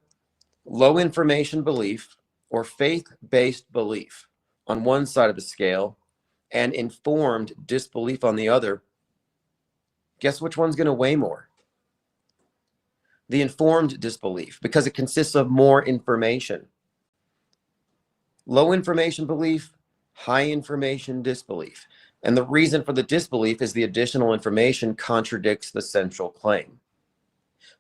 low information belief or faith-based belief on one side of the scale and informed disbelief on the other, guess which one's going to weigh more? The informed disbelief, because it consists of more information. Low information belief, high information disbelief. And the reason for the disbelief is the additional information contradicts the central claim.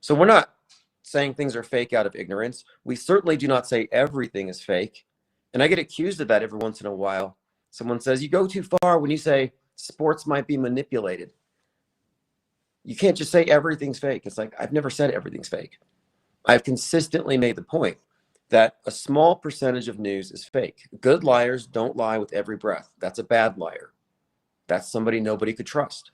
So we're not saying things are fake out of ignorance. We certainly do not say everything is fake. And I get accused of that every once in a while. Someone says, you go too far when you say sports might be manipulated. You can't just say everything's fake. It's like, I've never said everything's fake. I've consistently made the point that a small percentage of news is fake. Good liars don't lie with every breath. That's a bad liar. That's somebody nobody could trust.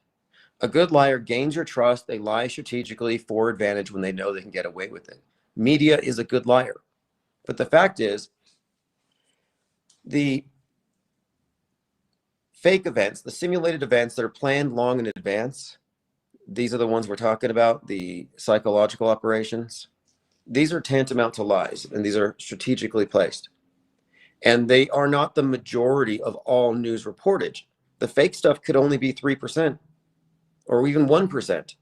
A good liar gains your trust. They lie strategically for advantage when they know they can get away with it. Media is a good liar. But the fact is, the fake events, the simulated events that are planned long in advance, these are the ones we're talking about, the psychological operations. These are tantamount to lies, and these are strategically placed. And they are not the majority of all news reportage. The fake stuff could only be 3% or even 1%.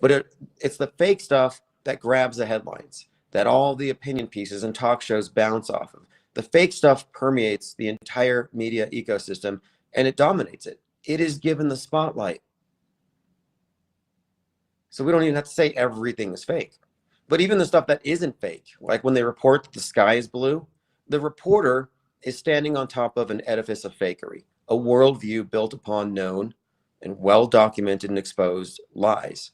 But it's the fake stuff that grabs the headlines, that all the opinion pieces and talk shows bounce off of. The fake stuff permeates the entire media ecosystem, and it dominates it. It is given the spotlight. So we don't even have to say everything is fake. But even the stuff that isn't fake, like when they report that the sky is blue, the reporter is standing on top of an edifice of fakery, a worldview built upon known and well-documented and exposed lies.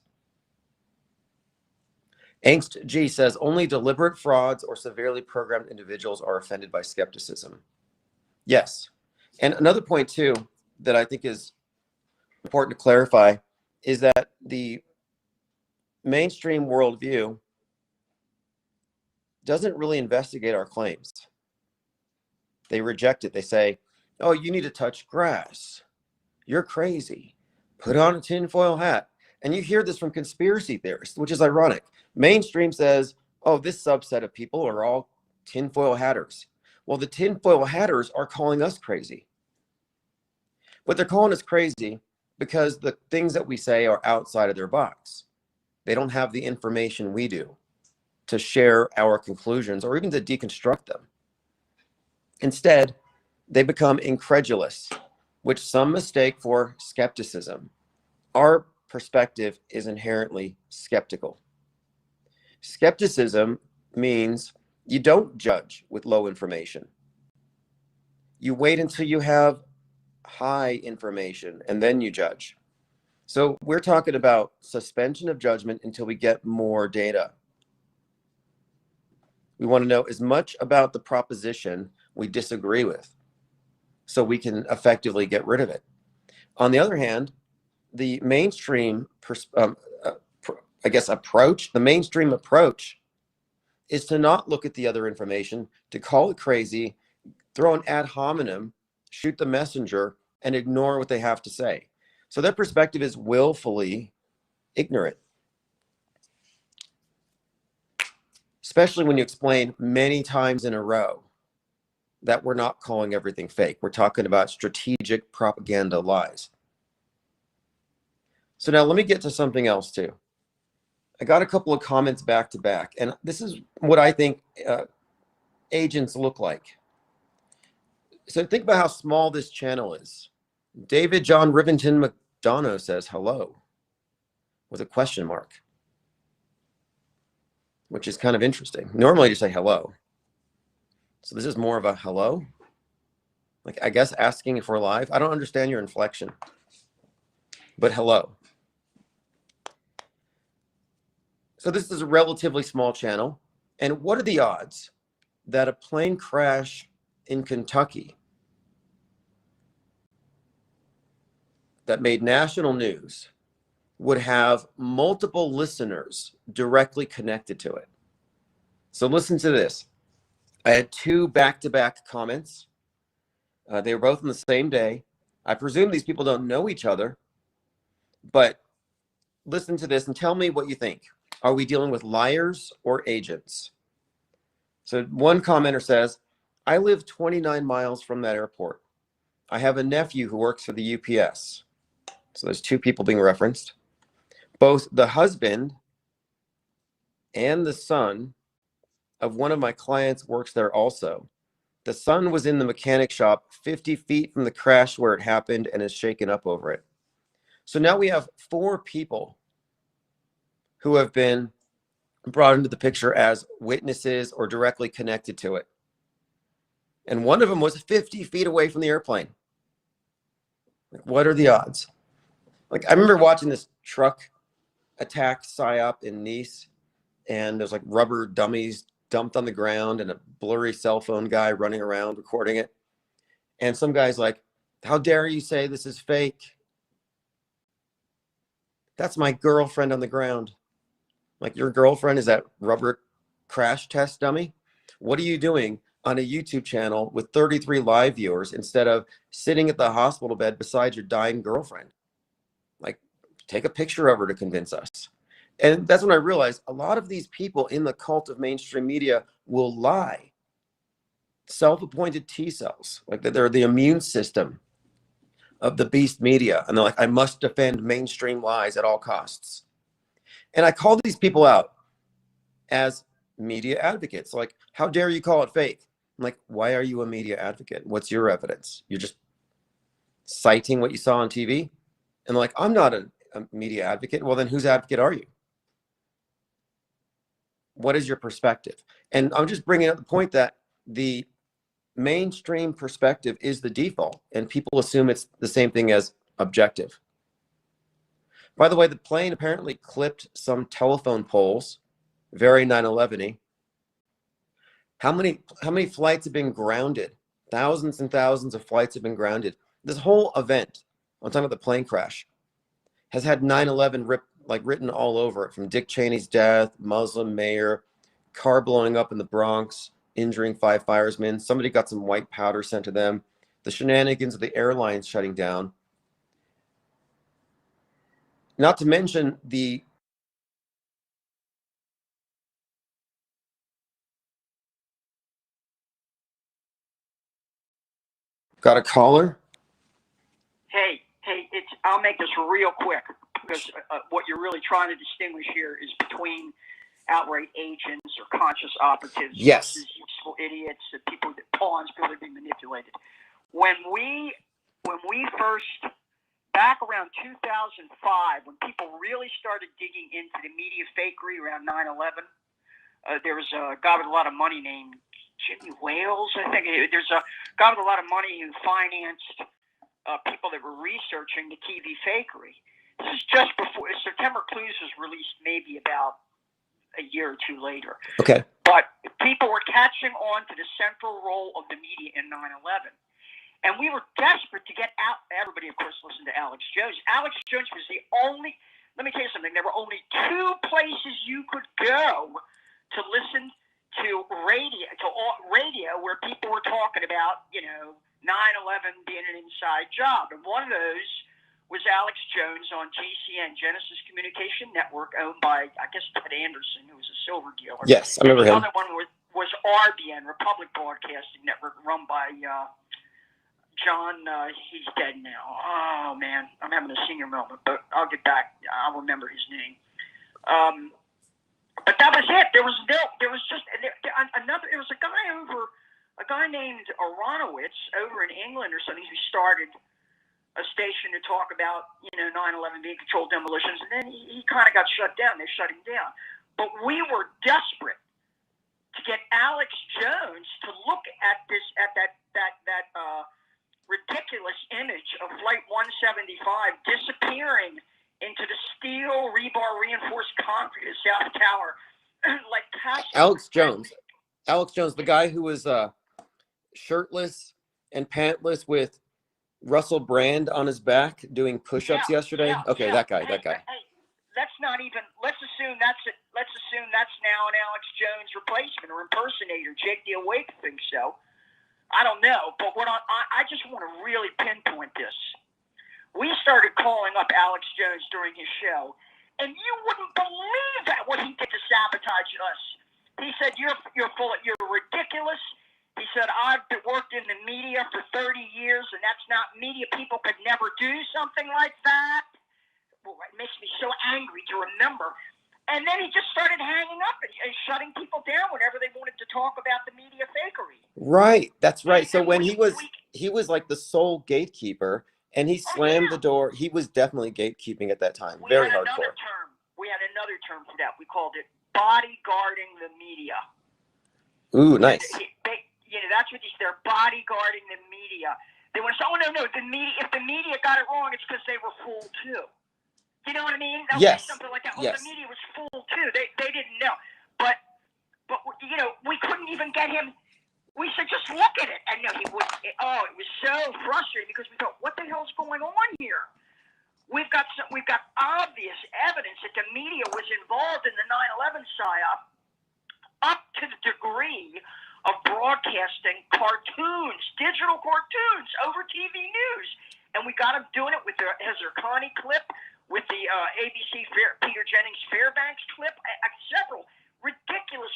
Angst G says, only deliberate frauds or severely programmed individuals are offended by skepticism. Yes. And another point, too, that I think is important to clarify is that the mainstream worldview doesn't really investigate our claims. They reject it. They say, oh, you need to touch grass. You're crazy. Put on a tinfoil hat. And you hear this from conspiracy theorists, which is ironic. Mainstream says, oh, this subset of people are all tinfoil hatters. Well, the tinfoil hatters are calling us crazy. But they're calling us crazy because the things that we say are outside of their box. They don't have the information we do to share our conclusions or even to deconstruct them. Instead, they become incredulous, which some mistake for skepticism. Our perspective is inherently skeptical. Skepticism means you don't judge with low information. You wait until you have high information and then you judge. So we're talking about suspension of judgment until we get more data. We want to know as much about the proposition we disagree with so we can effectively get rid of it. On the other hand, the mainstream approach, the mainstream approach is to not look at the other information, to call it crazy, throw an ad hominem, shoot the messenger, and ignore what they have to say. So their perspective is willfully ignorant, especially when you explain many times in a row that we're not calling everything fake. We're talking about strategic propaganda lies. So now let me get to something else too. I got a couple of comments back to back, and this is what I think agents look like. So think about how small this channel is. David John Rivington McDonough says hello with a question mark, which is kind of interesting. Normally you say hello. So this is more of a hello. Like, I guess asking if we're live. I don't understand your inflection, but hello. So this is a relatively small channel. And what are the odds that a plane crash in Kentucky that made national news would have multiple listeners directly connected to it? So listen to this. I had two back-to-back comments. They were both on the same day. I presume these people don't know each other, but listen to this and tell me what you think. Are we dealing with liars or agents? So one commenter says, I live 29 miles from that airport. I have a nephew who works for the UPS. So there's two people being referenced. Both the husband and the son of one of my clients works there also. The son was in the mechanic shop 50 feet from the crash where it happened and is shaken up over it. So now we have four people who have been brought into the picture as witnesses or directly connected to it. And one of them was 50 feet away from the airplane. Like, what are the odds? Like, I remember watching this truck attack PSYOP in Nice, and there's like rubber dummies dumped on the ground and a blurry cell phone guy running around recording it. And some guy's like, how dare you say this is fake? That's my girlfriend on the ground. Like, your girlfriend is that rubber crash test dummy? What are you doing on a YouTube channel with 33 live viewers instead of sitting at the hospital bed beside your dying girlfriend? Like, take a picture of her to convince us. And that's when I realized a lot of these people in the cult of mainstream media will lie. Self-appointed T cells, like they're the immune system of the beast media. And they're like, I must defend mainstream lies at all costs. And I call these people out as media advocates. Like, how dare you call it fake? I'm like, why are you a media advocate? What's your evidence? You're just citing what you saw on TV? And like, I'm not a media advocate. Well, then whose advocate are you? What is your perspective? And I'm just bringing up the point that the mainstream perspective is the default, and people assume it's the same thing as objective. By the way, the plane apparently clipped some telephone poles, very 9/11-y. How many flights have been grounded? Thousands and thousands of flights have been grounded. This whole event, I'm talking about the plane crash, has had 9/11 written all over it, from Dick Cheney's death, Muslim mayor, car blowing up in the Bronx, injuring 5 firemen. Somebody got some white powder sent to them. The shenanigans of the airlines shutting down. Not to mention the got a caller. Hey, I'll make this real quick. because what you're really trying to distinguish here is between outright agents or conscious operatives Yes. versus useful idiots, people that pawns, people that are being manipulated. When we first, back around 2005, when people really started digging into the media fakery around 9/11, there was a guy with a lot of money named Jimmy Wales, I think. There's a guy with a lot of money who financed people that were researching the TV fakery. This is just before September Clues was released, maybe about a year or two later. Okay. But people were catching on to the central role of the media in 9/11. And we were desperate to get out. Everybody, of course, listened to Alex Jones. Alex Jones was the only, let me tell you something, there were only two places you could go to listen to radio where people were talking about, 9/11 being an inside job. And one of those was Alex Jones on GCN, Genesis Communication Network, owned by, I guess, Ted Anderson, who was a silver dealer. Yes, I remember him. The other one was RBN, Republic Broadcasting Network, run by John. He's dead now. Oh, man, I'm having a senior moment, but I'll get back. I'll remember his name. But that was it. There was a guy named Aronowitz over in England or something who started a station to talk about, 9/11 being controlled demolitions, and then he kind of got shut down. They shut him down. But we were desperate to get Alex Jones to look at that ridiculous image of Flight 175 disappearing into the steel rebar reinforced concrete of South Tower, like Alex Jones, the guy who was shirtless and pantless with Russell Brand on his back doing push-ups yesterday. Okay, that guy. Hey, let's not even. Let's assume that's it. Let's assume that's now an Alex Jones replacement or impersonator. Jake the Awake thinks so. I don't know, but I just want to really pinpoint this. We started calling up Alex Jones during his show, and you wouldn't believe what he did to sabotage us. He said, "You're ridiculous." He said, "I've worked in the media for 30 years, and that's not media. People could never do something like that." Well, it makes me so angry to remember. And then he just started hanging up and shutting people down whenever they wanted to talk about the media fakery. Right, that's right. So when he was like the sole gatekeeper, and he slammed the door. He was definitely gatekeeping at that time. Very hardcore. We had another term for that. We called it bodyguarding the media. Ooh, nice. That's what they're bodyguarding the media. They want to say, "Oh no, the media. If the media got it wrong, it's because they were fooled too." You know what I mean? Yes. Something like that. Yes. The media was fooled too. They didn't know. But we couldn't even get him. We said, "Just look at it," and no, he wouldn't. It was so frustrating because we thought, "What the hell's going on here?" We've got obvious evidence that the media was involved in the 9/11 psyop up to the degree of broadcasting cartoons, digital cartoons, over TV news. And we got him doing it with the Hezarkhani clip, with the ABC Peter Jennings Fairbanks clip, several ridiculous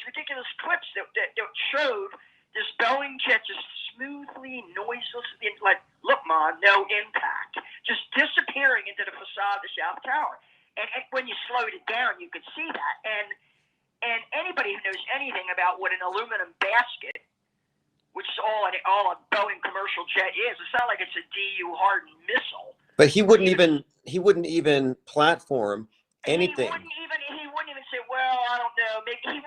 clips that showed this Boeing jet just smoothly, noiselessly, like, look, Ma, no impact, just disappearing into the facade of the South Tower. And when you slowed it down, you could see that. And anybody who knows anything about what an aluminum basket, which is all a Boeing commercial jet is, it's not like it's a DU hardened missile. But he wouldn't even platform anything. He wouldn't even say, "Well, I don't know." Maybe he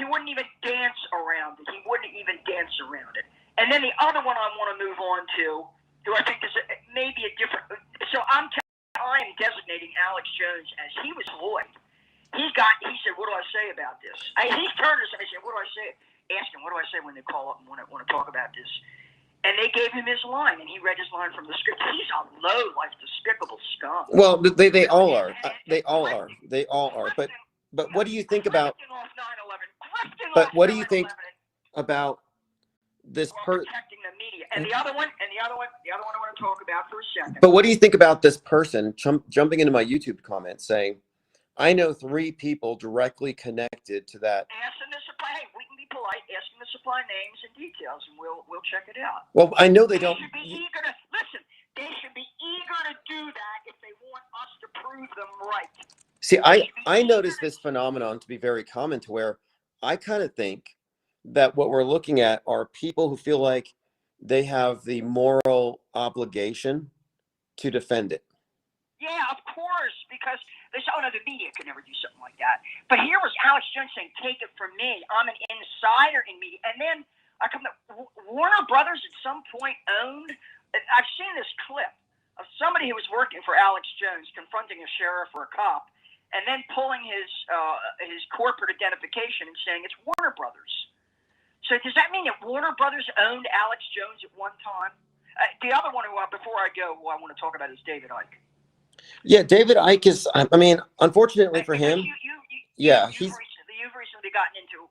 wouldn't even dance around it. He wouldn't even dance around it. And then the other one I want to move on to, who I think is maybe a different. So I am designating Alex Jones as he was Lloyd. He said, "What do I say about this?" He turned us and he said, "What do I say?" Asked him, "What do I say when they call up and want to talk about this?" And they gave him his line, and he read his line from the script. He's a low-life, despicable scum. Well, they all are. They all are. They all are. But what do you think about? But what do you think about this protecting the media? And the other one I want to talk about for a second. But what do you think about this person jumping into my YouTube comments saying, "I know 3 people directly connected to that"? Ask them to supply. Hey, we can be polite. Ask them to supply names and details, and we'll check it out. Well, I know they don't. Should be eager to listen. They should be eager to do that if they want us to them right. See, I noticed this phenomenon to be very common, to where I kind of think that what we're looking at are people who feel like they have the moral obligation to defend it. Yeah, of course, because they say, oh no, the media could never do something like that. But here was Alex Jones saying, take it from me, I'm an insider in media. And then I come to Warner Brothers at some point owned, I've seen this clip of somebody who was working for Alex Jones confronting a sheriff or a cop, and then pulling his corporate identification and saying it's Warner Brothers. So does that mean that Warner Brothers owned Alex Jones at one time? The other one before I go, who I want to talk about is David Icke. Yeah, David Icke is, I mean, unfortunately for him, You've recently gotten into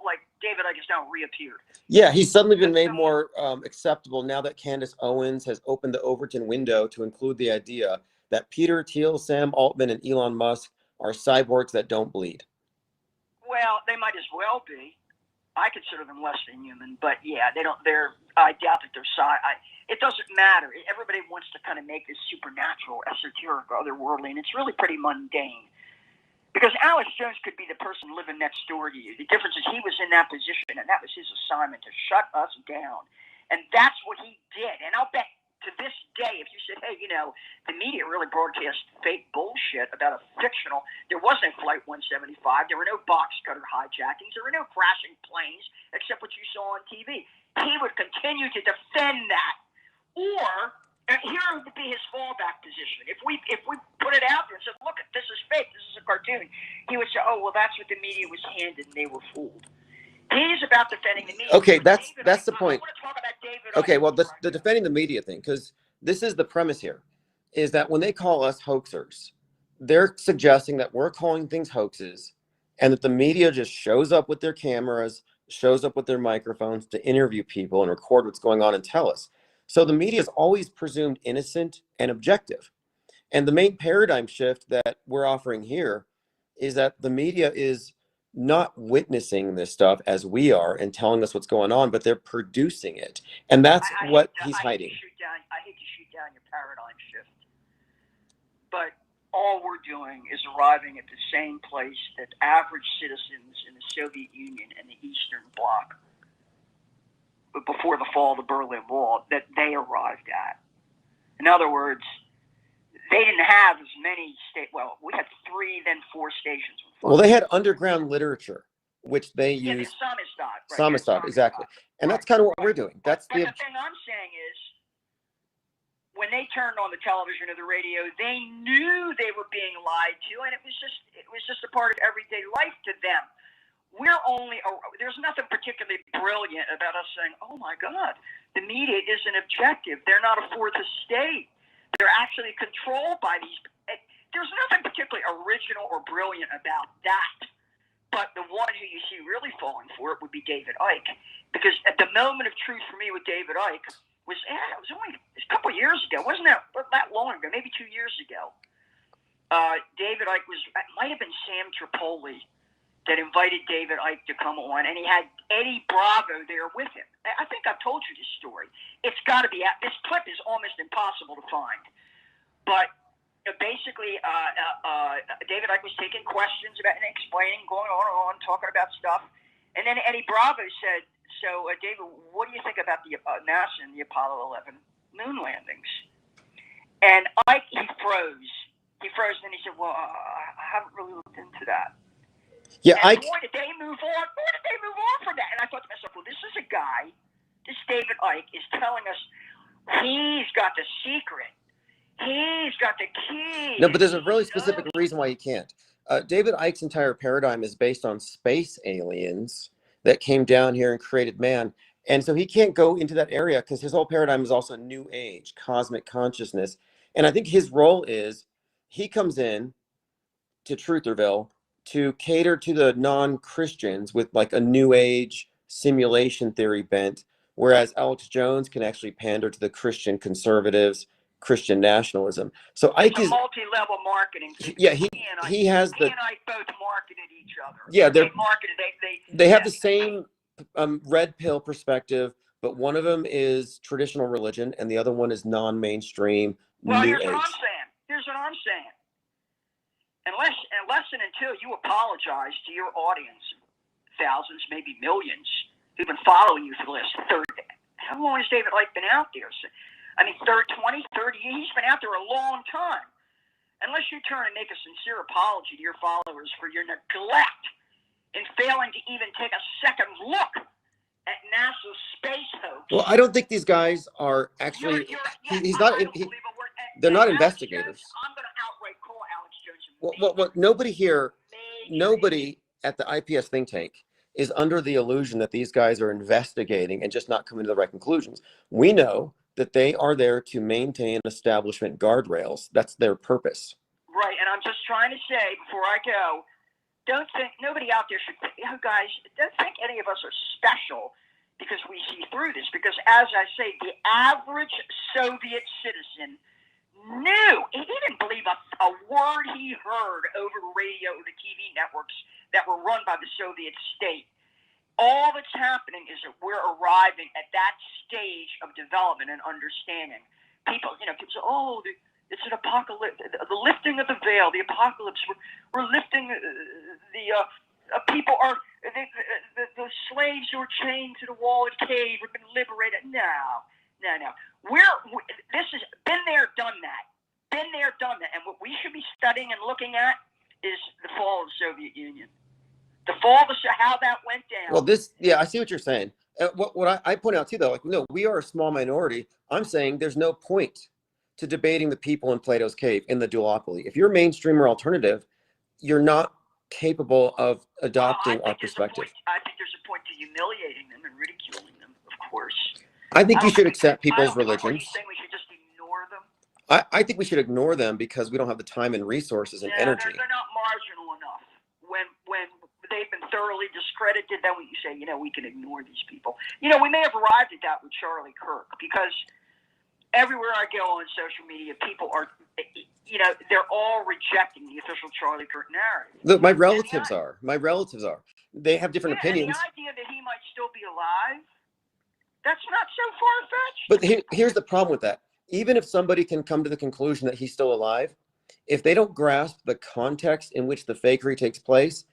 like David Icke has now reappeared. yeah, he's suddenly been made more acceptable now that Candace Owens has opened the Overton window to include the idea that Peter Thiel, Sam Altman, and Elon Musk are cyborgs that don't bleed. Well, they might as well be. I consider them less than human, but yeah, they don't. I doubt that they're it doesn't matter. Everybody wants to kind of make this supernatural, esoteric, otherworldly, and it's really pretty mundane. Because Alex Jones could be the person living next door to you. The difference is he was in that position, and that was his assignment, to shut us down. And that's what he did. And I'll bet to this day, if you said, hey, the media really broadcast fake bullshit about a fictional, there wasn't Flight 175, there were no box cutter hijackings, there were no crashing planes, except what you saw on TV. He would continue to defend that. Or, here would be his fallback position. If we put it out there and said, look, this is fake, this is a cartoon, he would say, oh, well, that's what the media was handed and they were fooled. He's about defending the media. Okay, that's the point. I want to talk about David Okay, Icke. well, the defending the media thing, because this is the premise here, is that when they call us hoaxers, they're suggesting that we're calling things hoaxes, and that the media just shows up with their cameras, shows up with their microphones to interview people and record what's going on and tell us. So the media is always presumed innocent and objective. And the main paradigm shift that we're offering here is that the media is not witnessing this stuff as we are and telling us what's going on, but they're producing it. And that's what he's hiding. I hate to shoot down your paradigm shift, but all we're doing is arriving at the same place that average citizens in the Soviet Union and the Eastern Bloc, before the fall of the Berlin Wall, that they arrived at. In other words, they didn't have as many we had 3, then 4 stations. Well, they had underground literature, which they used. Samizdat. Right? Samizdat, exactly. And that's kind of what we're doing. That's the thing I'm saying is, when they turned on the television or the radio, they knew they were being lied to, and it was just a part of everyday life to them. There's nothing particularly brilliant about us saying, oh my God, the media isn't objective. They're not a fourth estate. They're actually controlled by these. There's nothing particularly original or brilliant about that. But the one who you see really falling for it would be David Icke. Because at the moment of truth for me with David Icke it was only a couple of years ago. It wasn't that long ago, maybe 2 years ago. David Icke it might have been Sam Tripoli that invited David Icke to come on, and he had Eddie Bravo there with him. I think I've told you this story. It's got to be out. This clip is almost impossible to find. But basically, David Icke was taking questions about and explaining, going on, talking about stuff. And then Eddie Bravo said, so, David, what do you think about the NASA and the Apollo 11 moon landings? And Icke, he froze. He froze, and then he said, well, I haven't really looked into that. Yeah, and boy, did they move on. Boy, did they move on from that. And I thought to myself, well, this is a guy, this David Icke is telling us he's got the secret. He's got the key. No, but there's a really specific reason why you can't. David Icke's entire paradigm is based on space aliens that came down here and created man. And so he can't go into that area because his whole paradigm is also new age, cosmic consciousness. And I think his role is he comes in to Trutherville to cater to the non-Christians with like a new age simulation theory bent, whereas Alex Jones can actually pander to the Christian conservatives, Christian nationalism. So Icke is multi-level marketing. Yeah, he has the. He and I both marketed each other. Yeah, they marketed. They have the same red pill perspective, but one of them is traditional religion, and the other one is non-mainstream new age. Here's what I'm saying. here's what I'm saying. Unless and until you apologize to your audience, thousands, maybe millions, who've been following you for the last 30, how long has David Icke been out there? I mean, 20, 30 years, he's been out there a long time. Unless you turn and make a sincere apology to your followers for your neglect in failing to even take a second look at NASA's space hoax. Well, I don't think these guys are actually. They're not investigators. I'm going to outright call Alex Jones. Nobody at the IPS think tank is under the illusion that these guys are investigating and just not coming to the right conclusions. We know that they are there to maintain establishment guardrails. That's their purpose. Right, and I'm just trying to say before I go, don't think, nobody out there should, guys, don't think any of us are special because we see through this. Because as I say, the average Soviet citizen knew, he didn't believe a word he heard over the radio or the TV networks that were run by the Soviet state. All that's happening is that we're arriving at that stage of development and understanding. People say, it's an apocalypse, the lifting of the veil, the apocalypse. We're lifting people are the slaves who are chained to the wall of the cave have been liberated. No. This has been there, done that. Been there, done that. And what we should be studying and looking at is the fall of the Soviet Union. The fall of how that went down. Well, I see what you're saying. What I point out too, though, no, we are a small minority. I'm saying there's no point to debating the people in Plato's cave in the duopoly. If you're mainstream or alternative, you're not capable of adopting our perspective. I think there's a point to humiliating them and ridiculing them, of course. I think you should accept people's religions. Are you saying we should just ignore them? I think we should ignore them because we don't have the time and resources and energy. They're not marginal enough. When they've been thoroughly discredited, then we say, we can ignore these people. We may have arrived at that with Charlie Kirk because everywhere I go on social media, people are, they're all rejecting the official Charlie Kirk narrative. Look, my relatives are. They have different opinions. And the idea that he might still be alive, that's not so far-fetched. But here's the problem with that. Even if somebody can come to the conclusion that he's still alive, if they don't grasp the context in which the fakery takes place,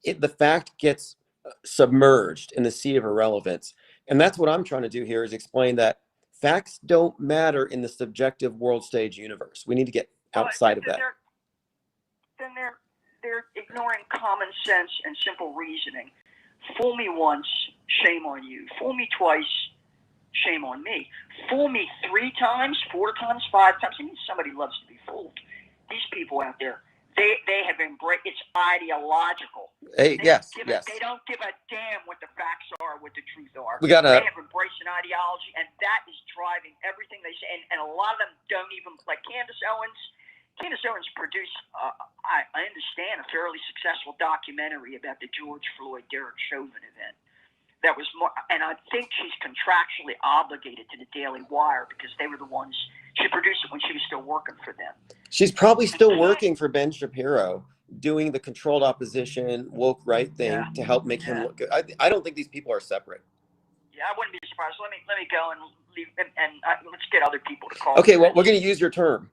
the fact gets submerged in the sea of irrelevance. And that's what I'm trying to do here is explain that facts don't matter in the subjective world stage universe. We need to get outside of that. They're ignoring common sense and simple reasoning. Fool me once, shame on you. Fool me twice, shame on me. Fool me 3 times, 4 times, 5 times. I mean, somebody loves to be fooled. These people out there, they have embraced. It's ideological. Hey, yes. They don't give a damn what the facts are, what the truth are. They have embraced an ideology, and that is driving everything they say. And a lot of them don't even, like Candace Owens. Candace Owens produced, I understand, a fairly successful documentary about the George Floyd Derek Chauvin event. That was more, and I think she's contractually obligated to the Daily Wire because they were the ones. She produced it when she was still working for them. She's probably still working for Ben Shapiro, doing the controlled opposition, woke right thing to help make him look good. I don't think these people are separate. Yeah, I wouldn't be surprised. Let me go and leave, and let's get other people to call. Okay, well, we're going to use your term,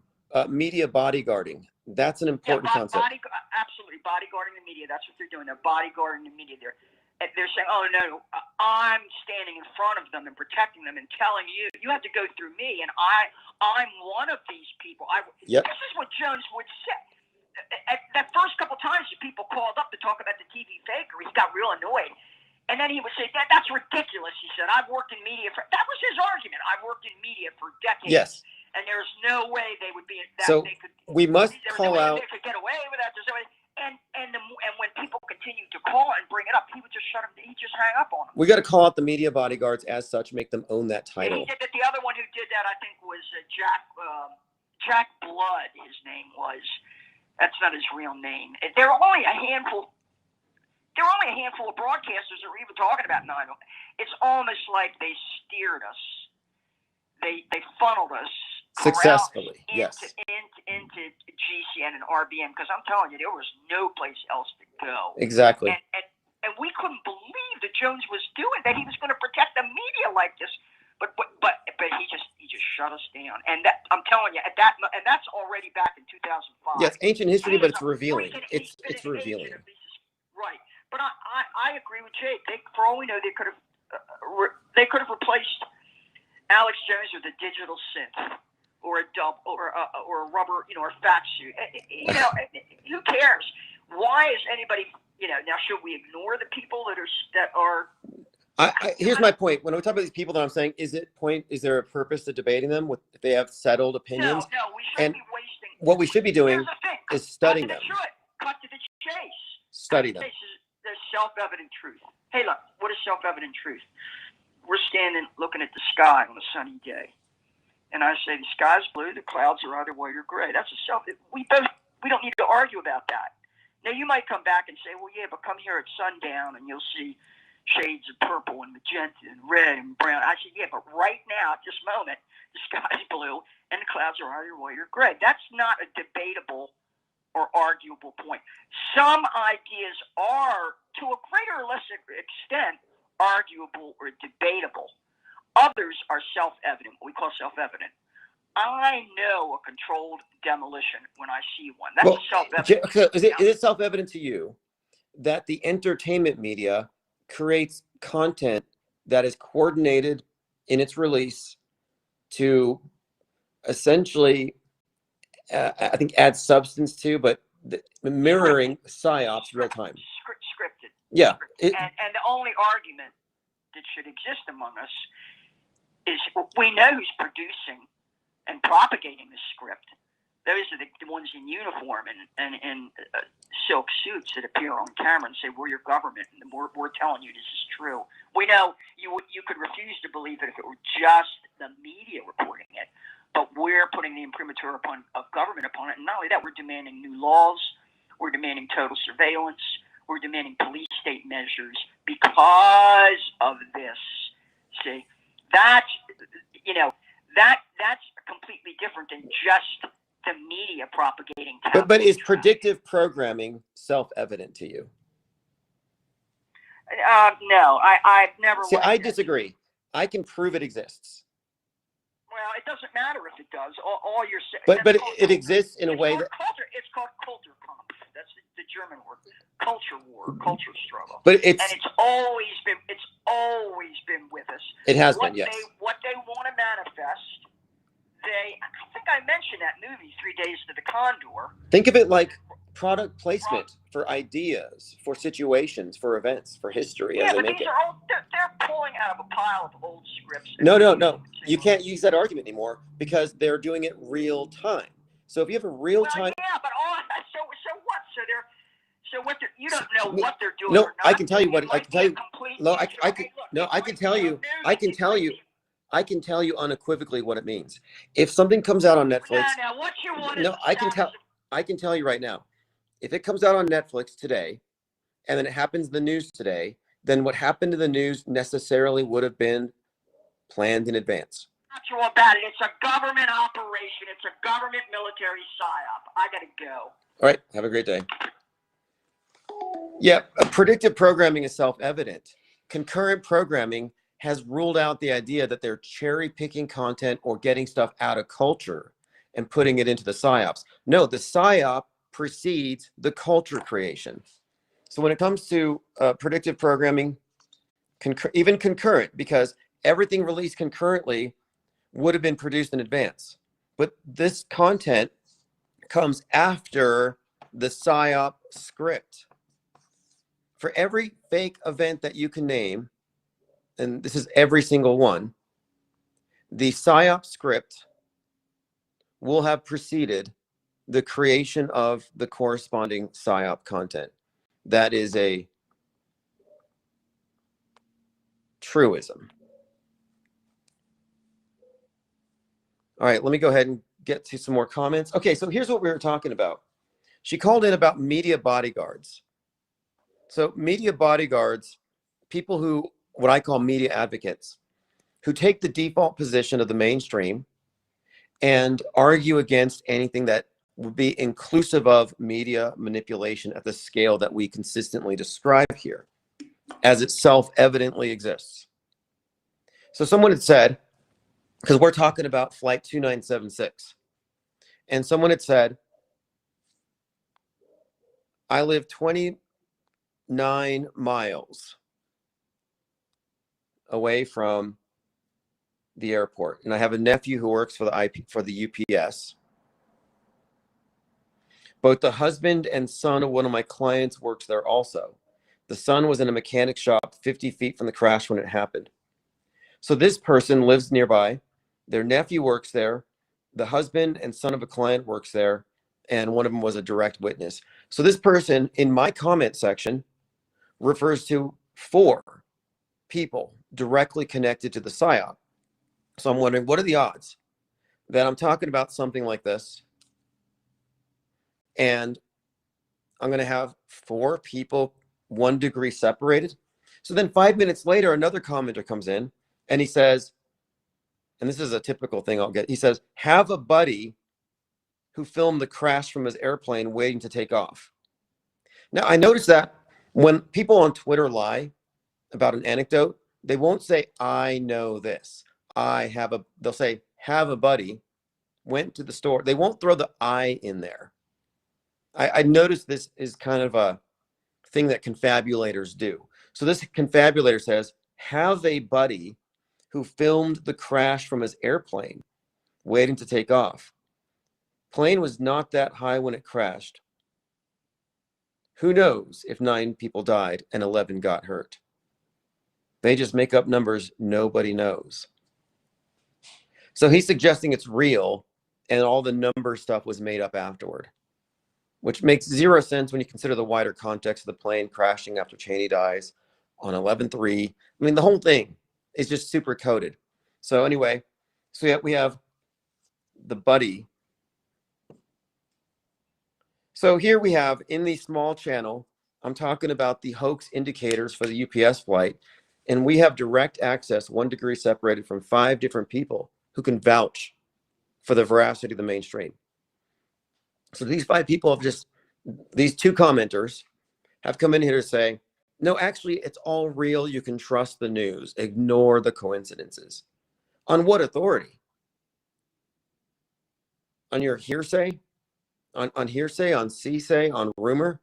media bodyguarding. That's an important concept. Absolutely, bodyguarding the media. That's what they're doing. They're bodyguarding the media. They're saying, oh, no, I'm standing in front of them and protecting them and telling you, you have to go through me, and I'm one of these people. Yep. This is what Jones would say. At that first couple times people called up to talk about the TV fakery, he got real annoyed. And then he would say, that's ridiculous, he said. I've worked in media that was his argument. I've worked in media for decades. Yes. And there's no way they would be we must call out. They could get away with that. There's no way. And when people continue to call and bring it up, he would just shut him. He just hang up on them. We got to call out the media bodyguards as such, make them own that title. He did that. The other one who did that, I think, was Jack Blood. His name was. That's not his real name. There are only a handful. There were only a handful of broadcasters that were even talking about 9/11. It's almost like they steered us. They funneled us successfully, into GCN and RBN, because I'm telling you, there was no place else to go. Exactly. And we couldn't believe that Jones was doing that. He was going to protect the media like this, but he just shut shut us down. And that, I'm telling you, and that's already back in 2005. Yeah, it's ancient history, but it's It's a revealing. freaking It's agent revealing. of these- Right. But I agree with Jake. For all we know, they could have replaced Alex Jones with a digital synth or a dub or a rubber, or a fat suit. Who cares? Why is anybody, now should we ignore the people that are Here's my point. When we talk about these people that I'm saying, is there a purpose to debating them if they have settled opinions? No, we And shouldn't be wasting. what we should be doing Here's the thing. is studying Cut them. to the chase. Study them. There's self-evident truth. Hey, look, what is self-evident truth? We're standing looking at the sky on a sunny day, and I say the sky's blue, the clouds are either white or gray. That's we don't need to argue about that. Now you might come back and say, well, yeah, but come here at sundown and you'll see shades of purple and magenta and red and brown. I said, yeah, but right now at this moment, the sky's blue and the clouds are either white or gray. That's not a debatable or arguable point. Some ideas are, to a greater or lesser extent, arguable or debatable. Others are self-evident, what we call self-evident. I know a controlled demolition when I see one. That's self-evident. So is it self-evident to you that the entertainment media creates content that is coordinated in its release to essentially, I think, add substance to, but mirroring psyops real time? Scripted. Yeah. And the only argument that should exist among us is we know who's producing and propagating the script. Those are the ones in uniform and silk suits that appear on camera and say, we're your government, and we're telling you this is true. We know you could refuse to believe it if it were just the media reporting it, but we're putting the imprimatur of government upon it. And not only that, we're demanding new laws, we're demanding total surveillance, we're demanding police state measures because of this. See, that's completely different than just the media propagating. But is predictive programming self-evident to you? No, I've never. See, I disagree. I can prove it exists. Well, it doesn't matter if it does. All you're saying. But it exists in a way that. It's called Kulturkampf. That's the German word. Culture war, culture struggle. But it's always been with us. It has been, yes. What they want to manifest. I think I mentioned that movie, 3 Days to the Condor. Think of it like product placement for ideas, for situations, for events, for history. Yeah, as they but make these it. are they're pulling out of a pile of old scripts. No. You can't use that argument anymore because they're doing it real time. So if you have a real time. Yeah, but so what? So what? You don't know what they're doing. No, or not. I can tell you what I can tell you. No, I can tell you unequivocally what it means. If something comes out on Netflix, Now what you want? no, I can tell you right now. If it comes out on Netflix today, and then it happens in the news today, then what happened to the news necessarily would have been planned in advance. Not sure about it. It's a government operation. It's a government military psyop. I gotta go. All right. Have a great day. Yeah, predictive programming is self-evident. Concurrent programming has ruled out the idea that they're cherry-picking content or getting stuff out of culture and putting it into the psyops. No, the psyop precedes the culture creation. So when it comes to predictive programming, even concurrent, because everything released concurrently would have been produced in advance. But this content comes after the psyop script. For every fake event that you can name, and this is every single one, the psyop script will have preceded the creation of the corresponding psyop content. That is a truism. All right, let me go ahead and get to some more comments. Okay, so here's what we were talking about. She called in about media bodyguards. So media bodyguards, people who, what I call media advocates, who take the default position of the mainstream and argue against anything that would be inclusive of media manipulation at the scale that we consistently describe here, as it self-evidently exists. So someone had said, because we're talking about flight 2976. And someone had said, I live 29 miles away from the airport, and I have a nephew who works for the UPS. Both the husband and son of one of my clients works there also. The son was in a mechanic shop 50 feet from the crash when it happened. So this person lives nearby. Their nephew works there. The husband and son of a client works there, and one of them was a direct witness. So this person in my comment section refers to 4 people directly connected to the PSYOP. So I'm wondering, what are the odds that I'm talking about something like this, and I'm going to have 4 people 1 degree separated? So then 5 minutes later, another commenter comes in and he says, and this is a typical thing I'll get, he says, have a buddy who filmed the crash from his airplane waiting to take off. Now, I noticed that when people on Twitter lie about an anecdote, they won't say, I know this. They'll say, have a buddy, went to the store. They won't throw the I in there. I noticed this is kind of a thing that confabulators do. So this confabulator says, have a buddy who filmed the crash from his airplane waiting to take off. Plane was not that high when it crashed. Who knows if 9 people died and 11 got hurt? They just make up numbers nobody knows. So he's suggesting it's real, and all the number stuff was made up afterward, which makes 0 sense when you consider the wider context of the plane crashing after Cheney dies on 11/3. I mean, the whole thing is just super coded. So anyway, so we have the buddy. So here we have in the small channel, I'm talking about the hoax indicators for the UPS flight, and we have direct access 1 degree separated from 5 different people who can vouch for the veracity of the mainstream. So these 5 people have these 2 commenters have come in here to say, no, actually, it's all real. You can trust the news. Ignore the coincidences. On what authority? On your hearsay? On hearsay, on C-say, on rumor?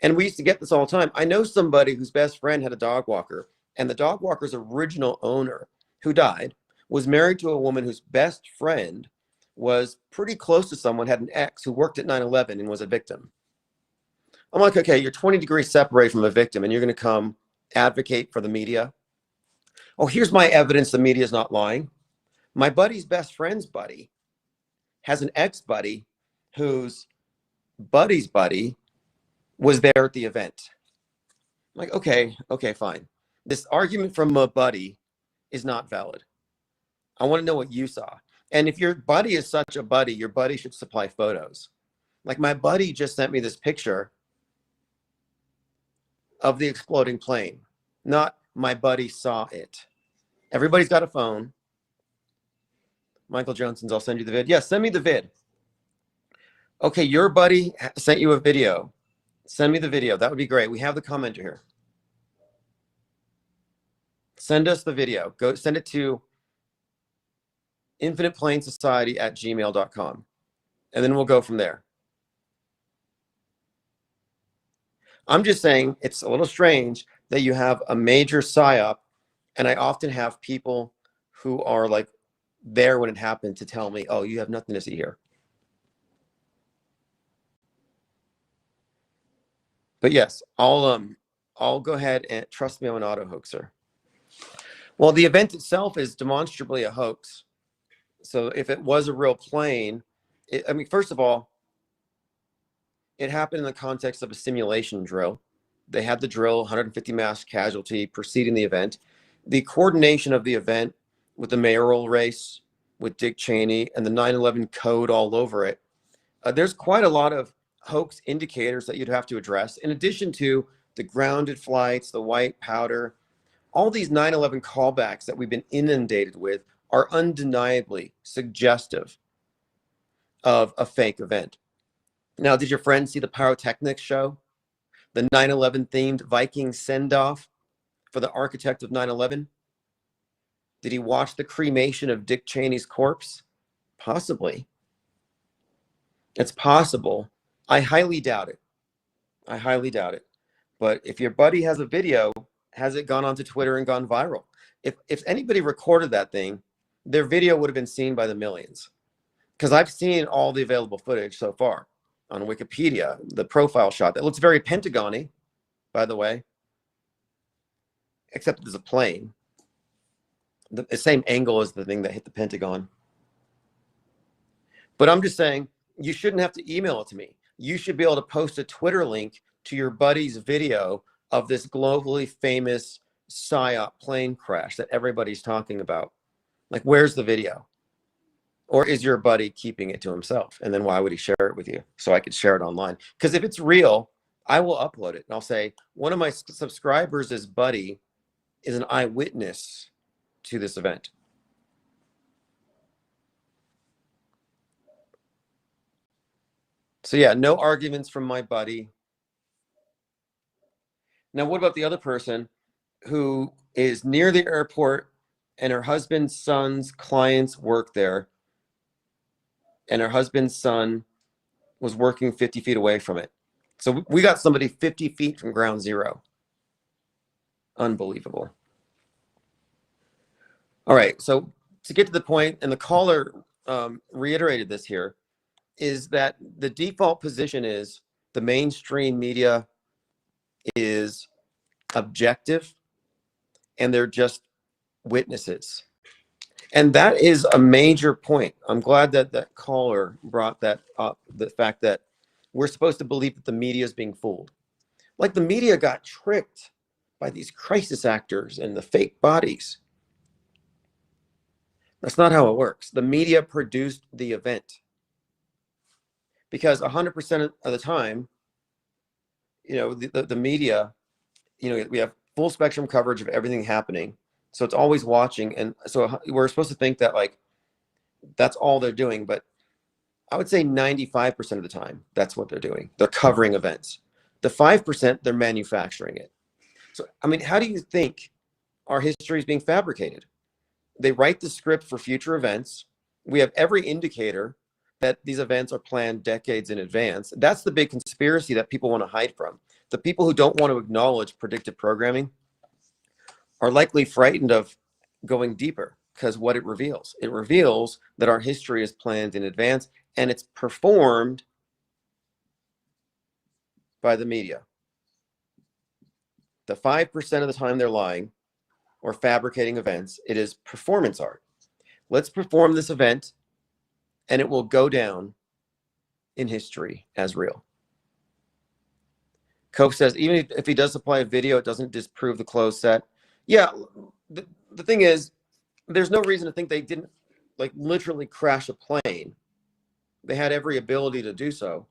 And we used to get this all the time. I know somebody whose best friend had a dog walker, and the dog walker's original owner, who died, was married to a woman whose best friend was pretty close to someone, had an ex who worked at 9/11 and was a victim. I'm like, okay, you're 20 degrees separated from a victim, and you're going to come advocate for the media? Oh, here's my evidence the media is not lying. My buddy's best friend's buddy has an ex-buddy whose buddy's buddy was there at the event. I'm like, okay, fine. This argument from a buddy is not valid. I want to know what you saw. And if your buddy is such a buddy, your buddy should supply photos. Like my buddy just sent me this picture of the exploding plane, not my buddy saw it. Everybody's got a phone. Michael Johnson's, I'll send you the vid. Yes, send me the vid. Okay, your buddy sent you a video. Send me the video. That would be great. We have the commenter here. Send us the video. Go send it to infiniteplanesociety@gmail.com. And then we'll go from there. I'm just saying it's a little strange that you have a major PSYOP, and I often have people who are like there when it happened to tell me, oh, you have nothing to see here. But yes, I'll go ahead and trust me, I'm an auto hoaxer. Well, the event itself is demonstrably a hoax. So if it was a real plane, I mean, first of all, it happened in the context of a simulation drill. They had the drill, 150 mass casualty preceding the event. The coordination of the event with the mayoral race, with Dick Cheney, and the 9/11 code all over it, there's quite a lot of hoax indicators that you'd have to address, in addition to the grounded flights, the white powder. All these 9/11 callbacks that we've been inundated with are undeniably suggestive of a fake event. Now, did your friend see the pyrotechnics show? The 9/11 themed Viking send-off for the architect of 9/11? Did he watch the cremation of Dick Cheney's corpse? Possibly. It's possible. I highly doubt it. I highly doubt it. But if your buddy has a video, has it gone onto Twitter and gone viral? If anybody recorded that thing, their video would have been seen by the millions. Because I've seen all the available footage so far on Wikipedia, the profile shot that looks very Pentagon-y, by the way, except there's a plane. The same angle as the thing that hit the Pentagon. But I'm just saying, you shouldn't have to email it to me. You should be able to post a Twitter link to your buddy's video of this globally famous PSYOP plane crash that everybody's talking about. Like, where's the video? Or is your buddy keeping it to himself? And then why would he share it with you? So I could share it online. Because if it's real, I will upload it. And I'll say, one of my subscribers' buddy is an eyewitness to this event. So yeah, no arguments from my buddy. Now, what about the other person who is near the airport and her husband's son's clients work there, and her husband's son was working 50 feet away from it? So we got somebody 50 feet from ground zero. Unbelievable. All right, so to get to the point, and the caller reiterated this here, is that the default position is the mainstream media is objective and they're just witnesses. And that is a major point. I'm glad that that caller brought that up, the fact that we're supposed to believe that the media is being fooled. Like the media got tricked by these crisis actors and the fake bodies. That's not how it works. The media produced the event. Because 100% of the time, you know, the media, you know, we have full spectrum coverage of everything happening. So it's always watching. And so we're supposed to think that like, that's all they're doing. But I would say 95% of the time, that's what they're doing. They're covering events. The 5%, they're manufacturing it. So, I mean, how do you think our history is being fabricated? They write the script for future events. We have every indicator that these events are planned decades in advance. That's the big conspiracy that people want to hide from. The people who don't want to acknowledge predictive programming are likely frightened of going deeper because what it reveals that our history is planned in advance and it's performed by the media. The 5% of the time they're lying or fabricating events, it is performance art. Let's perform this event and it will go down in history as real. Cope says, even if he does supply a video, it doesn't disprove the closed set. Yeah, the thing is, there's no reason to think they didn't like literally crash a plane. They had every ability to do so.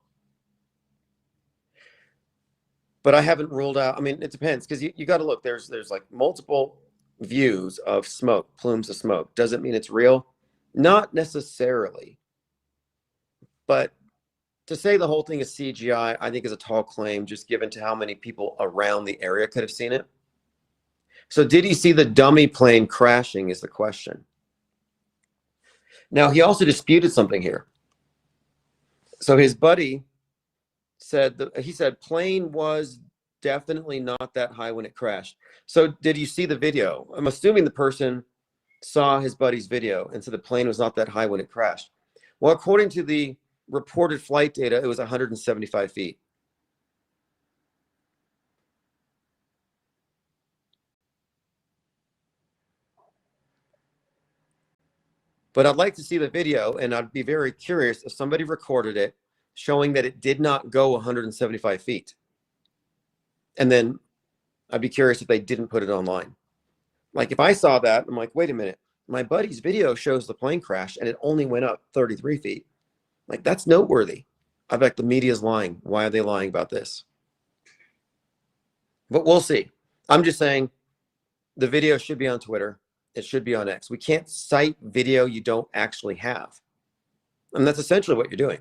But I haven't ruled out, I mean, it depends, because you got to look, there's like multiple views of smoke, plumes of smoke. Does it mean it's real? Not necessarily. But to say the whole thing is CGI, I think is a tall claim, just given to how many people around the area could have seen it. So did he see the dummy plane crashing is the question. Now, he also disputed something here. So his buddy said, he said plane was definitely not that high when it crashed. So did you see the video? I'm assuming the person saw his buddy's video and said the plane was not that high when it crashed. Well, according to the reported flight data, it was 175 feet. But I'd like to see the video, and I'd be very curious if somebody recorded it showing that it did not go 175 feet. And then I'd be curious if they didn't put it online. Like if I saw that, I'm like, wait a minute, my buddy's video shows the plane crash and it only went up 33 feet. Like that's noteworthy. I bet the media's lying. Why are they lying about this? But we'll see. I'm just saying the video should be on Twitter. It should be on X. We can't cite video you don't actually have. And that's essentially what you're doing.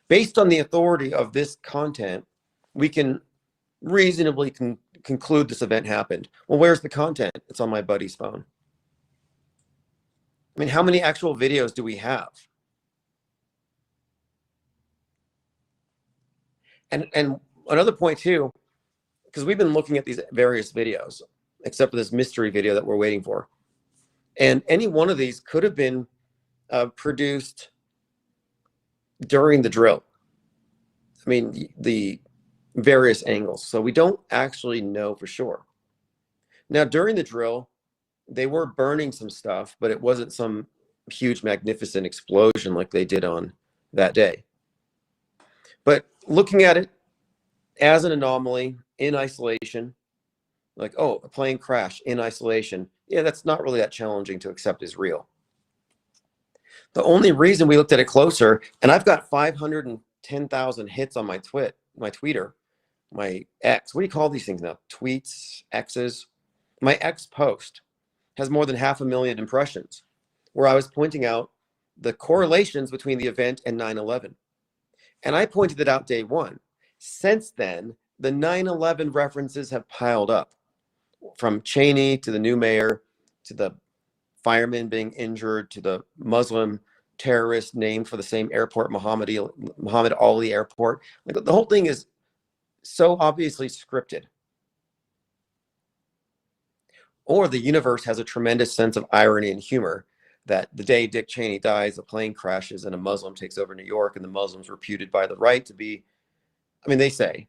Based on the authority of this content, we can reasonably conclude this event happened. Well, where's the content? It's on my buddy's phone. I mean, how many actual videos do we have? And another point too, because we've been looking at these various videos, except for this mystery video that we're waiting for. And any one of these could have been produced during the drill. I mean, the various angles. So we don't actually know for sure. Now, during the drill, they were burning some stuff, but it wasn't some huge, magnificent explosion like they did on that day. But looking at it as an anomaly in isolation, like, oh, a plane crash in isolation, yeah, that's not really that challenging to accept as real. The only reason we looked at it closer, and I've got 510,000 hits on my Twitter, my X. What do you call these things now? Tweets, X's. My X post has more than 500,000 impressions, where I was pointing out the correlations between the event and 9/11. And I pointed it out day one. Since then, the 9/11 references have piled up, from Cheney to the new mayor, to the firemen being injured, to the Muslim terrorist named for the same airport, Muhammad Ali Airport. Like, the whole thing is so obviously scripted. Or the universe has a tremendous sense of irony and humor, that the day Dick Cheney dies, a plane crashes and a Muslim takes over New York, and the Muslims reputed by the right to be, I mean, they say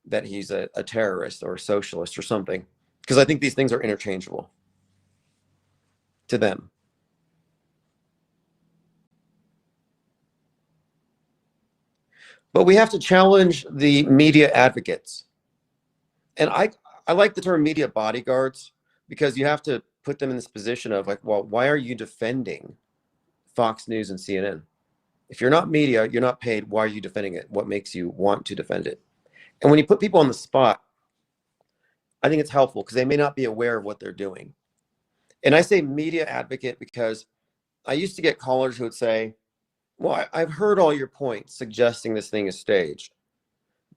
that he's a terrorist or a socialist or something, because I think these things are interchangeable to them. But we have to challenge the media advocates. And I like the term media bodyguards, because you have to put them in this position of like, well, why are you defending Fox News and CNN? If you're not media, you're not paid, why are you defending it? What makes you want to defend it? And when you put people on the spot, I think it's helpful, because they may not be aware of what they're doing. And I say media advocate because I used to get callers who would say, well, I've heard all your points suggesting this thing is staged,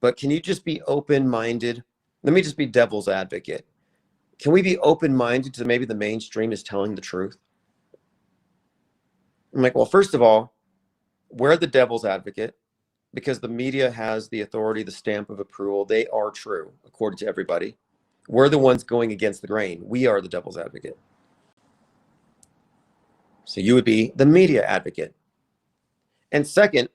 but can you just be open-minded? Let me just be devil's advocate. Can we be open-minded to maybe the mainstream is telling the truth? I'm like, well, first of all, we're the devil's advocate, because the media has the authority, the stamp of approval. They are true, according to everybody. We're the ones going against the grain. We are the devil's advocate. So you would be the media advocate. And second,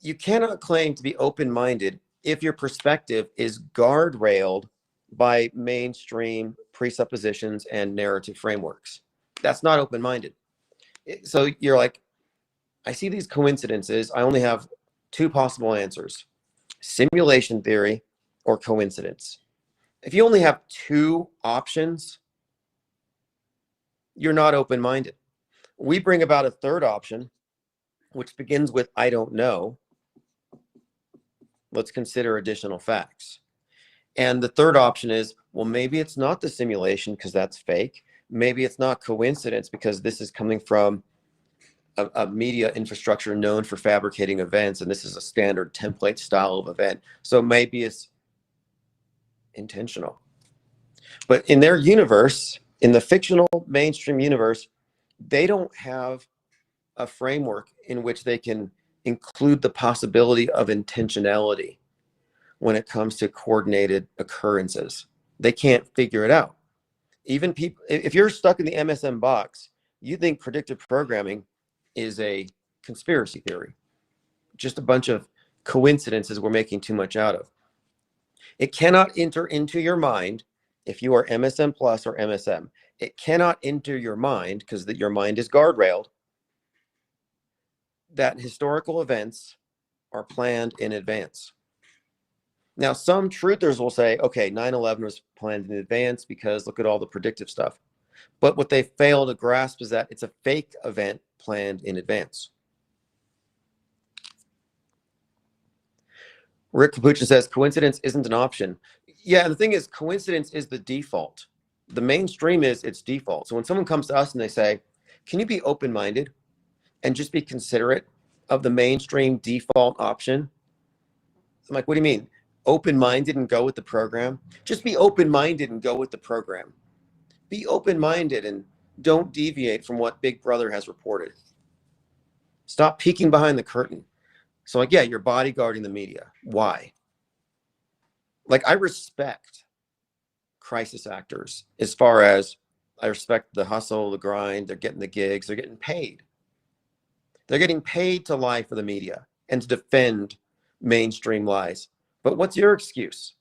you cannot claim to be open-minded if your perspective is guardrailed by mainstream presuppositions and narrative frameworks. That's not open-minded. So you're like, I see these coincidences. I only have two possible answers: simulation theory or coincidence. If you only have two options, you're not open-minded. We bring about a third option, which begins with, I don't know. Let's consider additional facts. And the third option is, well, maybe it's not the simulation because that's fake. Maybe it's not coincidence because this is coming from a media infrastructure known for fabricating events, and this is a standard template style of event. So maybe it's intentional. But in their universe, in the fictional mainstream universe, they don't have a framework in which they can include the possibility of intentionality when it comes to coordinated occurrences. They can't figure it out. Even people, if you're stuck in the MSM box, you think predictive programming is a conspiracy theory, just a bunch of coincidences we're making too much out of. It cannot enter into your mind if you are MSM plus or MSM. It cannot enter your mind, because your mind is guardrailed, that historical events are planned in advance. Now, some truthers will say, okay, 9/11 was planned in advance because look at all the predictive stuff. But what they fail to grasp is that it's a fake event planned in advance. Rick Capuchin says, coincidence isn't an option. Yeah, the thing is, coincidence is the default. The mainstream is its default. So when someone comes to us and they say, can you be open-minded and just be considerate of the mainstream default option? I'm like, what do you mean? Open-minded and go with the program? Just be open-minded and go with the program. Be open-minded and Don't deviate from what Big Brother has reported. Stop peeking behind the curtain. So like, yeah, you're bodyguarding the media. Why? Like, I respect crisis actors as far as I respect the hustle, the grind, they're getting the gigs, they're getting paid. They're getting paid to lie for the media and to defend mainstream lies. But what's your excuse?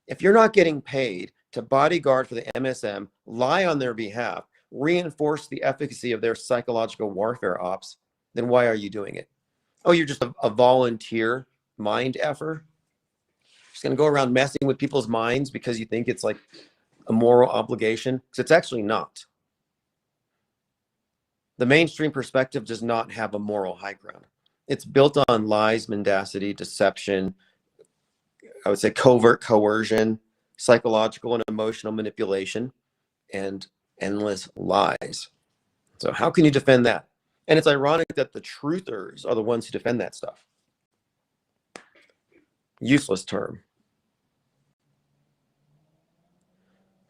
If you're not getting paid to bodyguard for the MSM, lie on their behalf, reinforce the efficacy of their psychological warfare ops, then why are you doing it? Oh, you're just a volunteer mind effer? Just going to go around messing with people's minds because you think it's like a moral obligation? Because it's actually not. The mainstream perspective does not have a moral high ground. It's built on lies, mendacity, deception, I would say covert coercion, psychological and emotional manipulation, and endless lies. So how can you defend that? And it's ironic that the truthers are the ones who defend that stuff. Useless term.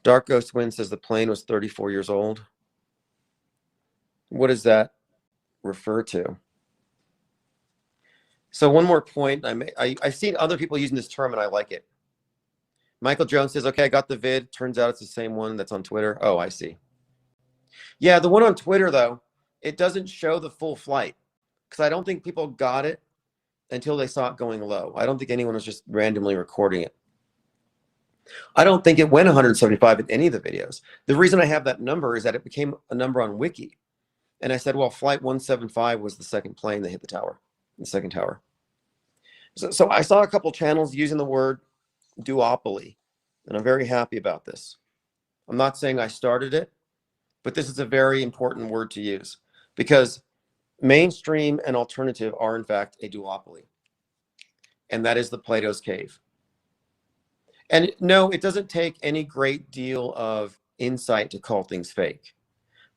Dark Ghost Wind says the plane was 34 years old. What does that refer to? So one more point. I've seen other people using this term and I like it. Michael Jones says, okay, I got the vid. Turns out it's the same one that's on Twitter. Oh, I see. Yeah, the one on Twitter, though, it doesn't show the full flight because I don't think people got it until they saw it going low. I don't think anyone was just randomly recording it. I don't think it went 175 in any of the videos. The reason I have that number is that it became a number on Wiki. And I said, well, flight 175 was the second plane that hit the tower, the second tower. So I saw a couple channels using the word duopoly, and I'm very happy about this. I'm not saying I started it, but this is a very important word to use because mainstream and alternative are in fact a duopoly. And that is the Plato's Cave. And no, it doesn't take any great deal of insight to call things fake.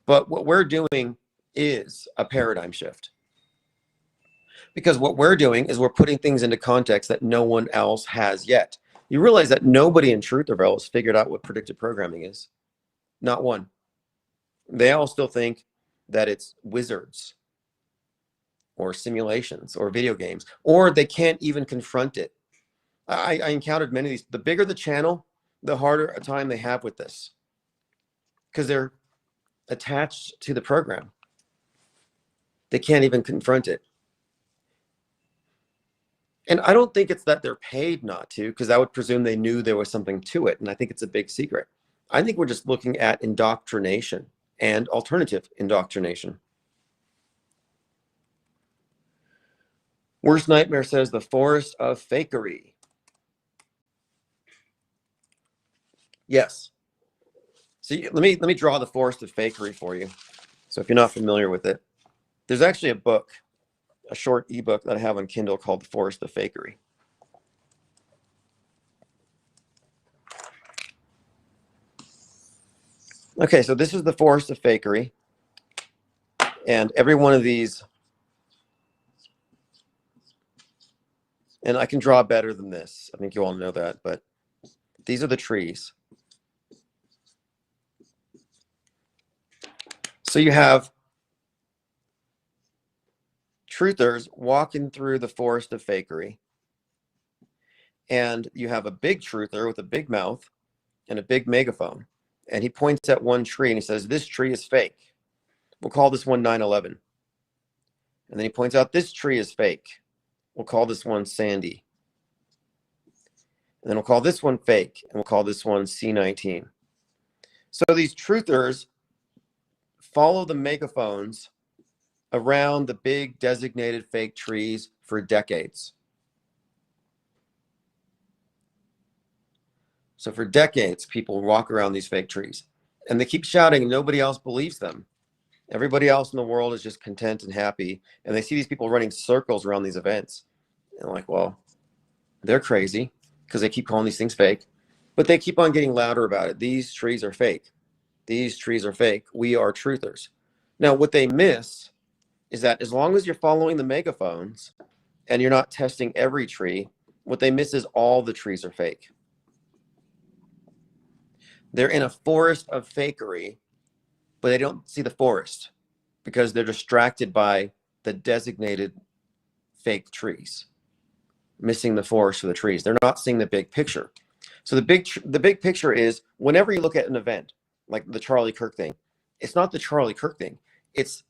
But what we're doing is a paradigm shift. Because what we're doing is we're putting things into context that no one else has yet. You realize that nobody in Trutherville has figured out what predictive programming is. Not one. They all still think that it's wizards or simulations or video games, or they can't even confront it. I encountered many of these. The bigger the channel, the harder a time they have with this because they're attached to the program. They can't even confront it. And I don't think it's that they're paid not to, because that would presume they knew there was something to it. And I think it's a big secret. I think we're just looking at indoctrination and alternative indoctrination. Worst Nightmare says the forest of fakery. Yes. See, let me draw the forest of fakery for you. So if you're not familiar with it, there's actually a book, a short ebook that I have on Kindle called The Forest of Fakery. Okay, so this is the Forest of Fakery. And every one of these, and I can draw better than this. I think you all know that, but these are the trees. So you have truthers walking through the forest of fakery. And you have a big truther with a big mouth and a big megaphone. And he points at one tree and he says, this tree is fake. We'll call this one 9/11. And then he points out this tree is fake. We'll call this one Sandy. And then we'll call this one fake. And we'll call this one C-19. So these truthers follow the megaphones around the big designated fake trees for decades. So for decades, people walk around these fake trees and they keep shouting and nobody else believes them. Everybody else in the world is just content and happy. And they see these people running circles around these events. And like, well, they're crazy because they keep calling these things fake, but they keep on getting louder about it. These trees are fake. These trees are fake. We are truthers. Now, what they miss is that as long as you're following the megaphones and you're not testing every tree, what they miss is all the trees are fake. They're in a forest of fakery but they don't see the forest because they're distracted by the designated fake trees, missing the forest for the trees. They're not seeing the big picture. So the big picture is, whenever you look at an event like the Charlie Kirk thing, it's not the Charlie Kirk thing. It's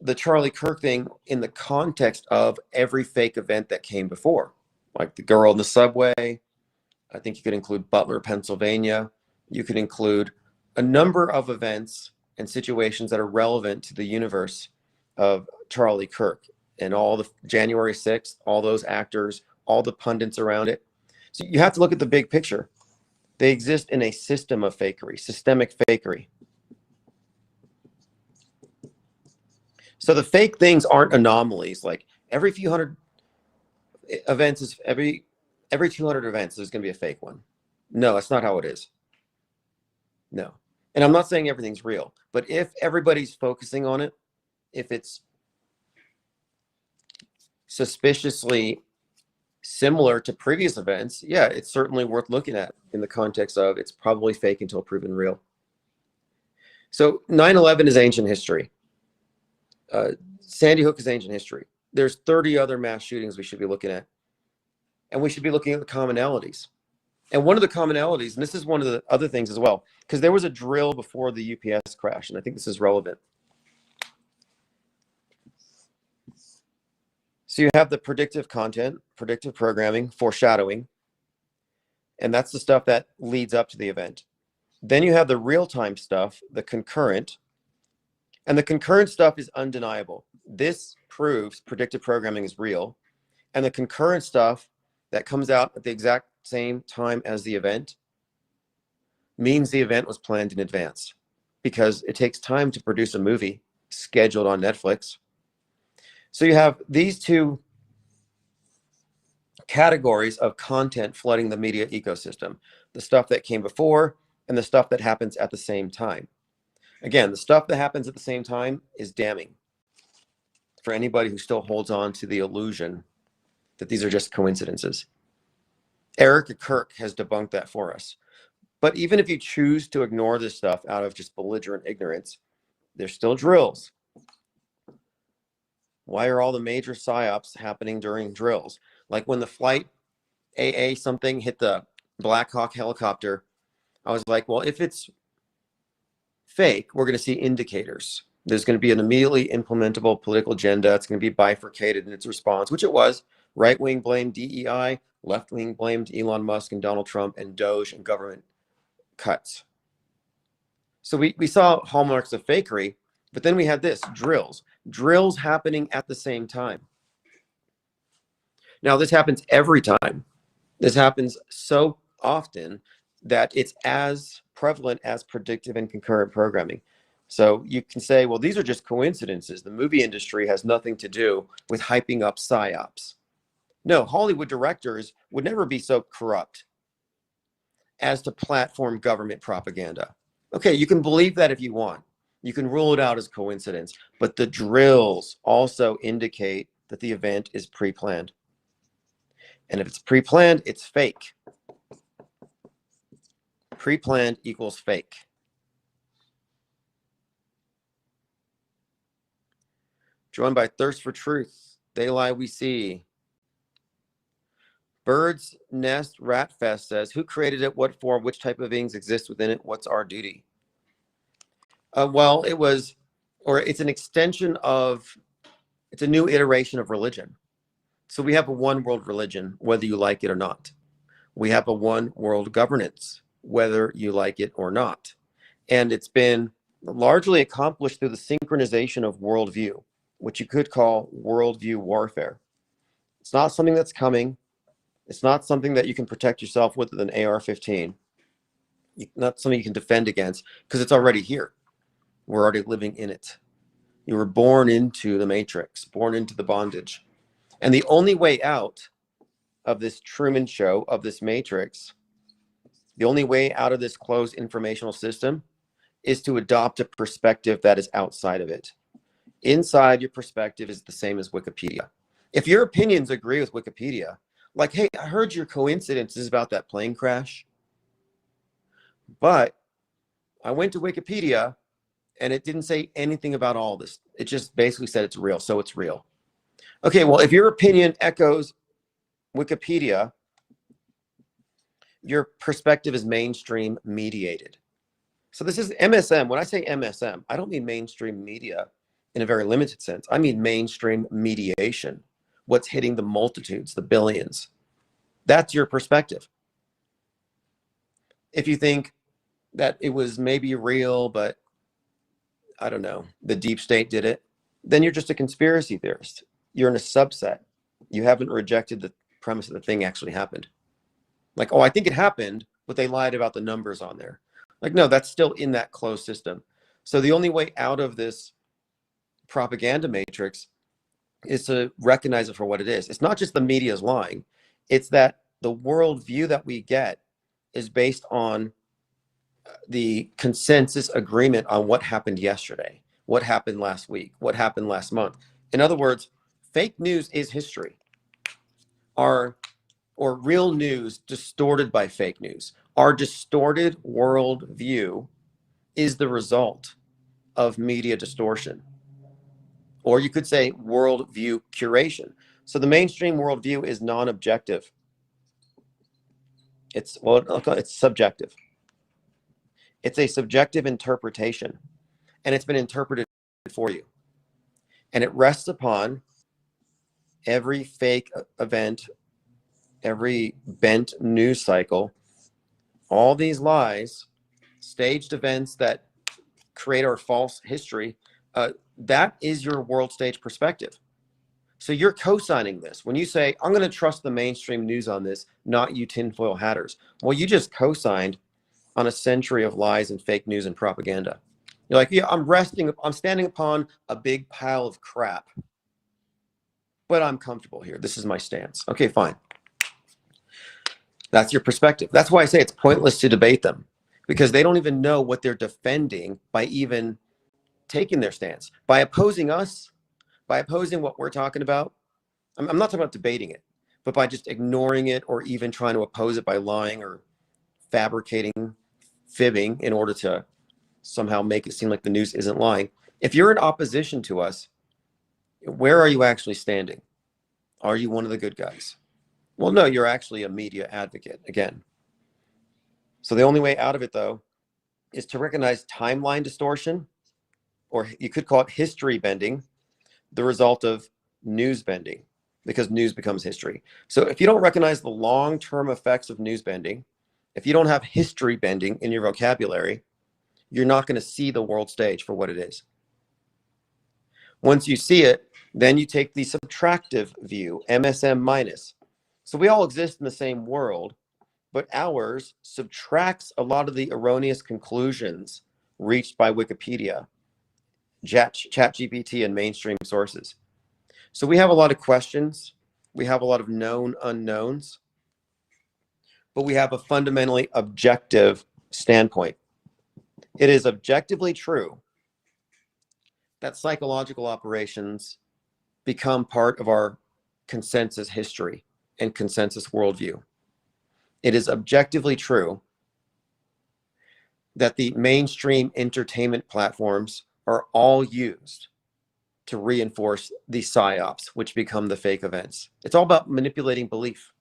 the Charlie Kirk thing in the context of every fake event that came before, like the girl in the subway. I think you could include Butler, Pennsylvania. You could include a number of events and situations that are relevant to the universe of Charlie Kirk and all the January 6th, all those actors, all the pundits around it. So you have to look at the big picture. They exist in a system of fakery, systemic fakery. So the fake things aren't anomalies. Like every few hundred events is every 200 events there's going to be a fake one. No, that's not how it is. No. And I'm not saying everything's real, but if everybody's focusing on it, if it's suspiciously similar to previous events, yeah, it's certainly worth looking at in the context of it's probably fake until proven real. So 9/11 is ancient history. Sandy Hook is ancient history. There's 30 other mass shootings we should be looking at. And we should be looking at the commonalities. And one of the commonalities, and this is one of the other things as well, because there was a drill before the UPS crash, and I think this is relevant. So you have the predictive content, predictive programming, foreshadowing, and that's the stuff that leads up to the event. Then you have the real-time stuff, the concurrent, and the concurrent stuff is undeniable. This proves predictive programming is real, and the concurrent stuff that comes out at the exact same time as the event means the event was planned in advance, because it takes time to produce a movie scheduled on Netflix. So you have these two categories of content flooding the media ecosystem, the stuff that came before and the stuff that happens at the same time. Again, the stuff that happens at the same time is damning for anybody who still holds on to the illusion that these are just coincidences. Erica Kirk has debunked that for us. But even if you choose to ignore this stuff out of just belligerent ignorance, there's still drills. Why are all the major psyops happening during drills? Like when the flight AA something hit the Black Hawk helicopter, I was like, well, if it's fake, we're going to see indicators. There's going to be an immediately implementable political agenda. It's going to be bifurcated in its response, which it was. Right wing blamed DEI, left wing blamed Elon Musk and Donald Trump and Doge and government cuts. So we saw hallmarks of fakery, but then we had this, drills happening at the same time. Now this happens every time. This happens so often that it's as prevalent as predictive and concurrent programming. So you can say, well, these are just coincidences. The movie industry has nothing to do with hyping up psyops. No, Hollywood directors would never be so corrupt as to platform government propaganda. Okay, you can believe that if you want. You can rule it out as coincidence, but the drills also indicate that the event is pre-planned. And if it's pre-planned, it's fake. Pre-planned equals fake. Joined by Thirst for Truth, They Lie We See. Bird's Nest Rat Fest says, who created it, what for, which type of beings exist within it, what's our duty? Well, it's an extension of, it's a new iteration of religion. So we have a one world religion, whether you like it or not. We have a one world governance, whether you like it or not. And it's been largely accomplished through the synchronization of worldview, which you could call worldview warfare. It's not something that's coming. It's not something that you can protect yourself with an AR-15. Not something you can defend against, because it's already here. We're already living in it. You were born into the matrix, born into the bondage. And the only way out of this Truman Show, of this matrix, the only way out of this closed informational system is to adopt a perspective that is outside of it. Inside your perspective is the same as Wikipedia. If your opinions agree with Wikipedia, like, hey, I heard your coincidences about that plane crash, but I went to Wikipedia And it didn't say anything about all this. It just basically said it's real, so it's real. Okay, well, if your opinion echoes Wikipedia, your perspective is mainstream mediated. So this is MSM. When I say MSM, I don't mean mainstream media in a very limited sense. I mean mainstream mediation. What's hitting the multitudes, the billions. That's your perspective. If you think that it was maybe real, but I don't know, the deep state did it, then you're just a conspiracy theorist. You're in a subset. You haven't rejected the premise that the thing actually happened. Like, oh, I think it happened, but they lied about the numbers on there. Like, no, that's still in that closed system. So the only way out of this propaganda matrix is to recognize it for what it is. It's not just the media's lying. It's that the worldview that we get is based on the consensus agreement on what happened yesterday, what happened last week, what happened last month. In other words, fake news is history. Or real news distorted by fake news. Our distorted worldview is the result of media distortion. Or you could say worldview curation. So the mainstream worldview is non-objective. It's subjective. It's a subjective interpretation, and it's been interpreted for you. And it rests upon every fake event, every bent news cycle, all these lies, staged events that create our false history. That is your world stage perspective. So you're co-signing this. When you say, I'm going to trust the mainstream news on this, not you tinfoil hatters. Well, you just co-signed on a century of lies and fake news and propaganda. You're like, yeah, I'm standing upon a big pile of crap, but I'm comfortable here. This is my stance. Okay, fine. That's your perspective. That's why I say it's pointless to debate them, because they don't even know what they're defending by even taking their stance. By opposing us, by opposing what we're talking about, I'm not talking about debating it, but by just ignoring it or even trying to oppose it by lying or fabricating, fibbing in order to somehow make it seem like the news isn't lying. If you're in opposition to us, where are you actually standing? Are you one of the good guys? Well, no, you're actually a media advocate again. So the only way out of it, though, is to recognize timeline distortion, or you could call it history bending, the result of news bending, because news becomes history. So if you don't recognize the long-term effects of news bending, if you don't have history bending in your vocabulary, you're not going to see the world stage for what it is. Once you see it, then you take the subtractive view, MSM minus. So we all exist in the same world, but ours subtracts a lot of the erroneous conclusions reached by Wikipedia, ChatGPT, and mainstream sources. So we have a lot of questions. We have a lot of known unknowns, but we have a fundamentally objective standpoint. It is objectively true that psychological operations become part of our consensus history and consensus worldview. It is objectively true that the mainstream entertainment platforms are all used to reinforce the psyops, which become the fake events. It's all about manipulating belief.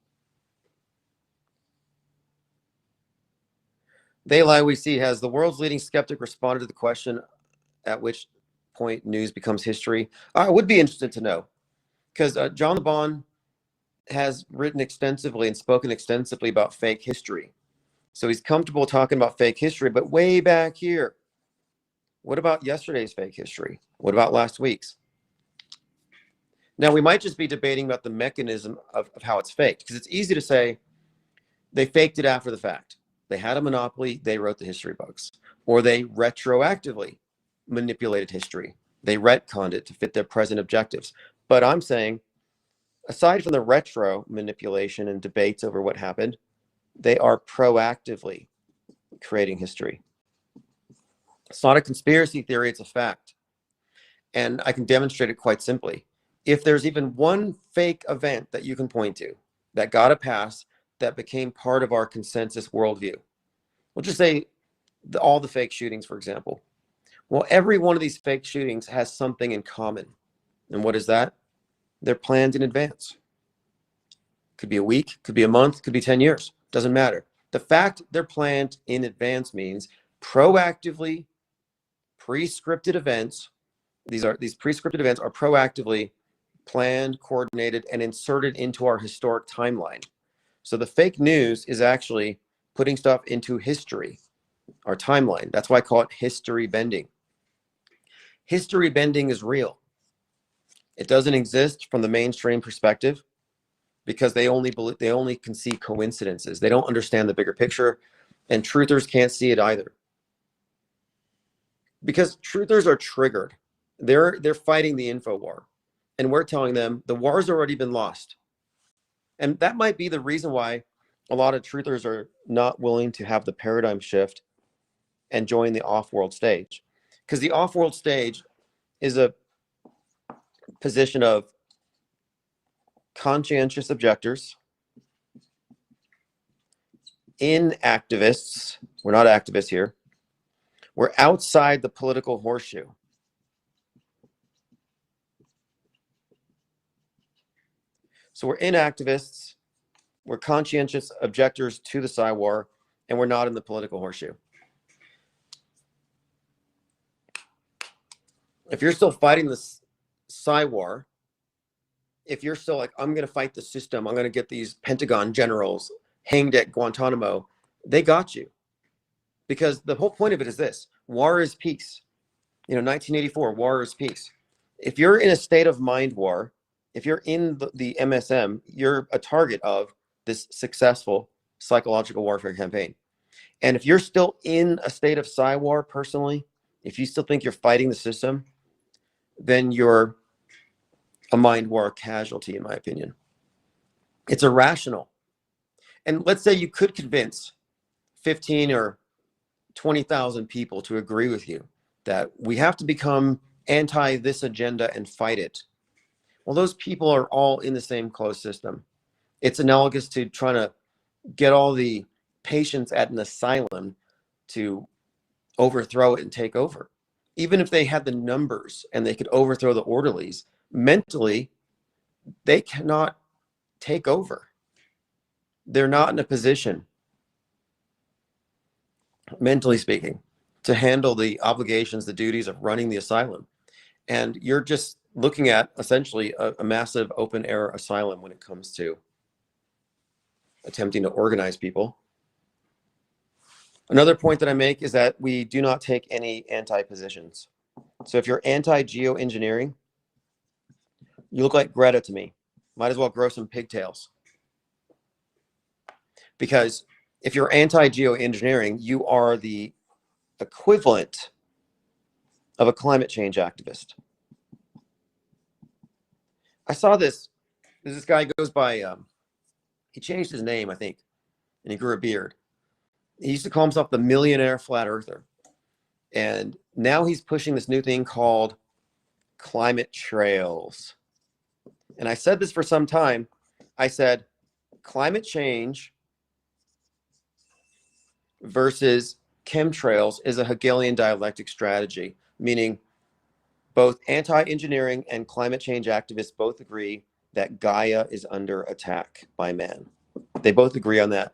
They Lie We See has the world's leading skeptic responded to the question at which point news becomes history. I would be interested to know, because John LeBon has written extensively and spoken extensively about fake history. So he's comfortable talking about fake history, but way back here, what about yesterday's fake history? What about last week's? Now, we might just be debating about the mechanism of how it's faked, because it's easy to say they faked it after the fact. They had a monopoly, they wrote the history books, or they retroactively manipulated history. They retconned it to fit their present objectives. But I'm saying, aside from the retro manipulation and debates over what happened, they are proactively creating history. It's not a conspiracy theory, it's a fact. And I can demonstrate it quite simply. If there's even one fake event that you can point to that got a pass that became part of our consensus worldview, we'll just say all the fake shootings, for example. Well, every one of these fake shootings has something in common. And what is that? They're planned in advance. Could be a week, could be a month, could be 10 years. Doesn't matter. The fact they're planned in advance means proactively pre-scripted events. These pre-scripted events are proactively planned, coordinated, and inserted into our historic timeline. So the fake news is actually putting stuff into history, our timeline. That's why I call it history bending. History bending is real. It doesn't exist from the mainstream perspective because they only can see coincidences. They don't understand the bigger picture, and truthers can't see it either. Because truthers are triggered. They're fighting the info war, and we're telling them the war's already been lost. And that might be the reason why a lot of truthers are not willing to have the paradigm shift and join the off-world stage. Because the off-world stage is a position of conscientious objectors, inactivists. We're not activists here. We're outside the political horseshoe. So we're inactivists, we're conscientious objectors to the Psy War, and we're not in the political horseshoe. If you're still fighting the Psy War, if you're still like, I'm going to fight the system, I'm going to get these Pentagon generals hanged at Guantanamo, they got you. Because the whole point of it is this: war is peace. 1984, war is peace. If you're in a state of mind war, if you're in the MSM, you're a target of this successful psychological warfare campaign. And if you're still in a state of Psy War personally, if you still think you're fighting the system, then you're a mind war casualty, in my opinion. It's irrational. And let's say you could convince 15 or 20,000 people to agree with you that we have to become anti this agenda and fight it. Well, those people are all in the same closed system. It's analogous to trying to get all the patients at an asylum to overthrow it and take over. Even if they had the numbers and they could overthrow the orderlies, mentally, they cannot take over. They're not in a position, mentally speaking, to handle the obligations, the duties of running the asylum. And you're just looking at essentially a massive open air asylum when it comes to attempting to organize people. Another point that I make is that we do not take any anti-positions. So if you're anti-geoengineering, you look like Greta to me. Might as well grow some pigtails. Because if you're anti-geoengineering, you are the equivalent of a climate change activist. I saw this. There's this guy goes by, he changed his name, I think, and he grew a beard. He used to call himself the millionaire flat earther. And now he's pushing this new thing called climate trails. And I said this for some time. I said, climate change versus chemtrails is a Hegelian dialectic strategy, meaning both anti-engineering and climate change activists both agree that Gaia is under attack by man. They both agree on that.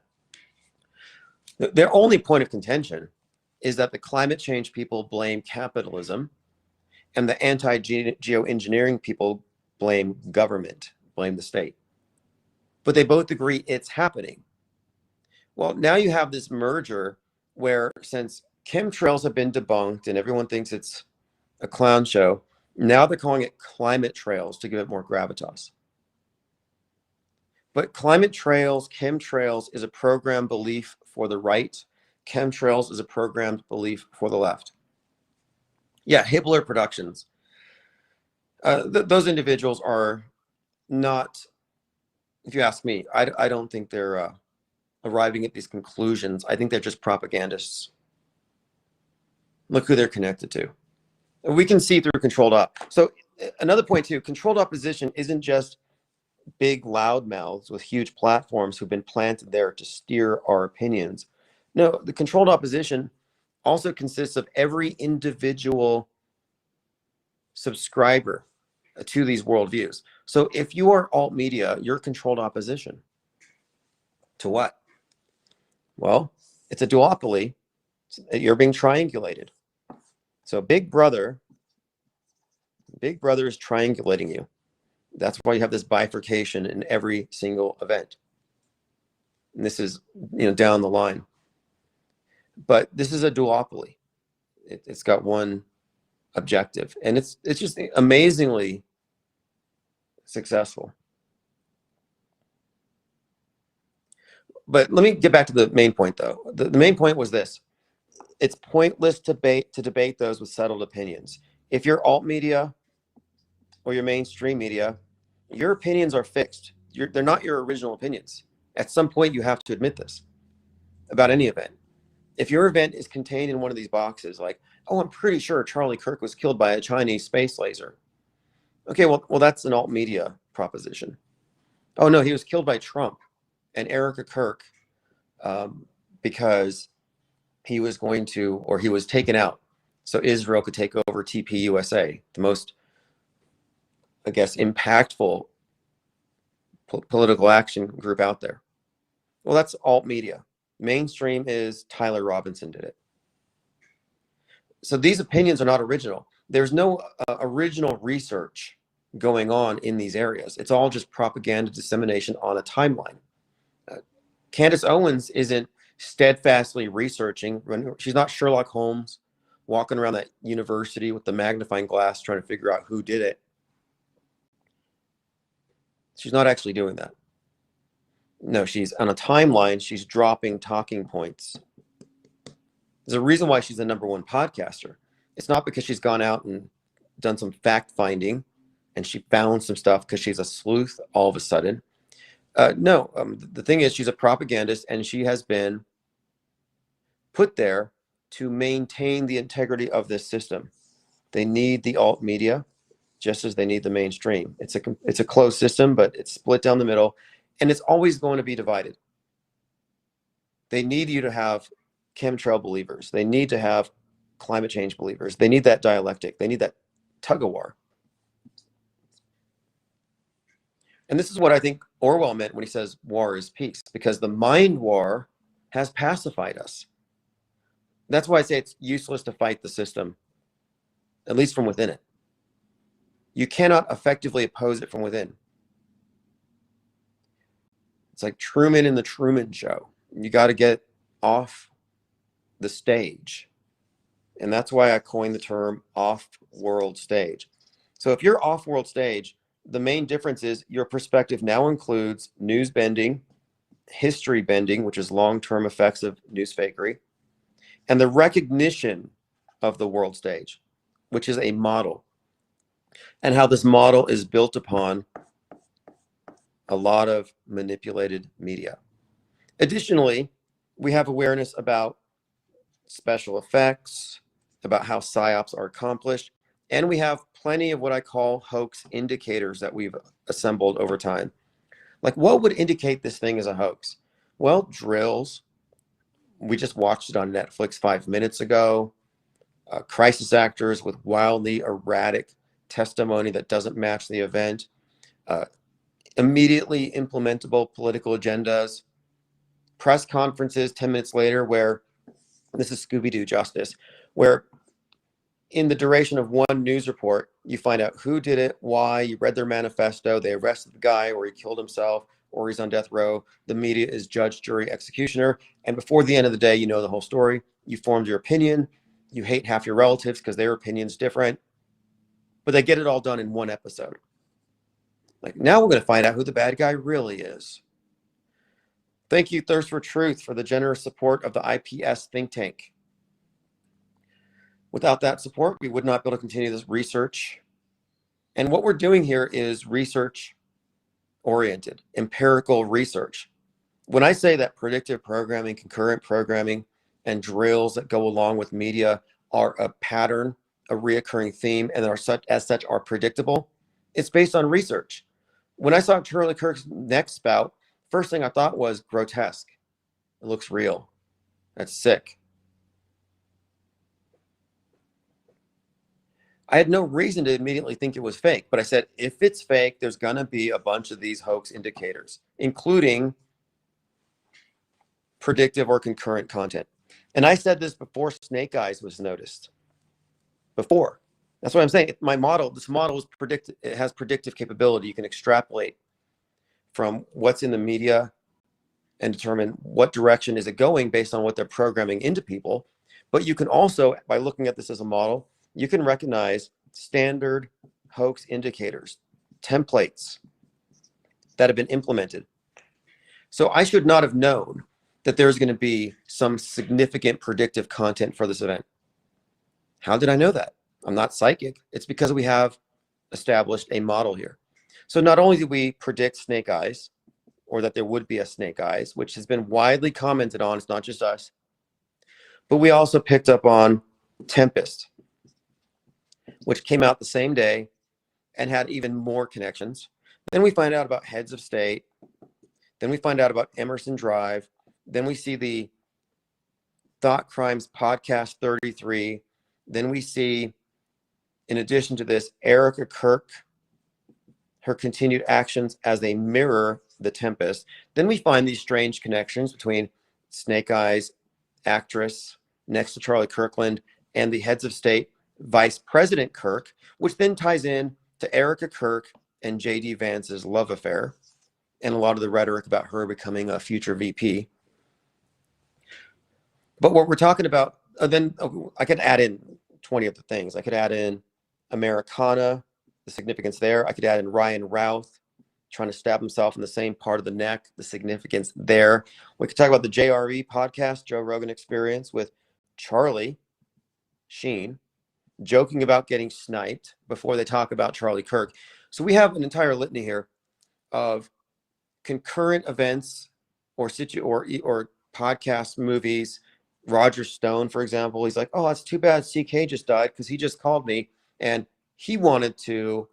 Their only point of contention is that the climate change people blame capitalism and the anti-geoengineering people blame government, blame the state. But they both agree it's happening. Well, now you have this merger where, since chemtrails have been debunked and everyone thinks it's a clown show, now they're calling it climate trails to give it more gravitas. But climate trails, chemtrails is a programmed belief for the right. Chemtrails is a programmed belief for the left. Yeah, Hibbler Productions. Those individuals are not, if you ask me, I don't think they're arriving at these conclusions. I think they're just propagandists. Look who they're connected to. We can see through controlled op. So another point too, controlled opposition isn't just big loudmouths with huge platforms who've been planted there to steer our opinions. No, the controlled opposition also consists of every individual subscriber to these worldviews. So if you are alt media, you're controlled opposition. To what? Well, it's a duopoly. You're being triangulated. So Big Brother is triangulating you. That's why you have this bifurcation in every single event. And this is, down the line. But this is a duopoly. It's got one objective, and it's just amazingly successful. But let me get back to the main point, though. The main point was this: it's pointless to debate those with settled opinions. If you're alt media or your mainstream media, your opinions are fixed. They're not your original opinions. At some point, you have to admit this about any event. If your event is contained in one of these boxes, like, oh, I'm pretty sure Charlie Kirk was killed by a Chinese space laser. Okay, well, that's an alt media proposition. Oh no, he was killed by Trump and Erica Kirk because he was taken out so Israel could take over TPUSA, the most, I guess, impactful political action group out there. Well, that's alt media. Mainstream is Tyler Robinson did it. So these opinions are not original. There's no original research going on in these areas. It's all just propaganda dissemination on a timeline. Candace Owens isn't steadfastly researching. She's not Sherlock Holmes walking around that university with the magnifying glass trying to figure out who did it. She's not actually doing that. No, she's on a timeline. She's dropping talking points. There's a reason why she's the number 1 podcaster. It's not because she's gone out and done some fact finding and she found some stuff because she's a sleuth all of a sudden. No, the thing is, she's a propagandist, and she has been put there to maintain the integrity of this system. They need the alt media just as they need the mainstream. It's a closed system, but it's split down the middle, and it's always going to be divided. They need you to have chemtrail believers. They need to have climate change believers. They need that dialectic. They need that tug of war. And this is what I think Orwell meant when he says war is peace, because the mind war has pacified us. That's why I say it's useless to fight the system, at least from within it. You cannot effectively oppose it from within. It's like Truman in the Truman Show. You got to get off the stage. And that's why I coined the term off-world stage. So if you're off-world stage, the main difference is your perspective now includes news bending, history bending, which is long-term effects of news fakery, and the recognition of the world stage, which is a model, and how this model is built upon a lot of manipulated media. Additionally, we have awareness about special effects, about how psyops are accomplished, and we have plenty of what I call hoax indicators that we've assembled over time. Like, what would indicate this thing is a hoax? Well, drills. We just watched it on Netflix 5 minutes ago. Crisis actors with wildly erratic testimony that doesn't match the event. Immediately implementable political agendas. Press conferences 10 minutes later where, this is Scooby-Doo justice, where in the duration of one news report, you find out who did it, why, you read their manifesto, they arrested the guy, or he killed himself, or he's on death row. The media is judge, jury, executioner. And before the end of the day, you know the whole story. You formed your opinion. You hate half your relatives because their opinion's different. But they get it all done in one episode. Like, now we're going to find out who the bad guy really is. Thank you, Thirst for Truth, for the generous support of the IPS think tank. Without that support, we would not be able to continue this research. And what we're doing here is research-oriented, empirical research. When I say that predictive programming, concurrent programming, and drills that go along with media are a pattern, a reoccurring theme, and are as such are predictable, it's based on research. When I saw Charlie Kirk's neck spout, first thing I thought was grotesque. It looks real. That's sick. I had no reason to immediately think it was fake, but I said, if it's fake, there's going to be a bunch of these hoax indicators, including predictive or concurrent content. And I said this before Snake Eyes was noticed. Before. That's what I'm saying. My model, this model is it has predictive capability. You can extrapolate from what's in the media and determine what direction is it going based on what they're programming into people. But you can also, by looking at this as a model, you can recognize standard hoax indicators, templates that have been implemented. So I should not have known that there's going to be some significant predictive content for this event. How did I know that? I'm not psychic. It's because we have established a model here. So not only did we predict Snake Eyes, or that there would be a Snake Eyes, which has been widely commented on, it's not just us, but we also picked up on Tempest, which came out the same day and had even more connections. Then we find out about Heads of State. Then we find out about Emerson Drive. Then we see the Thought Crimes Podcast 33. Then we see, in addition to this, Erica Kirk, her continued actions as they mirror the Tempest. Then we find these strange connections between Snake Eyes, actress, next to Charlie Kirkland, and the Heads of State, Vice President Kirk, which then ties in to Erica Kirk and J.D. Vance's love affair, and a lot of the rhetoric about her becoming a future VP. But what we're talking about, I could add in 20 other things. I could add in Americana, the significance there. I could add in Ryan Routh trying to stab himself in the same part of the neck, the significance there. We could talk about the JRE podcast, Joe Rogan Experience, with Charlie Sheen joking about getting sniped before they talk about Charlie Kirk. So we have an entire litany here of concurrent events or podcast movies. Roger Stone, for example, he's like, oh, it's too bad CK just died because he just called me and he wanted to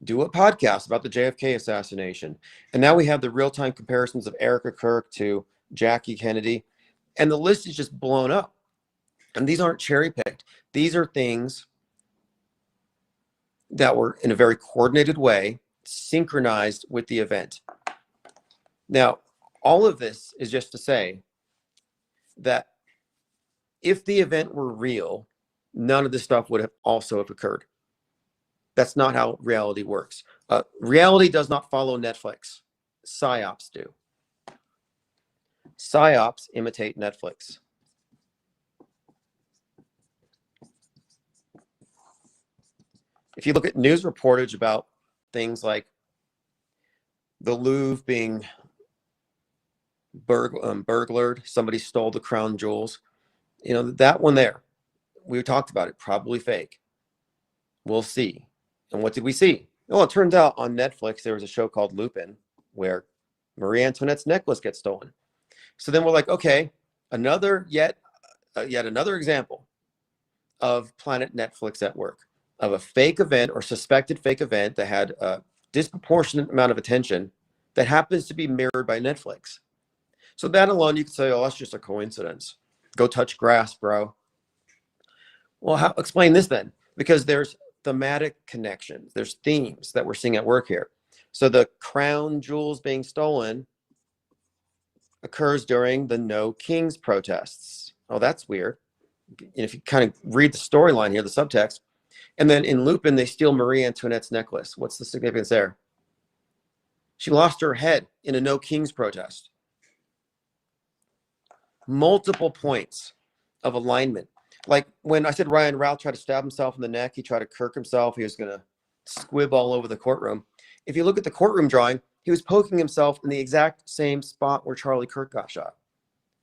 do a podcast about the JFK assassination. And now we have the real-time comparisons of Erica Kirk to Jackie Kennedy. And the list is just blown up. And these aren't cherry-picked. These are things that were, in a very coordinated way, synchronized with the event. Now, all of this is just to say that if the event were real, none of this stuff would have also have occurred. That's not how reality works. Reality does not follow Netflix. PSYOPs do. PSYOPs imitate Netflix. If you look at news reportage about things like the Louvre being burglared, somebody stole the crown jewels, you know, that one there, we talked about it, probably fake. We'll see. And what did we see? Well, it turns out on Netflix, there was a show called Lupin where Marie Antoinette's necklace gets stolen. So then we're like, okay, yet another example of Planet Netflix at work, of a fake event or suspected fake event that had a disproportionate amount of attention that happens to be mirrored by Netflix. So that alone, you could say, oh, that's just a coincidence. Go touch grass, bro. Well, explain this then? Because there's thematic connections. There's themes that we're seeing at work here. So the crown jewels being stolen occurs during the No Kings protests. Oh, that's weird. If you kind of read the storyline here, the subtext, and then in Lupin, they steal Marie Antoinette's necklace. What's the significance there? She lost her head in a No Kings protest. Multiple points of alignment. Like when I said Ryan Routh tried to stab himself in the neck, he tried to Kirk himself, he was going to squib all over the courtroom. If you look at the courtroom drawing, he was poking himself in the exact same spot where Charlie Kirk got shot.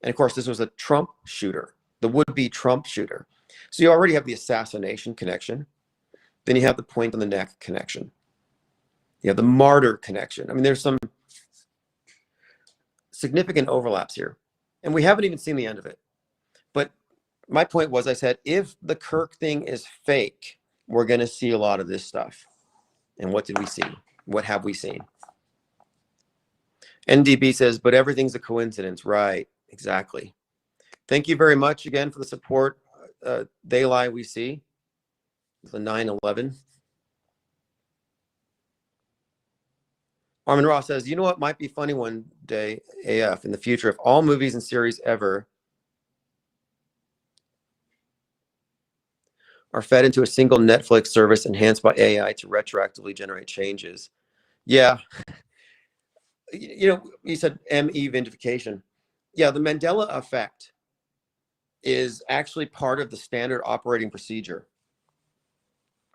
And of course, this was a Trump shooter, the would-be Trump shooter. So you already have the assassination connection. Then you have the point on the neck connection. You have the martyr connection. I mean, there's some significant overlaps here. And we haven't even seen the end of it. But my point was, I said, if the Kirk thing is fake, we're going to see a lot of this stuff. And what did we see? What have we seen? NDB says, but everything's a coincidence. Right, exactly. Thank you very much again for the support. They lie, we see. the 9/11. Armin Ross says, you know what might be funny one day, AF, in the future, if all movies and series ever are fed into a single Netflix service enhanced by AI to retroactively generate changes. Yeah. You said ME vindication. Yeah, the Mandela effect is actually part of the standard operating procedure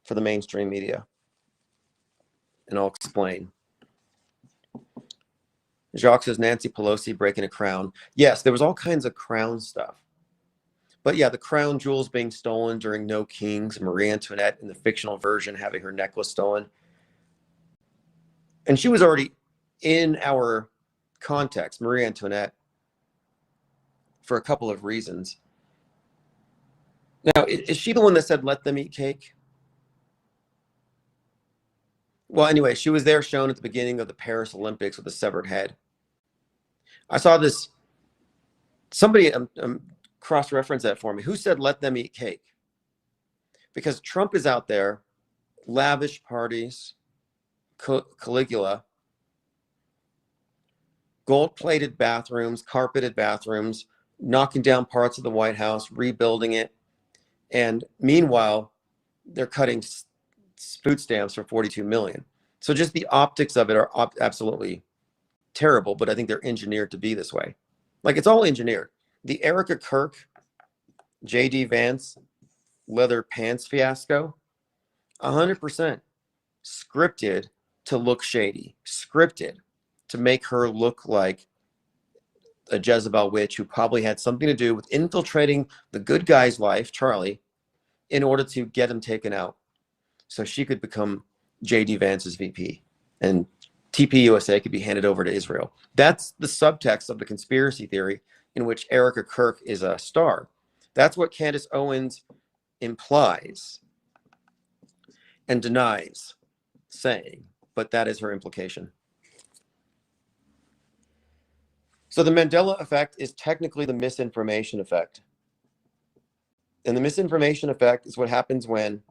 for the mainstream media. And I'll explain. Jacques says Nancy Pelosi breaking a crown. Yes, there was all kinds of crown stuff. But yeah, the crown jewels being stolen during No Kings, Marie Antoinette in the fictional version having her necklace stolen. And she was already in our context, Marie Antoinette, for a couple of reasons. Now, is she the one that said, let them eat cake? Well, anyway, she was there shown at the beginning of the Paris Olympics with a severed head. I saw this, somebody cross-reference that for me. Who said, let them eat cake? Because Trump is out there, lavish parties, Caligula, gold-plated bathrooms, carpeted bathrooms, knocking down parts of the White House, rebuilding it. And meanwhile, they're cutting food stamps for 42 million. So just the optics of it are absolutely terrible, but I think they're engineered to be this way. Like, it's all engineered. The Erica Kirk, JD Vance, leather pants fiasco, 100% scripted to look shady, scripted to make her look like a Jezebel witch who probably had something to do with infiltrating the good guy's life, Charlie, in order to get him taken out so she could become JD Vance's VP and TPUSA could be handed over to Israel. That's the subtext of the conspiracy theory in which Erica Kirk is a star. That's what Candace Owens implies and denies saying, but that is her implication. So the Mandela effect is technically the misinformation effect. And the misinformation effect is what happens when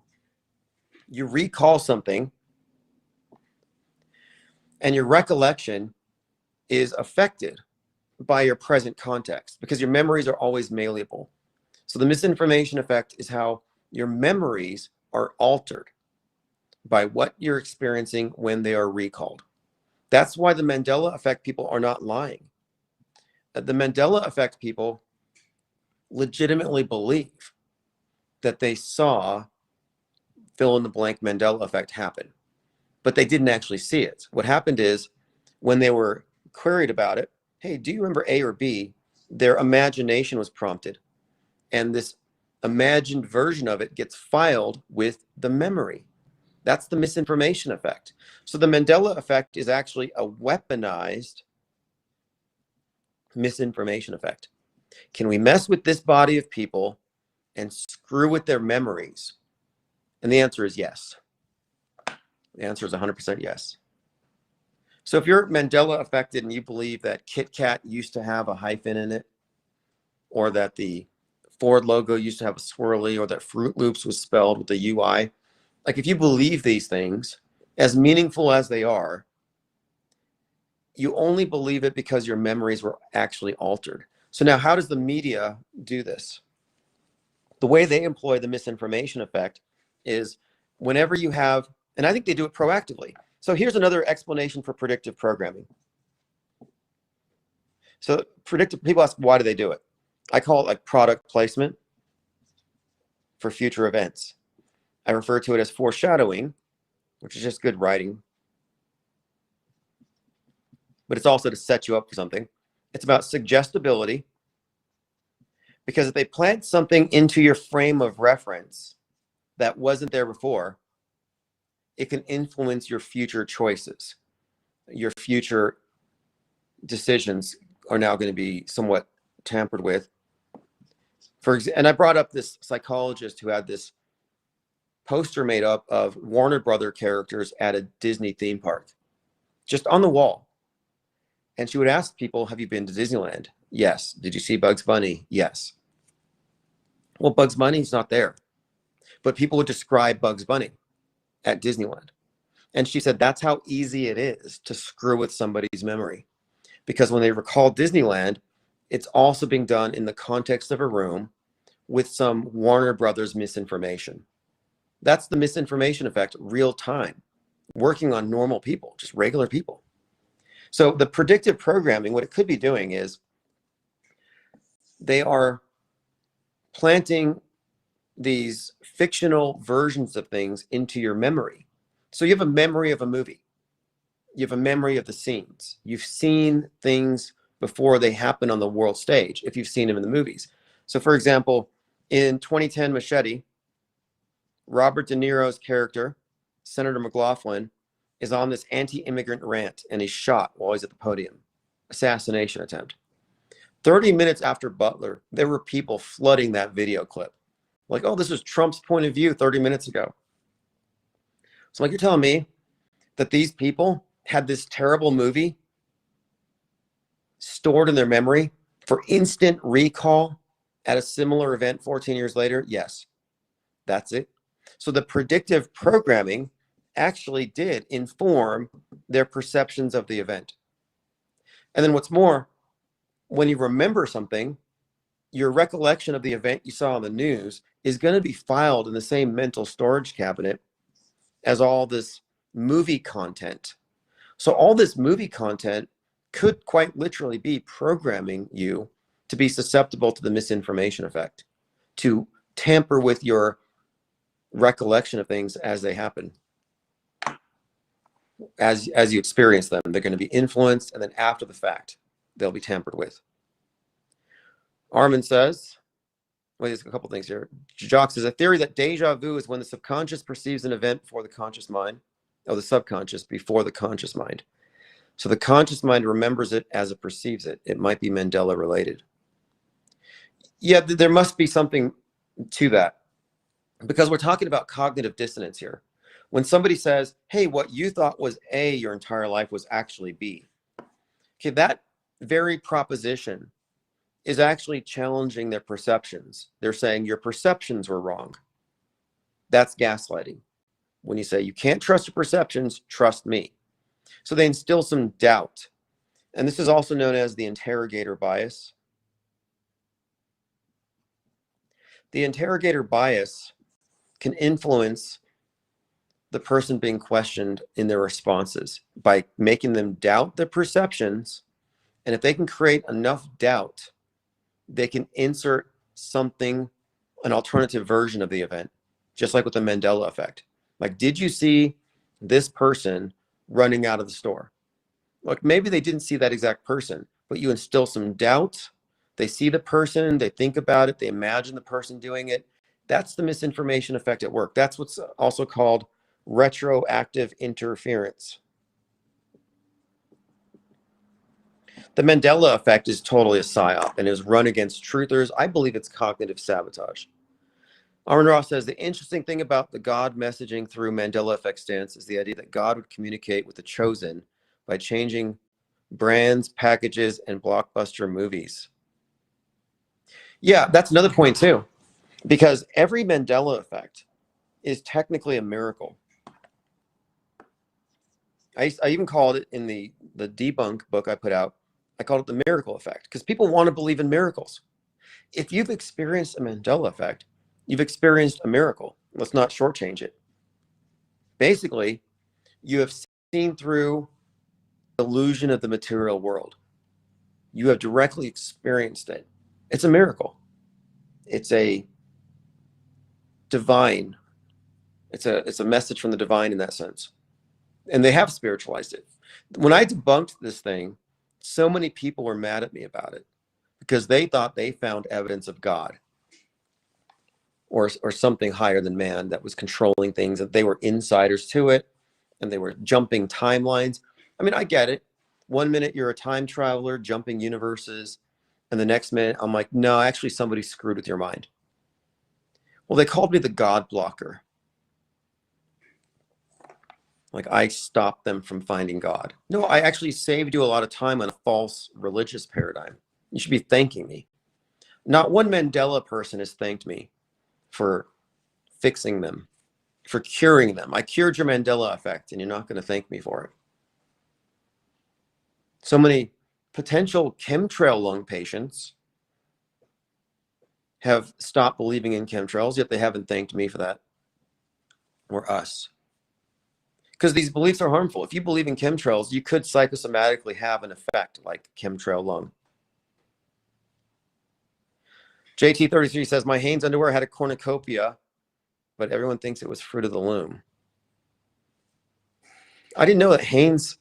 you recall something and your recollection is affected by your present context because your memories are always malleable. So the misinformation effect is how your memories are altered by what you're experiencing when they are recalled. That's why the Mandela effect people are not lying. The Mandela effect people legitimately believe that they saw fill in the blank Mandela effect happen, but they didn't actually see it. What happened is when they were queried about it, hey, do you remember A or B? Their imagination was prompted, and this imagined version of it gets filed with the memory. That's the misinformation effect. So the Mandela effect is actually a weaponized misinformation effect. Can we mess with this body of people and screw with their memories? And the answer is yes. The answer is 100% yes. So if you're Mandela affected and you believe that Kit Kat used to have a hyphen in it, or that the Ford logo used to have a swirly, or that Fruit Loops was spelled with a UI, like if you believe these things, as meaningful as they are, you only believe it because your memories were actually altered. So now how does the media do this? The way they employ the misinformation effect is whenever you have, and I think they do it proactively. So here's another explanation for predictive programming. So predictive, people ask, why do they do it? I call it like product placement for future events. I refer to it as foreshadowing, which is just good writing. But it's also to set you up for something. It's about suggestibility. Because if they plant something into your frame of reference that wasn't there before, it can influence your future choices. Your future decisions are now going to be somewhat tampered with. And I brought up this psychologist who had this poster made up of Warner Brother characters at a Disney theme park, just on the wall. And she would ask people, have you been to Disneyland? Yes. Did you see Bugs Bunny? Yes. Well, Bugs Bunny's not there. but people would describe Bugs Bunny at Disneyland. And she said that's how easy it is to screw with somebody's memory. Because when they recall Disneyland, it's also being done in the context of a room with some Warner Brothers misinformation. That's the misinformation effect, real time, working on normal people, just regular people. So the predictive programming, what it could be doing is they are planting these fictional versions of things into your memory. So you have a memory of a movie. You have a memory of the scenes. You've seen things before they happen on the world stage, if you've seen them in the movies. So for example, in 2010 Machete, Robert De Niro's character, Senator McLaughlin, is on this anti-immigrant rant and he's shot while he's at the podium. Assassination attempt. 30 minutes after Butler, there were people flooding that video clip. Like, oh, this was Trump's point of view 30 minutes ago. So like, you're telling me that these people had this terrible movie stored in their memory for instant recall at a similar event 14 years later? Yes, that's it. So the predictive programming actually did inform their perceptions of the event. And then what's more, when you remember something, your recollection of the event you saw on the news is going to be filed in the same mental storage cabinet as all this movie content. So all this movie content could quite literally be programming you to be susceptible to the misinformation effect, to tamper with your recollection of things as they happen. As you experience them, they're going to be influenced, and then after the fact, they'll be tampered with. Armin says, well, there's a couple things here. Jock says, a theory that deja vu is when the subconscious perceives an event before the conscious mind, or the subconscious before the conscious mind. So the conscious mind remembers it as it perceives it. It might be Mandela related. Yeah, there must be something to that, because we're talking about cognitive dissonance here. When somebody says, hey, what you thought was A your entire life was actually B. Okay, that very proposition is actually challenging their perceptions. They're saying your perceptions were wrong. That's gaslighting. When you say you can't trust your perceptions, trust me. So they instill some doubt. And this is also known as the interrogator bias. The interrogator bias can influence the person being questioned in their responses by making them doubt their perceptions. And if they can create enough doubt, they can insert something, an alternative version of the event, just like with the Mandela effect. Like, did you see this person running out of the store? Like, maybe they didn't see that exact person, but you instill some doubt. They see the person, they think about it, they imagine the person doing it. That's the misinformation effect at work. That's what's also called retroactive interference. The Mandela effect is totally a psyop and is run against truthers. I believe it's cognitive sabotage. Armin Ross says, the interesting thing about the God messaging through Mandela effect stance is the idea that God would communicate with the chosen by changing brands, packages, and blockbuster movies. Yeah, that's another point too, because every Mandela effect is technically a miracle. I even called it in the debunk book I put out, I called it the miracle effect, because people want to believe in miracles. If you've experienced a Mandela effect, you've experienced a miracle. Let's not shortchange it. Basically, you have seen through the illusion of the material world. You have directly experienced it. It's a miracle. It's a divine. It's a message from the divine in that sense. And they have spiritualized it. When I debunked this thing, so many people were mad at me about it because they thought they found evidence of God or something higher than man that was controlling things, that they were insiders to it and they were jumping timelines. I mean, I get it. 1 minute you're a time traveler jumping universes, and the next minute I'm like, no, actually somebody screwed with your mind. Well, they called me the God blocker. Like, I stopped them from finding God. No, I actually saved you a lot of time on a false religious paradigm. You should be thanking me. Not one Mandela person has thanked me for fixing them, for curing them. I cured your Mandela effect, and you're not going to thank me for it. So many potential chemtrail lung patients have stopped believing in chemtrails, yet they haven't thanked me for that, or us. Because these beliefs are harmful. If you believe in chemtrails, you could psychosomatically have an effect like chemtrail lung. JT33 says, my Hanes underwear had a cornucopia, but everyone thinks it was Fruit of the Loom. I didn't know that Hanes,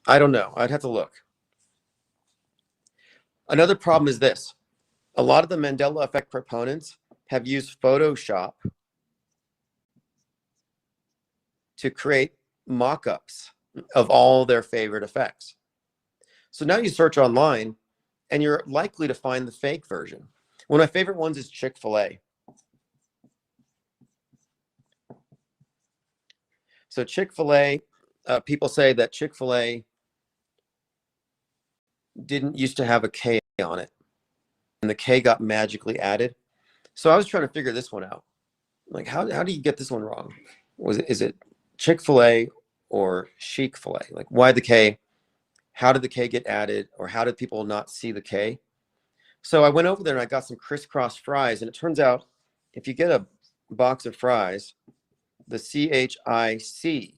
I don't know. I'd have to look. Another problem is this. A lot of the Mandela effect proponents have used Photoshop to create mock-ups of all their favorite effects. So now you search online and you're likely to find the fake version. One of my favorite ones is Chick-fil-A. So Chick-fil-A, people say that Chick-fil-A didn't used to have a K on it, and the K got magically added. So I was trying to figure this one out. Like, how do you get this one wrong? Is it Chick-fil-A or Chic-fil-A? Like, why the K? How did the K get added? Or how did people not see the K? So I went over there and I got some crisscross fries, and it turns out if you get a box of fries, the CHIC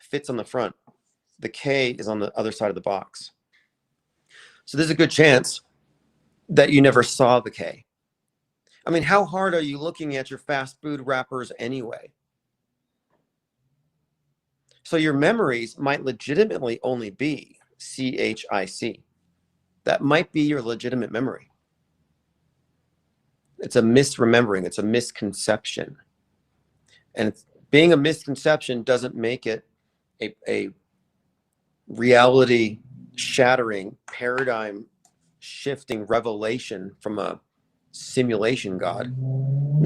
fits on the front. The K is on the other side of the box. So there's a good chance that you never saw the K. I mean, how hard are you looking at your fast food wrappers anyway? So your memories might legitimately only be CHIC. That might be your legitimate memory. It's a misremembering. It's a misconception. And being a misconception doesn't make it a reality shattering, paradigm shifting revelation from a simulation god.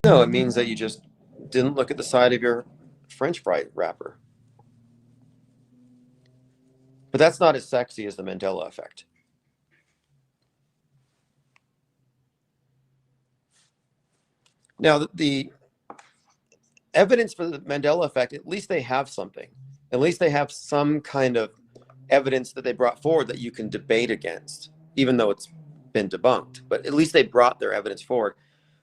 No, it means that you just didn't look at the side of your French fry wrapper. But that's not as sexy as the Mandela effect. Now, the evidence for the Mandela effect, at least they have something. At least they have some kind of evidence that they brought forward that you can debate against, even though it's been debunked. But at least they brought their evidence forward.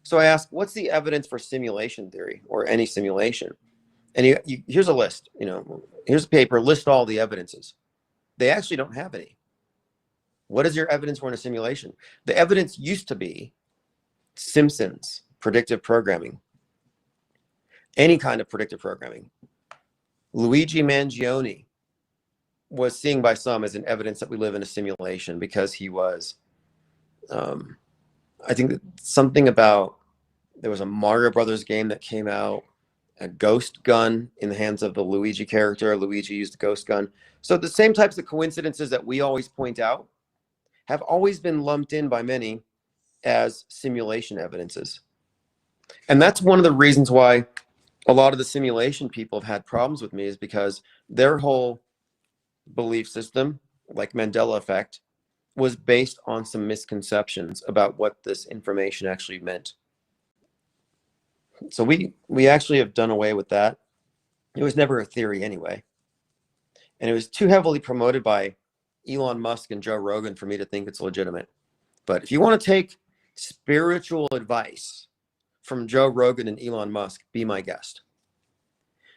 So I asked, what's the evidence for simulation theory or any simulation? And here's a list. Here's a paper, list all the evidences. They actually don't have any. What is your evidence for in a simulation? The evidence used to be Simpsons, predictive programming, any kind of predictive programming. Luigi Mangione was seen by some as an evidence that we live in a simulation because he was, I think that something about, there was a Mario Brothers game that came out, a ghost gun in the hands of the Luigi character. Luigi used the ghost gun. So the same types of coincidences that we always point out have always been lumped in by many as simulation evidences. And that's one of the reasons why a lot of the simulation people have had problems with me, is because their whole belief system, like Mandela effect, was based on some misconceptions about what this information actually meant. So we actually have done away with that. It was never a theory anyway. And it was too heavily promoted by Elon Musk and Joe Rogan for me to think it's legitimate. But if you want to take spiritual advice from Joe Rogan and Elon Musk, be my guest.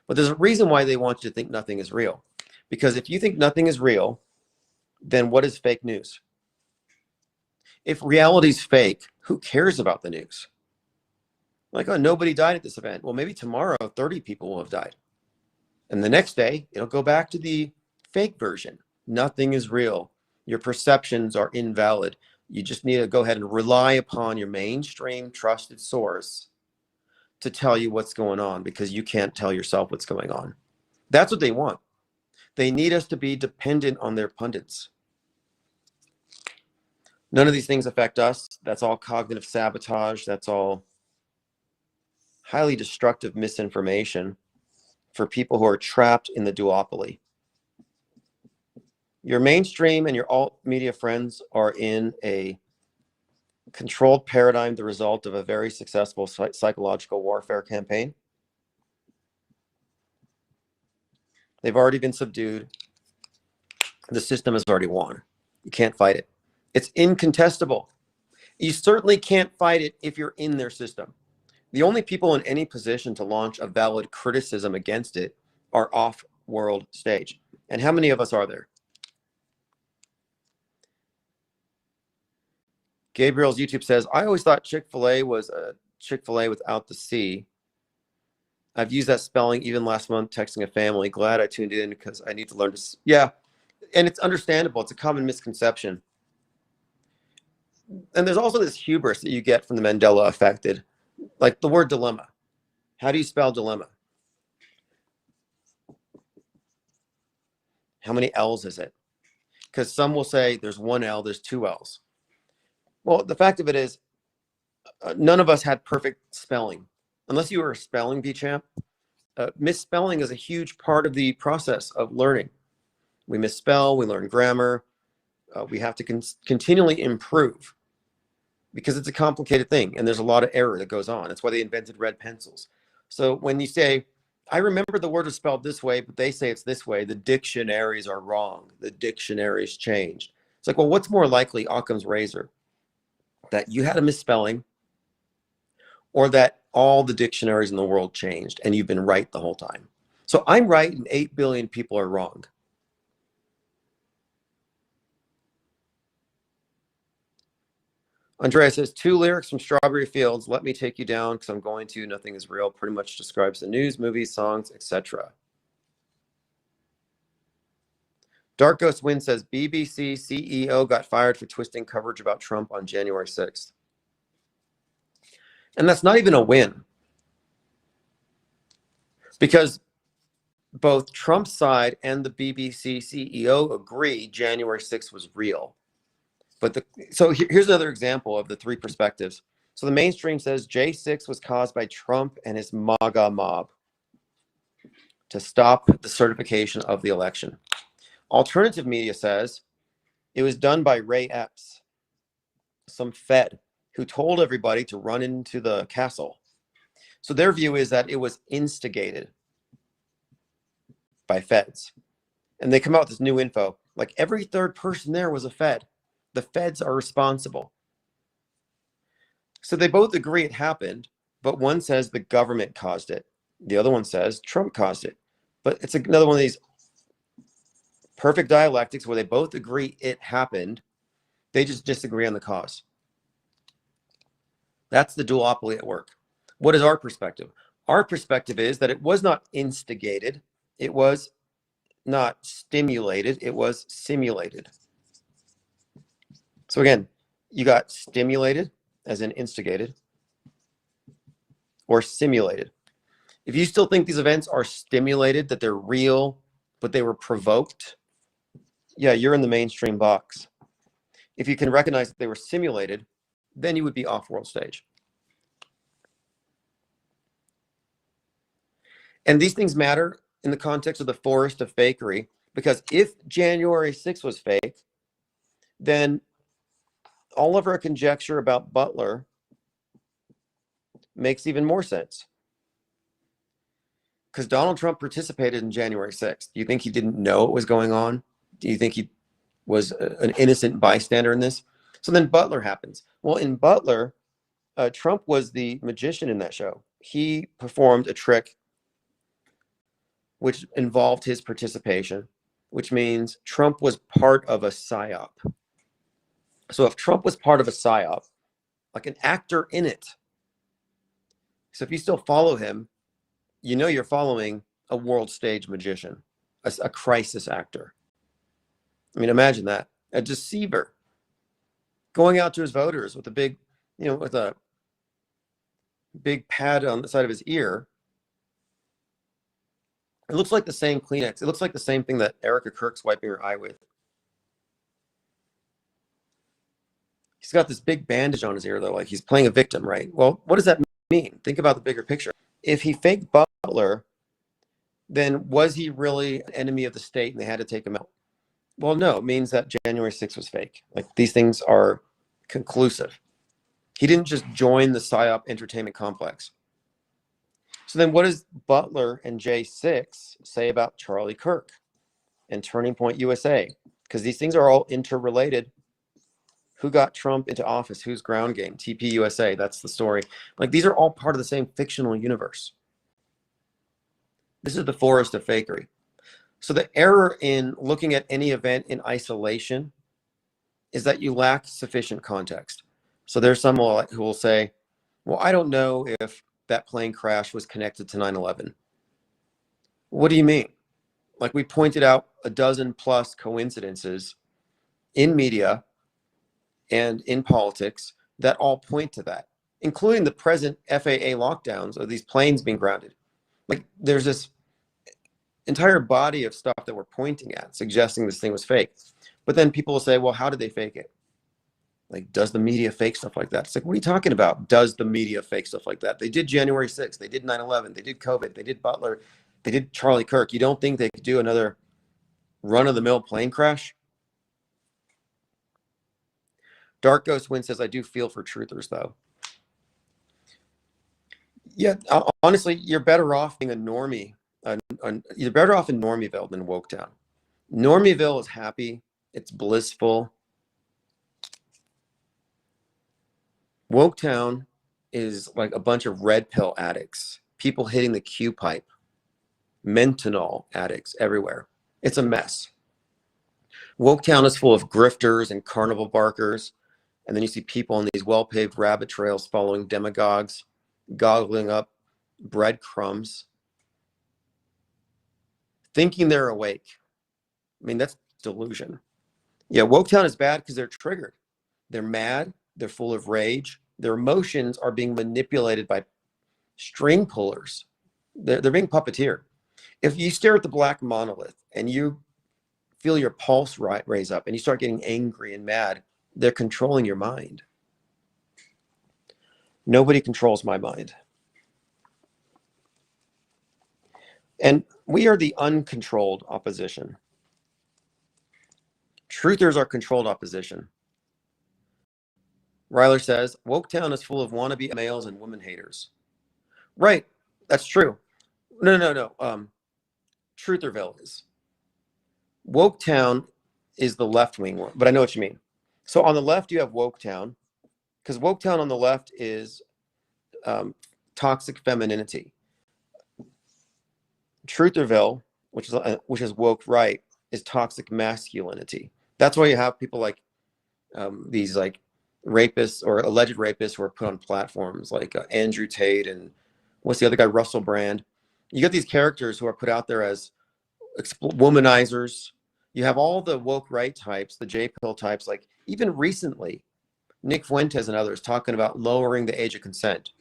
But there's a reason why they want you to think nothing is real. Because if you think nothing is real, then what is fake news? If reality's fake, who cares about the news? Like, oh, nobody died at this event. Well, maybe tomorrow 30 people will have died. And the next day, it'll go back to the fake version. Nothing is real. Your perceptions are invalid. You just need to go ahead and rely upon your mainstream trusted source to tell you what's going on, because you can't tell yourself what's going on. That's what they want. They need us to be dependent on their pundits. None of these things affect us. That's all cognitive sabotage. That's all highly destructive misinformation for people who are trapped in the duopoly. Your mainstream and your alt media friends are in a controlled paradigm, the result of a very successful psychological warfare campaign. They've already been subdued. The system has already won. You can't fight it. It's incontestable. You certainly can't fight it if you're in their system. The only people in any position to launch a valid criticism against it are off-world stage. And how many of us are there? Gabriel's YouTube says, I always thought Chick-fil-A was a Chick-fil-A without the C. I've used that spelling even last month texting a family. Glad I tuned in because I need to learn to... Yeah, and it's understandable. It's a common misconception. And there's also this hubris that you get from the Mandela affected. Like the word dilemma. How do you spell dilemma? How many L's is it? Because some will say there's one L, there's two L's. Well, the fact of it is, none of us had perfect spelling. Unless you were a spelling bee champ, misspelling is a huge part of the process of learning. We misspell, we learn grammar. We have to continually improve because it's a complicated thing and there's a lot of error that goes on. That's why they invented red pencils. So when you say, I remember the word is spelled this way, but they say it's this way, the dictionaries are wrong. The dictionaries changed. It's like, well, what's more likely, Occam's razor? That you had a misspelling or that all the dictionaries in the world changed and you've been right the whole time. So I'm right and 8 billion people are wrong. Andrea says, 2 lyrics from Strawberry Fields, let me take you down because I'm going to, nothing is real, pretty much describes the news, movies, songs, etc. Dark Ghost Wind says, BBC CEO got fired for twisting coverage about Trump on January 6th. And that's not even a win. Because both Trump's side and the BBC CEO agree January 6th was real. But here's another example of the 3 perspectives. So the mainstream says J6 was caused by Trump and his MAGA mob to stop the certification of the election. Alternative media says it was done by Ray Epps, some Fed, who told everybody to run into the castle. So their view is that it was instigated by Feds. And they come out with this new info. Like every third person there was a Fed. The Feds are responsible. So they both agree it happened, but one says the government caused it. The other one says Trump caused it. But it's another one of these perfect dialectics where they both agree it happened. They just disagree on the cause. That's the duopoly at work. What is our perspective? Our perspective is that it was not instigated. It was not stimulated. It was simulated. So again, you got stimulated as in instigated or simulated. If you still think these events are stimulated, that they're real, but they were provoked, yeah, you're in the mainstream box. If you can recognize that they were simulated, then you would be off-world stage. And these things matter in the context of the forest of fakery, because if January 6th was fake, then all of our conjecture about Butler makes even more sense. Because Donald Trump participated in January 6th. Do you think he didn't know what was going on? Do you think he was an innocent bystander in this? So then Butler happens. Well, in Butler, Trump was the magician in that show. He performed a trick which involved his participation, which means Trump was part of a psyop. So if Trump was part of a psyop, like an actor in it, so if you still follow him, you know you're following a world stage magician, a crisis actor. I mean, imagine that. A deceiver going out to his voters with a big, with a big pad on the side of his ear. It looks like the same Kleenex. It looks like the same thing that Erica Kirk's wiping her eye with. He's got this big bandage on his ear, though, like he's playing a victim, right? Well, what does that mean? Think about the bigger picture. If he faked Butler, then was he really an enemy of the state and they had to take him out? Well, no, it means that January 6th was fake. Like, these things are conclusive. He didn't just join the PSYOP entertainment complex. So then what does Butler and J6 say about Charlie Kirk and Turning Point USA? Because these things are all interrelated. Who got Trump into office? Who's ground game? TP USA, that's the story. Like, these are all part of the same fictional universe. This is the forest of fakery. So the error in looking at any event in isolation is that you lack sufficient context. So there's some who will say, well, I don't know if that plane crash was connected to 9/11. What do you mean? Like, we pointed out a dozen plus coincidences in media and in politics that all point to that, including the present FAA lockdowns of these planes being grounded. Like, there's this entire body of stuff that we're pointing at suggesting this thing was fake. But then people will say, well, how did they fake it? Like, does the media fake stuff like that? It's like, what are you talking about? Does the media fake stuff like that? They did January 6th. They did 9/11. They did COVID. They did Butler. They did Charlie Kirk. You don't think they could do another run-of-the-mill plane crash? Dark Ghost Win says, I do feel for truthers, though. Yeah, honestly, you're better off being a normie. You're better off in Normieville than Woketown. Normieville is happy. It's blissful. Woketown is like a bunch of red pill addicts, people hitting the Q pipe, Mentanol addicts everywhere. It's a mess. Woketown is full of grifters and carnival barkers. And then you see people on these well-paved rabbit trails following demagogues, gobbling up breadcrumbs, thinking they're awake. I mean, that's delusion. Yeah, Woketown is bad because they're triggered. They're mad. They're full of rage. Their emotions are being manipulated by string pullers. They're being puppeteered. If you stare at the black monolith and you feel your pulse raise up and you start getting angry and mad, they're controlling your mind. Nobody controls my mind. And we are the uncontrolled opposition. Truthers are controlled opposition. Ryler says, Woketown is full of wannabe males and women haters. Right, that's true. No. Trutherville is. Woketown is the left-wing one, but I know what you mean. So on the left, you have Woketown, because Woketown on the left is toxic femininity. Trutherville, which is woke right, is toxic masculinity. That's why you have people like these like rapists or alleged rapists who are put on platforms like Andrew Tate and what's the other guy, Russell Brand. You get these characters who are put out there as womanizers. You have all the woke right types, the J-pill types, like even recently, Nick Fuentes and others talking about lowering the age of consent.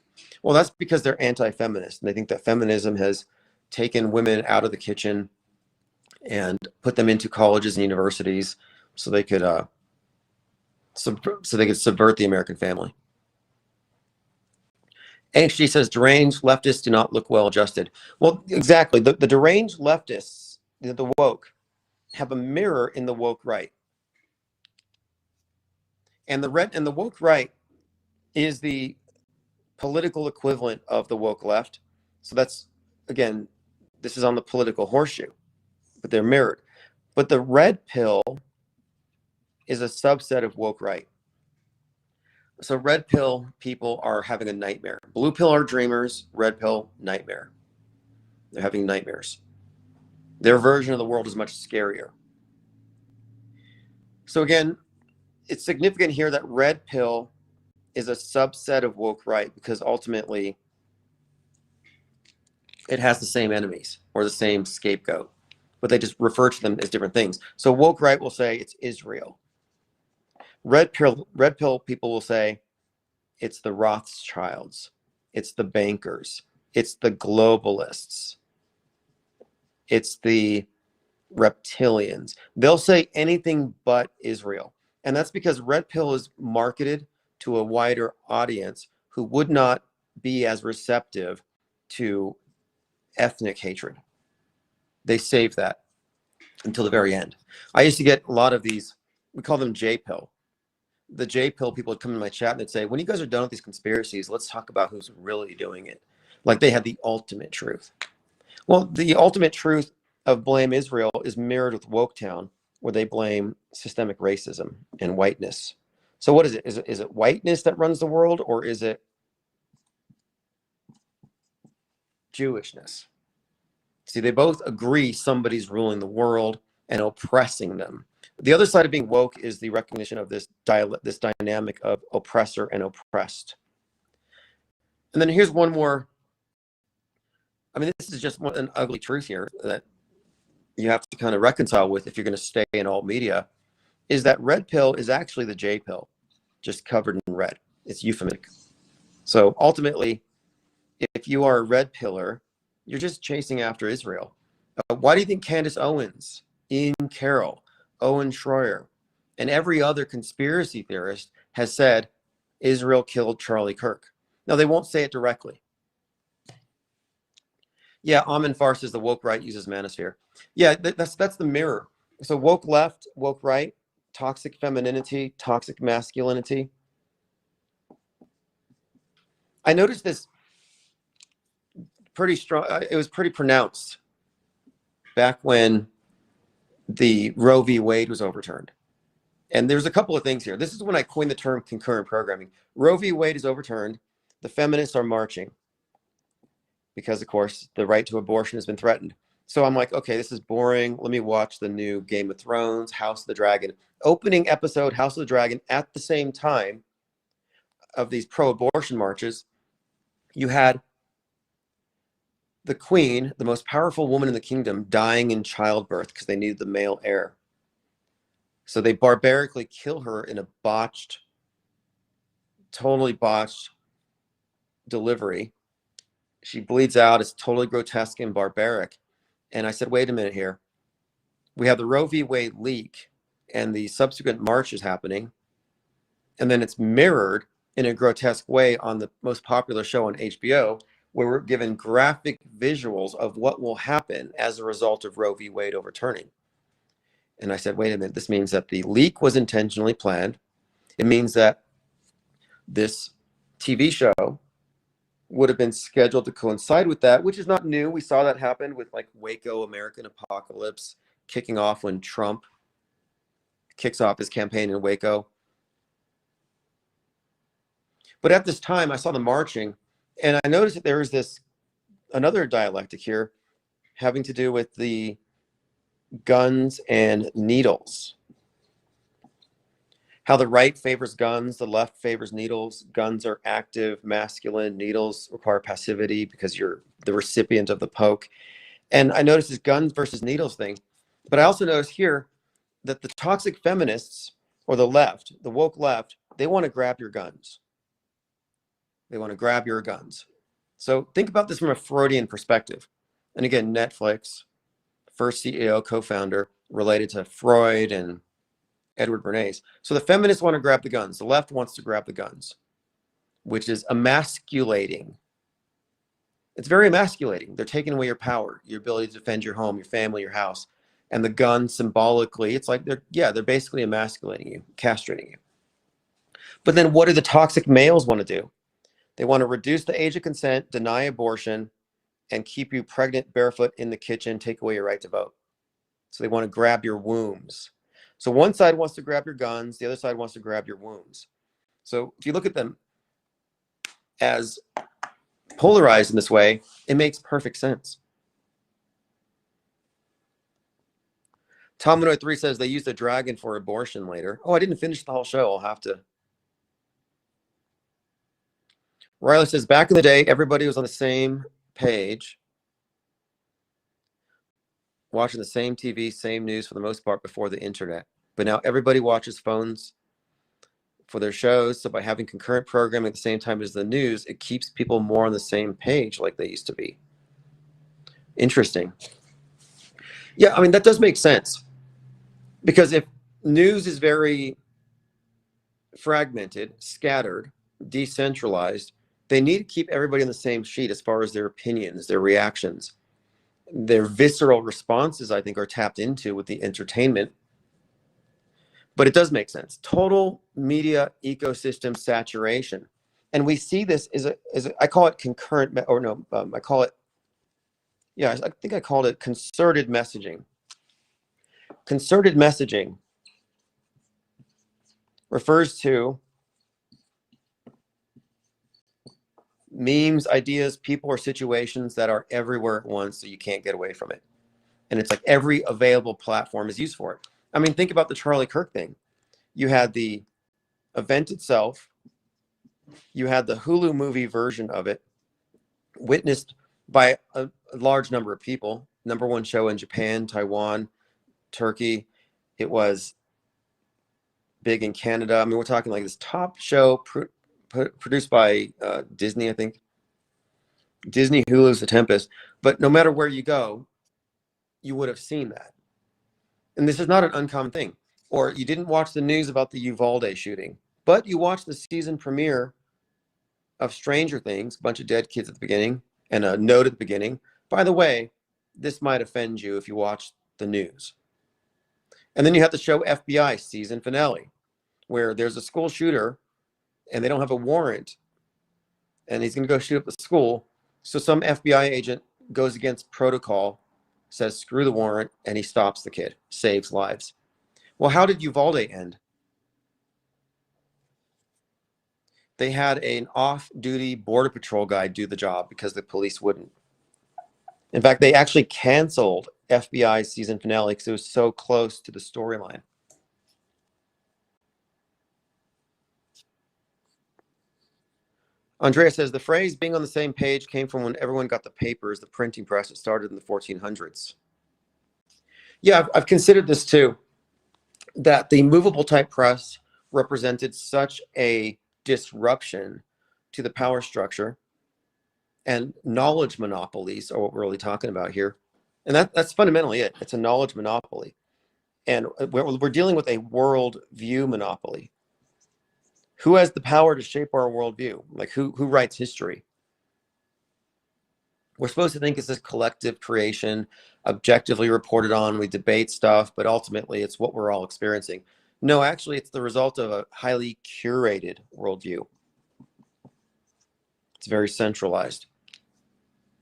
Well, that's because they're anti-feminist and they think that feminism has taken women out of the kitchen and put them into colleges and universities so they could subvert the American family. HG says deranged leftists do not look well adjusted. Well, exactly. The deranged leftists, the woke, have a mirror in the woke right. And the woke right is the political equivalent of the woke left. So that's, again, this is on the political horseshoe, but they're mirrored. But the red pill is a subset of woke right. So red pill people are having a nightmare. Blue pill are dreamers, red pill, nightmare. They're having nightmares. Their version of the world is much scarier. So again, it's significant here that red pill is a subset of woke right because ultimately it has the same enemies or the same scapegoat, but they just refer to them as different things. So woke right will say it's Israel. Red pill people will say it's the Rothschilds, it's the bankers, it's the globalists, it's the reptilians. They'll say anything but Israel. And that's because red pill is marketed to a wider audience who would not be as receptive to ethnic hatred. They save that until the very end. I used to get a lot of these, we call them J-pill. The J-pill people would come in my chat and they'd say, when you guys are done with these conspiracies, let's talk about who's really doing it. like they had the ultimate truth. Well, the ultimate truth of blame Israel is mirrored with Woketown, where they blame systemic racism and whiteness. So what is it? Is it whiteness that runs the world, or is it Jewishness? See, they both agree somebody's ruling the world and oppressing them. The other side of being woke is the recognition of this dynamic of oppressor and oppressed. And then here's one more. I mean, this is just an ugly truth here that you have to kind of reconcile with if you're going to stay in alt media, is that red pill is actually the J pill, just covered in red. It's euphemistic. So ultimately, if you are a red pillar, you're just chasing after Israel. Why do you think Candace Owens, Ian Carroll, Owen Schroyer, and every other conspiracy theorist has said Israel killed Charlie Kirk? Now, they won't say it directly. Yeah, Amin Farr says the woke right uses manosphere. Yeah, that's the mirror. So woke left, woke right, toxic femininity, toxic masculinity. I noticed this pretty strong. It was pretty pronounced back when the Roe v. Wade was overturned. And there's a couple of things here. This is when I coined the term concurrent programming. Roe v. Wade is overturned. The feminists are marching because, of course, the right to abortion has been threatened. So I'm like, okay, this is boring. Let me watch the new Game of Thrones, House of the Dragon. Opening episode, House of the Dragon, at the same time of these pro-abortion marches, you had the queen, the most powerful woman in the kingdom, dying in childbirth because they needed the male heir. So they barbarically kill her in a totally botched delivery. She bleeds out. It's totally grotesque and barbaric. And I said, wait a minute here. We have the Roe v. Wade leak and the subsequent marches happening. And then it's mirrored in a grotesque way on the most popular show on HBO, where we're given graphic visuals of what will happen as a result of Roe v. Wade overturning. And I said, wait a minute, this means that the leak was intentionally planned. It means that this TV show would have been scheduled to coincide with that, which is not new. We saw that happen with like Waco American Apocalypse kicking off when Trump kicks off his campaign in Waco. But at this time, I saw the marching, and I noticed that there was another dialectic here having to do with the guns and needles. How the right favors guns, the left favors needles. Guns are active, masculine. Needles require passivity because you're the recipient of the poke. And I noticed this guns versus needles thing. But I also noticed here that the toxic feminists, or the left, the woke left, they want to grab your guns. They want to grab your guns. So think about this from a Freudian perspective. And again, Netflix, first CEO, co-founder, related to Freud and Edward Bernays. So the feminists want to grab the guns. The left wants to grab the guns, which is emasculating. It's very emasculating. They're taking away your power, your ability to defend your home, your family, your house. And the gun symbolically, it's like they're basically emasculating you, castrating you. But then what do the toxic males want to do? They want to reduce the age of consent, deny abortion, and keep you pregnant barefoot in the kitchen, take away your right to vote. So they want to grab your wombs. So one side wants to grab your guns, the other side wants to grab your wombs. So if you look at them as polarized in this way, it makes perfect sense. Tominoid 3 says they used a dragon for abortion later. Oh, I didn't finish the whole show. I'll have to. Riley says, back in the day, everybody was on the same page, watching the same TV, same news for the most part before the internet. But now everybody watches phones for their shows. So by having concurrent programming at the same time as the news, it keeps people more on the same page like they used to be. Interesting. Yeah, I mean, that does make sense. Because if news is very fragmented, scattered, decentralized, they need to keep everybody on the same sheet as far as their opinions, their reactions. Their visceral responses, I think, are tapped into with the entertainment. But it does make sense. Total media ecosystem saturation. And we see this I call it concurrent, I call it, yeah, I think I called it concerted messaging. Concerted messaging refers to memes, ideas, people, or situations that are everywhere at once, so you can't get away from it. And it's like every available platform is used for it. I mean, think about the Charlie Kirk thing. You had the event itself, you had the Hulu movie version of it, witnessed by a large number of people. Number one show in Japan, Taiwan, Turkey. It was big in Canada. I mean, we're talking like this top show produced by Disney, I think. Disney, Hulu's The Tempest. But no matter where you go, you would have seen that. And this is not an uncommon thing. Or you didn't watch the news about the Uvalde shooting, but you watched the season premiere of Stranger Things, a bunch of dead kids at the beginning, and a note at the beginning. By the way, this might offend you if you watch the news. And then you have the show FBI season finale, where there's a school shooter and they don't have a warrant, and he's going to go shoot up the school. So some FBI agent goes against protocol, says screw the warrant, and he stops the kid, saves lives. Well, how did Uvalde end? They had an off-duty Border Patrol guy do the job because the police wouldn't. In fact, they actually canceled FBI season finale because it was so close to the storyline. Andrea says, the phrase being on the same page came from when everyone got the papers, the printing press. It started in the 1400s. Yeah, I've considered this too, that the movable type press represented such a disruption to the power structure, and knowledge monopolies are what we're really talking about here. And that's fundamentally it. It's a knowledge monopoly. And we're dealing with a world view monopoly. Who has the power to shape our worldview? Like who writes history? We're supposed to think it's this collective creation, objectively reported on. We debate stuff, but ultimately it's what we're all experiencing. No, actually, it's the result of a highly curated worldview. It's very centralized.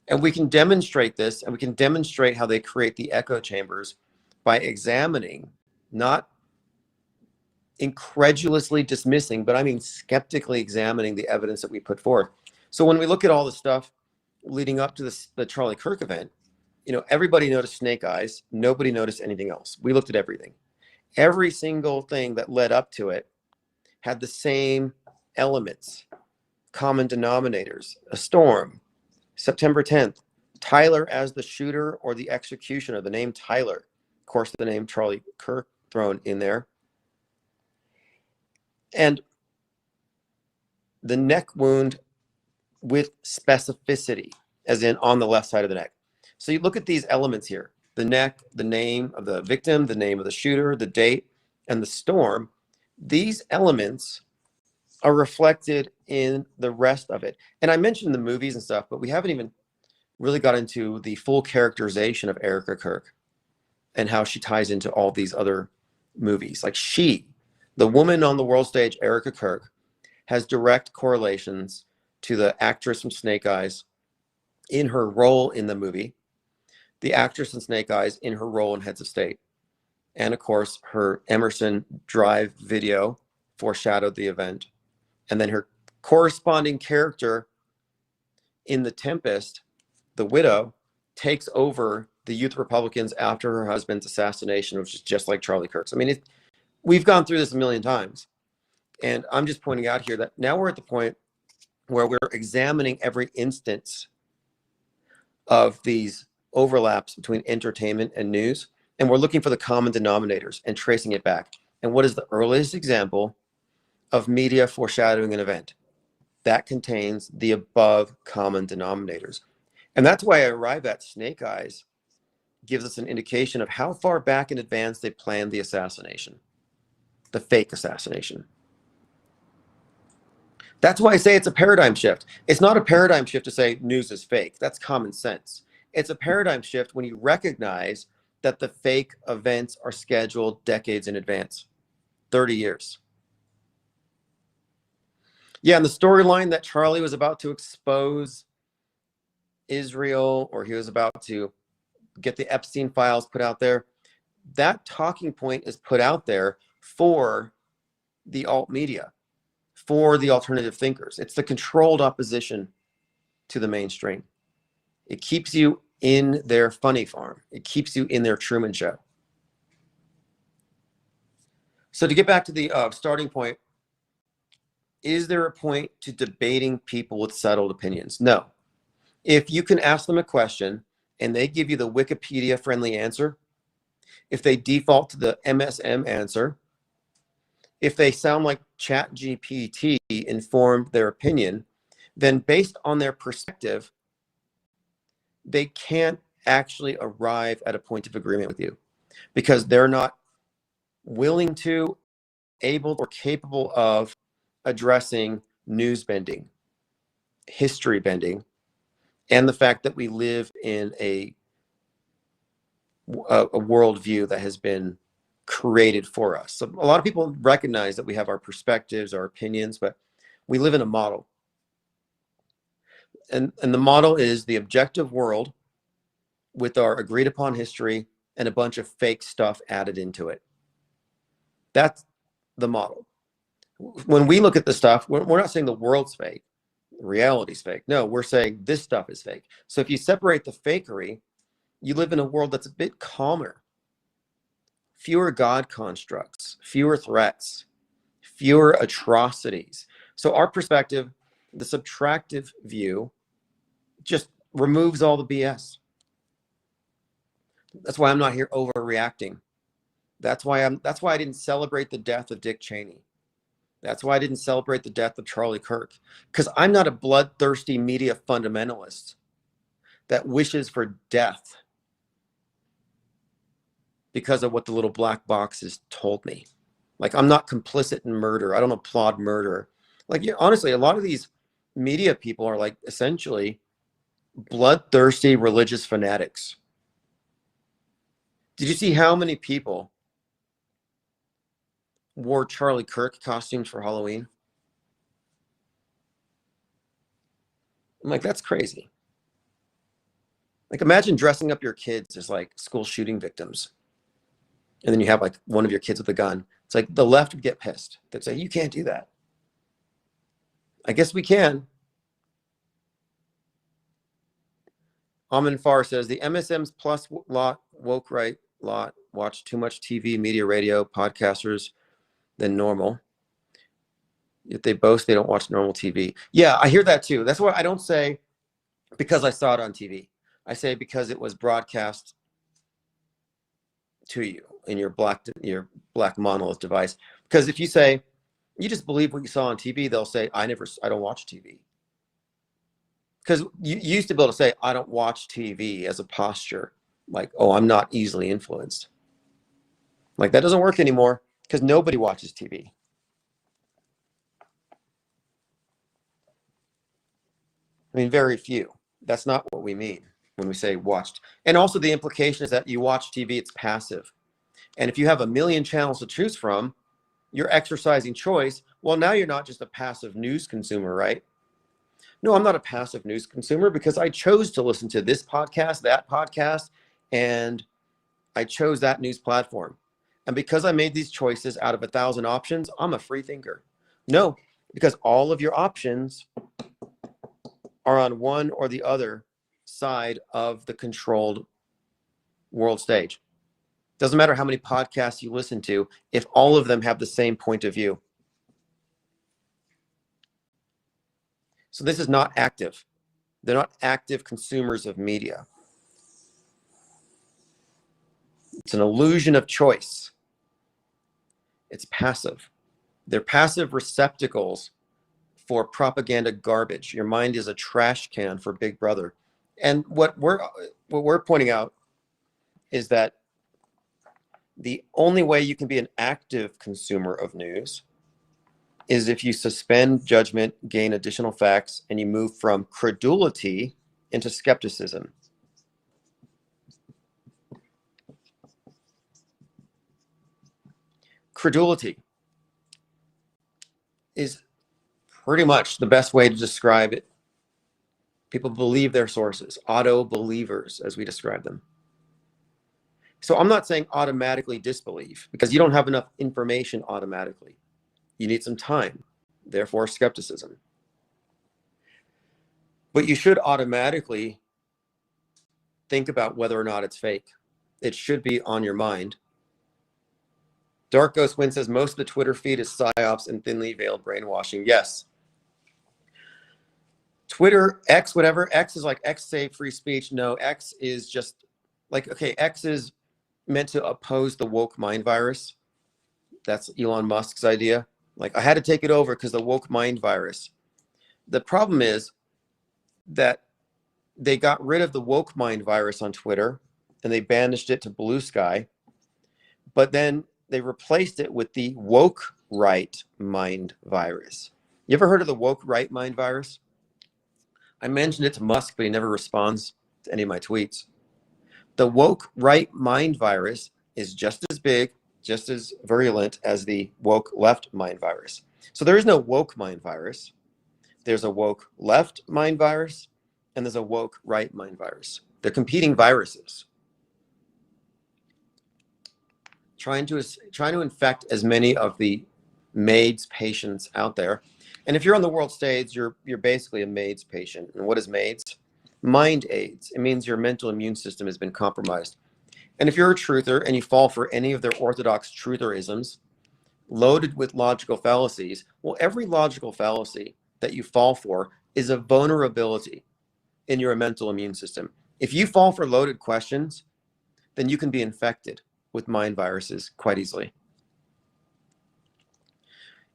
And we can demonstrate this, and we can demonstrate how they create the echo chambers by examining, not incredulously dismissing, but I mean skeptically examining the evidence that we put forth. So when we look at all the stuff leading up to the Charlie Kirk event, you know, everybody noticed snake eyes. Nobody noticed anything else. We looked at everything. Every single thing that led up to it had the same elements, common denominators: a storm, September 10th, Tyler as the shooter or the executioner, the name Tyler, of course, the name Charlie Kirk thrown in there, and the neck wound with specificity, as in on the left side of the neck. So you look at these elements here: the neck, the name of the victim, the name of the shooter, the date, and the storm. These elements are reflected in the rest of it. And I mentioned the movies and stuff, but we haven't even really got into the full characterization of Erica Kirk and how she ties into all these other movies. Like the woman on the world stage, Erica Kirk, has direct correlations to the actress from Snake Eyes in her role in the movie, the actress in Snake Eyes in her role in Heads of State, and of course her Emerson Drive video foreshadowed the event, and then her corresponding character in The Tempest, the widow, takes over the Youth Republicans after her husband's assassination, which is just like Charlie Kirk's. I mean, we've gone through this a million times, and I'm just pointing out here that now we're at the point where we're examining every instance of these overlaps between entertainment and news, and we're looking for the common denominators and tracing it back. And what is the earliest example of media foreshadowing an event? That contains the above common denominators. And that's why I arrive at Snake Eyes gives us an indication of how far back in advance they planned the assassination, the fake assassination. That's why I say it's a paradigm shift. It's not a paradigm shift to say news is fake. That's common sense. It's a paradigm shift when you recognize that the fake events are scheduled decades in advance, 30 years. Yeah, and the storyline that Charlie was about to expose Israel, or he was about to get the Epstein files put out there, that talking point is put out there for the alt media, for the alternative thinkers. It's the controlled opposition to the mainstream. It keeps you in their funny farm. It keeps you in their Truman Show. So to get back to the starting point, is there a point to debating people with settled opinions? No. If you can ask them a question and they give you the Wikipedia friendly answer, if they default to the MSM answer, if they sound like ChatGPT informed their opinion, then based on their perspective, they can't actually arrive at a point of agreement with you because they're not willing to, able, or capable of addressing news bending, history bending, and the fact that we live in a worldview that has been created for us. So a lot of people recognize that we have our perspectives, our opinions, but we live in a model. And the model is the objective world with our agreed upon history and a bunch of fake stuff added into it. That's the model. When we look at the stuff, we're not saying the world's fake, reality's fake. No, we're saying this stuff is fake. So if you separate the fakery, you live in a world that's a bit calmer. Fewer God constructs, fewer threats, fewer atrocities. So our perspective, the subtractive view, just removes all the BS. That's why I'm not here overreacting. That's why I didn't celebrate the death of Dick Cheney. That's why I didn't celebrate the death of Charlie Kirk, because I'm not a bloodthirsty media fundamentalist that wishes for death because of what the little black boxes told me. Like, I'm not complicit in murder. I don't applaud murder. Like, honestly, a lot of these media people are like essentially bloodthirsty religious fanatics. Did you see how many people wore Charlie Kirk costumes for Halloween? I'm like, that's crazy. Like, imagine dressing up your kids as like school shooting victims. And then you have like one of your kids with a gun. It's like the left would get pissed. They'd say, you can't do that. I guess we can. Amin Farr says the MSM's plus lot, woke right lot, watch too much TV, media, radio, podcasters than normal. If they boast, they don't watch normal TV. Yeah, I hear that too. That's why I don't say because I saw it on TV. I say because it was broadcast to you in your black monolith device. Because if you say you just believe what you saw on TV, they'll say I don't watch TV. Because you used to be able to say I don't watch TV as a posture, like, oh, I'm not easily influenced. Like, that doesn't work anymore because nobody watches TV. I mean, very few. That's not what we mean when we say watched. And also the implication is that you watch TV, it's passive. And if you have a million channels to choose from, you're exercising choice. Well, now you're not just a passive news consumer, right? No, I'm not a passive news consumer because I chose to listen to this podcast, that podcast, and I chose that news platform. And because I made these choices out of 1,000 options, I'm a free thinker. No, because all of your options are on one or the other side of the controlled world stage. Doesn't matter how many podcasts you listen to, if all of them have the same point of view. So this is not active. They're not active consumers of media. It's an illusion of choice. It's passive. They're passive receptacles for propaganda garbage. Your mind is a trash can for Big Brother. And what we're pointing out is that the only way you can be an active consumer of news is if you suspend judgment, gain additional facts, and you move from credulity into skepticism. Credulity is pretty much the best way to describe it. People believe their sources, auto believers, as we describe them. So I'm not saying automatically disbelieve, because you don't have enough information automatically. You need some time, therefore skepticism. But you should automatically think about whether or not it's fake. It should be on your mind. Dark Ghost Wind says most of the Twitter feed is psyops and thinly veiled brainwashing. Yes. Twitter, X, whatever. X is like X say free speech. No, X is just like, okay, X is meant to oppose the woke mind virus. That's Elon Musk's idea. Like, I had to take it over because the woke mind virus. The problem is that they got rid of the woke mind virus on Twitter and they banished it to Blue Sky. But then they replaced it with the woke right mind virus. You ever heard of the woke right mind virus? I mentioned it to Musk, but he never responds to any of my tweets. The woke right mind virus is just as big, just as virulent as the woke left mind virus. So there is no woke mind virus. There's a woke left mind virus, and there's a woke right mind virus. They're competing viruses. Trying to infect as many of the MAIDS patients out there. And if you're on the world stage, you're basically a MAIDS patient. And what is MAIDS? Mind AIDS. It means your mental immune system has been compromised. And if you're a truther and you fall for any of their orthodox trutherisms, loaded with logical fallacies, well, every logical fallacy that you fall for is a vulnerability in your mental immune system. If you fall for loaded questions, then you can be infected with mind viruses quite easily.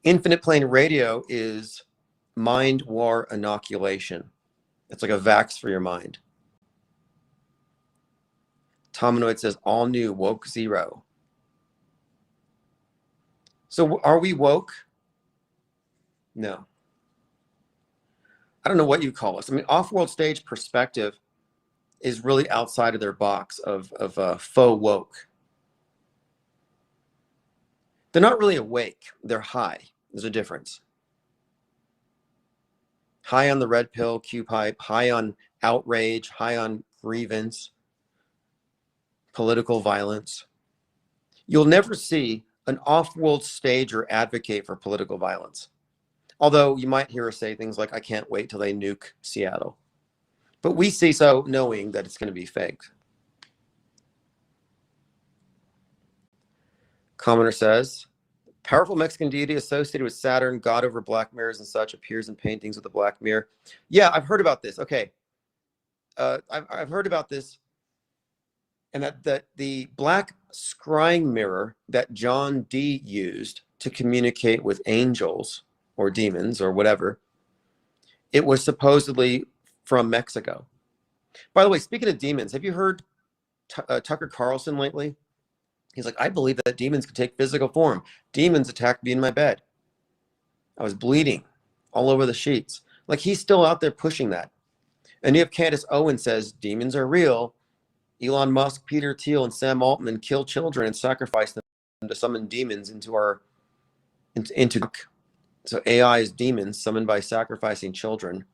Infinite plane radio is mind war inoculation. It's like a vax for your mind. Tominoid says all new woke zero. So are we woke? No. I don't know what you call us. I mean, off-world stage perspective is really outside of their box of faux woke. They're not really awake. They're high. There's a difference. High on the red pill, Q-pipe, high on outrage, high on grievance, political violence. You'll never see an off-world stager advocate for political violence. Although you might hear us say things like, I can't wait till they nuke Seattle. But we see so knowing that it's going to be fake. Commenter says, powerful Mexican deity associated with Saturn, god over black mirrors and such, appears in paintings with the black mirror. Yeah, I've heard about this. Okay. I've heard about this. And that the black scrying mirror that John Dee used to communicate with angels or demons or whatever, it was supposedly from Mexico. By the way, speaking of demons, have you heard Tucker Carlson lately? He's like, I believe that demons can take physical form. Demons attacked me in my bed. I was bleeding all over the sheets. Like, he's still out there pushing that. And you have Candace Owen says, demons are real. Elon Musk, Peter Thiel, and Sam Altman kill children and sacrifice them to summon demons into so AI is demons summoned by sacrificing children.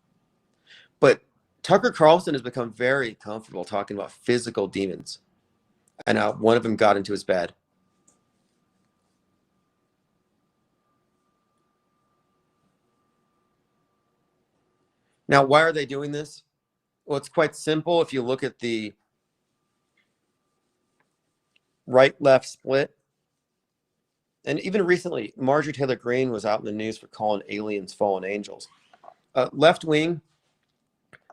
But Tucker Carlson has become very comfortable talking about physical demons. And one of them got into his bed. Now, why are they doing this? Well, it's quite simple. If you look at the right-left split, and even recently, Marjorie Taylor Greene was out in the news for calling aliens fallen angels. Left-wing,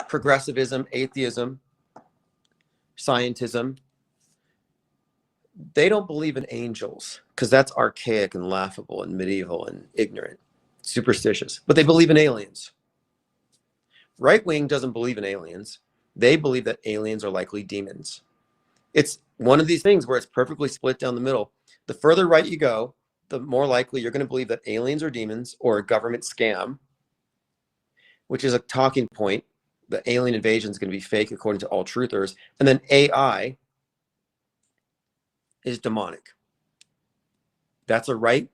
progressivism, atheism, scientism, they don't believe in angels because that's archaic and laughable and medieval and ignorant, superstitious. But they believe in aliens. Right wing doesn't believe in aliens. They believe that aliens are likely demons. It's one of these things where it's perfectly split down the middle. The further right you go, the more likely you're going to believe that aliens are demons or a government scam, which is a talking point. The alien invasion is going to be fake according to all truthers. And then AI is demonic. That's a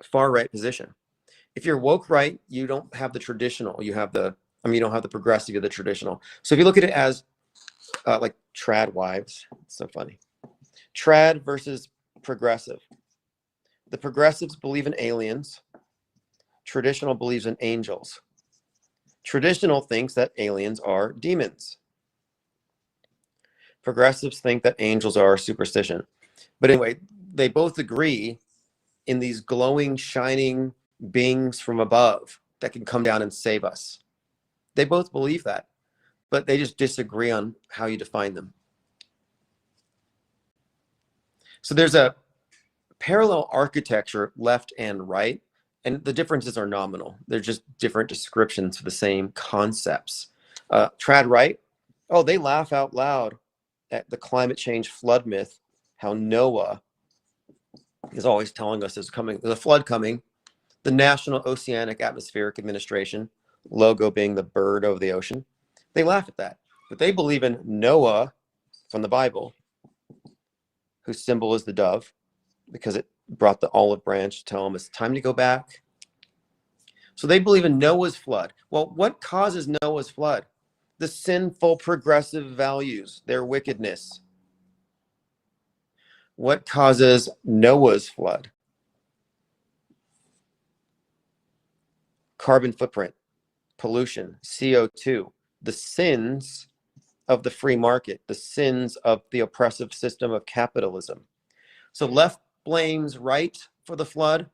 far right position. If you're woke right, you don't have the traditional. You have the, I mean, you don't have the progressive, you have the traditional. So if you look at it as like trad wives, it's so funny. Trad versus progressive. The progressives believe in aliens. Traditional believes in angels. Traditional thinks that aliens are demons. Progressives think that angels are superstition. But anyway, they both agree in these glowing, shining beings from above that can come down and save us. They both believe that, but they just disagree on how you define them. So there's a parallel architecture, left and right, and the differences are nominal. They're just different descriptions for the same concepts. Trad right, oh, they laugh out loud at the climate change flood myth, how Noah is always telling us there's a flood coming. The National Oceanic Atmospheric Administration, logo being the bird over the ocean, they laugh at that. But they believe in Noah from the Bible, whose symbol is the dove, because it brought the olive branch to tell them it's time to go back. So they believe in Noah's flood. Well, what causes Noah's flood? The sinful progressive values, their wickedness. What causes Noah's flood? Carbon footprint, pollution, CO2, the sins of the free market, the sins of the oppressive system of capitalism. So left blames right for the flood,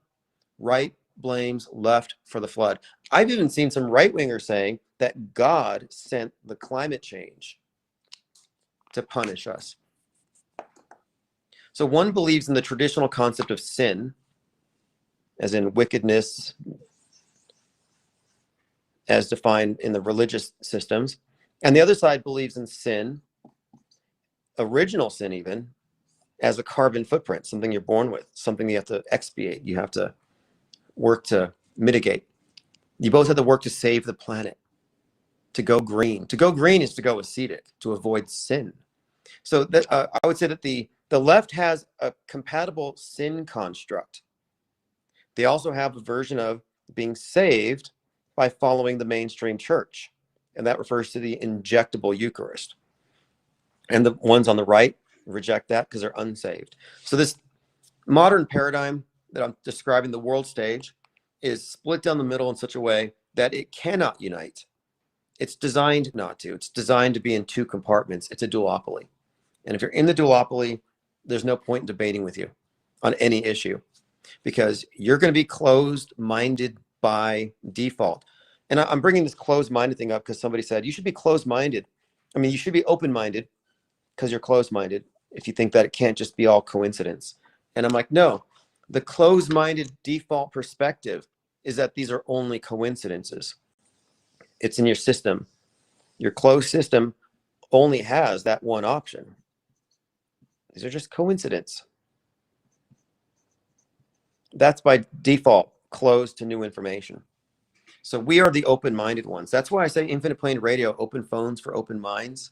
right blames left for the flood. I've even seen some right-wingers saying that God sent the climate change to punish us. So one believes in the traditional concept of sin, as in wickedness, as defined in the religious systems. And the other side believes in sin, original sin even, as a carbon footprint, something you're born with, something you have to expiate, you have to work to mitigate. You both have to work to save the planet, to go green. To go green is to go ascetic, to avoid sin. So that, I would say that the left has a compatible sin construct. They also have a version of being saved by following the mainstream church. And that refers to the injectable Eucharist. And the ones on the right reject that because they're unsaved. So this modern paradigm that I'm describing, the world stage, is split down the middle in such a way that it cannot unite. It's designed not to. It's designed to be in two compartments. It's a duopoly. And if you're in the duopoly, there's no point in debating with you on any issue because you're going to be closed-minded by default. And I'm bringing this closed-minded thing up because somebody said, you should be closed-minded. I mean, you should be open-minded because you're closed-minded if you think that it can't just be all coincidence. And I'm like, no, the closed-minded default perspective is that these are only coincidences. It's in your system. Your closed system only has that one option. These are just coincidence. That's by default closed to new information. So we are the open-minded ones. That's why I say Infinite Plane Radio, open phones for open minds,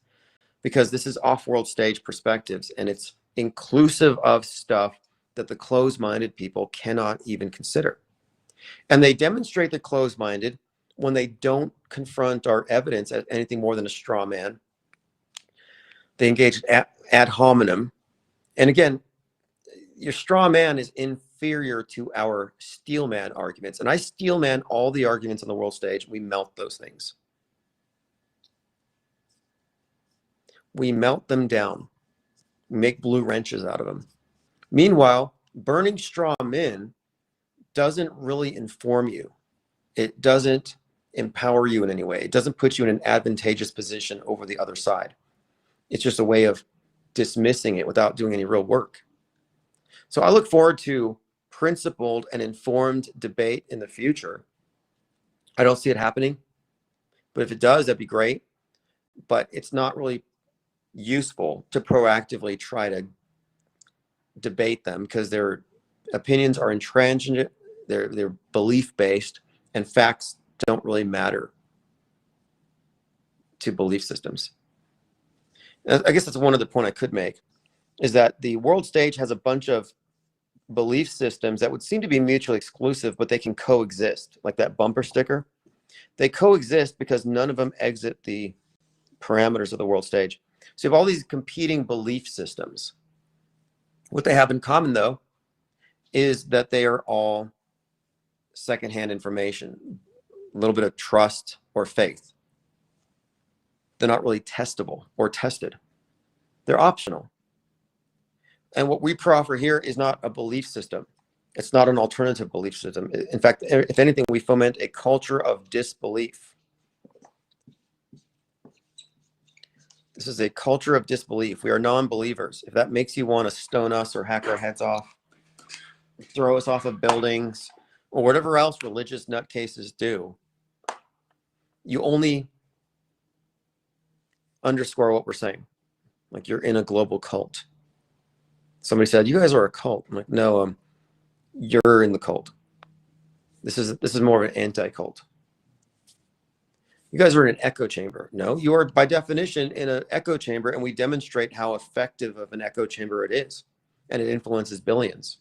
because this is off-world stage perspectives and it's inclusive of stuff that the closed-minded people cannot even consider. And they demonstrate the closed-minded when they don't confront our evidence as anything more than a straw man. They engage ad hominem. And again, your straw man is inferior to our steel man arguments. And I steel man all the arguments on the world stage. We melt those things. We melt them down. We make blue wrenches out of them. Meanwhile, burning straw men doesn't really inform you. It doesn't empower you in any way. It doesn't put you in an advantageous position over the other side. It's just a way of dismissing it without doing any real work. So I look forward to principled and informed debate in the future. I don't see it happening, but if it does, that'd be great. But it's not really useful to proactively try to debate them because their opinions are intransigent, they're belief-based, and facts don't really matter to belief systems. I guess that's one other point I could make, is that the world stage has a bunch of belief systems that would seem to be mutually exclusive, but they can coexist, like that bumper sticker. They coexist because none of them exit the parameters of the world stage. So you have all these competing belief systems. What they have in common, though, is that they are all secondhand information, a little bit of trust or faith. They're not really testable or tested. They're optional. And what we proffer here is not a belief system. It's not an alternative belief system. In fact, if anything, we foment a culture of disbelief. This is a culture of disbelief. We are non-believers. If that makes you want to stone us or hack our heads off, throw us off of buildings, or whatever else religious nutcases do, you only underscore what we're saying. Like you're in a global cult. Somebody said, "You guys are a cult." I'm like, "No, you're in the cult. This is more of an anti-cult. You guys are in an echo chamber." No, you are by definition in an echo chamber, and we demonstrate how effective of an echo chamber it is, and it influences billions.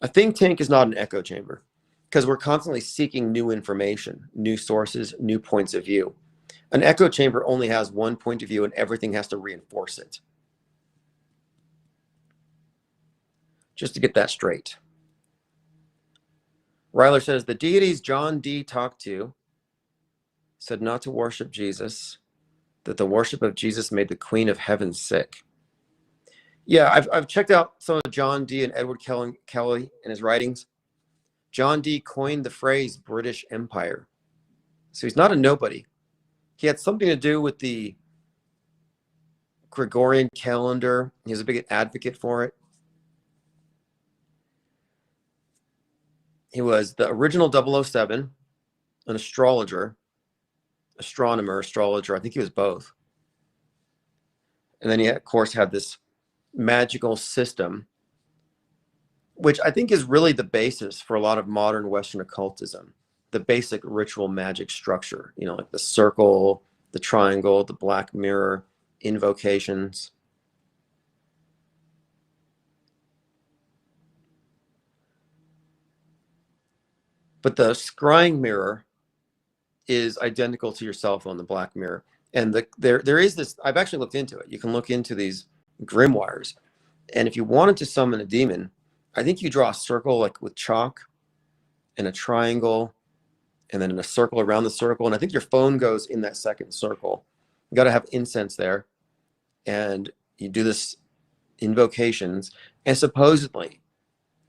A think tank is not an echo chamber because we're constantly seeking new information, new sources, new points of view. An echo chamber only has one point of view, and everything has to reinforce it. Just to get that straight. Ryler says, the deities John Dee talked to said not to worship Jesus, that the worship of Jesus made the Queen of Heaven sick. Yeah, I've checked out some of John Dee and Edward Kelly in his writings. John Dee coined the phrase British Empire. So he's not a nobody. He had something to do with the Gregorian calendar. He was a big advocate for it. He was the original 007, an astrologer, astronomer, astrologer. I think he was both. And then he, of course, had this magical system, which I think is really the basis for a lot of modern Western occultism, the basic ritual magic structure, you know, like the circle, the triangle, the black mirror, invocations. But the scrying mirror is identical to your cell phone, the black mirror. And there is this, I've actually looked into it. You can look into these grimoires. And if you wanted to summon a demon, I think you draw a circle like with chalk and a triangle and then in a circle around the circle. And I think your phone goes in that second circle. You got to have incense there. And you do this invocations. And supposedly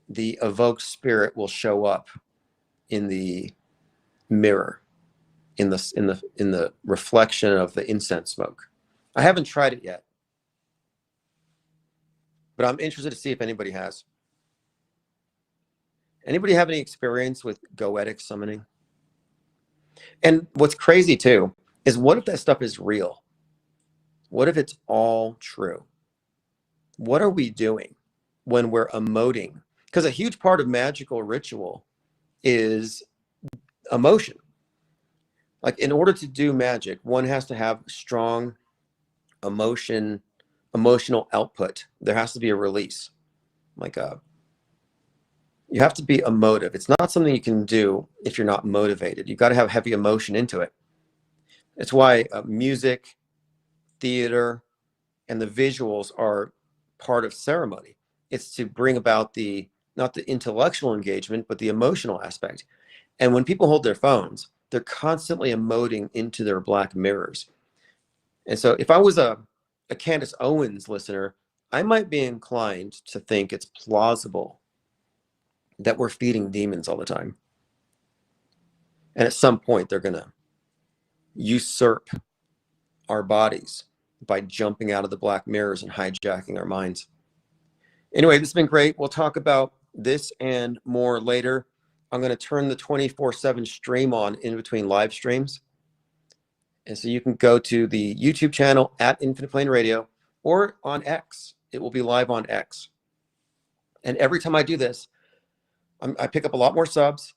the evoked spirit will show up in the mirror, in the reflection of the incense smoke. I haven't tried it yet, but I'm interested to see if anybody has. Anybody have any experience with goetic summoning? And what's crazy too is, what if that stuff is real? What if it's all true? What are we doing when we're emoting? Because a huge part of magical ritual is emotion. Like, in order to do magic, one has to have strong emotional output. There has to be a release. You have to be emotive. It's not something you can do if you're not motivated. You've got to have heavy emotion into it. It's why music, theater, and the visuals are part of ceremony. It's to bring about not the intellectual engagement, but the emotional aspect. And when people hold their phones, they're constantly emoting into their black mirrors. And so if I was a Candace Owens listener, I might be inclined to think it's plausible that we're feeding demons all the time. And at some point, they're going to usurp our bodies by jumping out of the black mirrors and hijacking our minds. Anyway, this has been great. We'll talk about this and more later. I'm going to turn the 24/7 stream on in between live streams. And so you can go to the YouTube channel at Infinite Plane Radio or on X. It will be live on X. And every time I do this, I pick up a lot more subs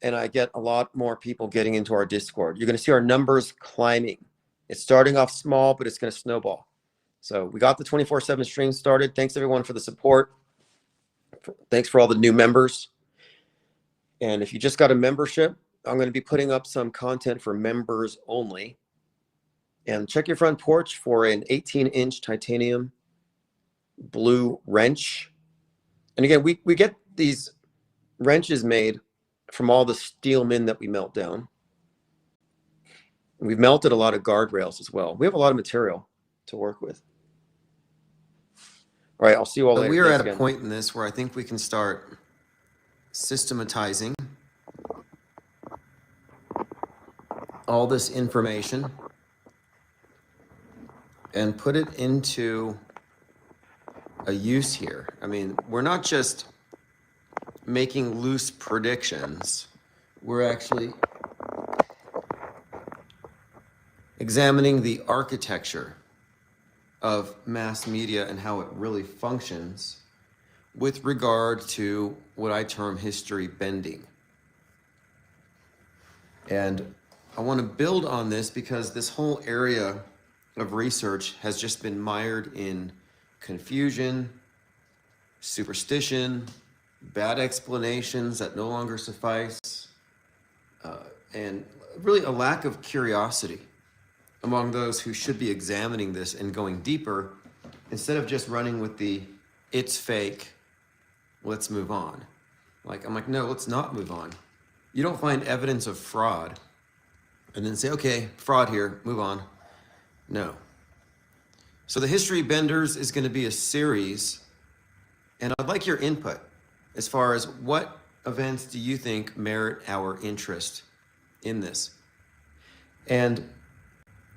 and I get a lot more people getting into our Discord. You're going to see our numbers climbing. It's starting off small, but it's going to snowball. So we got the 24/7 stream started. Thanks everyone for the support. Thanks for all the new members. And if you just got a membership, I'm going to be putting up some content for members only. And check your front porch for an 18-inch titanium blue wrench. And again, we get these wrenches made from all the steel men that we melt down. And we've melted a lot of guardrails as well. We have a lot of material to work with. All right, I'll see you all later. We are at a point in this where I think we can start systematizing all this information and put it into a use here. I mean, we're not just making loose predictions. We're actually examining the architecture of mass media and how it really functions with regard to what I term history bending. And I want to build on this because this whole area of research has just been mired in confusion, superstition, bad explanations that no longer suffice, and really a lack of curiosity among those who should be examining this and going deeper instead of just running with the it's fake, let's move on. I'm like, no, let's not move on. You don't find evidence of fraud and then say, okay, fraud here, move on. No. So the History Benders is going to be a series, and I'd like your input as far as what events do you think merit our interest in this. And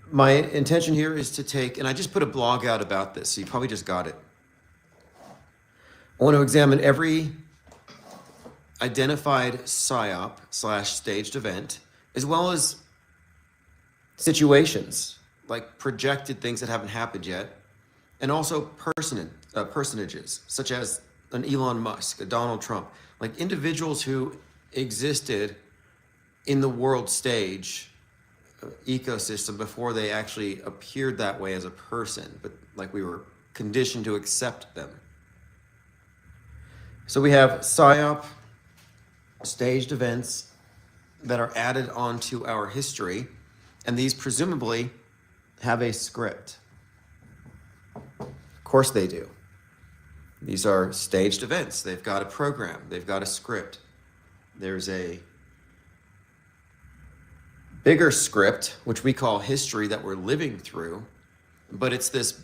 my intention here is to take, and I just put a blog out about this, so you probably just got it. I want to examine every identified PSYOP/staged event, as well as situations, like projected things that haven't happened yet, and also personages, such as an Elon Musk, a Donald Trump, like individuals who existed in the world stage ecosystem before they actually appeared that way as a person, but like we were conditioned to accept them. So we have PSYOP staged events that are added onto our history, and these presumably have a script. Of course they do. These are staged events. They've got a program. They've got a script. There's a bigger script, which we call history, that we're living through, but it's this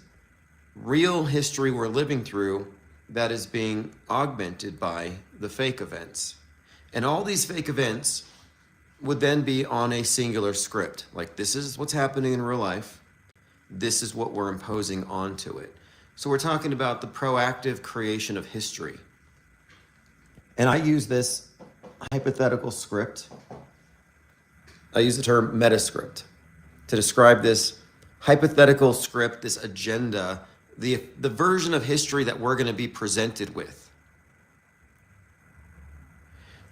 real history we're living through that is being augmented by the fake events. And all these fake events would then be on a singular script. Like, this is what's happening in real life. This is what we're imposing onto it. So we're talking about the proactive creation of history. And I use this hypothetical script. I use the term metascript to describe this hypothetical script, this agenda, the version of history that we're going to be presented with.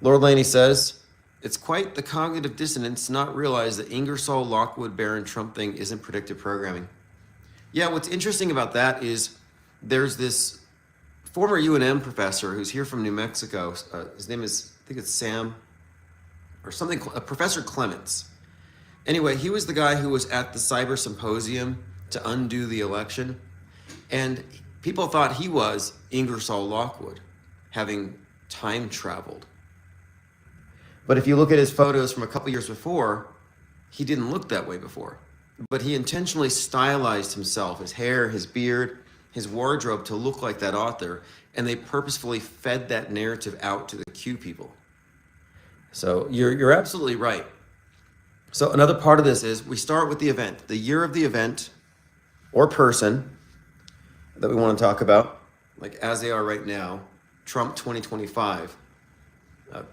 Lord Laney says, it's quite the cognitive dissonance to not realize that Ingersoll, Lockwood, Barron, Trump thing isn't predictive programming. Yeah, what's interesting about that is there's this former UNM professor who's here from New Mexico. His name is, I think it's Sam or something, Professor Clements. Anyway, he was the guy who was at the Cyber Symposium to undo the election. And people thought he was Ingersoll Lockwood, having time traveled. But if you look at his photos from a couple years before, he didn't look that way before. But he intentionally stylized himself, his hair, his beard, his wardrobe to look like that author, and they purposefully fed that narrative out to the Q people. So you're absolutely right. So another part of this is we start with the event, the year of the event or person that we want to talk about, like as they are right now, Trump 2025,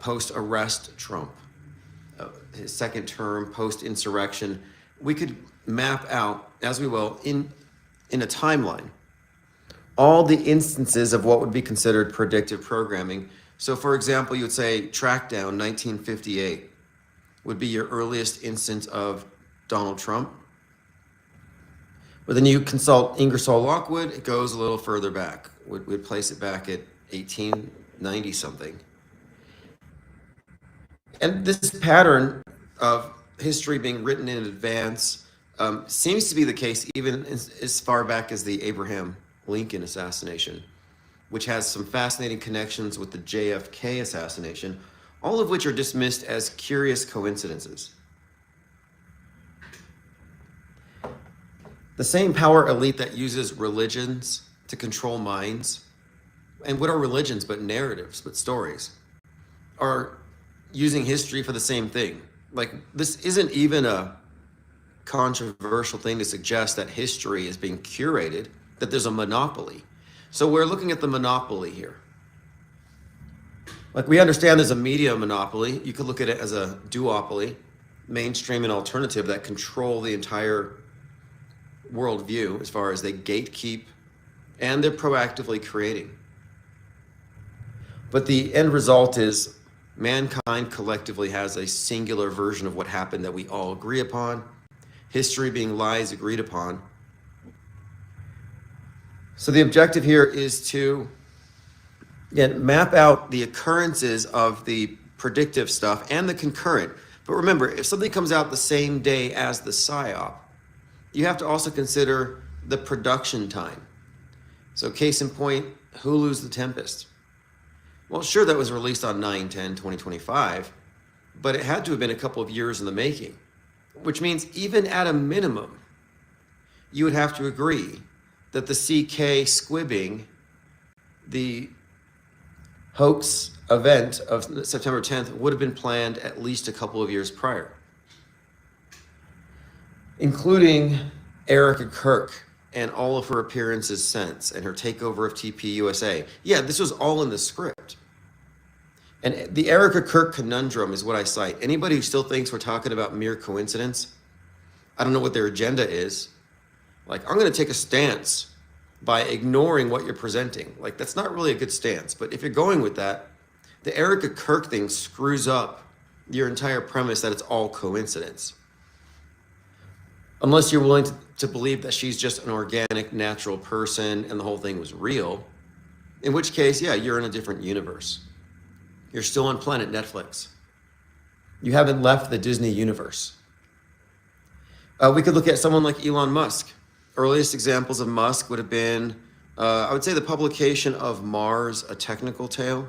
post-arrest Trump, his second term, post-insurrection. We could map out, as we will, in a timeline, all the instances of what would be considered predictive programming. So for example, you would say Trackdown 1958 would be your earliest instance of Donald Trump. But then you consult Ingersoll Lockwood, it goes a little further back. We'd place it back at 1890 something. And this pattern of history being written in advance seems to be the case even as far back as the Abraham Lincoln assassination, which has some fascinating connections with the JFK assassination, all of which are dismissed as curious coincidences. The same power elite that uses religions to control minds, and what are religions but narratives, but stories, are using history for the same thing. Like, this isn't even a controversial thing to suggest that history is being curated, that there's a monopoly. So we're looking at the monopoly here. Like, we understand there's a media monopoly. You could look at it as a duopoly, mainstream and alternative, that control the entire worldview as far as they gatekeep and they're proactively creating. But the end result is mankind collectively has a singular version of what happened that we all agree upon, history being lies agreed upon. So the objective here is to, again, map out the occurrences of the predictive stuff and the concurrent. But remember, if something comes out the same day as the PSYOP, you have to also consider the production time. So case in point, Hulu's The Tempest. Well, sure, that was released on 9/10/2025, but it had to have been a couple of years in the making, which means even at a minimum, you would have to agree that the CK squibbing, the hoax event of September 10th, would have been planned at least a couple of years prior, including Erica Kirk and all of her appearances since, and her takeover of TPUSA. Yeah, this was all in the script. And the Erica Kirk conundrum is what I cite. Anybody who still thinks we're talking about mere coincidence, I don't know what their agenda is. Like, I'm going to take a stance by ignoring what you're presenting. Like, that's not really a good stance. But if you're going with that, the Erica Kirk thing screws up your entire premise that it's all coincidence. Unless you're willing to believe that she's just an organic, natural person and the whole thing was real, in which case, yeah, you're in a different universe. You're still on Planet Netflix. You haven't left the Disney universe. We could look at someone like Elon Musk. Earliest examples of Musk would have been, I would say, the publication of Mars, A Technical Tale.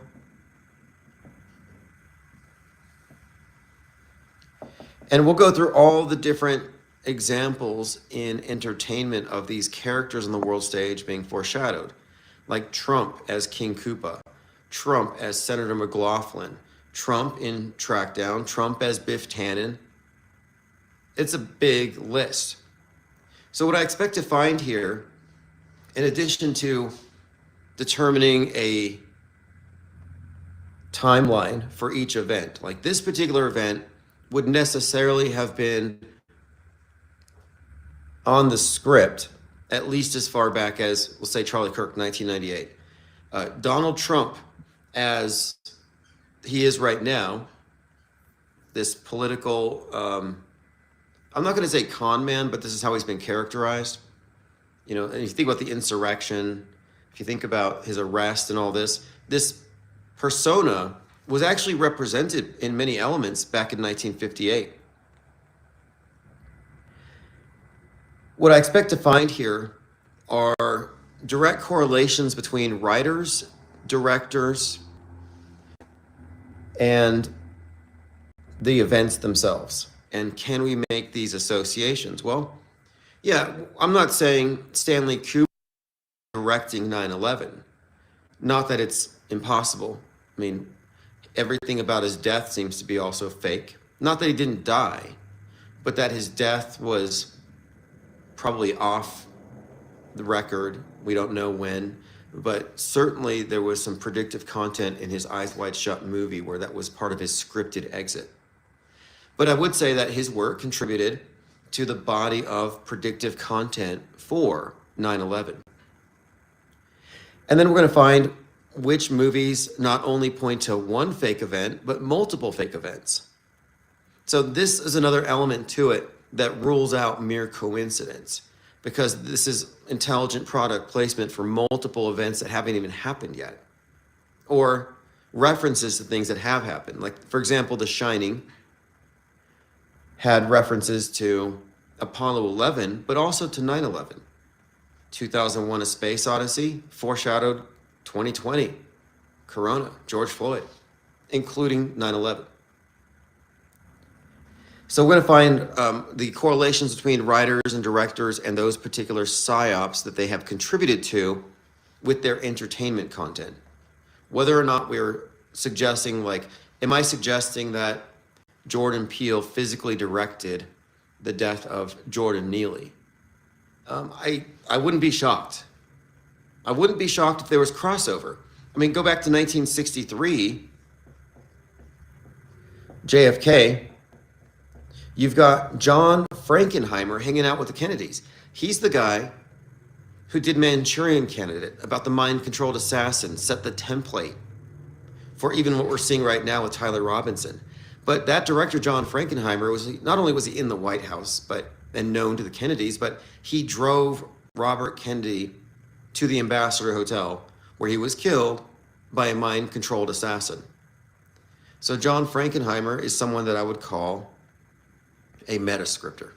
And we'll go through all the different examples in entertainment of these characters on the world stage being foreshadowed, like Trump as King Koopa, Trump as Senator McLaughlin, Trump in Trackdown, Trump as Biff Tannen. It's a big list. So what I expect to find here, in addition to determining a timeline for each event, like this particular event would necessarily have been on the script at least as far back as, we'll say, Charlie Kirk, 1998. Donald Trump, as he is right now, this political, I'm not going to say con man, but this is how he's been characterized. You know, and if you think about the insurrection, if you think about his arrest and all this, this persona was actually represented in many elements back in 1958. What I expect to find here are direct correlations between writers, directors, and the events themselves. And can we make these associations? Well, yeah, I'm not saying Stanley Kubrick directing 9/11. Not that it's impossible. I mean, everything about his death seems to be also fake. Not that he didn't die, but that his death was probably off the record. We don't know when, but certainly there was some predictive content in his Eyes Wide Shut movie where that was part of his scripted exit. But I would say that his work contributed to the body of predictive content for 9/11. And then we're going to find which movies not only point to one fake event, but multiple fake events. So this is another element to it that rules out mere coincidence, because this is intelligent product placement for multiple events that haven't even happened yet. or references to things that have happened. Like, for example, The Shining had references to Apollo 11, but also to 9/11. 2001: A Space Odyssey foreshadowed 2020, Corona, George Floyd, including 9/11. So we're going to find the correlations between writers and directors and those particular psyops that they have contributed to with their entertainment content. Whether or not we're suggesting, like, am I suggesting that Jordan Peele physically directed the death of Jordan Neely? I wouldn't be shocked. I wouldn't be shocked if there was crossover. I mean, go back to 1963, JFK. You've got John Frankenheimer hanging out with the Kennedys. He's the guy who did Manchurian Candidate, about the mind-controlled assassin, set the template for even what we're seeing right now with Tyler Robinson. But that director, John Frankenheimer, not only was he in the White House and known to the Kennedys, but he drove Robert Kennedy to the Ambassador Hotel, where he was killed by a mind-controlled assassin. So John Frankenheimer is someone that I would call a metascriptor.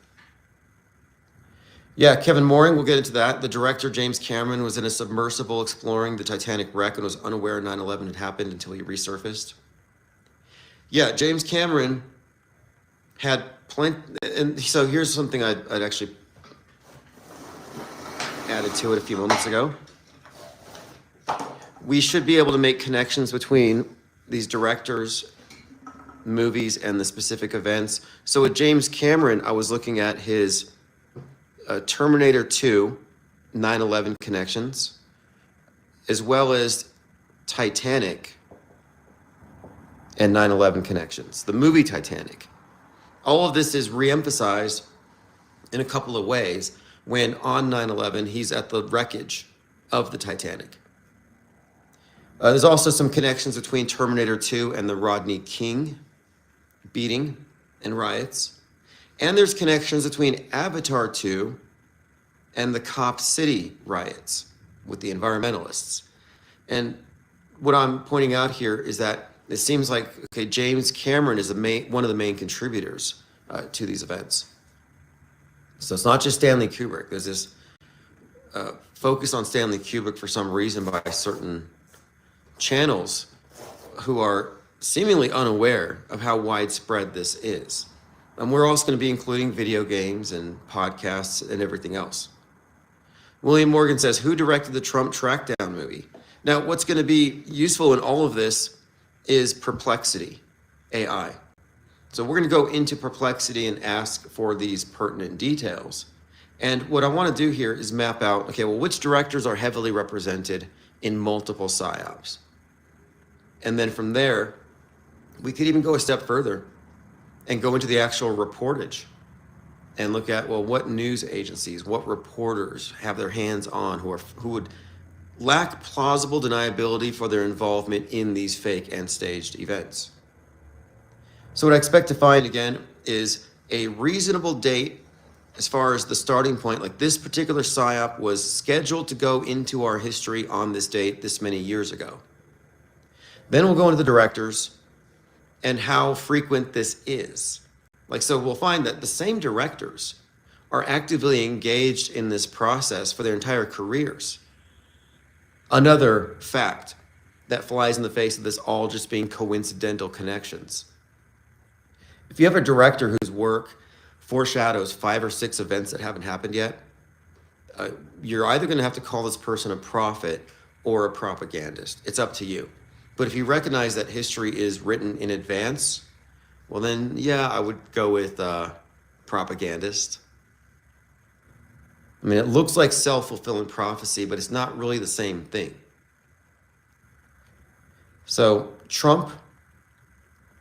Yeah, Kevin Mooring, we'll get into that. The director, James Cameron, was in a submersible exploring the Titanic wreck and was unaware 9/11 had happened until he resurfaced. Yeah, James Cameron had plenty, and so here's something I'd actually added to it a few moments ago. We should be able to make connections between these directors' movies and the specific events. So with James Cameron, I was looking at his Terminator 2, 9/11 connections, as well as Titanic and 9/11 connections. The movie Titanic. All of this is reemphasized in a couple of ways when on 9/11 he's at the wreckage of the Titanic. There's also some connections between Terminator 2 and the Rodney King beating and riots. And there's connections between Avatar 2 and the Cop City riots with the environmentalists. And what I'm pointing out here is that it seems like, okay, James Cameron is one of the main contributors to these events. So it's not just Stanley Kubrick. There's this focus on Stanley Kubrick for some reason by certain channels who are seemingly unaware of how widespread this is. And we're also going to be including video games and podcasts and everything else. William Morgan says, who directed the Trump Trackdown movie? Now, what's going to be useful in all of this is Perplexity, AI. So we're going to go into Perplexity and ask for these pertinent details. And what I want to do here is map out, okay, well, which directors are heavily represented in multiple psyops? And then from there, we could even go a step further and go into the actual reportage and look at, well, what news agencies, what reporters have their hands on who would lack plausible deniability for their involvement in these fake and staged events. So what I expect to find, again, is a reasonable date as far as the starting point. Like, this particular PSYOP was scheduled to go into our history on this date this many years ago. Then we'll go into the directors and how frequent this is. Like, so we'll find that the same directors are actively engaged in this process for their entire careers. Another fact that flies in the face of this all just being coincidental connections. If you have a director whose work foreshadows 5 or 6 events that haven't happened yet, you're either going to have to call this person a prophet or a propagandist. It's up to you. But if you recognize that history is written in advance, well then, yeah, I would go with propagandist. I mean, it looks like self-fulfilling prophecy, but it's not really the same thing. So Trump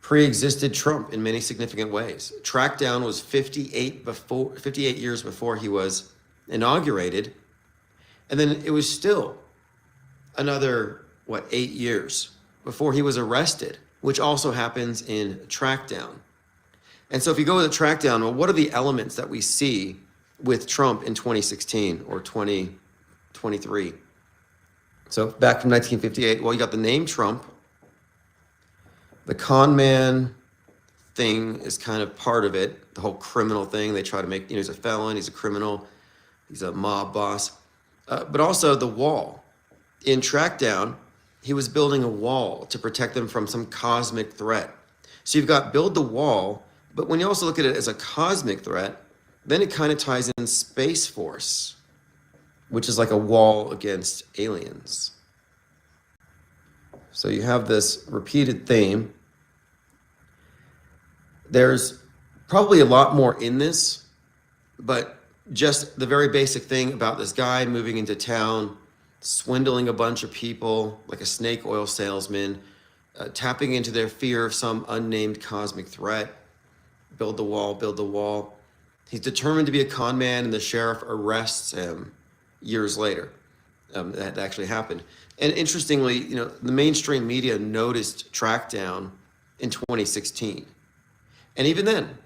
pre-existed Trump in many significant ways. Trackdown was 58 years before he was inaugurated. And then it was still another, 8 years before he was arrested, which also happens in Trackdown. And so if you go with the Trackdown, well, what are the elements that we see with Trump in 2016 or 2023? So back from 1958, well, you got the name Trump. The con man thing is kind of part of it. The whole criminal thing. They try to make, he's a felon, he's a criminal, he's a mob boss. But also the wall. In Trackdown, he was building a wall to protect them from some cosmic threat. So you've got build the wall, but when you also look at it as a cosmic threat, then it kind of ties in Space Force, which is like a wall against aliens. So you have this repeated theme. There's probably a lot more in this, but just the very basic thing about this guy moving into town, swindling a bunch of people like a snake oil salesman, tapping into their fear of some unnamed cosmic threat. Build the wall, build the wall. He's determined to be a con man, and the sheriff arrests him years later. That actually happened. And interestingly, the mainstream media noticed Trackdown in 2016. And even then,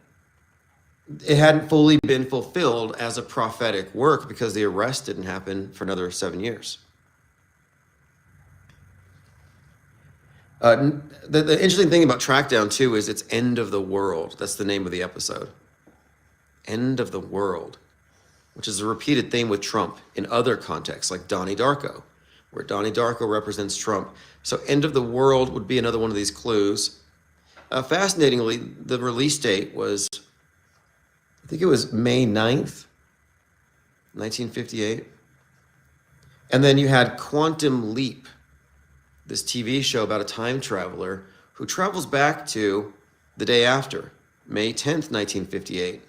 it hadn't fully been fulfilled as a prophetic work because the arrest didn't happen for another 7 years. The interesting thing about Trackdown, too, is it's End of the World. That's the name of the episode. End of the World, which is a repeated theme with Trump in other contexts, like Donnie Darko, where Donnie Darko represents Trump. So End of the World would be another one of these clues. Fascinatingly, the release date was, I think it was May 9th, 1958. And then you had Quantum Leap, this TV show about a time traveler who travels back to the day after, May 10th, 1958,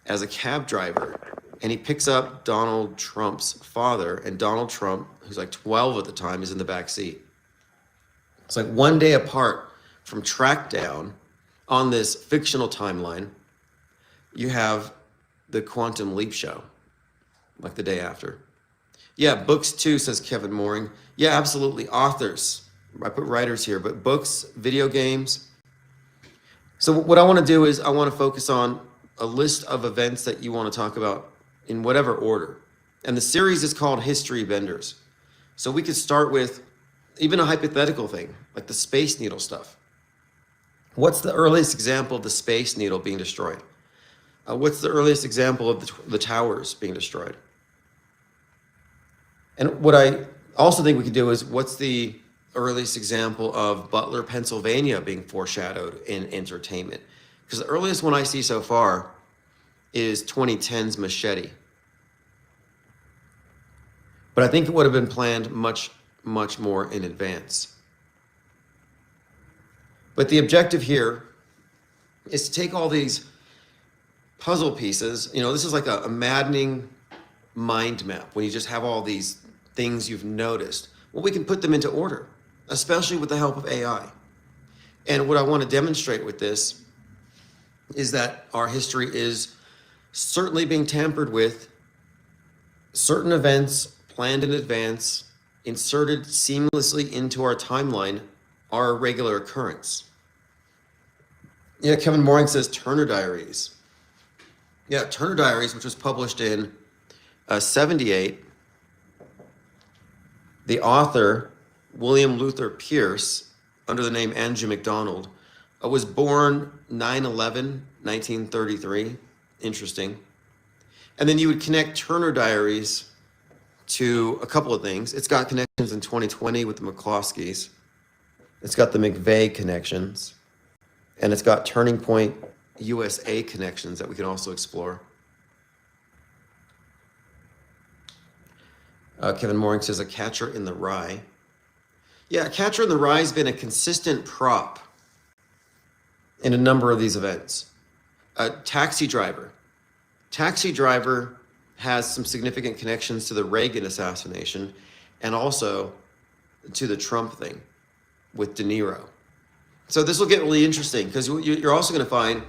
as a cab driver. And he picks up Donald Trump's father, and Donald Trump, who's like 12 at the time, is in the back seat. It's like one day apart from Trackdown on this fictional timeline. You have the Quantum Leap show, like the day after. Yeah, books too, says Kevin Mooring. Yeah, absolutely. Authors. I put writers here, but books, video games. So what I want to do is I want to focus on a list of events that you want to talk about in whatever order. And the series is called History Benders. So we could start with even a hypothetical thing, like the Space Needle stuff. What's the earliest example of the Space Needle being destroyed? What's the earliest example of the towers being destroyed? And what I also think we could do is, what's the earliest example of Butler, Pennsylvania being foreshadowed in entertainment? Because the earliest one I see so far is 2010's Machete. But I think it would have been planned much, much more in advance. But the objective here is to take all these puzzle pieces. This is like a maddening mind map when you just have all these things you've noticed. Well, we can put them into order, especially with the help of AI. And what I want to demonstrate with this is that our history is certainly being tampered with. Certain events planned in advance, inserted seamlessly into our timeline, are a regular occurrence. Yeah, Kevin Mooring says Turner Diaries. Yeah, Turner Diaries, which was published in 78. The author, William Luther Pierce, under the name Andrew MacDonald, was born 9/11, 1933. Interesting. And then you would connect Turner Diaries to a couple of things. It's got connections in 2020 with the McCloskeys. It's got the McVeigh connections. And it's got Turning Point USA connections that we can also explore. Kevin Mooring says A Catcher in the Rye. Yeah, A Catcher in the Rye has been a consistent prop in a number of these events. Taxi Driver. Taxi Driver has some significant connections to the Reagan assassination and also to the Trump thing with De Niro. So this will get really interesting, because you're also going to find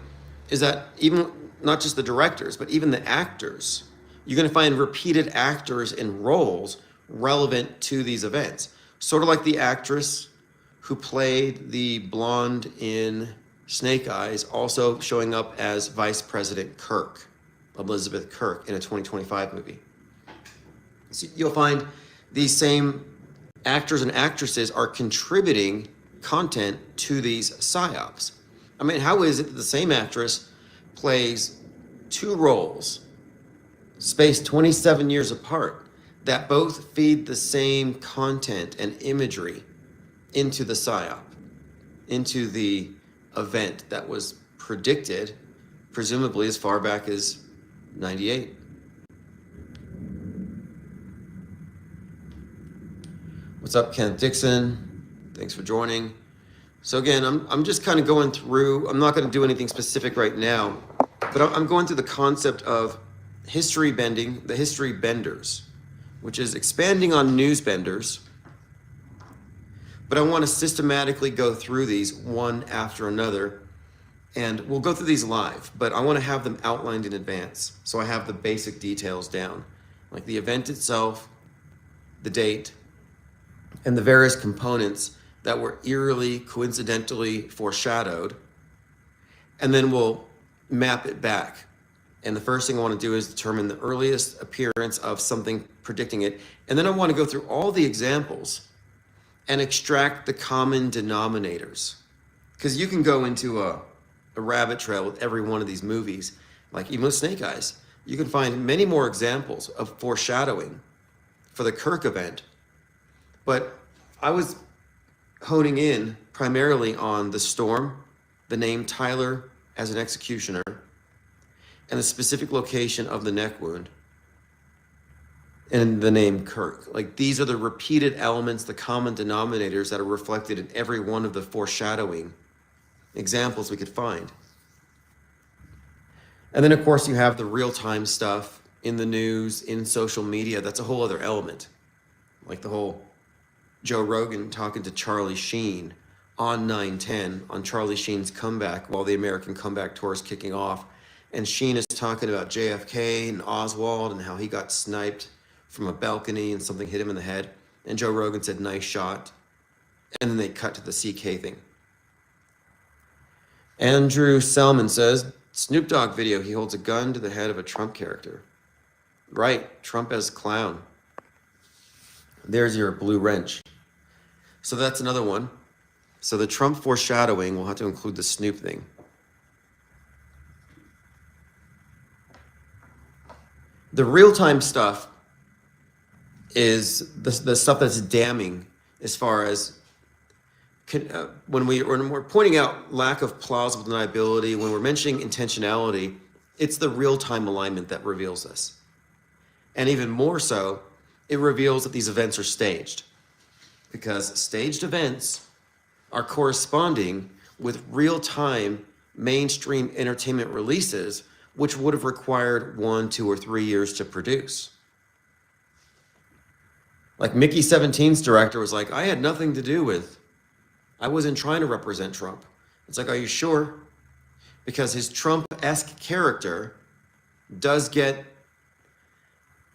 is that even not just the directors, but even the actors, you're going to find repeated actors in roles relevant to these events. Sort of like the actress who played the blonde in Snake Eyes, also showing up as Vice President Kirk, Elizabeth Kirk, in a 2025 movie. So you'll find these same actors and actresses are contributing content to these psyops. I mean, how is it that the same actress plays two roles, spaced 27 years apart, that both feed the same content and imagery into the psyop, into the event that was predicted, presumably as far back as 98? What's up, Kenneth Dixon? Thanks for joining. So again, I'm just kind of going through, I'm not going to do anything specific right now, but I'm going through the concept of history bending, the history benders, which is expanding on news benders. But I want to systematically go through these one after another, and we'll go through these live, but I want to have them outlined in advance, so I have the basic details down, like the event itself, the date, and the various components that were eerily, coincidentally foreshadowed, and then we'll map it back. And the first thing I want to do is determine the earliest appearance of something predicting it, and then I want to go through all the examples and extract the common denominators. Because you can go into a rabbit trail with every one of these movies, like even with Snake Eyes. You can find many more examples of foreshadowing for the Kirk event. But I was honing in primarily on the storm, the name Tyler as an executioner, and the specific location of the neck wound, and the name Kirk. Like, these are the repeated elements, the common denominators that are reflected in every one of the foreshadowing examples we could find. And then, of course, you have the real-time stuff in the news, in social media. That's a whole other element. Like the whole Joe Rogan talking to Charlie Sheen on 9/10 on Charlie Sheen's comeback while the American Comeback Tour is kicking off. And Sheen is talking about JFK and Oswald and how he got sniped from a balcony and something hit him in the head. And Joe Rogan said, "Nice shot." And then they cut to the CK thing. Andrew Selman says, Snoop Dogg video, he holds a gun to the head of a Trump character. Right, Trump as clown. There's your blue wrench. So that's another one. So the Trump foreshadowing will have to include the Snoop thing. The real-time stuff is the stuff that's damning as far as when we're pointing out lack of plausible deniability, when we're mentioning intentionality, it's the real-time alignment that reveals this. And even more so, it reveals that these events are staged, because staged events are corresponding with real-time mainstream entertainment releases, which would have required 1, 2, or 3 years to produce. Like Mickey 17's director was like, I had nothing to do with, I wasn't trying to represent Trump. It's like, are you sure? Because his Trump-esque character does get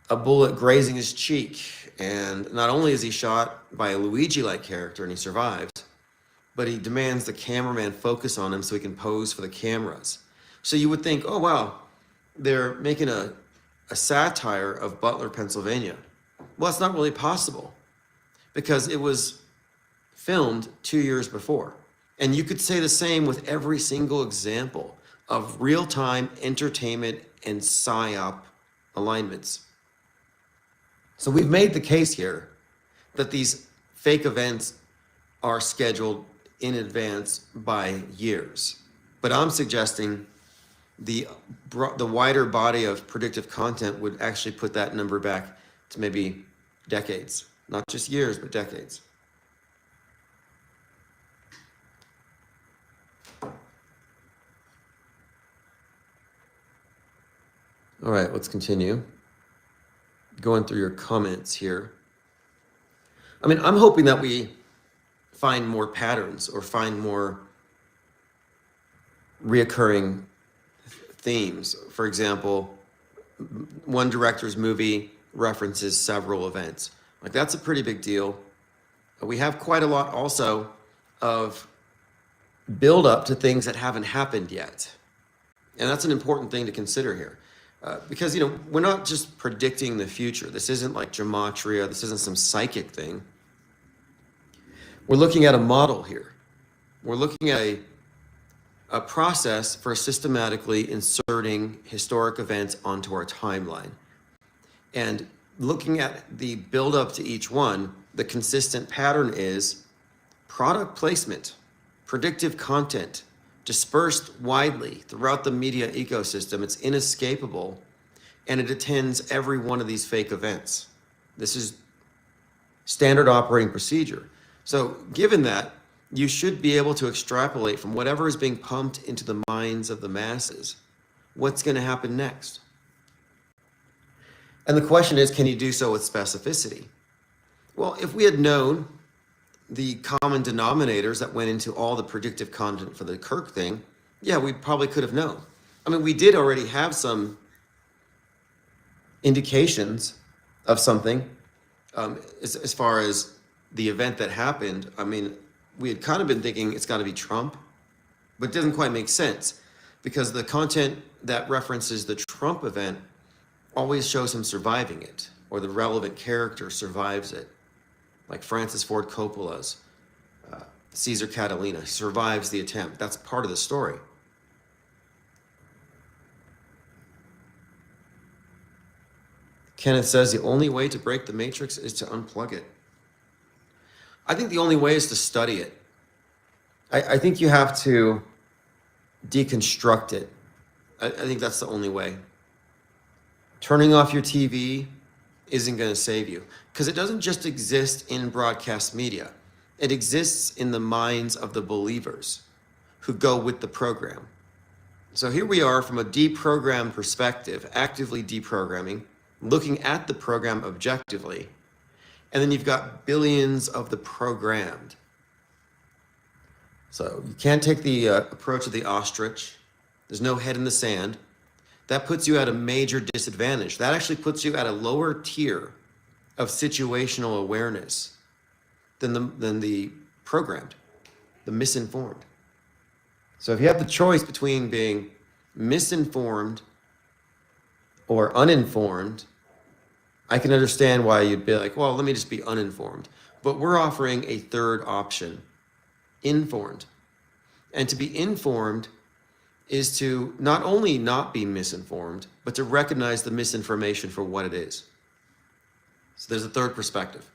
a bullet grazing his cheek. And not only is he shot by a Luigi-like character and he survives, but he demands the cameraman focus on him so he can pose for the cameras. So you would think, oh, wow, they're making a satire of Butler, Pennsylvania. Well, it's not really possible because it was filmed 2 years before. And you could say the same with every single example of real-time entertainment and PSYOP alignments. So we've made the case here that these fake events are scheduled in advance by years. But I'm suggesting the wider body of predictive content would actually put that number back to maybe decades, not just years, but decades. All right, let's continue. Going through your comments here. I mean, I'm hoping that we find more patterns or find more reoccurring themes. For example, one director's movie references several events. Like, that's a pretty big deal. We have quite a lot also of build up to things that haven't happened yet. And that's an important thing to consider here. Because, you know, we're not just predicting the future. This isn't like gematria. This isn't some psychic thing. We're looking at a model here. We're looking at a process for systematically inserting historic events onto our timeline. And looking at the build-up to each one, the consistent pattern is product placement, predictive content, dispersed widely throughout the media ecosystem. It's inescapable, and it attends every one of these fake events. This is standard operating procedure. So given that, you should be able to extrapolate from whatever is being pumped into the minds of the masses, what's going to happen next. And the question is, can you do so with specificity? Well, if we had known the common denominators that went into all the predictive content for the Kirk thing, yeah, we probably could have known. I mean, we did already have some indications of something as far as the event that happened. I mean, we had kind of been thinking it's got to be Trump, but it doesn't quite make sense because the content that references the Trump event always shows him surviving it, or the relevant character survives it. Like Francis Ford Coppola's Caesar Catalina survives the attempt. That's part of the story. Kenneth says the only way to break the matrix is to unplug it. I think the only way is to study it. I think you have to deconstruct it. I think that's the only way. Turning off your TV isn't going to save you because it doesn't just exist in broadcast media. It exists in the minds of the believers who go with the program. So here we are from a deprogrammed perspective, actively deprogramming, looking at the program objectively. And then you've got billions of the programmed. So you can't take the approach of the ostrich. There's no head in the sand. That puts you at a major disadvantage. That actually puts you at a lower tier of situational awareness than the programmed, the misinformed. So if you have the choice between being misinformed or uninformed, I can understand why you'd be like, well, let me just be uninformed. But we're offering a third option, informed. And to be informed is to not only not be misinformed, but to recognize the misinformation for what it is. So there's a third perspective.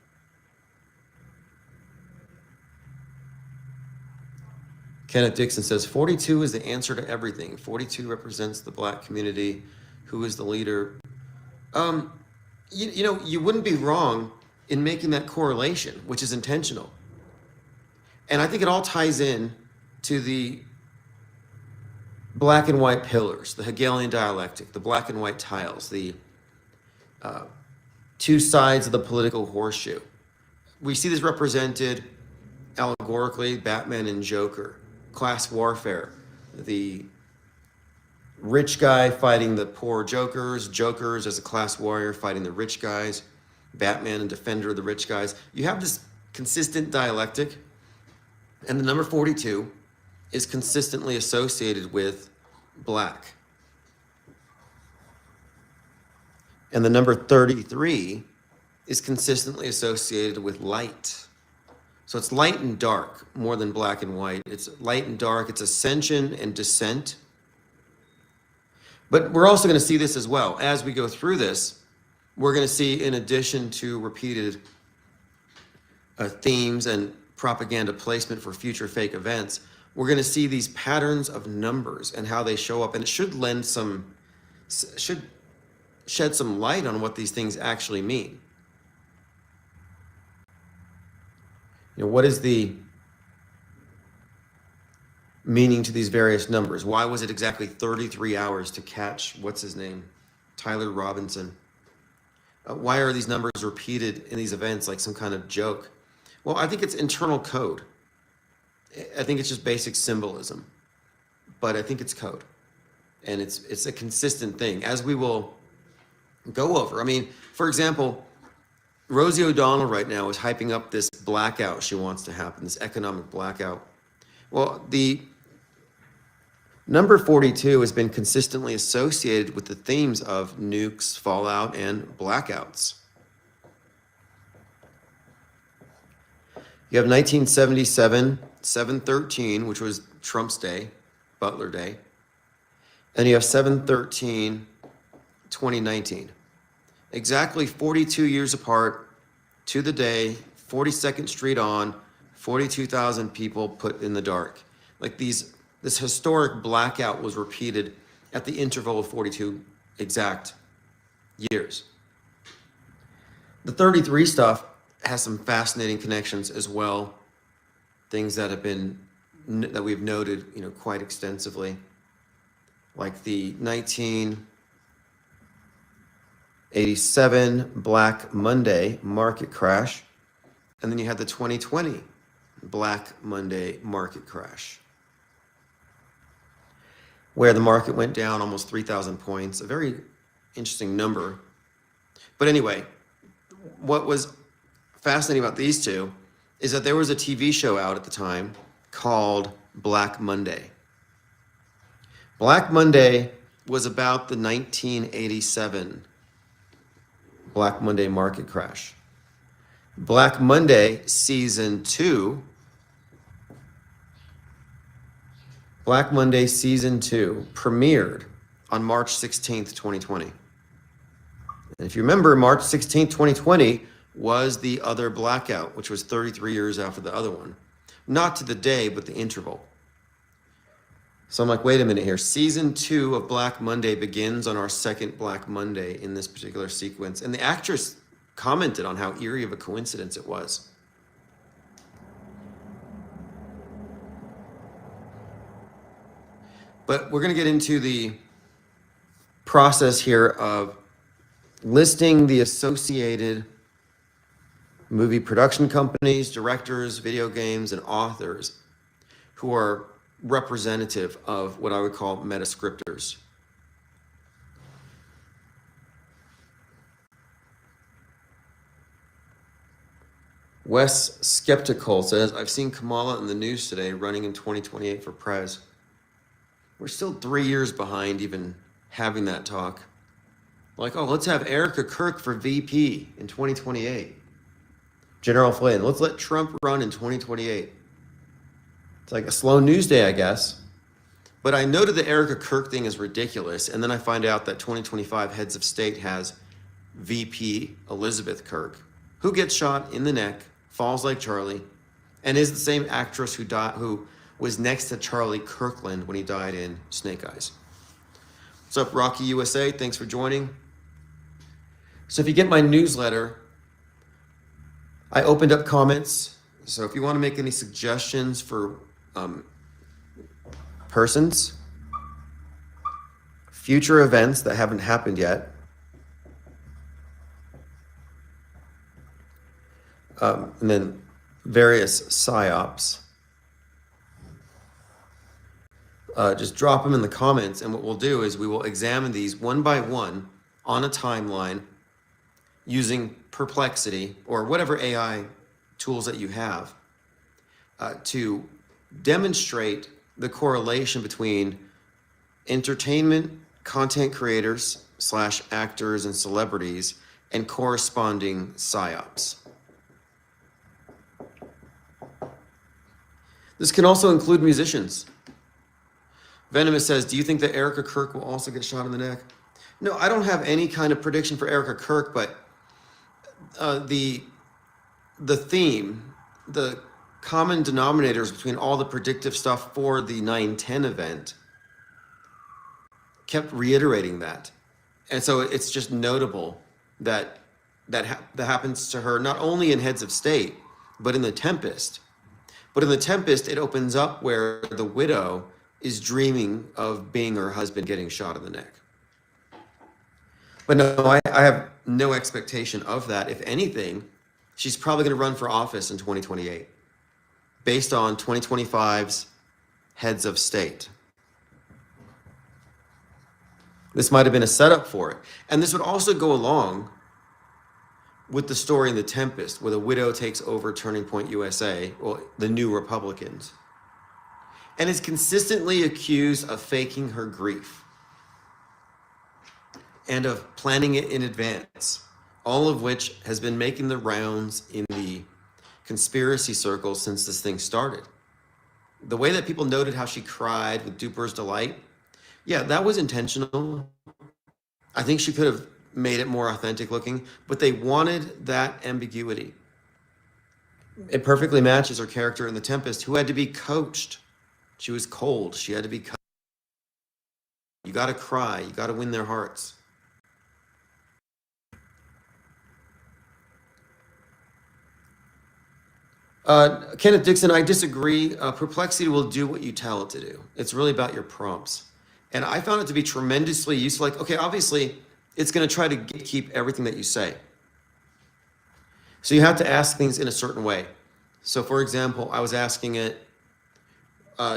Kenneth Dixon says, 42 is the answer to everything. 42 represents the Black community. Who is the leader? You know, you wouldn't be wrong in making that correlation, which is intentional. And I think it all ties in to the black and white pillars, the Hegelian dialectic, the black and white tiles, the two sides of the political horseshoe. We see this represented allegorically, Batman and Joker, class warfare, the rich guy fighting the poor jokers, jokers as a class warrior fighting the rich guys, Batman and defender of the rich guys. You have this consistent dialectic, and the number 42 is consistently associated with black. And the number 33 is consistently associated with light. So it's light and dark more than black and white. It's light and dark, it's ascension and descent. But we're also going to see this as well. As we go through this, we're going to see, in addition to repeated themes and propaganda placement for future fake events, we're going to see these patterns of numbers and how they show up. And it should should shed some light on what these things actually mean. You know, what is the meaning to these various numbers? Why was it exactly 33 hours to catch, what's his name? Tyler Robinson. Why are these numbers repeated in these events like some kind of joke? Well, I think it's internal code. I think it's just basic symbolism, but I think it's code. And it's a consistent thing, as we will go over. I mean, for example, Rosie O'Donnell right now is hyping up this blackout she wants to happen, this economic blackout. Well, the number 42 has been consistently associated with the themes of nukes, fallout, and blackouts. You have 1977, 7/13, which was Trump's day, Butler Day. And you have 7/13, 2019. Exactly 42 years apart to the day, 42nd Street on, 42,000 people put in the dark. Like this historic blackout was repeated at the interval of 42 exact years. The 33 stuff has some fascinating connections as well. Things that we've noted, quite extensively, like the 1987 Black Monday market crash, and then you had the 2020 Black Monday market crash, where the market went down almost 3,000 points, a very interesting number. But anyway, what was fascinating about these two is that there was a TV show out at the time called Black Monday. Black Monday was about the 1987 Black Monday market crash. Black Monday season 2 premiered on March 16th, 2020. And if you remember, March 16th, 2020 was the other blackout, which was 33 years after the other one. Not to the day, but the interval. So I'm like, wait a minute here. Season 2 of Black Monday begins on our second Black Monday in this particular sequence. And the actress commented on how eerie of a coincidence it was. But we're going to get into the process here of listing the associated movie production companies, directors, video games, and authors who are representative of what I would call metascriptors. Wes Skeptical says, I've seen Kamala in the news today running in 2028 for Prez. We're still 3 years behind even having that talk. Like, oh, let's have Erica Kirk for VP in 2028. General Flynn, let's let Trump run in 2028. It's like a slow news day, I guess. But I noted the Erica Kirk thing is ridiculous, and then I find out that 2025 heads of state has VP Elizabeth Kirk, who gets shot in the neck, falls like Charlie, and is the same actress who was next to Charlie Kirkland when he died in Snake Eyes. What's up, Rocky USA? Thanks for joining. So if you get my newsletter, I opened up comments. So if you want to make any suggestions for persons, future events that haven't happened yet, and then various psyops, just drop them in the comments, and what we'll do is we will examine these one by one on a timeline using Perplexity or whatever AI tools that you have to demonstrate the correlation between entertainment, content creators / actors and celebrities, and corresponding psyops. This can also include musicians. Venomous says, do you think that Erica Kirk will also get shot in the neck? No, I don't have any kind of prediction for Erica Kirk, but the theme, the common denominators between all the predictive stuff for the 9/10 event kept reiterating that. And so it's just notable that happens to her, not only in Heads of State, but in The Tempest. But in The Tempest, it opens up where the widow is dreaming of being her husband getting shot in the neck. But no, I have no expectation of that. If anything, she's probably going to run for office in 2028 based on 2025's Heads of State. This might have been a setup for it. And this would also go along with the story in The Tempest, where the widow takes over Turning Point USA, or the New Republicans, and is consistently accused of faking her grief and of planning it in advance, all of which has been making the rounds in the conspiracy circles since this thing started. The way that people noted how she cried with Duper's delight, yeah, that was intentional. I think she could have made it more authentic looking, but they wanted that ambiguity. It perfectly matches her character in The Tempest, who had to be coached. She was cold. She had to be coached. You got to cry. You got to win their hearts. Kenneth Dixon, I disagree. Perplexity will do what you tell it to do. It's really about your prompts. And I found it to be tremendously useful. Like, okay, obviously, it's going to try to keep everything that you say. So you have to ask things in a certain way. So, for example, I was asking it,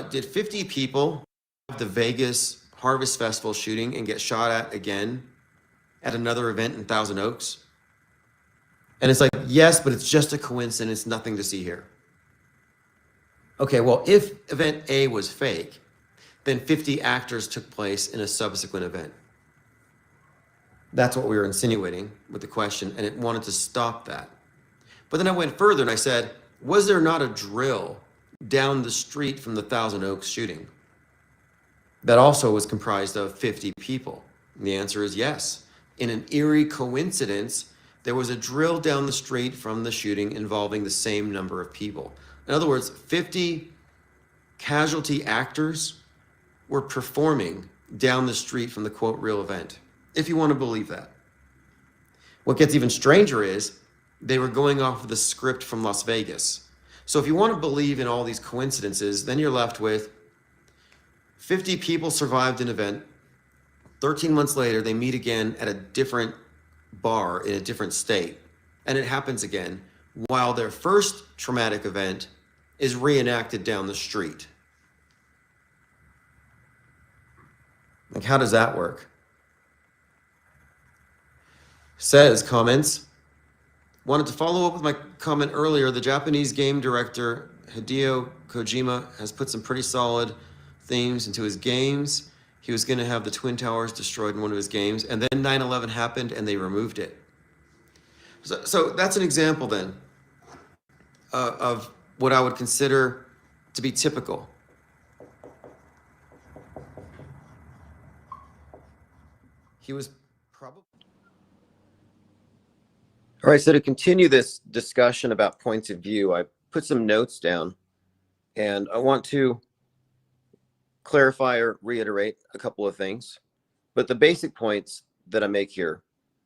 did 50 people have the Vegas Harvest Festival shooting and get shot at again at another event in Thousand Oaks? And it's like, yes, but it's just a coincidence, nothing to see here. Okay, well, if event A was fake, then 50 actors took place in a subsequent event. That's what we were insinuating with the question, and it wanted to stop that. But then I went further and I said, was there not a drill down the street from the Thousand Oaks shooting that also was comprised of 50 people? And the answer is yes. In an eerie coincidence, there was a drill down the street from the shooting involving the same number of people. In other words, 50 casualty actors were performing down the street from the quote real event, if you want to believe that. What gets even stranger is they were going off of the script from Las Vegas. So if you want to believe in all these coincidences, then you're left with 50 people survived an event. 13 months later, they meet again at a different bar in a different state. And it happens again while their first traumatic event is reenacted down the street. Like, how does that work? Says, comments, wanted to follow up with my comment earlier. The Japanese game director Hideo Kojima has put some pretty solid themes into his games. He was going to have the Twin Towers destroyed in one of his games, and then 9/11 happened and they removed it. So that's an example then of what I would consider to be typical. He was probably... All right, so to continue this discussion about points of view, I put some notes down, and I want to clarify or reiterate a couple of things. But the basic points that I make here,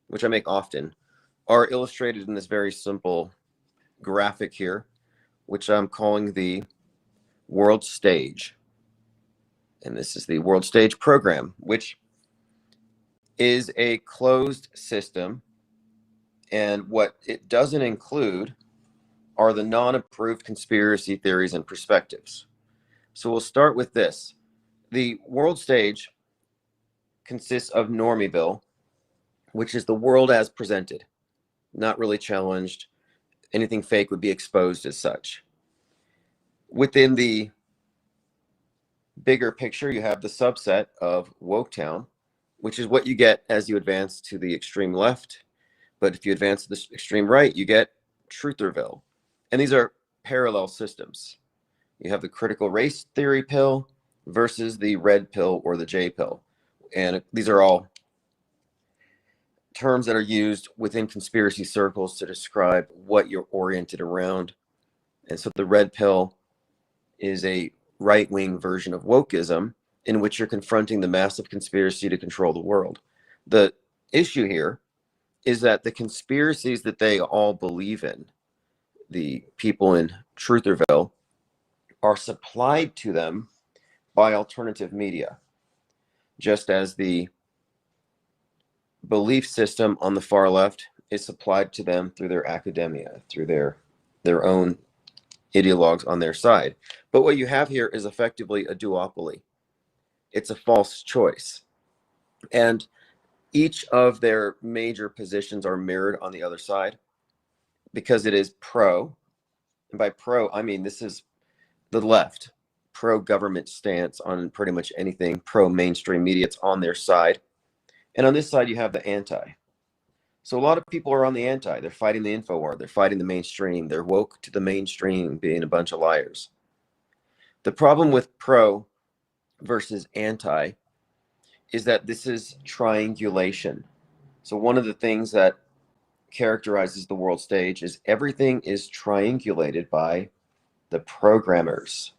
which I make often, are illustrated in this very simple graphic here, which I'm calling the World Stage. And this is the World Stage program, which is a closed system. And what it doesn't include are the non-approved conspiracy theories and perspectives. So we'll start with this. The World Stage consists of Normieville, which is the world as presented, not really challenged. Anything fake would be exposed as such. Within the bigger picture, you have the subset of Woketown, which is what you get as you advance to the extreme left. But if you advance to the extreme right, you get Trutherville. And these are parallel systems. You have the critical race theory pill versus the red pill or the J pill. And these are all terms that are used within conspiracy circles to describe what you're oriented around. And so the red pill is a right-wing version of wokeism in which you're confronting the massive conspiracy to control the world. The issue here is that the conspiracies that they all believe in, the people in Trutherville, are supplied to them by alternative media, just as the belief system on the far left is supplied to them through their academia, through their own ideologues on their side. But what you have here is effectively a duopoly. It's a false choice. And each of their major positions are mirrored on the other side because it is pro. And by pro, I mean this is the left, pro-government stance on pretty much anything, pro-mainstream media. It's on their side. And on this side, you have the anti. So a lot of people are on the anti. They're fighting the info war. They're fighting the mainstream. They're woke to the mainstream being a bunch of liars. The problem with pro versus anti is that this is triangulation. So one of the things that characterizes the world stage is everything is triangulated by the programmers.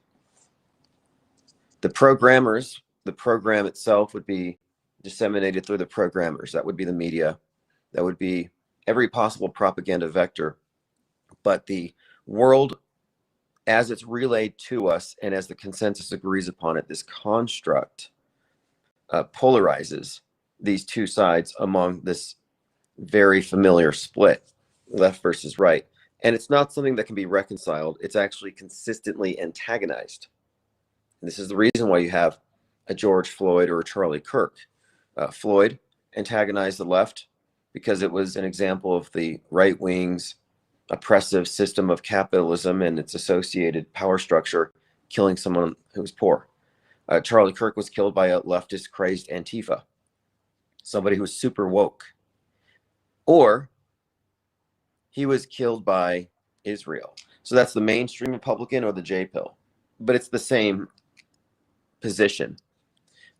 The programmers, the program itself would be disseminated through the programmers. That would be the media. That would be every possible propaganda vector. But the world, as it's relayed to us and as the consensus agrees upon it, this construct polarizes these two sides among this very familiar split, left versus right. And it's not something that can be reconciled. It's actually consistently antagonized. And this is the reason why you have a George Floyd or a Charlie Kirk. Floyd antagonized the left because it was an example of the right wing's oppressive system of capitalism and its associated power structure killing someone who was poor. Charlie Kirk was killed by a leftist crazed Antifa, somebody who was super woke. Or he was killed by Israel. So that's the mainstream Republican or the J pill. But it's the same position.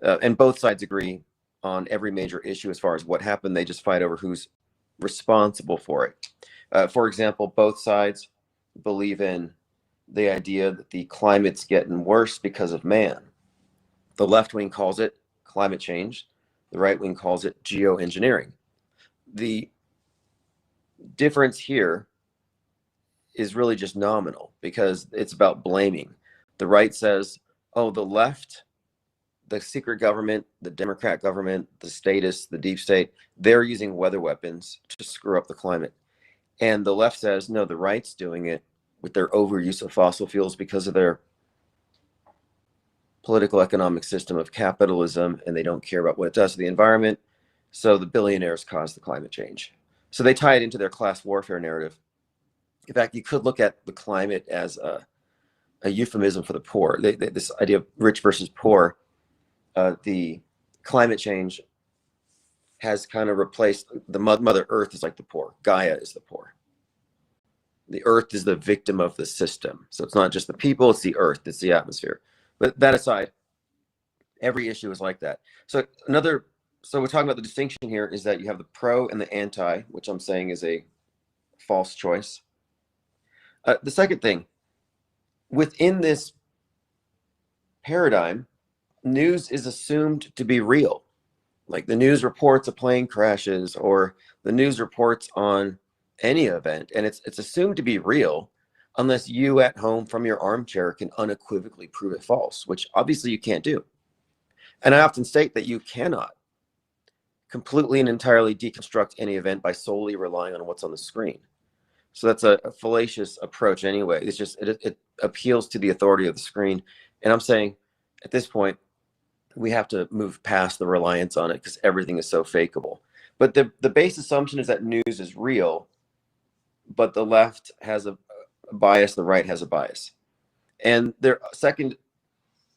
And both sides agree on every major issue as far as what happened. They just fight over who's responsible for it. For example, both sides believe in the idea that the climate's getting worse because of man. The left wing calls it climate change. The right wing calls it geoengineering. The difference here is really just nominal because it's about blaming. The right says, oh, the left, the secret government, the Democrat government, the statists, the deep state, they're using weather weapons to screw up the climate. And the left says, no, the right's doing it with their overuse of fossil fuels because of their political economic system of capitalism, and they don't care about what it does to the environment. So the billionaires caused the climate change. So they tie it into their class warfare narrative. In fact, you could look at the climate as a euphemism for the poor. This idea of rich versus poor, the climate change has kind of replaced the Mother Earth is like the poor. Gaia is the poor. The Earth is the victim of the system. So it's not just the people, it's the Earth, it's the atmosphere. But that aside, every issue is like that. So we're talking about the distinction here is that you have the pro and the anti, which I'm saying is a false choice. The second thing, within this paradigm, news is assumed to be real. Like the news reports of plane crashes or the news reports on any event, and it's assumed to be real unless you at home from your armchair can unequivocally prove it false, which obviously you can't do. And I often state that you cannot completely and entirely deconstruct any event by solely relying on what's on the screen. So that's a fallacious approach anyway. It's just, it appeals to the authority of the screen. And I'm saying at this point, we have to move past the reliance on it because everything is so fakeable. But the base assumption is that news is real, but the left has a bias, the right has a bias. And their second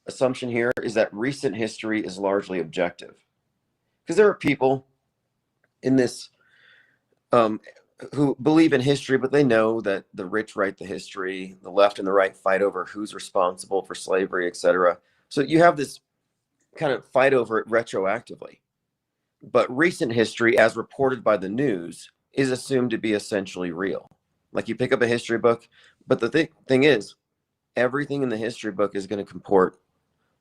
assumption here is that recent history is largely objective. Because there are people in this who believe in history, but they know that the rich write the history, the left and the right fight over who's responsible for slavery, etc. So you have this kind of fight over it retroactively. But recent history, as reported by the news, is assumed to be essentially real. Like you pick up a history book, but the thing is, everything in the history book is going to comport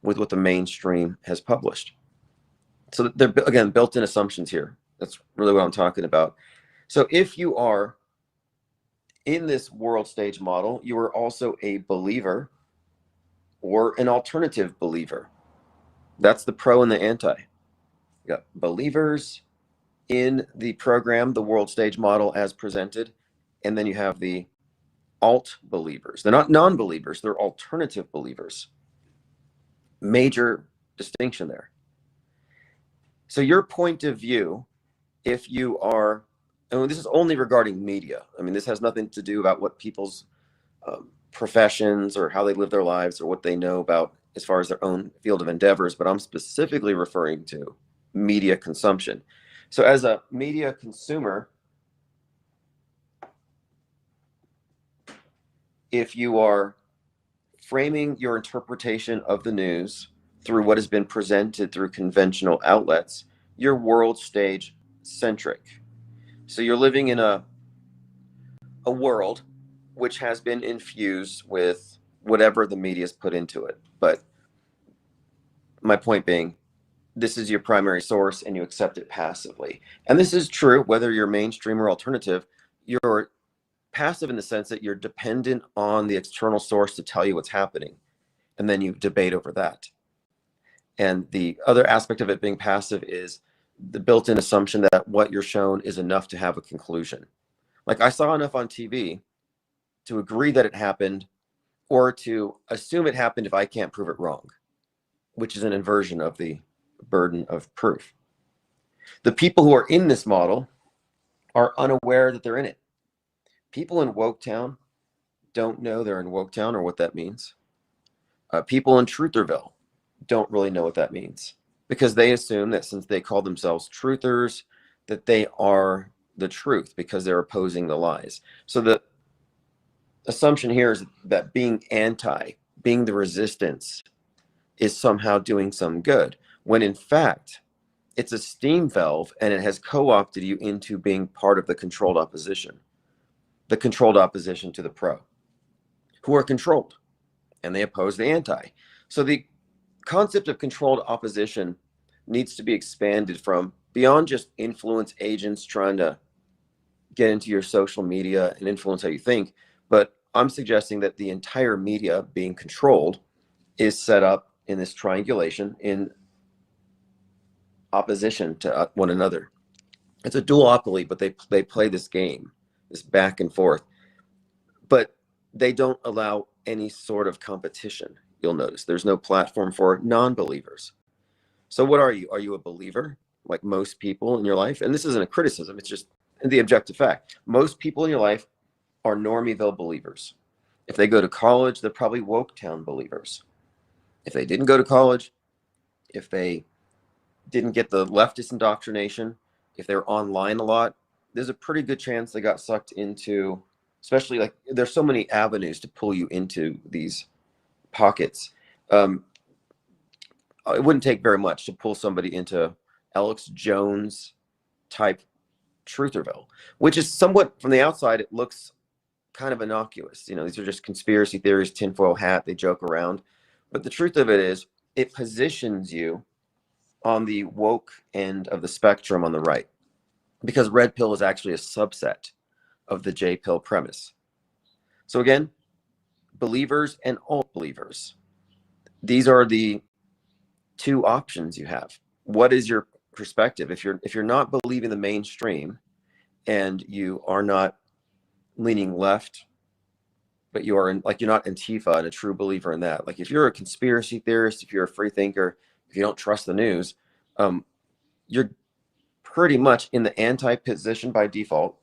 with what the mainstream has published. So they're, again, built-in assumptions here. That's really what I'm talking about. So if you are in this world stage model, you are also a believer or an alternative believer. That's the pro and the anti. You got believers in the program, the world stage model as presented, and then you have the alt believers. They're not non-believers, they're alternative believers. Major distinction there. So your point of view, if you are, and this is only regarding media. I mean, this has nothing to do about what people's professions or how they live their lives or what they know about as far as their own field of endeavors, but I'm specifically referring to media consumption. So as a media consumer, if you are framing your interpretation of the news through what has been presented through conventional outlets, you're world stage centric. So you're living in a world which has been infused with whatever the media's put into it. But my point being, this is your primary source and you accept it passively. And this is true whether you're mainstream or alternative. You're passive in the sense that you're dependent on the external source to tell you what's happening, and then you debate over that. And the other aspect of it being passive is the built-in assumption that what you're shown is enough to have a conclusion. Like, I saw enough on TV to agree that it happened, or to assume it happened if I can't prove it wrong, which is an inversion of the burden of proof. The people who are in this model are unaware that they're in it. People in Woketown don't know they're in Woketown or what that means. People in Trutherville don't really know what that means, because they assume that since they call themselves truthers, that they are the truth because they're opposing the lies. So the assumption here is that being anti, being the resistance, is somehow doing some good, when in fact it's a steam valve and it has co-opted you into being part of the controlled opposition to the pro, who are controlled, and they oppose the anti. So the concept of controlled opposition needs to be expanded from beyond just influence agents trying to get into your social media and influence how you think. But I'm suggesting that the entire media being controlled is set up in this triangulation in opposition to one another. It's a duopoly, but they play this game, this back and forth, but they don't allow any sort of competition. You'll notice there's no platform for non-believers. So what are you? Are you a believer, like most people in your life? And this isn't a criticism, it's just the objective fact. Most people in your life are Normieville believers. If they go to college, they're probably Woketown believers. If they didn't go to college, if they didn't get the leftist indoctrination, if they're online a lot, there's a pretty good chance they got sucked into, especially, like, there's so many avenues to pull you into these pockets. It wouldn't take very much to pull somebody into Alex Jones type Trutherville, which is somewhat, from the outside, it looks kind of innocuous. You know, these are just conspiracy theories, tinfoil hat, they joke around. But the truth of it is, it positions you on the woke end of the spectrum on the right, because red pill is actually a subset of the J pill premise. So again, believers and alt believers, these are the two options you have. What is your perspective? If you're not believing the mainstream and you are not leaning left, but you are you're not Antifa and a true believer in that. Like, if you're a conspiracy theorist, if you're a free thinker, if you don't trust the news, you're pretty much in the anti position by default,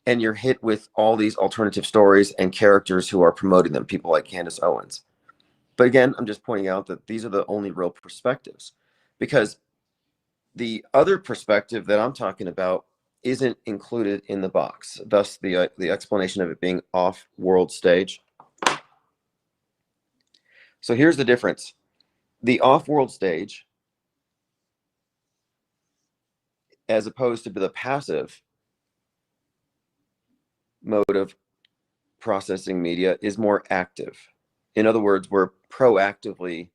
and you're hit with all these alternative stories and characters who are promoting them, people like Candace Owens. But again, I'm just pointing out that these are the only real perspectives, because the other perspective that I'm talking about isn't included in the box, thus the explanation of it being off world stage. So here's the difference. The off world stage, as opposed to the passive mode of processing media, is more active. In other words, we're proactively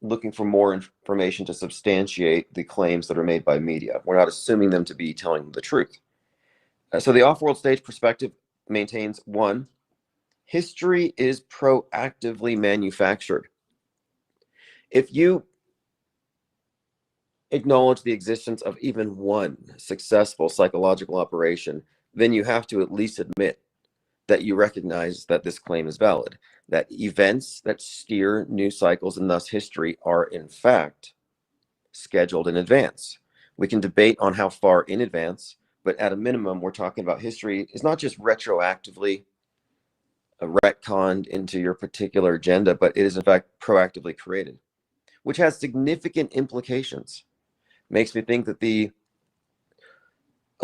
looking for more information to substantiate the claims that are made by media. We're not assuming them to be telling the truth. So the off-world stage perspective maintains, one, history is proactively manufactured. If you acknowledge the existence of even one successful psychological operation, then you have to at least admit that you recognize that this claim is valid, that events that steer news cycles and thus history are in fact scheduled in advance. We can debate on how far in advance, but at a minimum, we're talking about history is not just retroactively retconned into your particular agenda, but it is in fact proactively created, which has significant implications. Makes me think that the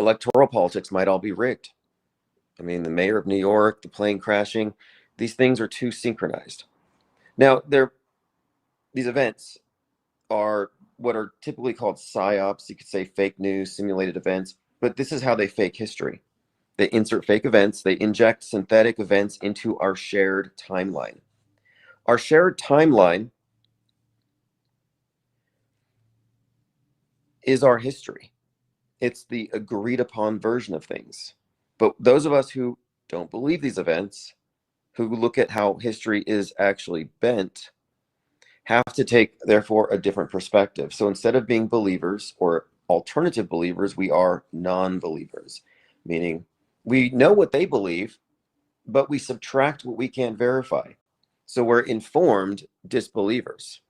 electoral politics might all be rigged. I mean, the mayor of New York, the plane crashing, these things are too synchronized. Now, these events are what are typically called psyops. You could say fake news, simulated events, but this is how they fake history. They insert fake events, they inject synthetic events into our shared timeline. Our shared timeline is our history. It's the agreed upon version of things. But those of us who don't believe these events, who look at how history is actually bent, have to take, therefore, a different perspective. So instead of being believers or alternative believers, we are non-believers, meaning we know what they believe, but we subtract what we can't verify. So we're informed disbelievers.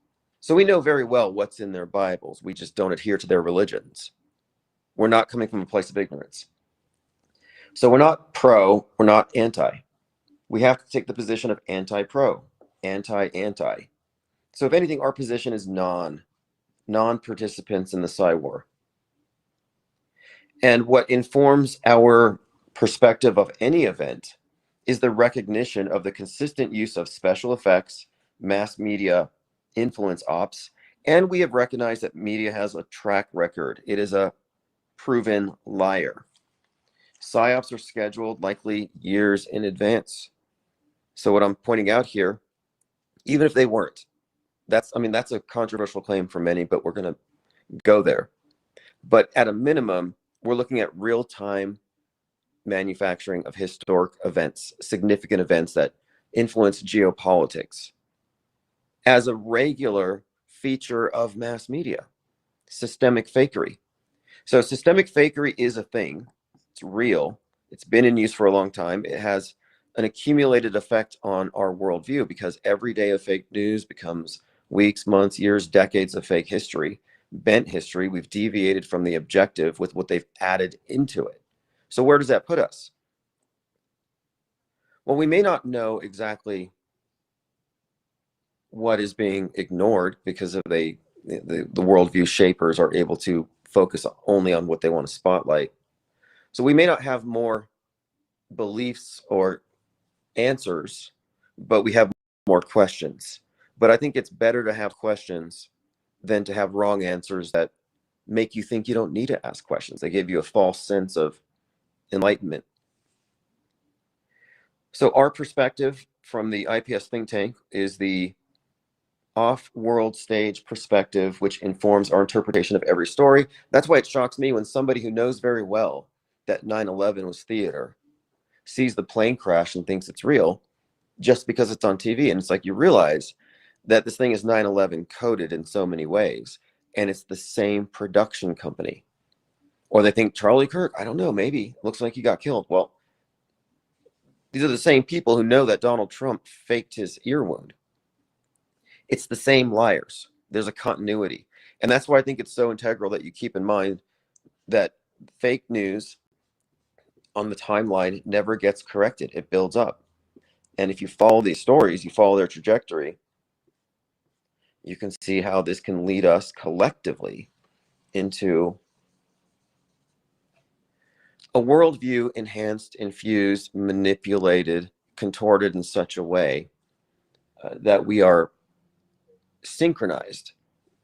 So we know very well what's in their Bibles. We just don't adhere to their religions. We're not coming from a place of ignorance. So we're not pro, we're not anti. We have to take the position of anti-pro, anti-anti. So if anything, our position is non-participants in the Psy War. And what informs our perspective of any event is the recognition of the consistent use of special effects, mass media, influence ops, and we have recognized that media has a track record. It is a proven liar. PSYOPs are scheduled likely years in advance. So what I'm pointing out here, even if they weren't, that's a controversial claim for many, but we're going to go there. But at a minimum, we're looking at real-time manufacturing of historic events, significant events that influence geopolitics as a regular feature of mass media, systemic fakery. So systemic fakery is a thing. It's real. It's been in use for a long time. It has an accumulated effect on our worldview because every day of fake news becomes weeks, months, years, decades of fake history, bent history. We've deviated from the objective with what they've added into it. So where does that put us? Well, we may not know exactly what is being ignored because of the worldview shapers are able to focus only on what they want to spotlight. So we may not have more beliefs or answers, but we have more questions. But I think it's better to have questions than to have wrong answers that make you think you don't need to ask questions. They give you a false sense of enlightenment. So our perspective from the IPS think tank is the off-world stage perspective, which informs our interpretation of every story. That's why it shocks me when somebody who knows very well that 9/11 was theater sees the plane crash and thinks it's real just because it's on TV. And it's like, you realize that this thing is 9/11 coded in so many ways, and it's the same production company. Or they think Charlie Kirk, I don't know, maybe looks like he got killed. Well, these are the same people who know that Donald Trump faked his ear wound. It's the same liars. There's a continuity. And that's why I think it's so integral that you keep in mind that fake news on the timeline never gets corrected. It builds up. And if you follow these stories, you follow their trajectory, you can see how this can lead us collectively into a worldview enhanced, infused, manipulated, contorted in such a way that we are synchronized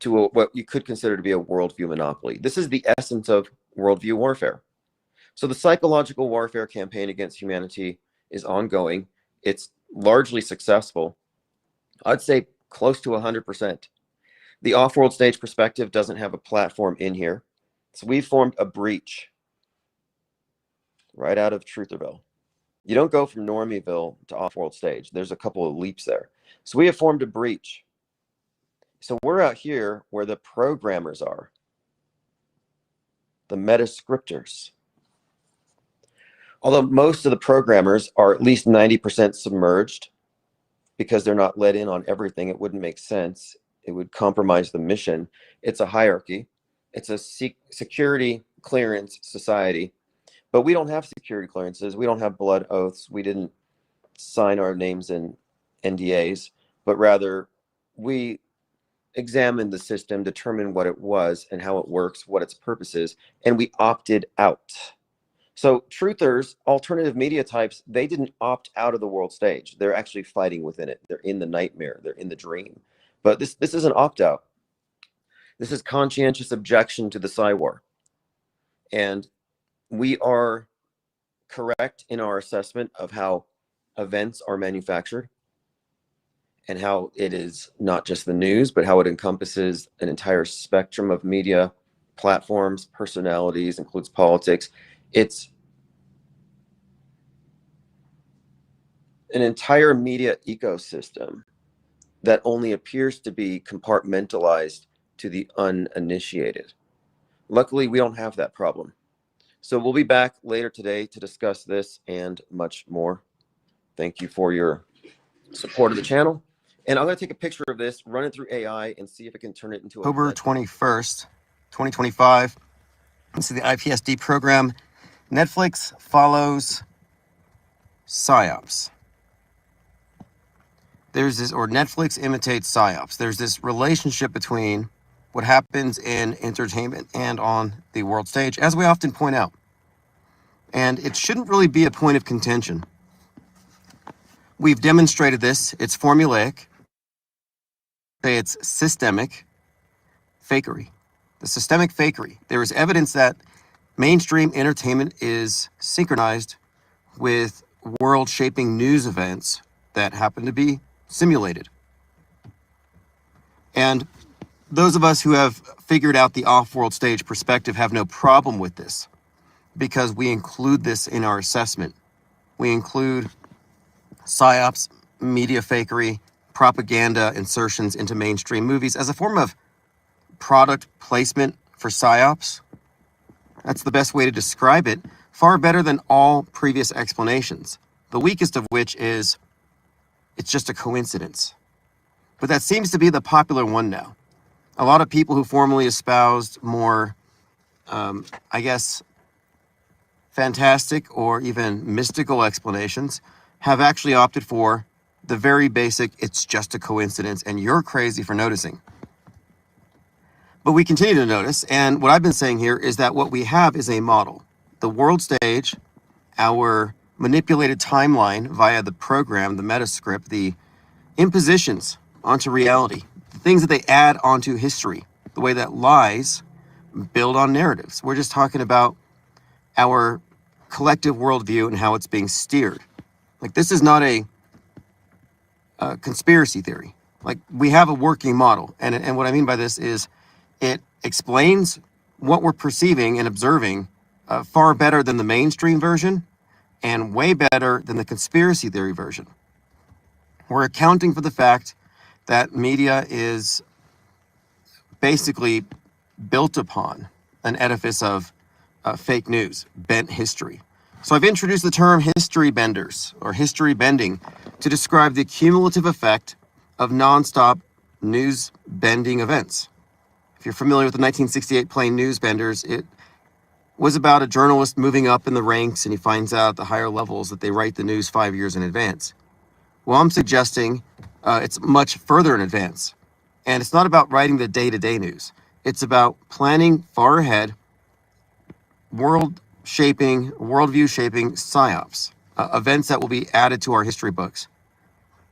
to what you could consider to be a worldview monopoly. This is the essence of worldview warfare. So the psychological warfare campaign against humanity is ongoing. It's largely successful. I'd say close to 100%. The off-world stage perspective doesn't have a platform in here. So we formed a breach right out of Trutherville. You don't go from Normieville to off-world stage. There's a couple of leaps there. So we have formed a breach. So we're out here where the programmers are, the metascriptors. Although most of the programmers are at least 90% submerged because they're not let in on everything, it wouldn't make sense. It would compromise the mission. It's a hierarchy. It's a security clearance society, but we don't have security clearances. We don't have blood oaths. We didn't sign our names in NDAs, but rather we examined the system, determined what it was and how it works, what its purpose is, and we opted out. So truthers, alternative media types, they didn't opt out of the world stage. They're actually fighting within it. They're in the nightmare. They're in the dream. But this isn't opt out. This is conscientious objection to the Psy-War. And we are correct in our assessment of how events are manufactured and how it is not just the news, but how it encompasses an entire spectrum of media platforms, personalities, includes politics. It's an entire media ecosystem that only appears to be compartmentalized to the uninitiated. Luckily, we don't have that problem. So we'll be back later today to discuss this and much more. Thank you for your support of the channel. And I'm going to take a picture of this, run it through AI, and see if it can turn it into October 21st, 2025. This is the IPSD program. Netflix follows PSYOPs. Netflix imitates PSYOPs. There's this relationship between what happens in entertainment and on the world stage, as we often point out. And it shouldn't really be a point of contention. We've demonstrated this. It's formulaic. It's systemic fakery. The systemic fakery. There is evidence that mainstream entertainment is synchronized with world-shaping news events that happen to be simulated. And those of us who have figured out the off-world stage perspective have no problem with this, because we include this in our assessment. We include PSYOPs, media fakery, propaganda insertions into mainstream movies as a form of product placement for PSYOPs. That's the best way to describe it, far better than all previous explanations, the weakest of which is it's just a coincidence. But that seems to be the popular one now. A lot of people who formerly espoused more, fantastic or even mystical explanations have actually opted for the very basic, it's just a coincidence and you're crazy for noticing. But we continue to notice, and what I've been saying here is that what we have is a model. The world stage, our manipulated timeline via the program, the metascript, the impositions onto reality, the things that they add onto history, the way that lies build on narratives. We're just talking about our collective worldview and how it's being steered. Like, this is not a conspiracy theory. Like, we have a working model. And what I mean by this is it explains what we're perceiving and observing far better than the mainstream version and way better than the conspiracy theory version. We're accounting for the fact that media is basically built upon an edifice of fake news, bent history. So I've introduced the term history benders or history bending to describe the cumulative effect of nonstop news bending events. If you're familiar with the 1968 play Newsbenders, it was about a journalist moving up in the ranks, and he finds out at the higher levels that they write the news 5 years in advance. Well, I'm suggesting it's much further in advance. And it's not about writing the day-to-day news. It's about planning far ahead, world-shaping, worldview-shaping PSYOPs, events that will be added to our history books.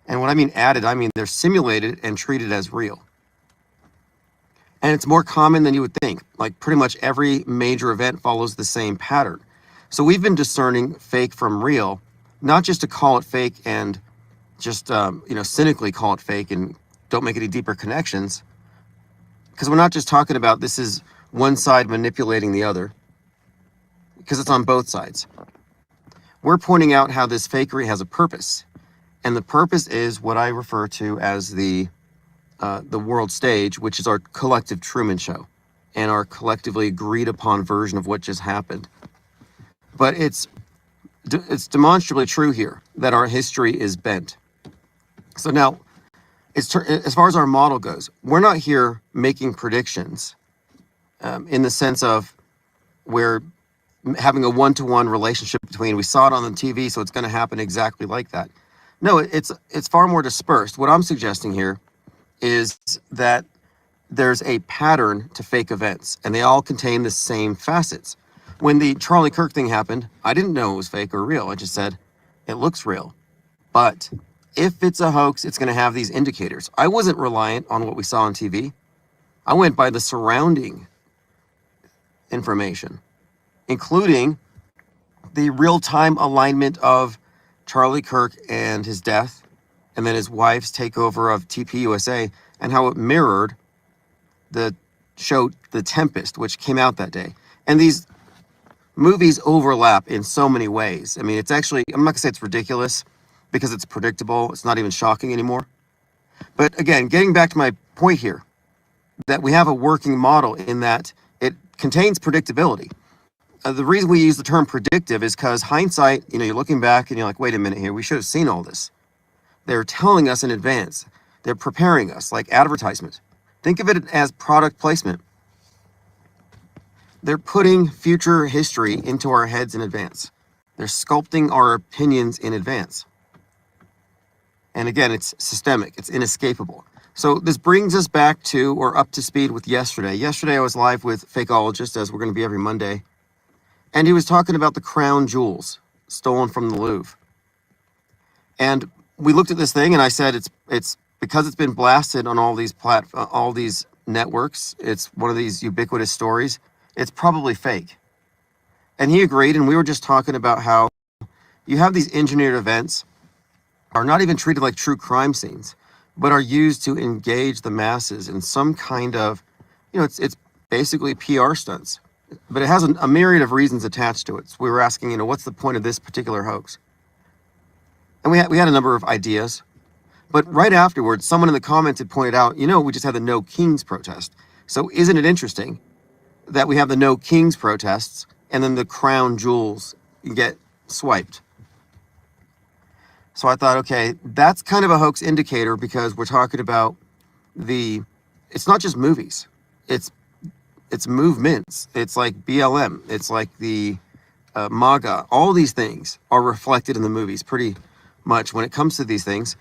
And when I mean added, I mean they're simulated and treated as real. And it's more common than you would think. Like, pretty much every major event follows the same pattern. So we've been discerning fake from real, not just to call it fake and just, cynically call it fake and don't make any deeper connections. Because we're not just talking about this is one side manipulating the other, because it's on both sides. We're pointing out how this fakery has a purpose. And the purpose is what I refer to as the world stage, which is our collective Truman Show and our collectively agreed upon version of what just happened. But it's demonstrably true here that our history is bent. So now, as far as our model goes, we're not here making predictions in the sense of we're having a one-to-one relationship between we saw it on the TV, so it's going to happen exactly like that. No, it's far more dispersed. What I'm suggesting here is that there's a pattern to fake events, and they all contain the same facets. When the Charlie Kirk thing happened, I didn't know it was fake or real. I just said, it looks real. But if it's a hoax, it's going to have these indicators. I wasn't reliant on what we saw on TV. I went by the surrounding information, including the real-time alignment of Charlie Kirk and his death, and then his wife's takeover of TPUSA, and how it mirrored the show The Tempest, which came out that day. And these movies overlap in so many ways. I mean, it's actually, I'm not gonna say it's ridiculous because it's predictable. It's not even shocking anymore. But again, getting back to my point here, that we have a working model in that it contains predictability. The reason we use the term predictive is because hindsight, you're looking back and you're like, wait a minute here, we should have seen all this. They're telling us in advance. They're preparing us like advertisement. Think of it as product placement. They're putting future history into our heads in advance. They're sculpting our opinions in advance. And again, it's systemic, it's inescapable. So this brings us back to, or up to speed with yesterday. Yesterday I was live with Fakeologist, as we're going to be every Monday. And he was talking about the crown jewels stolen from the Louvre. And we looked at this thing and I said, it's because it's been blasted on all these networks. It's one of these ubiquitous stories. It's probably fake. And he agreed, and we were just talking about how you have these engineered events are not even treated like true crime scenes, but are used to engage the masses in some kind of, it's basically PR stunts. But it has a myriad of reasons attached to it. So we were asking, what's the point of this particular hoax? And we had a number of ideas. But right afterwards, someone in the comments had pointed out, we just had the No Kings protest. So isn't it interesting that we have the No Kings protests and then the crown jewels get swiped? So I thought, okay, that's kind of a hoax indicator, because we're talking about it's not just movies. It's movements. It's like BLM. It's like the MAGA. All these things are reflected in the movies pretty much when it comes to these things.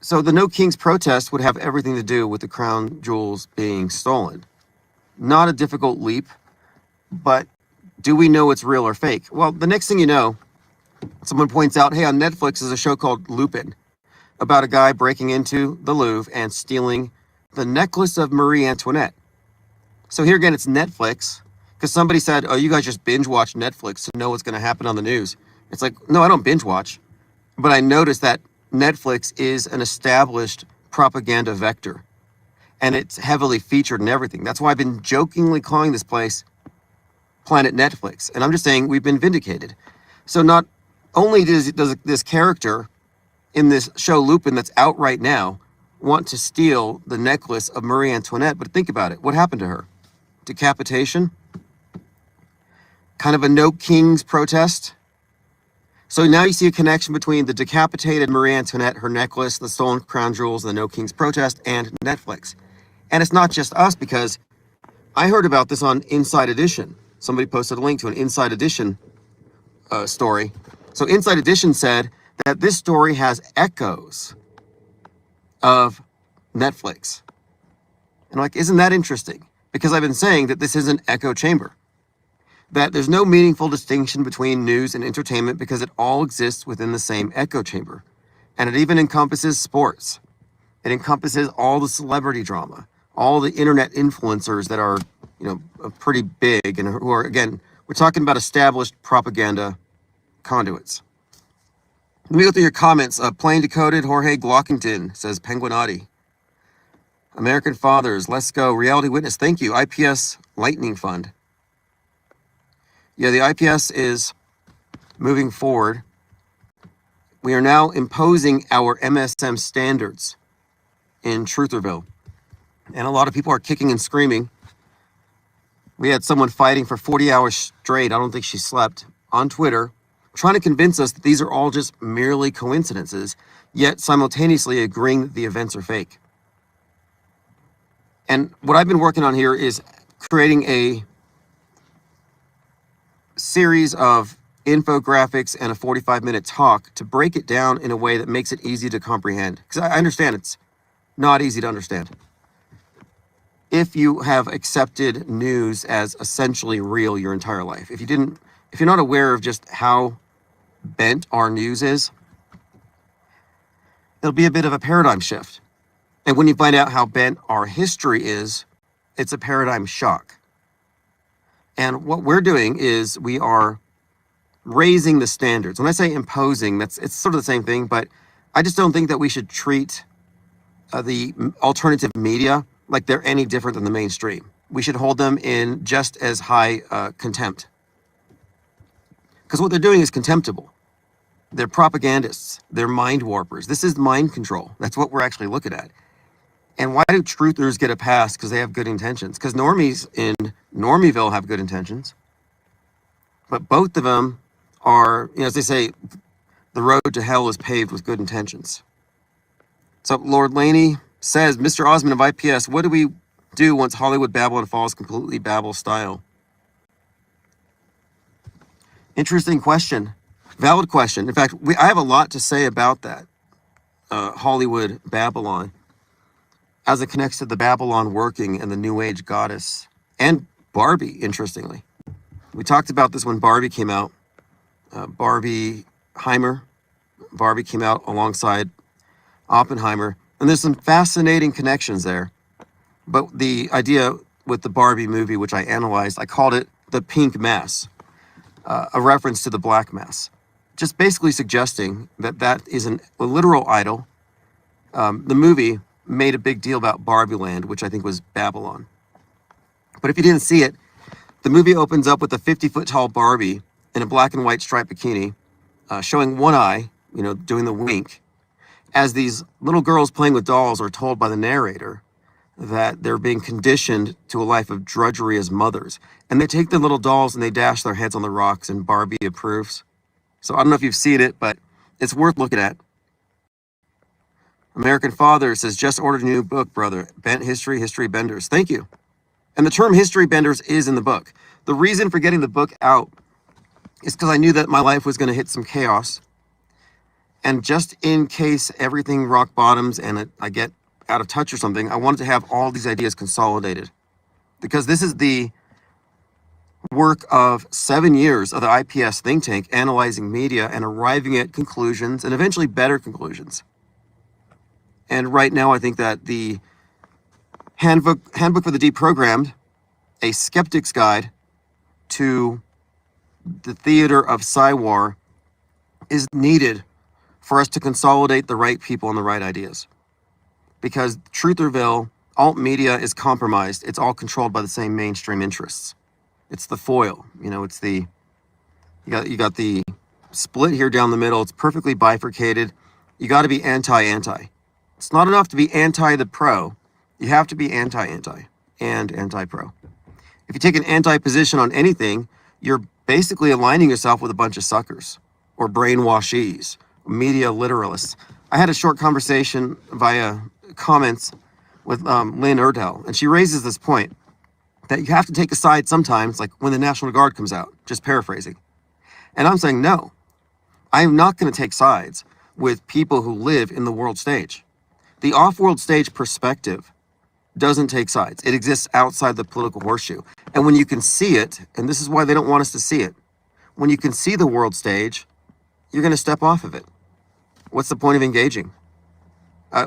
So the No Kings protest would have everything to do with the crown jewels being stolen. Not a difficult leap, but do we know it's real or fake? Well, the next thing you know, someone points out, hey, on Netflix is a show called Lupin, about a guy breaking into the Louvre and stealing the necklace of Marie Antoinette. So here again, it's Netflix, because somebody said, oh, you guys just binge watch Netflix to know what's going to happen on the news. It's like, no, I don't binge watch, but I noticed that Netflix is an established propaganda vector, and it's heavily featured in everything. That's why I've been jokingly calling this place Planet Netflix. And I'm just saying we've been vindicated. So not only does this character in this show Lupin that's out right now want to steal the necklace of Marie Antoinette, but think about it. What happened to her? Decapitation? Kind of a No Kings protest? So now you see a connection between the decapitated Marie Antoinette, her necklace, the stolen crown jewels, the No Kings protest, and Netflix. And it's not just us, because I heard about this on Inside Edition. Somebody posted a link to an Inside Edition story. So Inside Edition said that this story has echoes of Netflix. And like, isn't that interesting? Because I've been saying that this is an echo chamber, that there's no meaningful distinction between news and entertainment because it all exists within the same echo chamber. And it even encompasses sports. It encompasses all the celebrity drama, all the internet influencers that are, pretty big and who are, again, we're talking about established propaganda conduits. Let me go through your comments. Plain Decoded, Jorge Glockington says, Penguinati. American Fathers, let's go. Reality Witness, thank you. IPS Lightning Fund. Yeah, the IPS is moving forward. We are now imposing our MSM standards in Trutherville. And a lot of people are kicking and screaming. We had someone fighting for 40 hours straight, I don't think she slept, on Twitter, trying to convince us that these are all just merely coincidences, yet simultaneously agreeing that the events are fake. And what I've been working on here is creating a series of infographics and a 45-minute talk to break it down in a way that makes it easy to comprehend. Because I understand it's not easy to understand. if you have accepted news as essentially real your entire life. If you're not aware of just how bent our news is, it'll be a bit of a paradigm shift. And when you find out how bent our history is, it's a paradigm shock. And what we're doing is we are raising the standards. When I say imposing, it's sort of the same thing, but I just don't think that we should treat the alternative media like they're any different than the mainstream. We should hold them in just as high contempt. Because what they're doing is contemptible. They're propagandists. They're mind warpers. This is mind control. That's what we're actually looking at. And why do truthers get a pass? Because they have good intentions. Because normies in Normieville have good intentions. But both of them are, as they say, the road to hell is paved with good intentions. So Lord Laney says, Mr. Osmond of IPS, what do we do once Hollywood Babylon falls completely Babel style? Interesting question. Valid question. In fact, I have a lot to say about that. Hollywood Babylon, as it connects to the Babylon working and the New Age goddess, and Barbie, interestingly. We talked about this when Barbie came out. Barbie came out alongside Oppenheimer, and there's some fascinating connections there. But the idea with the Barbie movie, which I analyzed, I called it the pink mass, a reference to the black mass, just basically suggesting that is a literal idol. The movie made a big deal about Barbie Land, which I think was Babylon. But if you didn't see it, the movie opens up with a 50-foot tall Barbie in a black and white striped bikini, showing one eye, doing the wink, as these little girls playing with dolls are told by the narrator that they're being conditioned to a life of drudgery as mothers. And they take the little dolls and they dash their heads on the rocks, and Barbie approves. So I don't know if you've seen it, but it's worth looking at. American Father says, just ordered a new book, brother. Bent History, History Benders. Thank you. And the term History Benders is in the book. The reason for getting the book out is because I knew that my life was going to hit some chaos. And just in case everything rock bottoms and I get out of touch or something, I wanted to have all these ideas consolidated. Because this is the work of 7 years of the IPS think tank analyzing media and arriving at conclusions and eventually better conclusions. And right now, I think that the Handbook for the Deprogrammed, a skeptic's guide to the theater of Psywar, is needed for us to consolidate the right people and the right ideas. Because Trutherville, alt media is compromised. It's all controlled by the same mainstream interests. It's the foil. It's you got the split here down the middle. It's perfectly bifurcated. You got to be anti-anti. It's not enough to be anti the pro. You have to be anti-anti and anti-pro. If you take an anti-position on anything, you're basically aligning yourself with a bunch of suckers or brainwashees, media literalists. I had a short conversation via comments with Lynn Erdell, and she raises this point that you have to take a side sometimes, like when the National Guard comes out, just paraphrasing. And I'm saying, no, I am not going to take sides with people who live in the world stage. The off-world stage perspective doesn't take sides. It exists outside the political horseshoe. And when you can see it, and this is why they don't want us to see it, when you can see the world stage, you're going to step off of it. What's the point of engaging?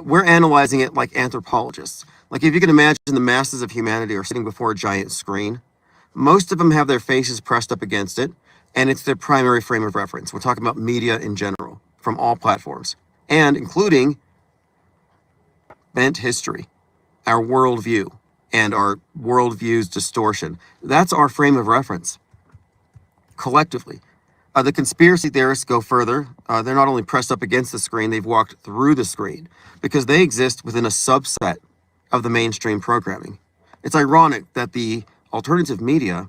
We're analyzing it like anthropologists. Like if you can imagine the masses of humanity are sitting before a giant screen, most of them have their faces pressed up against it, and it's their primary frame of reference. We're talking about media in general, from all platforms, and including bent history, our worldview, and our worldview's distortion. That's our frame of reference, collectively. The conspiracy theorists go further. They're not only pressed up against the screen, they've walked through the screen because they exist within a subset of the mainstream programming. It's ironic that the alternative media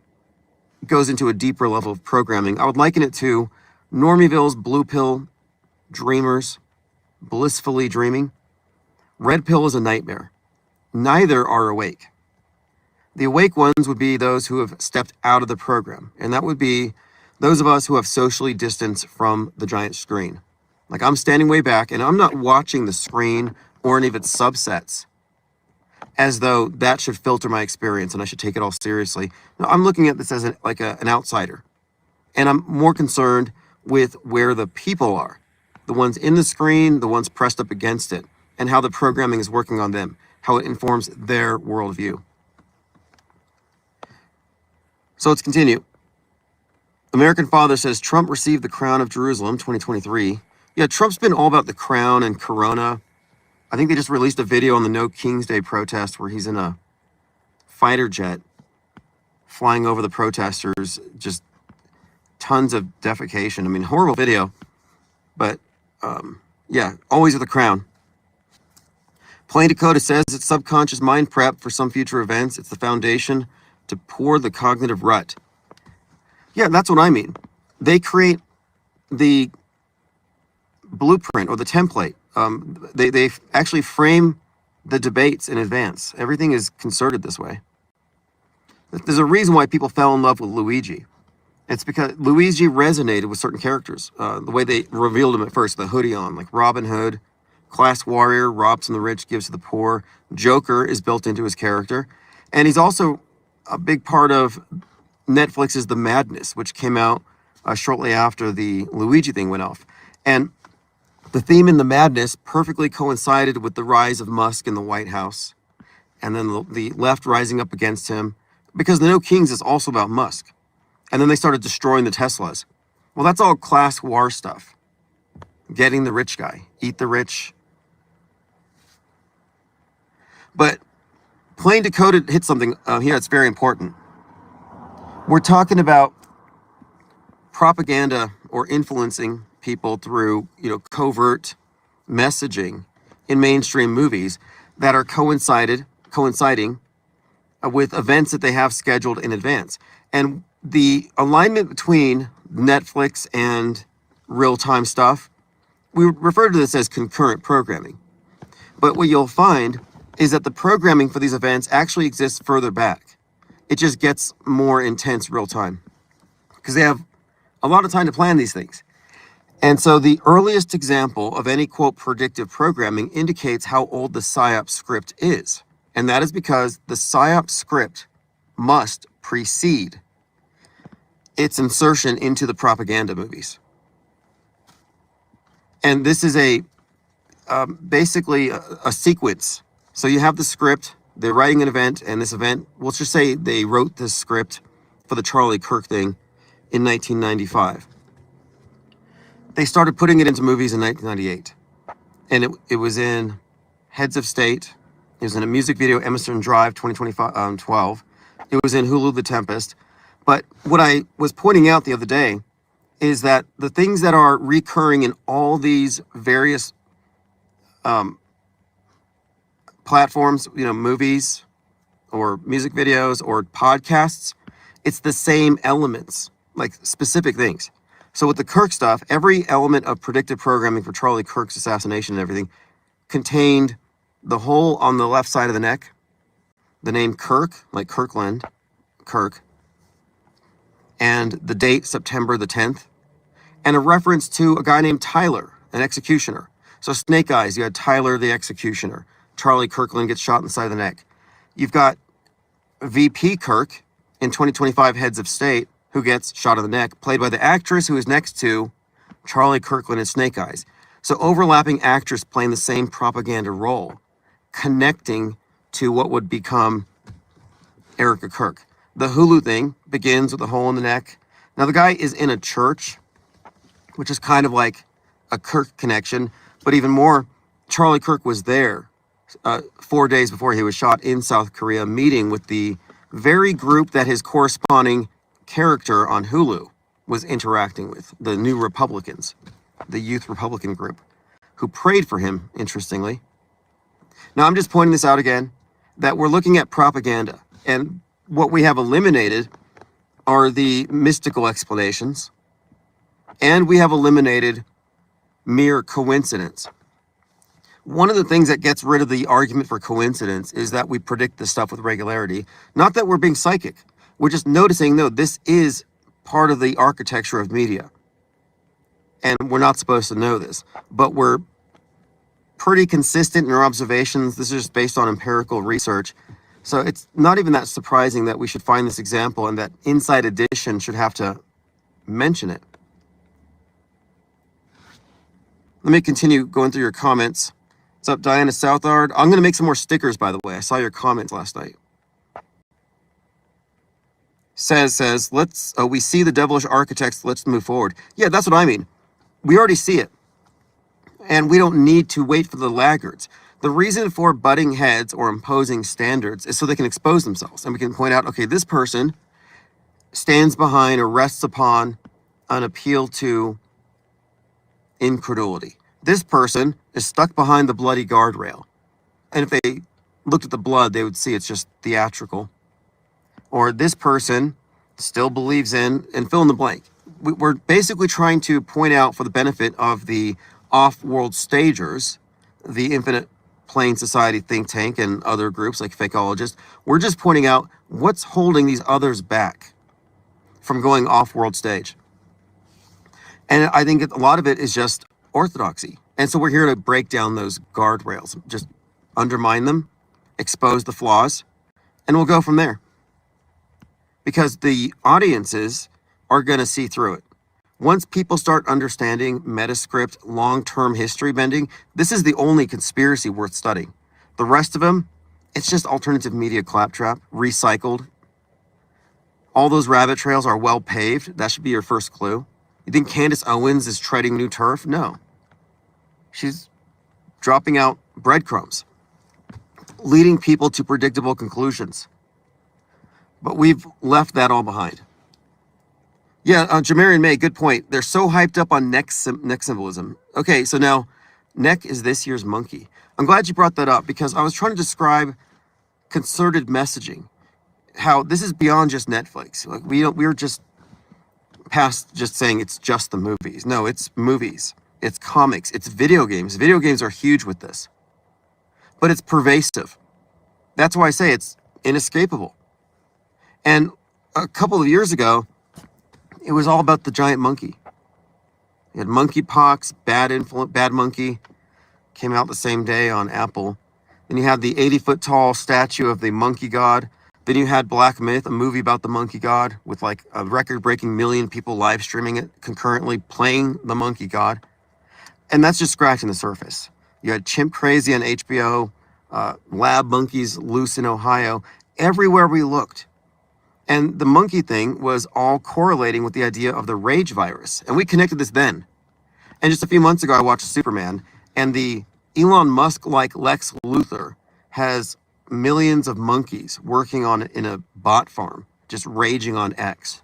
goes into a deeper level of programming. I would liken it to Normieville's blue pill dreamers, blissfully dreaming. Red pill is a nightmare. Neither are awake. The awake ones would be those who have stepped out of the program, and that would be those of us who have socially distanced from the giant screen. Like I'm standing way back, and I'm not watching the screen or any of its subsets. as though that should filter my experience and I should take it all seriously. No, I'm looking at this as an outsider. And I'm more concerned with where the people are, the ones in the screen, the ones pressed up against it, and how the programming is working on them, how it informs their worldview. So let's continue. American Father says Trump received the crown of Jerusalem 2023. Yeah, Trump's been all about the crown and Corona. I think they just released a video on the No King's Day protest where he's in a fighter jet flying over the protesters, just tons of defecation. I mean, horrible video, but yeah, always with a crown. Plain Dakota says it's subconscious mind prep for some future events. It's the foundation to pour the cognitive rut. Yeah, that's what I mean. They create the blueprint or the template. They actually frame the debates in advance. Everything is concerted this way. There's a reason why people fell in love with Luigi. It's because Luigi resonated with certain characters. The way they revealed him at first, the hoodie on, like Robin Hood, class warrior, robs from the rich, gives to the poor. Joker is built into his character. And he's also a big part of Netflix's The Madness, which came out shortly after the Luigi thing went off. And the theme in The Madness perfectly coincided with the rise of Musk in the White House, and then the left rising up against him, because the No Kings is also about Musk. And then they started destroying the Teslas. Well, that's all class war stuff. Getting the rich guy, eat the rich. But Plain Dakota hit something here that's very important. We're talking about propaganda or influencing people through, covert messaging in mainstream movies that are coinciding with events that they have scheduled in advance. And the alignment between Netflix and real-time stuff, we refer to this as concurrent programming. But what you'll find is that the programming for these events actually exists further back. It just gets more intense real time because they have a lot of time to plan these things. And so the earliest example of any, quote, predictive programming indicates how old the PSYOP script is. And that is because the PSYOP script must precede its insertion into the propaganda movies. And this is basically a sequence. So you have the script, they're writing an event, and this event, let's just say they wrote this script for the Charlie Kirk thing in 1995. They started putting it into movies in 1998. And it was in Heads of State. It was in a music video, Emerson Drive 2012. It was in Hulu, The Tempest. But what I was pointing out the other day is that the things that are recurring in all these various platforms, movies or music videos or podcasts, it's the same elements, like specific things. So with the Kirk stuff, every element of predictive programming for Charlie Kirk's assassination and everything contained the hole on the left side of the neck, the name Kirk, like Kirkland, Kirk, and the date, September the 10th, and a reference to a guy named Tyler, an executioner. So Snake Eyes, you had Tyler the executioner. Charlie Kirkland gets shot in the side of the neck. You've got VP Kirk in 2025 Heads of State, who gets shot in the neck, played by the actress who is next to Charlie Kirkland in Snake Eyes. So overlapping actress playing the same propaganda role, connecting to what would become Erica Kirk. The Hulu thing begins with a hole in the neck. Now the guy is in a church, which is kind of like a Kirk connection, but even more, Charlie Kirk was there 4 days before he was shot in South Korea, meeting with the very group that his corresponding character on Hulu was interacting with, the New Republicans, the Youth Republican group, who prayed for him, interestingly. Now, I'm just pointing this out again, that we're looking at propaganda, and what we have eliminated are the mystical explanations, and we have eliminated mere coincidence. One of the things that gets rid of the argument for coincidence is that we predict this stuff with regularity. Not that we're being psychic. We're just noticing, no, this is part of the architecture of media. And we're not supposed to know this. But we're pretty consistent in our observations. This is just based on empirical research. So it's not even that surprising that we should find this example and that Inside Edition should have to mention it. Let me continue going through your comments. What's up, Diana Southard? I'm going to make some more stickers, by the way. I saw your comments last night. Says, let's, we see the devilish architects, let's move forward. Yeah, that's what I mean. We already see it. And we don't need to wait for the laggards. The reason for butting heads or imposing standards is so they can expose themselves. And we can point out, okay, this person stands behind or rests upon an appeal to incredulity. This person is stuck behind the bloody guardrail. And if they looked at the blood, they would see it's just theatrical. Or this person still believes in, and fill in the blank. We're basically trying to point out, for the benefit of the off-world stagers, the Infinite Plane Society think tank and other groups like Fakeologists, we're just pointing out what's holding these others back from going off-world stage. And I think a lot of it is just orthodoxy. And so we're here to break down those guardrails, just undermine them, expose the flaws, and we'll go from there. Because the audiences are going to see through it. Once people start understanding metascript, long-term history bending, this is the only conspiracy worth studying. The rest of them, it's just alternative media claptrap, recycled. All those rabbit trails are well paved. That should be your first clue. You think Candace Owens is treading new turf? No. She's dropping out breadcrumbs, leading people to predictable conclusions. But we've left that all behind. Yeah, Jamarian May, good point. They're so hyped up on neck symbolism. Okay, so now neck is this year's monkey. I'm glad you brought that up because I was trying to describe concerted messaging. How this is beyond just Netflix. Like we're just past just saying it's just the movies. No, it's movies. It's comics. It's video games. Video games are huge with this. But it's pervasive. That's why I say it's inescapable. And a couple of years ago, it was all about the giant monkey. You had monkeypox, bad monkey, came out the same day on Apple. Then you had the 80-foot tall statue of the monkey god. Then you had Black Myth, a movie about the monkey god with like a record-breaking million people live streaming it concurrently, playing the monkey god. And that's just scratching the surface. You had Chimp Crazy on HBO, lab monkeys loose in Ohio, everywhere we looked. And the monkey thing was all correlating with the idea of the rage virus. And we connected this then. And just a few months ago, I watched Superman, and the Elon Musk-like Lex Luthor has millions of monkeys working on in a bot farm, just raging on X.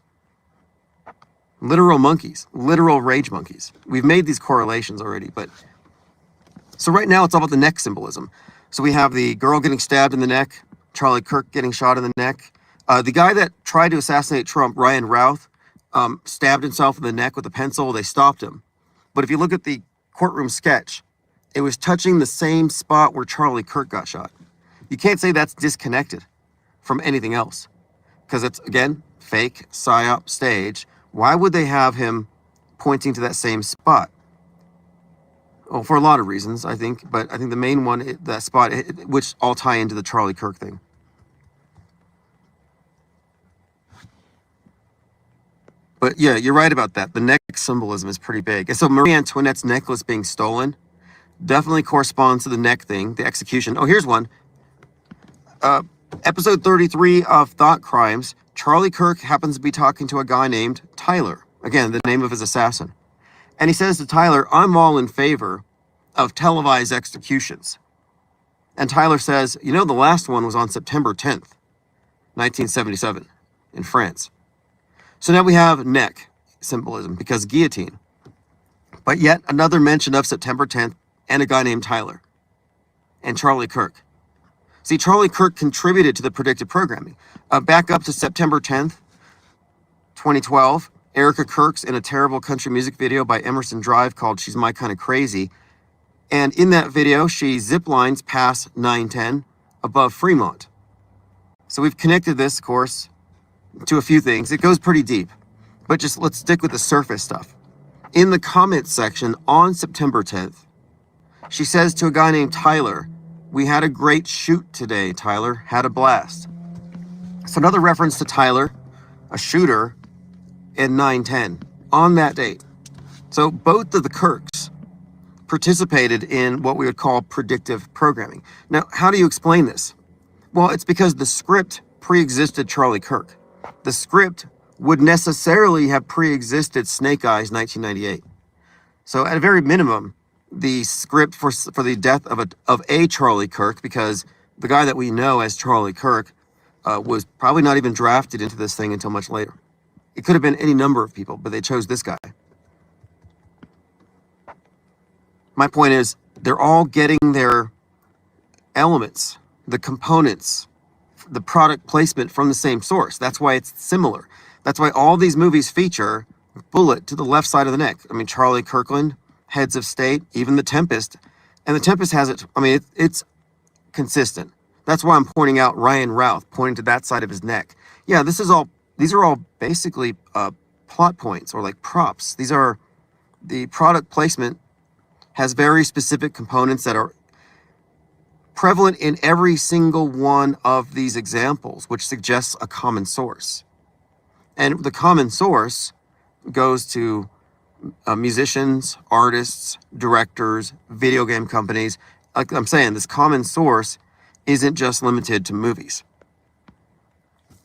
Literal monkeys, literal rage monkeys. We've made these correlations already, but so right now it's all about the neck symbolism. So we have the girl getting stabbed in the neck, Charlie Kirk getting shot in the neck. The guy that tried to assassinate Trump, Ryan Routh, stabbed himself in the neck with a pencil. They stopped him. But if you look at the courtroom sketch, it was touching the same spot where Charlie Kirk got shot. You can't say that's disconnected from anything else because it's, again, fake, psyop, stage. Why would they have him pointing to that same spot? Well, for a lot of reasons, I think. But I think the main one, that spot, which all tie into the Charlie Kirk thing. But yeah, you're right about that. The neck symbolism is pretty big. And so Marie Antoinette's necklace being stolen definitely corresponds to the neck thing, the execution. Oh, here's one. Episode 33 of Thought Crimes, Charlie Kirk happens to be talking to a guy named Tyler. Again, the name of his assassin. And he says to Tyler, I'm all in favor of televised executions. And Tyler says, you know, the last one was on September 10th, 1977 in France. So now we have neck symbolism because guillotine. But yet another mention of September 10th and a guy named Tyler and Charlie Kirk. See, Charlie Kirk contributed to the predictive programming. Back up to September 10th, 2012, Erica Kirk's in a terrible country music video by Emerson Drive called She's My Kind of Crazy. And in that video, she ziplines past 910 above Fremont. So we've connected this, of course, to a few things. It goes pretty deep, but just let's stick with the surface stuff. In the comments section on September 10th, She says to a guy named Tyler, "We had a great shoot today, Tyler. Had a blast." So another reference to Tyler, a shooter, in 9/10 on that date. So both of the Kirks participated in what we would call predictive programming. Now, how do you explain this? Well, it's because the script pre-existed Charlie Kirk. The script would necessarily have pre-existed Snake Eyes 1998. So at a very minimum, the script for the death of a Charlie Kirk, because the guy that we know as Charlie Kirk was probably not even drafted into this thing until much later. It could have been any number of people, but they chose this guy. My point is, they're all getting their elements, the components, the product placement from the same source. That's why it's similar. That's why all these movies feature bullet to the left side of the neck. I mean, Charlie Kirkland, Heads of State, even The Tempest. And The Tempest has it, I mean, it's consistent. That's why I'm pointing out Ryan Routh, pointing to that side of his neck. Yeah, these are all basically plot points or like props. These are, the product placement has very specific components that are prevalent in every single one of these examples, which suggests a common source. And the common source goes to musicians, artists, directors, video game companies. Like I'm saying, this common source isn't just limited to movies.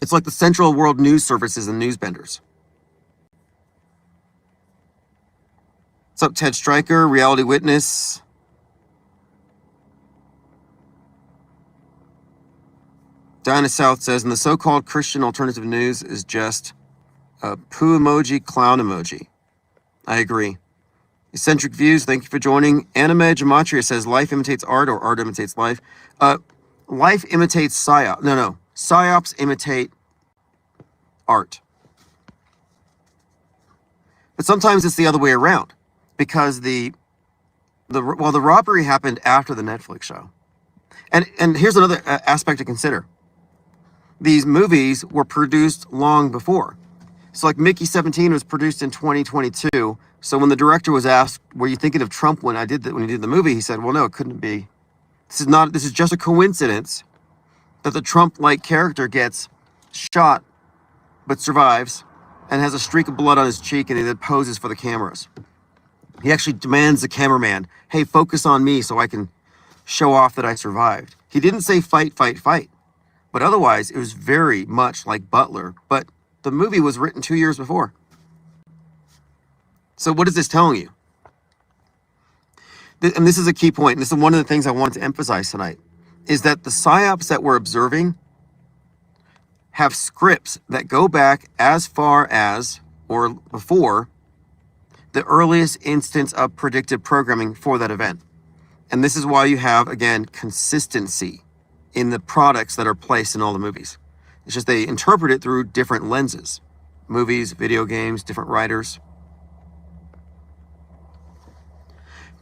It's like the Central World News Services and newsbenders. What's up, Ted Stryker, Reality Witness? Diana South says, and the so-called Christian alternative news is just a poo emoji, clown emoji. I agree. Eccentric Views, thank you for joining. Anime Gematria says, life imitates art or art imitates life. Life imitates psyop. No. Psyops imitate art. But sometimes it's the other way around, because the robbery happened after the Netflix show. And here's another aspect to consider. These movies were produced long before. So like Mickey 17 was produced in 2022. So when the director was asked, were you thinking of Trump when he did the movie? He said, well, no, it couldn't be. This is just a coincidence that the Trump-like character gets shot but survives and has a streak of blood on his cheek, and he then poses for the cameras. He actually demands the cameraman, hey, focus on me so I can show off that I survived. He didn't say fight, fight, fight. But otherwise, it was very much like Butler. But the movie was written 2 years before. So what is this telling you? And this is a key point. And this is one of the things I wanted to emphasize tonight, is that the psyops that we're observing have scripts that go back as far as, or before, the earliest instance of predictive programming for that event. And this is why you have, again, consistency in the products that are placed in all the movies. It's just they interpret it through different lenses. Movies, video games, different writers.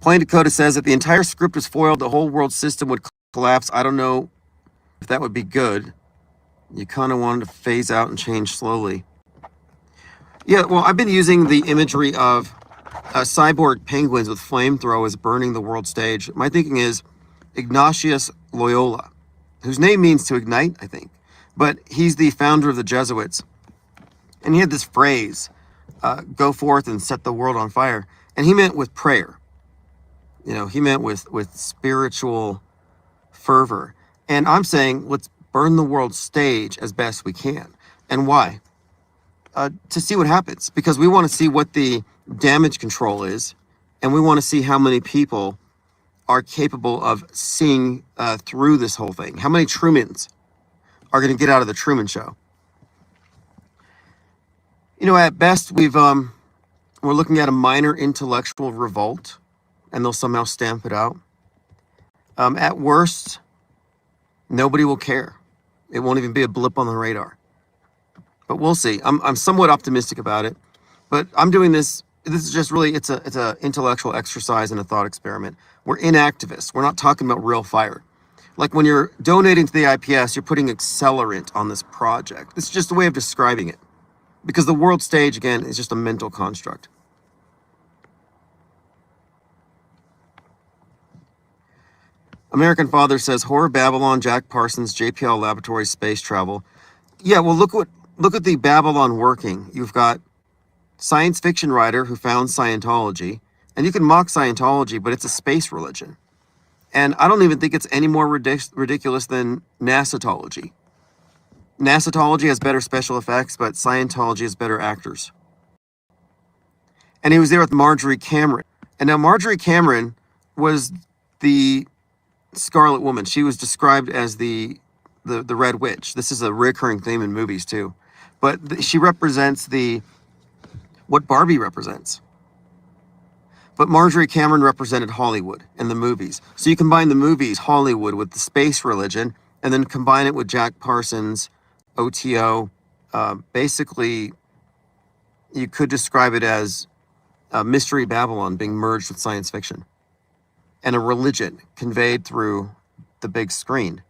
Plain Dakota says that the entire script was foiled, the whole world system would collapse. I don't know if that would be good. You kind of wanted to phase out and change slowly. Yeah, well, I've been using the imagery of cyborg penguins with flamethrowers burning the world stage. My thinking is Ignatius Loyola, whose name means to ignite, I think. But he's the founder of the Jesuits. And he had this phrase, go forth and set the world on fire. And he meant with prayer. You know, he meant with spiritual fervor. And I'm saying, let's burn the world stage as best we can. And why? To see what happens. Because we want to see what the damage control is. And we want to see how many people are capable of seeing through this whole thing. How many Trumans are going to get out of the Truman Show? You know, at best, we're looking at a minor intellectual revolt, and they'll somehow stamp it out. At worst, nobody will care. It won't even be a blip on the radar. But we'll see. I'm somewhat optimistic about it. But I'm doing this. This is just really, it's a intellectual exercise and a thought experiment. We're inactivists. We're not talking about real fire. Like when you're donating to the IPS, you're putting accelerant on this project. This is just a way of describing it. Because the world stage, again, is just a mental construct. American Father says Horror Babylon, Jack Parsons, JPL Laboratories, space travel. Yeah, well, look at the Babylon working. You've got science fiction writer who found Scientology, and you can mock Scientology, but it's a space religion. And I don't even think it's any more ridiculous than NASAtology. NASAtology has better special effects, but Scientology has better actors. And he was there with Marjorie Cameron. And now Marjorie Cameron was the Scarlet Woman. She was described as the Red Witch. This is a recurring theme in movies too. But she represents what Barbie represents. But Marjorie Cameron represented Hollywood in the movies. So you combine the movies, Hollywood, with the space religion, and then combine it with Jack Parsons, OTO. Basically, you could describe it as Mystery Babylon being merged with science fiction. And a religion conveyed through the big screen.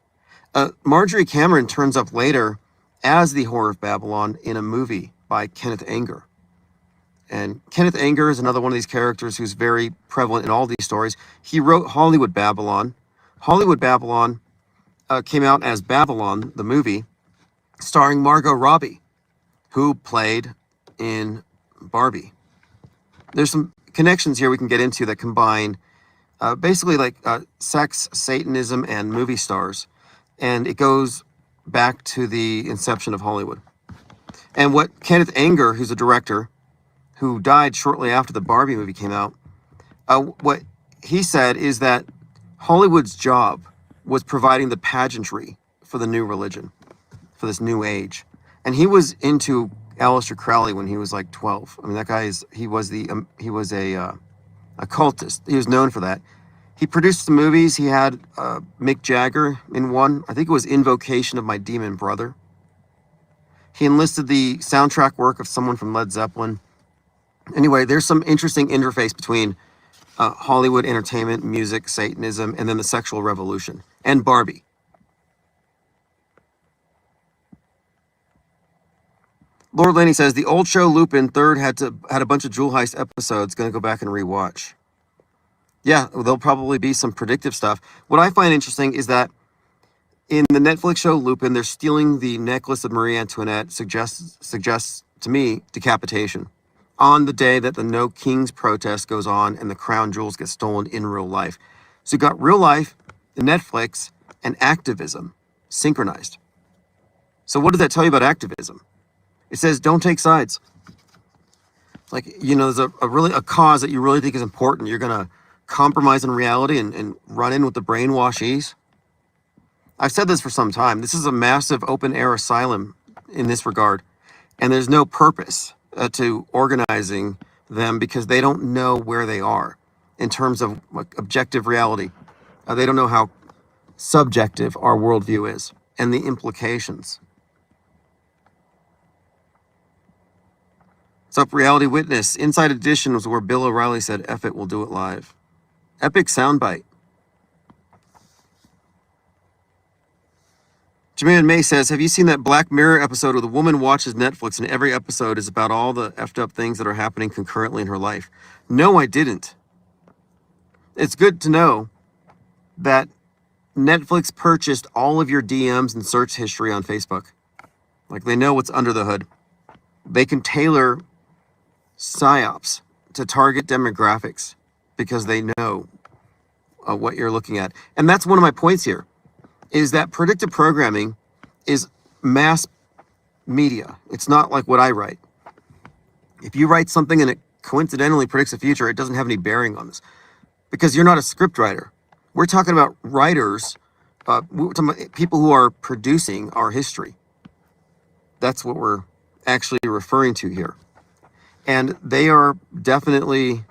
Marjorie Cameron turns up later as the Whore of Babylon in a movie by Kenneth Anger. And Kenneth Anger is another one of these characters who's very prevalent in all these stories. He wrote Hollywood Babylon. Hollywood Babylon came out as Babylon, the movie, starring Margot Robbie, who played in Barbie. There's some connections here we can get into that combine basically like sex, Satanism, and movie stars. And it goes back to the inception of Hollywood. And what Kenneth Anger, who's a director, who died shortly after the Barbie movie came out, what he said is that Hollywood's job was providing the pageantry for the new religion, for this new age. And he was into Aleister Crowley when he was like 12. I mean, that guy he was a cultist. He was known for that. He produced some movies. He had Mick Jagger in one. I think it was Invocation of My Demon Brother. He enlisted the soundtrack work of someone from Led Zeppelin. Anyway, there's some interesting interface between Hollywood entertainment, music, Satanism, and then the sexual revolution, and Barbie. Lord Laney says, the old show Lupin third had a bunch of Jewel Heist episodes. Going to go back and rewatch. Yeah, there'll probably be some predictive stuff. What I find interesting is that in the Netflix show Lupin, they're stealing the necklace of Marie Antoinette, suggests to me decapitation, on the day that the No Kings protest goes on and the crown jewels get stolen in real life. So you got real life, the Netflix, and activism synchronized. So what does that tell you about activism? It says don't take sides. Like, there's a cause that you really think is important. You're going to compromise in reality and run in with the brainwashies. I've said this for some time. This is a massive open air asylum in this regard. And there's no purpose to organizing them because they don't know where they are in terms of objective reality. They don't know how subjective our worldview is and the implications. What's up, Reality Witness? Inside Edition was where Bill O'Reilly said, F it, we'll do it live. Epic soundbite. Jermaine May says, have you seen that Black Mirror episode where the woman watches Netflix and every episode is about all the effed up things that are happening concurrently in her life? No, I didn't. It's good to know that Netflix purchased all of your DMs and search history on Facebook. Like, they know what's under the hood. They can tailor psyops to target demographics because they know what you're looking at. And that's one of my points here, is that predictive programming is mass media. It's not like what I write. If you write something and it coincidentally predicts the future, it doesn't have any bearing on this because you're not a script writer. We're talking about writers, we're talking about people who are producing our history. That's what we're actually referring to here. And they are definitely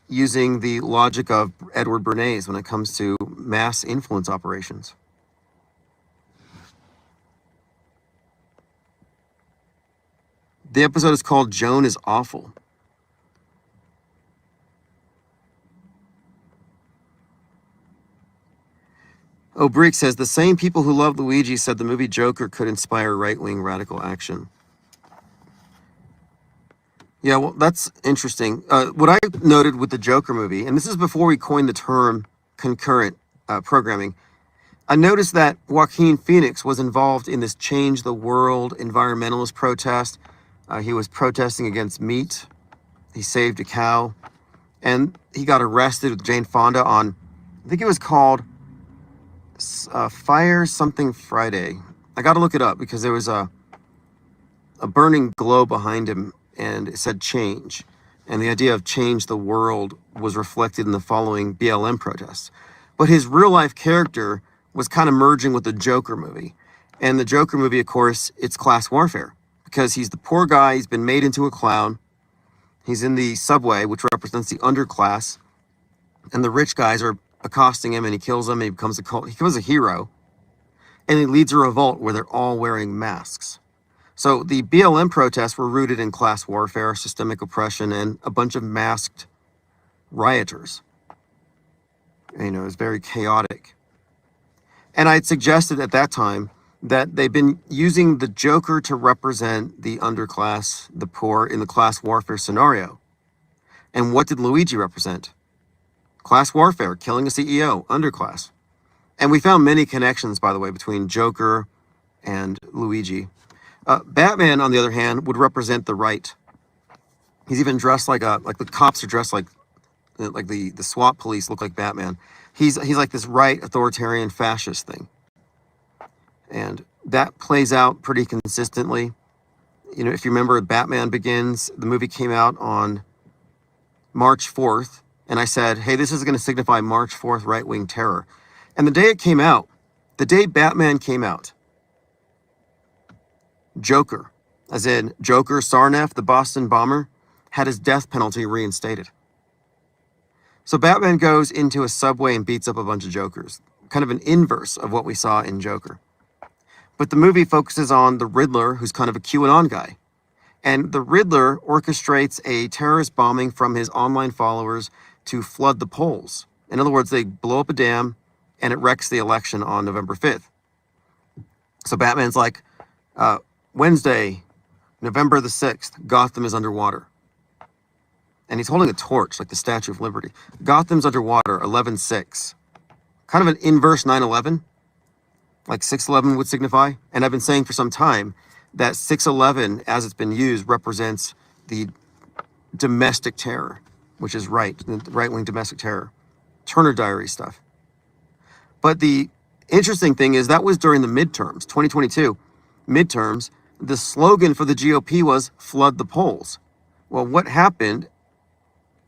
using the logic of Edward Bernays when it comes to mass influence operations. The episode is called Joan is Awful. O'Brick says, the same people who love Luigi said the movie Joker could inspire right-wing radical action. Yeah, well, that's interesting. What I noted with the Joker movie, and this is before we coined the term concurrent programming, I noticed that Joaquin Phoenix was involved in this Change the World environmentalist protest. He was protesting against meat. He saved a cow. And he got arrested with Jane Fonda on, I think it was called Fire Something Friday. I got to look it up because there was a burning globe behind him and it said change. And the idea of change the world was reflected in the following BLM protests. But his real life character was kind of merging with the Joker movie. And the Joker movie, of course, it's class warfare because he's the poor guy. He's been made into a clown. He's in the subway, which represents the underclass. And the rich guys are accosting him and he kills them. And he becomes a hero. And he leads a revolt where they're all wearing masks. So the BLM protests were rooted in class warfare, systemic oppression, and a bunch of masked rioters. You know, it was very chaotic. And I had suggested at that time that they've been using the Joker to represent the underclass, the poor, in the class warfare scenario. And what did Luigi represent? Class warfare, killing a CEO, underclass. And we found many connections, by the way, between Joker and Luigi. Batman, on the other hand, would represent the right. He's even dressed like the cops are dressed like the SWAT police look like Batman. He's like this right authoritarian fascist thing. And that plays out pretty consistently. You know, if you remember Batman Begins, the movie came out on March 4th. And I said, hey, this is going to signify March 4th right-wing terror. And the day it came out, the day Batman came out, Joker, as in Joker Sarnaff, the Boston bomber, had his death penalty reinstated. So Batman goes into a subway and beats up a bunch of Jokers, kind of an inverse of what we saw in Joker. But the movie focuses on the Riddler, who's kind of a QAnon guy. And the Riddler orchestrates a terrorist bombing from his online followers to flood the polls. In other words, they blow up a dam and it wrecks the election on November 5th. So Batman's like, Wednesday, November the 6th, Gotham is underwater. And he's holding a torch like the Statue of Liberty. Gotham's underwater, 11/6. Kind of an inverse 9/11, like 6/11 would signify. And I've been saying for some time that 6/11, as it's been used, represents the domestic terror, which is the right-wing domestic terror. Turner Diary stuff. But the interesting thing is that was during the midterms, 2022 midterms. The slogan for the GOP was flood the polls. Well, what happened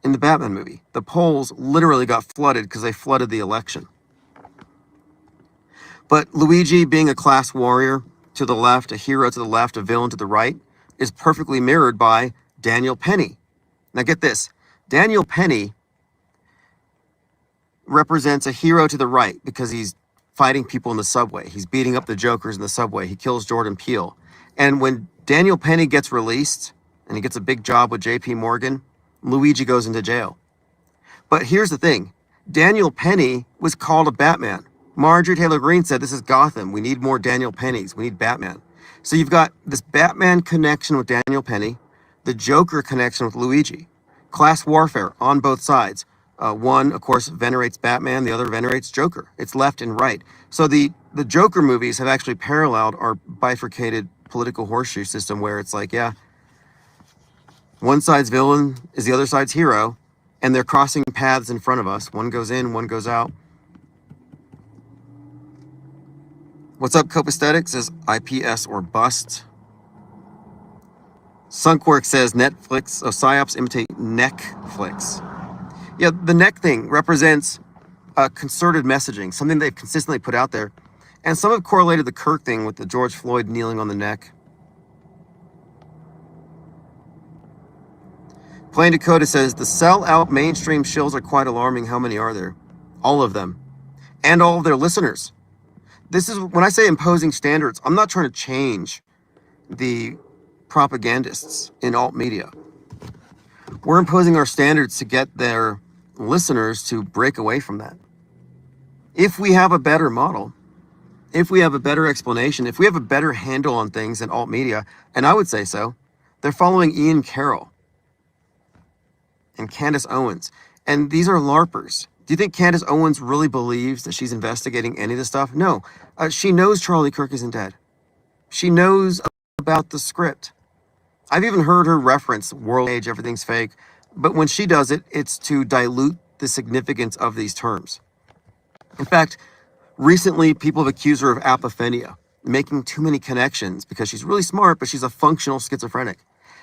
in the Batman movie? The polls literally got flooded because they flooded the election. But Luigi, being a class warrior to the left, a hero to the left, a villain to the right, is perfectly mirrored by Daniel Penny. Now get this. Daniel Penny represents a hero to the right because he's fighting people in the subway. He's beating up the Jokers in the subway. He kills Jordan Peele. And when Daniel Penny gets released and he gets a big job with JP Morgan, Luigi goes into jail. But here's the thing. Daniel Penny was called a Batman. Marjorie Taylor Greene said, this is Gotham. We need more Daniel Pennys. We need Batman. So you've got this Batman connection with Daniel Penny, the Joker connection with Luigi. Class warfare on both sides. One, of course, venerates Batman. The other venerates Joker. It's left and right. So the Joker movies have actually paralleled our bifurcated political horseshoe system where it's like, yeah, one side's villain is the other side's hero, and they're crossing paths in front of us. One goes in, one goes out. What's up, Copaesthetic? Says IPS or bust. Sunkwork says Netflix, PsyOps imitate Netflix. Yeah, the neck thing represents concerted messaging, something they've consistently put out there. And some have correlated the Kirk thing with the George Floyd kneeling on the neck. Plain Dakota says, the sell-out mainstream shills are quite alarming. How many are there? All of them. And all of their listeners. This is, when I say imposing standards, I'm not trying to change the propagandists in alt media. We're imposing our standards to get their listeners to break away from that. If we have a better model, if we have a better explanation, if we have a better handle on things in alt media, and I would say so, they're following Ian Carroll and Candace Owens. And these are LARPers. Do you think Candace Owens really believes that she's investigating any of this stuff? No. She knows Charlie Kirk isn't dead. She knows about the script. I've even heard her reference World Age, everything's fake. But when she does it, it's to dilute the significance of these terms. In fact, recently people have accused her of apophenia, making too many connections because she's really smart, but she's a functional schizophrenic.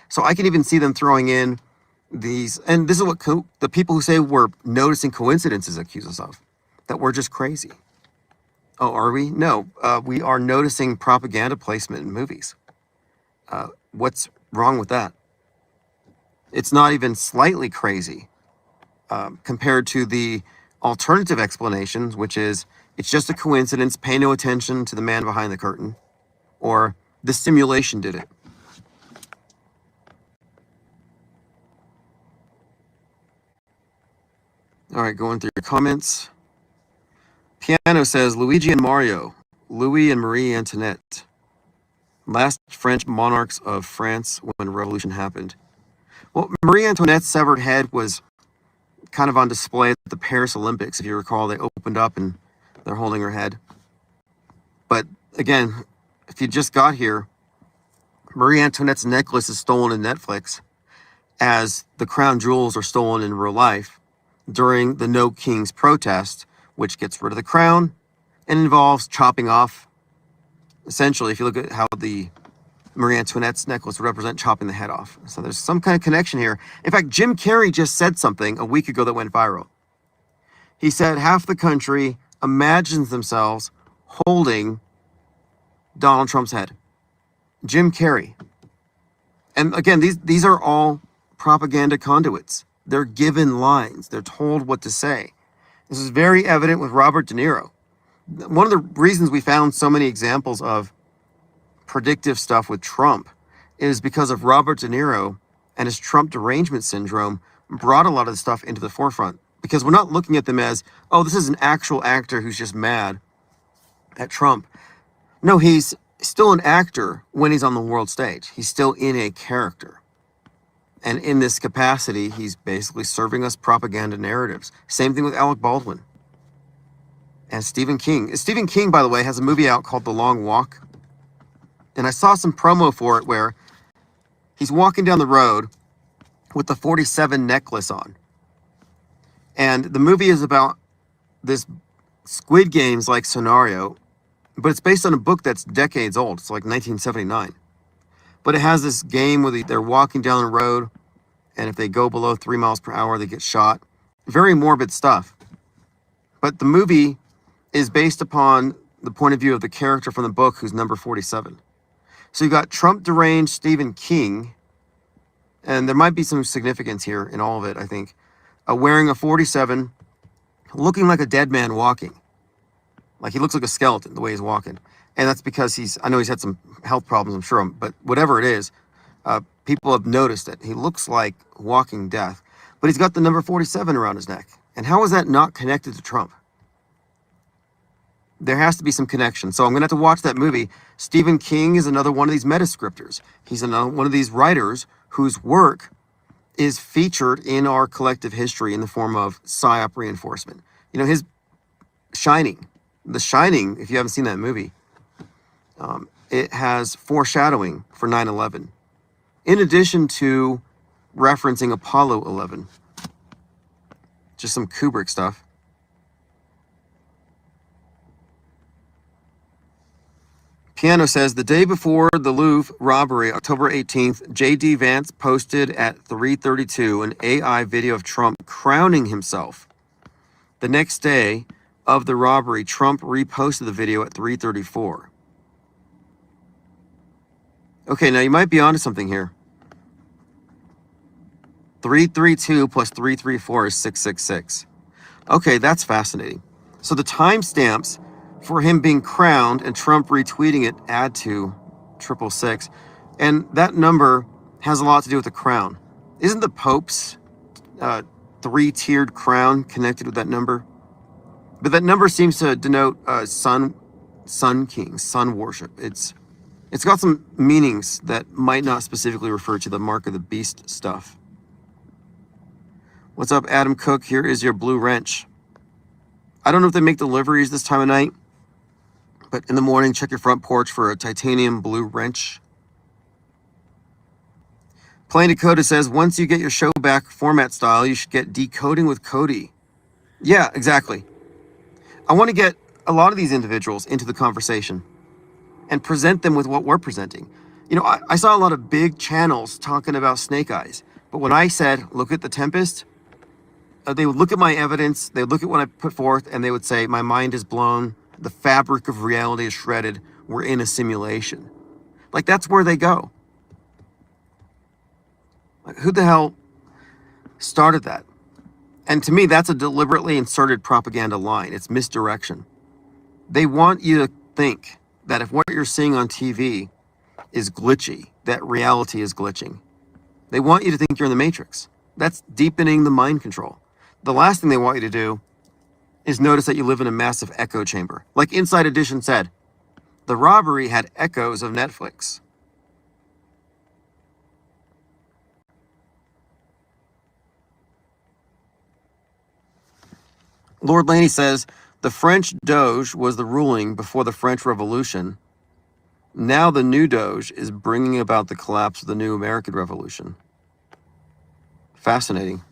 So I can even see them throwing in these, and this is what the people who say we're noticing coincidences accuse us of, that we're just crazy. Oh, are we? No, we are noticing propaganda placement in movies. What's wrong with that? It's not even slightly crazy compared to the alternative explanations, which is it's just a coincidence, pay no attention to the man behind the curtain, or the simulation did it. All right, going through your comments. Piano says, Luigi and Mario, Louis and Marie Antoinette, last French monarchs of France when revolution happened. Well, Marie Antoinette's severed head was kind of on display at the Paris Olympics. If you recall, they opened up and they're holding her head. But again, if you just got here, Marie Antoinette's necklace is stolen in Netflix as the crown jewels are stolen in real life during the No Kings protest, which gets rid of the crown and involves chopping off. Essentially, if you look at how the Marie Antoinette's necklace would represent chopping the head off. So there's some kind of connection here. In fact, Jim Carrey just said something a week ago that went viral. He said half the country imagines themselves holding Donald Trump's head. Jim Carrey. And again, these are all propaganda conduits. They're given lines. They're told what to say. This is very evident with Robert De Niro. One of the reasons we found so many examples of predictive stuff with Trump is because of Robert De Niro and his Trump derangement syndrome brought a lot of the stuff into the forefront. Because we're not looking at them as, oh, this is an actual actor who's just mad at Trump. No, he's still an actor when he's on the world stage. He's still in a character. And in this capacity, he's basically serving us propaganda narratives. Same thing with Alec Baldwin and Stephen King. Stephen King, by the way, has a movie out called The Long Walk. And I saw some promo for it where he's walking down the road with the 47 necklace on. And the movie is about this Squid Games-like scenario, but it's based on a book that's decades old. It's like 1979. But it has this game where they're walking down the road, and if they go below 3 miles per hour, they get shot. Very morbid stuff. But the movie is based upon the point of view of the character from the book who's number 47. So you got Trump deranged Stephen King, and there might be some significance here in all of it, I think, wearing a 47, looking like a dead man walking. Like he looks like a skeleton the way he's walking. And that's because I know he's had some health problems, I'm sure, but whatever it is, people have noticed it. He looks like walking death, but he's got the number 47 around his neck. And how is that not connected to Trump? There has to be some connection. So I'm going to have to watch that movie. Stephen King is another one of these metascripters. He's another one of these writers whose work is featured in our collective history in the form of PSYOP reinforcement. You know, his Shining, The Shining, if you haven't seen that movie, it has foreshadowing for 9/11, in addition to referencing Apollo 11. Just some Kubrick stuff. Piano says, the day before the Louvre robbery, October 18th, J.D. Vance posted at 3:32 an AI video of Trump crowning himself. The next day of the robbery, Trump reposted the video at 3:34. Okay, now you might be onto something here. 332 plus 334 is 666. Okay, that's fascinating. So the timestamps for him being crowned and Trump retweeting it add to 666. And that number has a lot to do with the crown. Isn't the Pope's three-tiered crown connected with that number? But that number seems to denote sun king, sun worship. It's got some meanings that might not specifically refer to the mark of the beast stuff. What's up, Adam Cook? Here is your blue wrench. I don't know if they make deliveries this time of night, but in the morning, check your front porch for a titanium blue wrench. Plain Dakota says, once you get your show back format style, you should get Decoding with Cody. Yeah, exactly. I want to get a lot of these individuals into the conversation and present them with what we're presenting. You know, I saw a lot of big channels talking about snake eyes, but when I said, look at The Tempest, they would look at my evidence, they would look at what I put forth, and they would say, my mind is blown, the fabric of reality is shredded, we're in a simulation. Like, that's where they go. Like, who the hell started that? And to me, that's a deliberately inserted propaganda line. It's misdirection. They want you to think that if what you're seeing on TV is glitchy, that reality is glitching. They want you to think you're in the Matrix. That's deepening the mind control. The last thing they want you to do is notice that you live in a massive echo chamber. Like Inside Edition said, the robbery had echoes of Netflix. Lord Laney says, the French Doge was the ruling before the French Revolution. Now the new Doge is bringing about the collapse of the new American Revolution. Fascinating.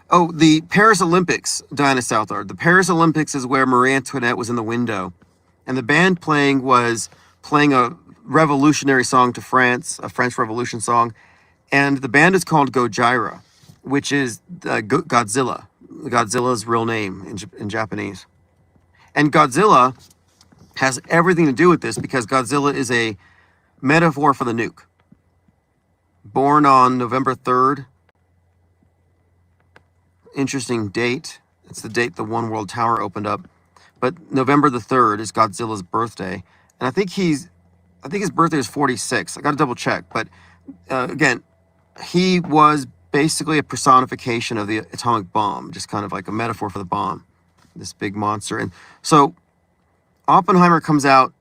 Oh, the Paris Olympics, Diana Southard. The Paris Olympics is where Marie Antoinette was in the window. And the band playing was playing a revolutionary song to France, a French Revolution song. And the band is called Gojira, which is Godzilla. Godzilla's real name in Japanese. And Godzilla has everything to do with this because Godzilla is a metaphor for the nuke. Born on November 3rd. Interesting date. It's the date the One World Tower opened up. But November the 3rd is Godzilla's birthday. And I think his birthday is 46. I got to double check. But again, he was basically a personification of the atomic bomb, just kind of like a metaphor for the bomb, this big monster. And so Oppenheimer comes out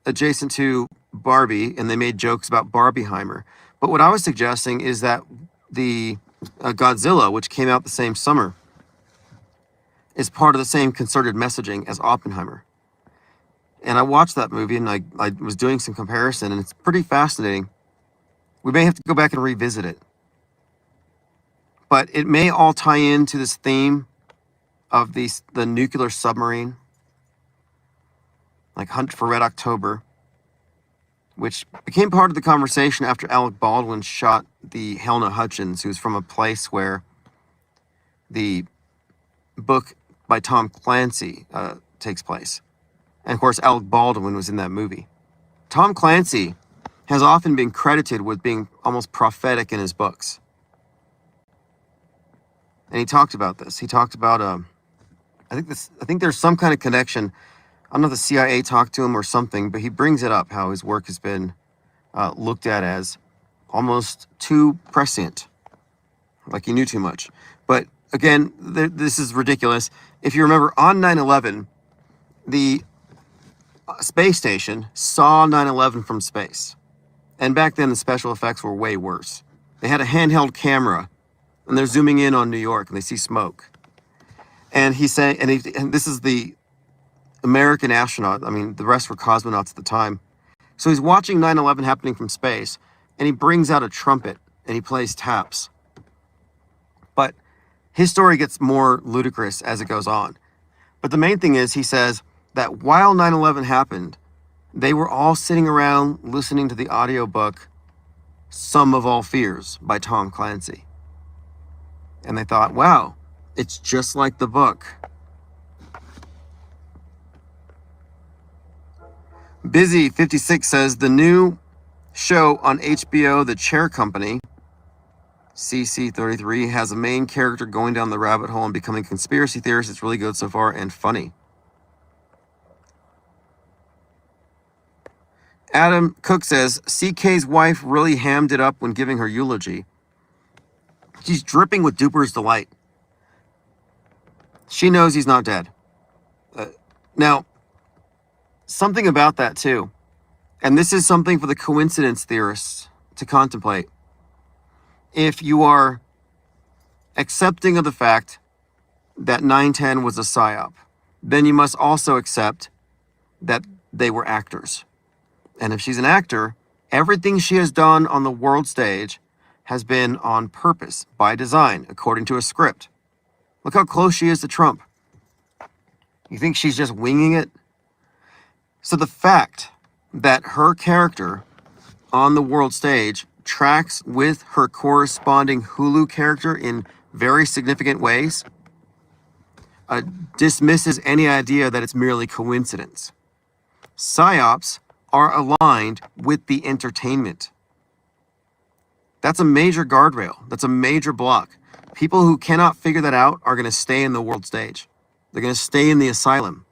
adjacent to Barbie, and they made jokes about Barbieheimer. But what I was suggesting is that the Godzilla, which came out the same summer, is part of the same concerted messaging as Oppenheimer. And I watched that movie, and I was doing some comparison, and it's pretty fascinating. We may have to go back and revisit it. But it may all tie into this theme of the nuclear submarine, like Hunt for Red October, which became part of the conversation after Alec Baldwin shot the Helena Hutchins, who's from a place where the book by Tom Clancy takes place. And of course, Alec Baldwin was in that movie. Tom Clancy has often been credited with being almost prophetic in his books. And he talked about this. He talked about, I think there's some kind of connection. I don't know if the CIA talked to him or something, but he brings it up, how his work has been looked at as almost too prescient, like he knew too much. But again, this is ridiculous. If you remember, on 9/11, the space station saw 9/11 from space. And back then, the special effects were way worse. They had a handheld camera, and they're zooming in on New York, and they see smoke. And he's saying, and this is the American astronaut. I mean, the rest were cosmonauts at the time. So he's watching 9/11 happening from space, and he brings out a trumpet, and he plays taps. But his story gets more ludicrous as it goes on. But the main thing is, he says that while 9/11 happened, they were all sitting around listening to the audiobook Sum of All Fears by Tom Clancy. And they thought, wow, it's just like the book. Busy56 says the new show on HBO, The Chair Company, CC33, has a main character going down the rabbit hole and becoming a conspiracy theorist. It's really good so far and funny. Adam Cook says, CK's wife really hammed it up when giving her eulogy. She's dripping with Duper's delight. She knows he's not dead. Now, something about that too, and this is something for the coincidence theorists to contemplate. If you are accepting of the fact that 910 was a psyop, then you must also accept that they were actors. And if she's an actor, everything she has done on the world stage has been on purpose, by design, according to a script. Look how close she is to Trump. You think she's just winging it? So the fact that her character on the world stage tracks with her corresponding Hulu character in very significant ways dismisses any idea that it's merely coincidence. Psyops are aligned with the entertainment. That's a major guardrail. That's a major block. People who cannot figure that out are going to stay in the world stage. They're going to stay in the asylum.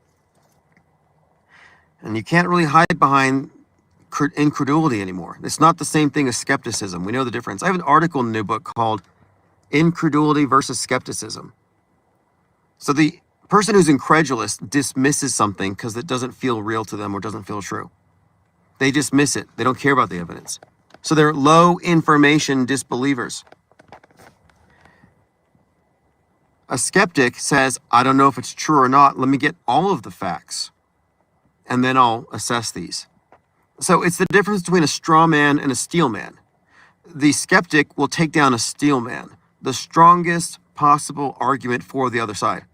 And you can't really hide behind incredulity anymore. It's not the same thing as skepticism. We know the difference. I have an article in the new book called Incredulity versus Skepticism. So the person who's incredulous dismisses something because it doesn't feel real to them or doesn't feel true. They dismiss it. They don't care about the evidence. So they're low information disbelievers. A skeptic says, I don't know if it's true or not. Let me get all of the facts, and then I'll assess these. So it's the difference between a straw man and a steel man. The skeptic will take down a steel man, the strongest possible argument for the other side.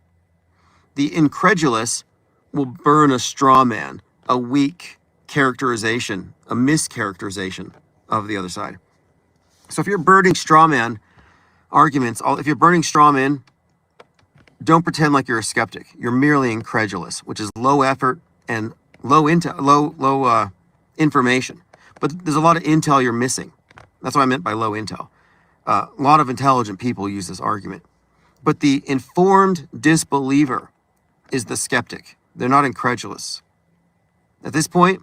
The incredulous will burn a straw man, a weak characterization, a mischaracterization of the other side. So if you're burning straw man arguments, if you're burning straw men, don't pretend like you're a skeptic. You're merely incredulous, which is low effort and low information. But there's a lot of intel you're missing. That's what I meant by low intel. A lot of intelligent people use this argument. But the informed disbeliever is the skeptic. They're not incredulous. At this point,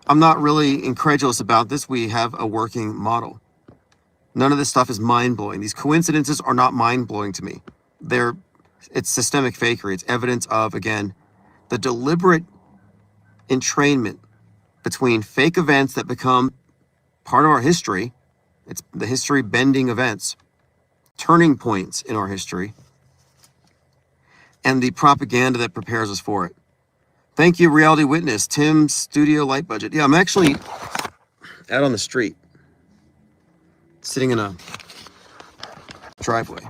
I'm not really incredulous about this. We have a working model. None of this stuff is mind-blowing. These coincidences are not mind-blowing to me. It's systemic fakery. It's evidence of, again, the deliberate entrainment between fake events that become part of our history. It's the history-bending events, turning points in our history, and the propaganda that prepares us for it. Thank you, Reality Witness. Tim's Studio Light Budget. Yeah, I'm actually out on the street, sitting in a driveway.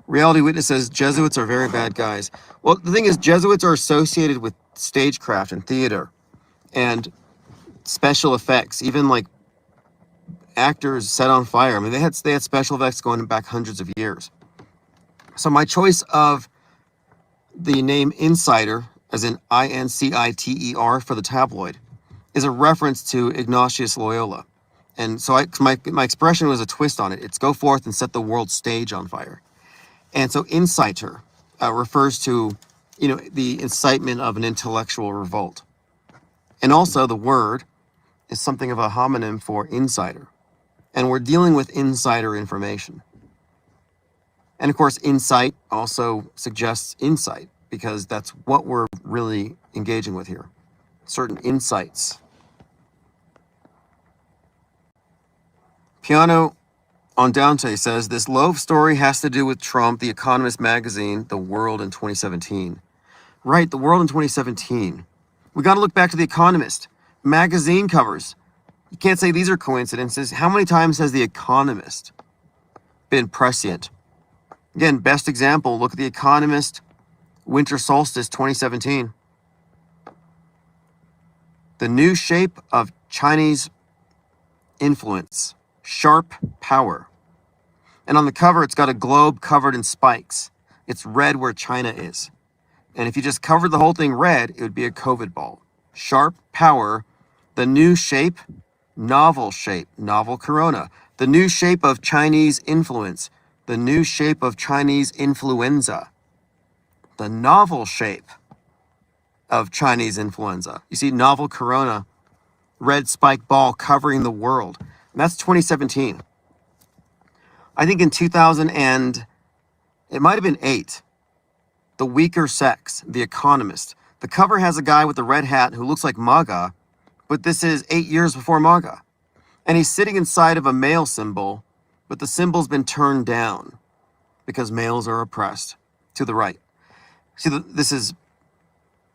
Reality Witness says Jesuits are very bad guys. Well, the thing is, Jesuits are associated with stagecraft and theater and special effects, even like actors set on fire. I mean, they had special effects going back hundreds of years. So my choice of the name Insider, as in INCITER for the tabloid, is a reference to Ignatius Loyola. And so my expression was a twist on it. It's go forth and set the world stage on fire. And so inciter refers to, the incitement of an intellectual revolt. And also the word is something of a homonym for insider. And we're dealing with insider information. And of course, insight also suggests insight, because that's what we're really engaging with here. Certain insights. Piano on Dante says, this love story has to do with Trump, The Economist magazine, The World in 2017. Right, The World in 2017. We got to look back to The Economist. Magazine covers. You can't say these are coincidences. How many times has The Economist been prescient? Again, best example, look at The Economist, Winter Solstice 2017. The new shape of Chinese influence, sharp power. And on the cover, it's got a globe covered in spikes. It's red where China is. And if you just covered the whole thing red, it would be a COVID ball. Sharp power, the new shape, novel corona. The new shape of Chinese influence, the new shape of Chinese influenza. The novel shape of Chinese influenza. You see novel corona, red spike ball covering the world. And that's 2017. I think in 2000 and it might have been 8, The Weaker Sex, The Economist. The cover has a guy with a red hat who looks like MAGA but this is 8 years before MAGA. And he's sitting inside of a male symbol, but the symbol's been turned down because males are oppressed to the right. See, this is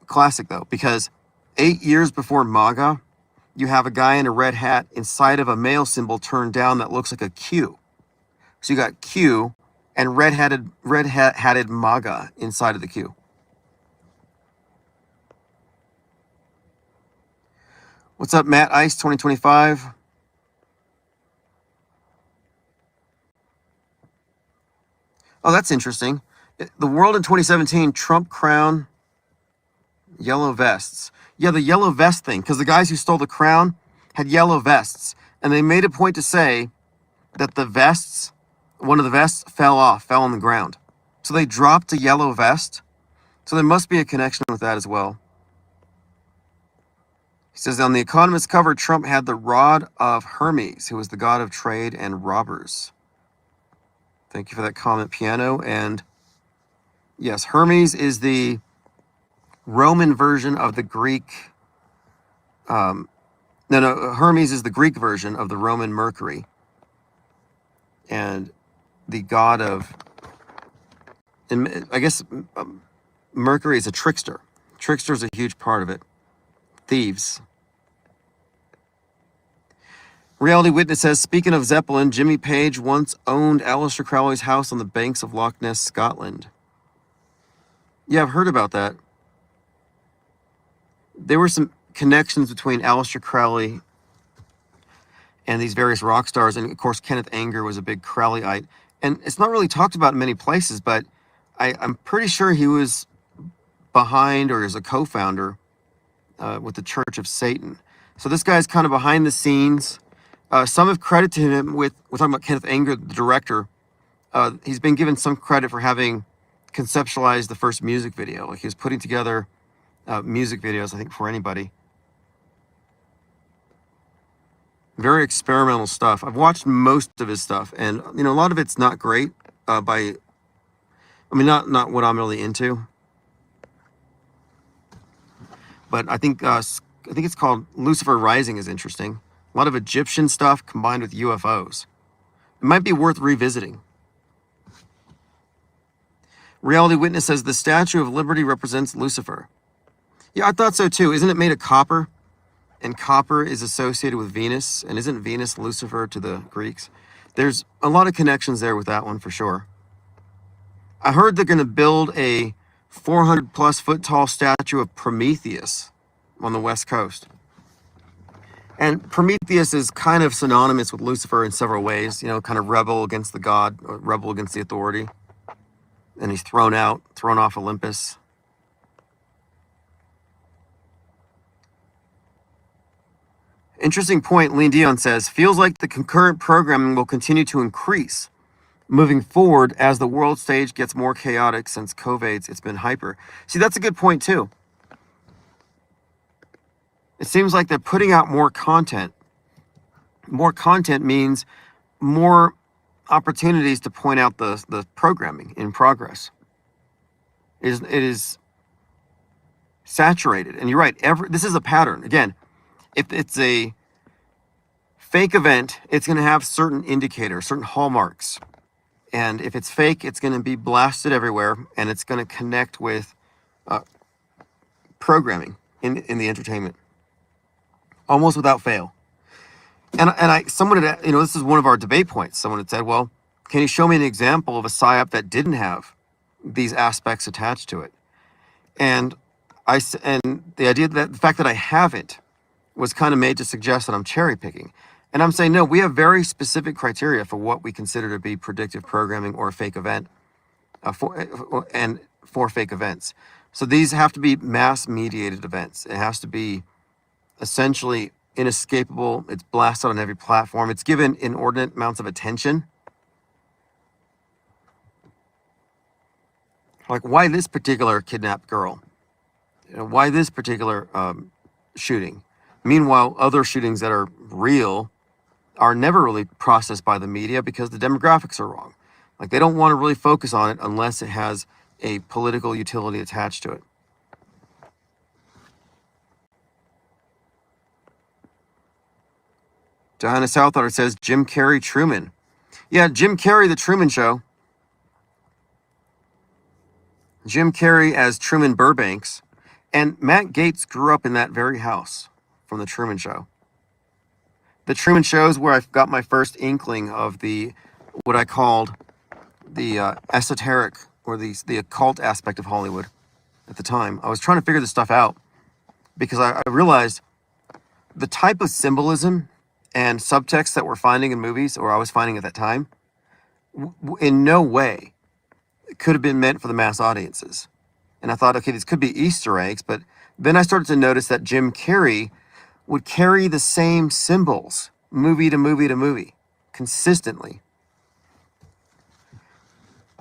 classic though, because 8 years before MAGA, you have a guy in a red hat inside of a male symbol turned down that looks like a Q. So you got Q and red-hatted MAGA inside of the Q. What's up, Matt Ice 2025? Oh, that's interesting. The world in 2017, Trump crown, yellow vests. Yeah, the yellow vest thing, because the guys who stole the crown had yellow vests. And they made a point to say that the vests, one of the vests fell on the ground. So they dropped a yellow vest. So there must be a connection with that as well. He says, on The Economist cover, Trump had the rod of Hermes, who was the god of trade and robbers. Thank you for that comment, Piano. And yes, Hermes is the Roman version of the Greek. Hermes is the Greek version of the Roman Mercury. And the god of, and I guess Mercury is a trickster. Trickster is a huge part of it. Thieves. Reality Witness says, speaking of Zeppelin, Jimmy Page once owned Aleister Crowley's house on the banks of Loch Ness, Scotland. Yeah, I've heard about that. There were some connections between Aleister Crowley and these various rock stars. And of course, Kenneth Anger was a big Crowleyite. And it's not really talked about in many places, but I'm pretty sure he was behind or is a co-founder with the Church of Satan. So this guy's kind of behind the scenes. Some have credited him with, we're talking about Kenneth Anger, the director. He's been given some credit for having conceptualized the first music video. Like he was putting together music videos, I think, for anybody. Very experimental stuff. I've watched most of his stuff, and a lot of it's not great. Not what I'm really into. But I think it's called Lucifer Rising is interesting. A lot of Egyptian stuff combined with UFOs. It might be worth revisiting. Reality Witness says the Statue of Liberty represents Lucifer. Yeah, I thought so too. Isn't it made of copper? And copper is associated with Venus. And isn't Venus Lucifer to the Greeks? There's a lot of connections there with that one for sure. I heard they're going to build a 400 plus foot tall statue of Prometheus on the West Coast. And Prometheus is kind of synonymous with Lucifer in several ways, kind of rebel against the god, or rebel against the authority. And he's thrown off Olympus. Interesting point, Lean Dion says, feels like the concurrent programming will continue to increase moving forward as the world stage gets more chaotic since COVID's it's been hyper. See, that's a good point too. It seems like they're putting out more content. More content means more opportunities to point out the programming in progress. It is saturated. And you're right, this is a pattern. Again, if it's a fake event, it's going to have certain indicators, certain hallmarks. And if it's fake, it's going to be blasted everywhere, and it's going to connect with programming in the entertainment, almost without fail. And someone had, this is one of our debate points. Someone had said, well, can you show me an example of a PSYOP that didn't have these aspects attached to it? And the idea that the fact that I haven't was kind of made to suggest that I'm cherry picking. And I'm saying, no, we have very specific criteria for what we consider to be predictive programming or a fake event for fake events. So these have to be mass mediated events. It has to be essentially inescapable. It's blasted on every platform. It's given inordinate amounts of attention. Like, why this particular kidnapped girl? Why this particular shooting? Meanwhile, other shootings that are real are never really processed by the media because the demographics are wrong. Like, they don't want to really focus on it unless it has a political utility attached to it. Diana Southwater says Jim Carrey Truman. Yeah, Jim Carrey, The Truman Show. Jim Carrey as Truman Burbanks. And Matt Gaetz grew up in that very house from The Truman Show. The Truman Show is where I got my first inkling of what I called the esoteric or the occult aspect of Hollywood at the time. I was trying to figure this stuff out because I realized the type of symbolism and subtext that we're finding in movies, or I was finding at that time, in no way could have been meant for the mass audiences. And I thought, okay, these could be Easter eggs, but then I started to notice that Jim Carrey would carry the same symbols movie to movie to movie consistently.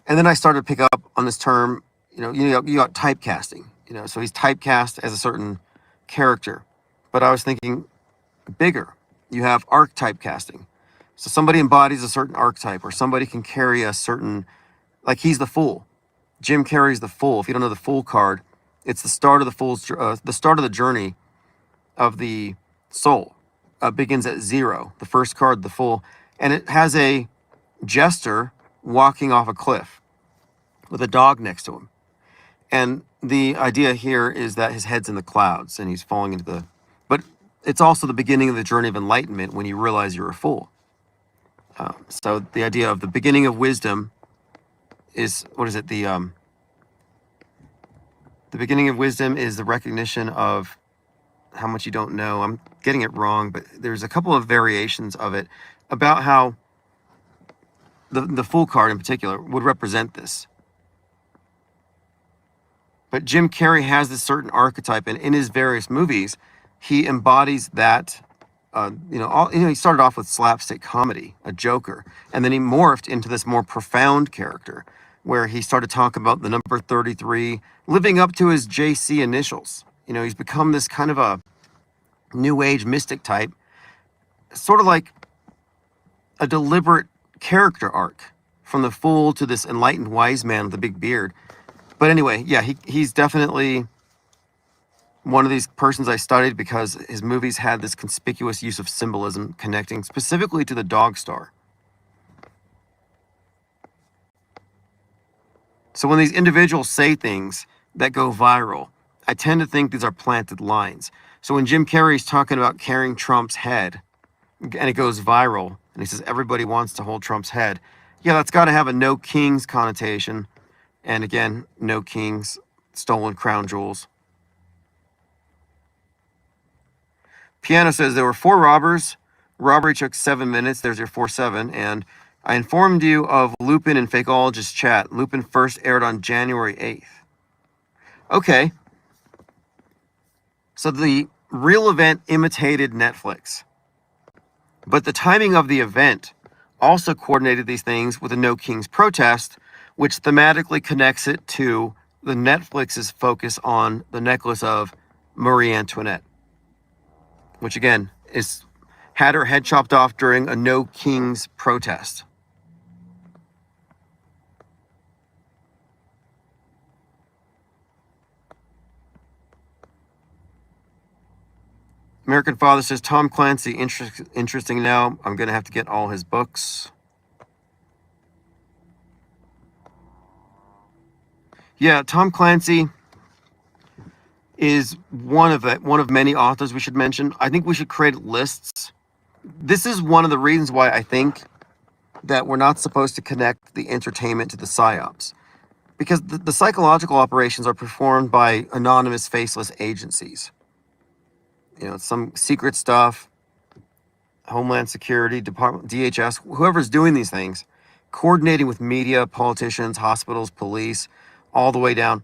And then I started to pick up on this term, you got typecasting, so he's typecast as a certain character. But I was thinking bigger. You have archetype casting. So somebody embodies a certain archetype, or somebody can carry a certain, like he's the Fool. Jim Carrey's the Fool. If you don't know the Fool card, it's the start of the start of the journey of the soul. Begins at 0. The first card, the Fool, and it has a jester walking off a cliff with a dog next to him. And the idea here is that his head's in the clouds and he's falling into but it's also the beginning of the journey of enlightenment when you realize you're a fool. So the idea of the beginning of wisdom is, the beginning of wisdom is the recognition of how much you don't know. I'm getting it wrong, but there's a couple of variations of it about how the Fool card in particular would represent this. But Jim Carrey has this certain archetype, and in his various movies, he embodies that. He started off with slapstick comedy, a joker, and then he morphed into this more profound character, where he started talking about the number 33, living up to his JC initials. He's become this kind of a new age mystic type, sort of like a deliberate character arc from the Fool to this enlightened wise man with a big beard. But anyway, yeah, he's definitely one of these persons I studied because his movies had this conspicuous use of symbolism connecting specifically to the dog star. So when these individuals say things that go viral, I tend to think these are planted lines. So when Jim Carrey's talking about carrying Trump's head and it goes viral and he says everybody wants to hold Trump's head, yeah, that's got to have a no kings connotation. And again, no kings, stolen crown jewels. Piano says there were 4 robbers. Robbery took 7 minutes. There's your 4-7. And I informed you of Lupin and Fakeologist chat. Lupin first aired on January 8th. Okay. So the real event imitated Netflix. But the timing of the event also coordinated these things with the No Kings protest, which thematically connects it to the Netflix's focus on the necklace of Marie Antoinette, which again had her head chopped off during a No Kings protest. American Father says Tom Clancy, interesting now. I'm going to have to get all his books. Yeah, Tom Clancy is one of many authors we should mention. I think we should create lists. This is one of the reasons why I think that we're not supposed to connect the entertainment to the psyops. Because the psychological operations are performed by anonymous, faceless agencies. Some secret stuff, Homeland Security, Department, DHS, whoever's doing these things, coordinating with media, politicians, hospitals, police, all the way down.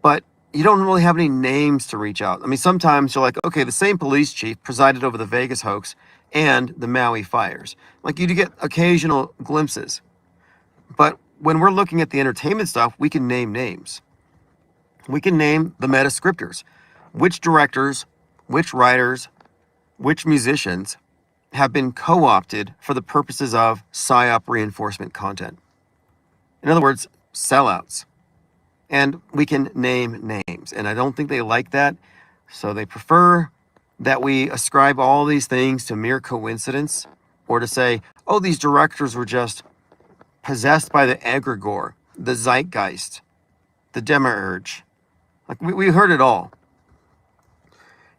But you don't really have any names to reach out. I mean, sometimes you're like, okay, the same police chief presided over the Vegas hoax and the Maui fires. Like, you do get occasional glimpses. But when we're looking at the entertainment stuff, we can name names. We can name the meta scripters. Which directors, which writers, which musicians have been co-opted for the purposes of psyop reinforcement content. In other words, sellouts. And we can name names. And I don't think they like that. So they prefer that we ascribe all these things to mere coincidence, or to say, oh, these directors were just possessed by the egregore, the zeitgeist, the demiurge. Like we heard it all.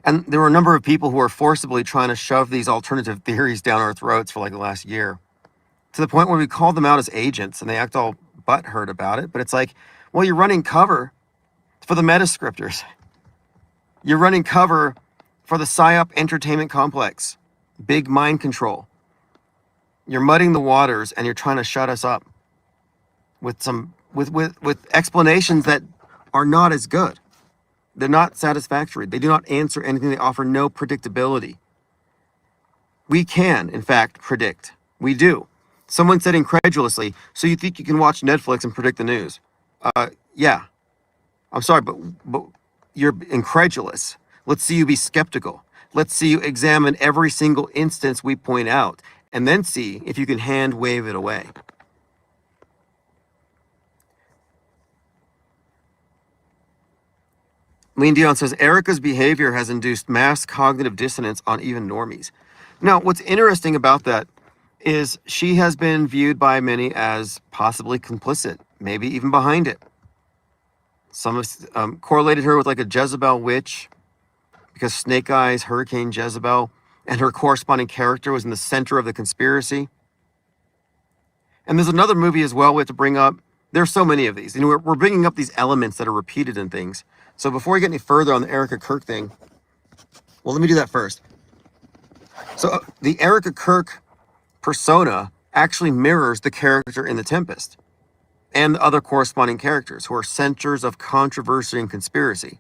And there were a number of people who were forcibly trying to shove these alternative theories down our throats for like the last year, to the point where we called them out as agents and they act all butthurt about it. But it's like, well, you're running cover for the metascriptors. You're running cover for the PSYOP entertainment complex, big mind control. You're muddying the waters and you're trying to shut us up with some with explanations that are not as good. They're not satisfactory. They do not answer anything. They offer no predictability. We can, in fact, predict. We do. Someone said incredulously, so you think you can watch Netflix and predict the news? Yeah. I'm sorry, but you're incredulous. Let's see you be skeptical. Let's see you examine every single instance we point out, and then see if you can hand wave it away. Lean Dion says, Erica's behavior has induced mass cognitive dissonance on even normies. Now, what's interesting about that is she has been viewed by many as possibly complicit, maybe even behind it. Some have correlated her with like a Jezebel witch, because Snake Eyes, Hurricane Jezebel, and her corresponding character was in the center of the conspiracy. And there's another movie as well we have to bring up. There's so many of these. You know, we're bringing up these elements that are repeated in things. So before we get any further on the Erica Kirk thing, well, let me do that first. So the Erica Kirk persona actually mirrors the character in The Tempest and the other corresponding characters who are centers of controversy and conspiracy.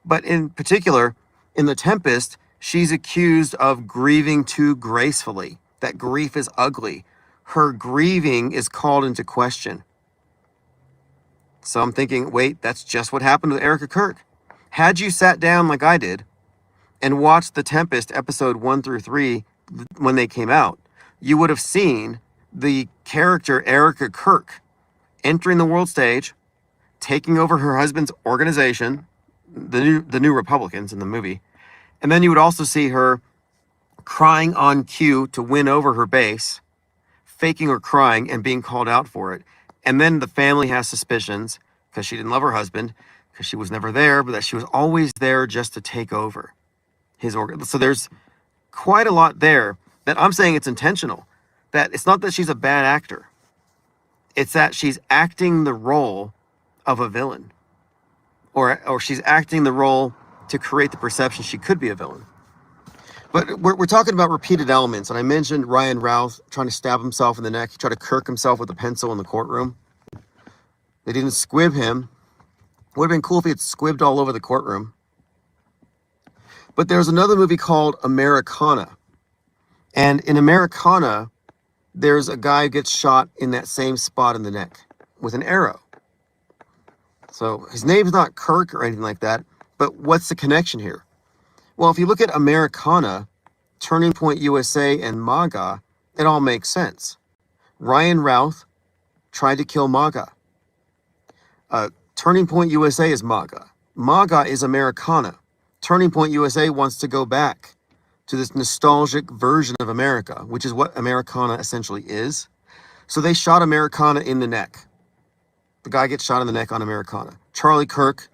But in particular, in The Tempest, she's accused of grieving too gracefully, that grief is ugly. Her grieving is called into question. So I'm thinking, wait, that's just what happened with Erica Kirk. Had you sat down like I did and watched The Tempest episode 1 through 3 when they came out, you would have seen the character Erica Kirk entering the world stage, taking over her husband's organization, the New Republicans in the movie. And then you would also see her crying on cue to win over her base, faking her crying and being called out for it. And then the family has suspicions because she didn't love her husband, because she was never there, but that she was always there just to take over his organ. So there's quite a lot there that I'm saying it's intentional. That it's not that she's a bad actor. It's that she's acting the role of a villain. Or she's acting the role to create the perception she could be a villain. But we're talking about repeated elements, and I mentioned Ryan Routh trying to stab himself in the neck. He tried to Kirk himself with a pencil in the courtroom. They didn't squib him. Would have been cool if he had squibbed all over the courtroom. But there's another movie called Americana. And in Americana, there's a guy who gets shot in that same spot in the neck with an arrow. So his name's not Kirk or anything like that, but what's the connection here? Well, if you look at Americana, Turning Point USA, and MAGA, it all makes sense. Ryan Routh tried to kill MAGA. Turning Point USA is MAGA. MAGA is Americana. Turning Point USA wants to go back to this nostalgic version of America, which is what Americana essentially is. So they shot Americana in the neck. The guy gets shot in the neck on Americana. Charlie Kirk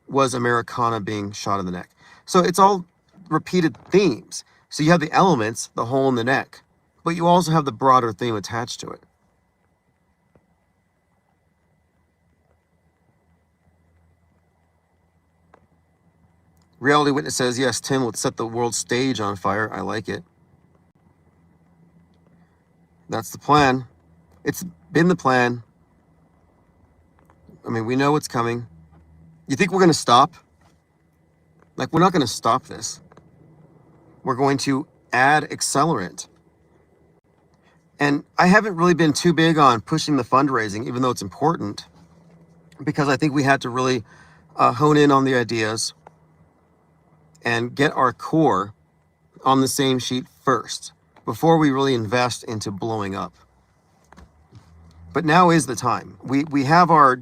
was Americana being shot in the neck. So it's all repeated themes. So you have the elements, the hole in the neck, but you also have the broader theme attached to it. Reality Witness says, yes, Tim, let's set the world stage on fire. I like it. That's the plan. It's been the plan. I mean, we know what's coming. You think we're going to stop? Like, we're not going to stop this. We're going to add accelerant. And I haven't really been too big on pushing the fundraising, even though it's important, because I think we had to really hone in on the ideas and get our core on the same sheet first before we really invest into blowing up. But now is the time. We have our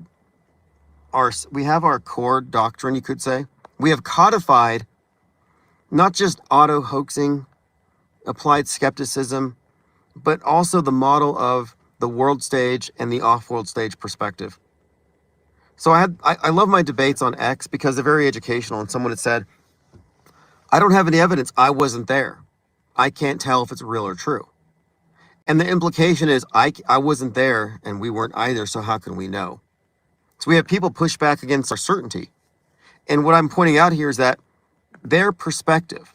core doctrine, you could say. We have codified Not just auto hoaxing, applied skepticism, but also the model of the world stage and the off-world stage perspective. So I love my debates on X because they're very educational. And someone had said, I don't have any evidence. I wasn't there. I can't tell if it's real or true. And the implication is I wasn't there and we weren't either. So how can we know? So we have people push back against our certainty. And what I'm pointing out here is that their perspective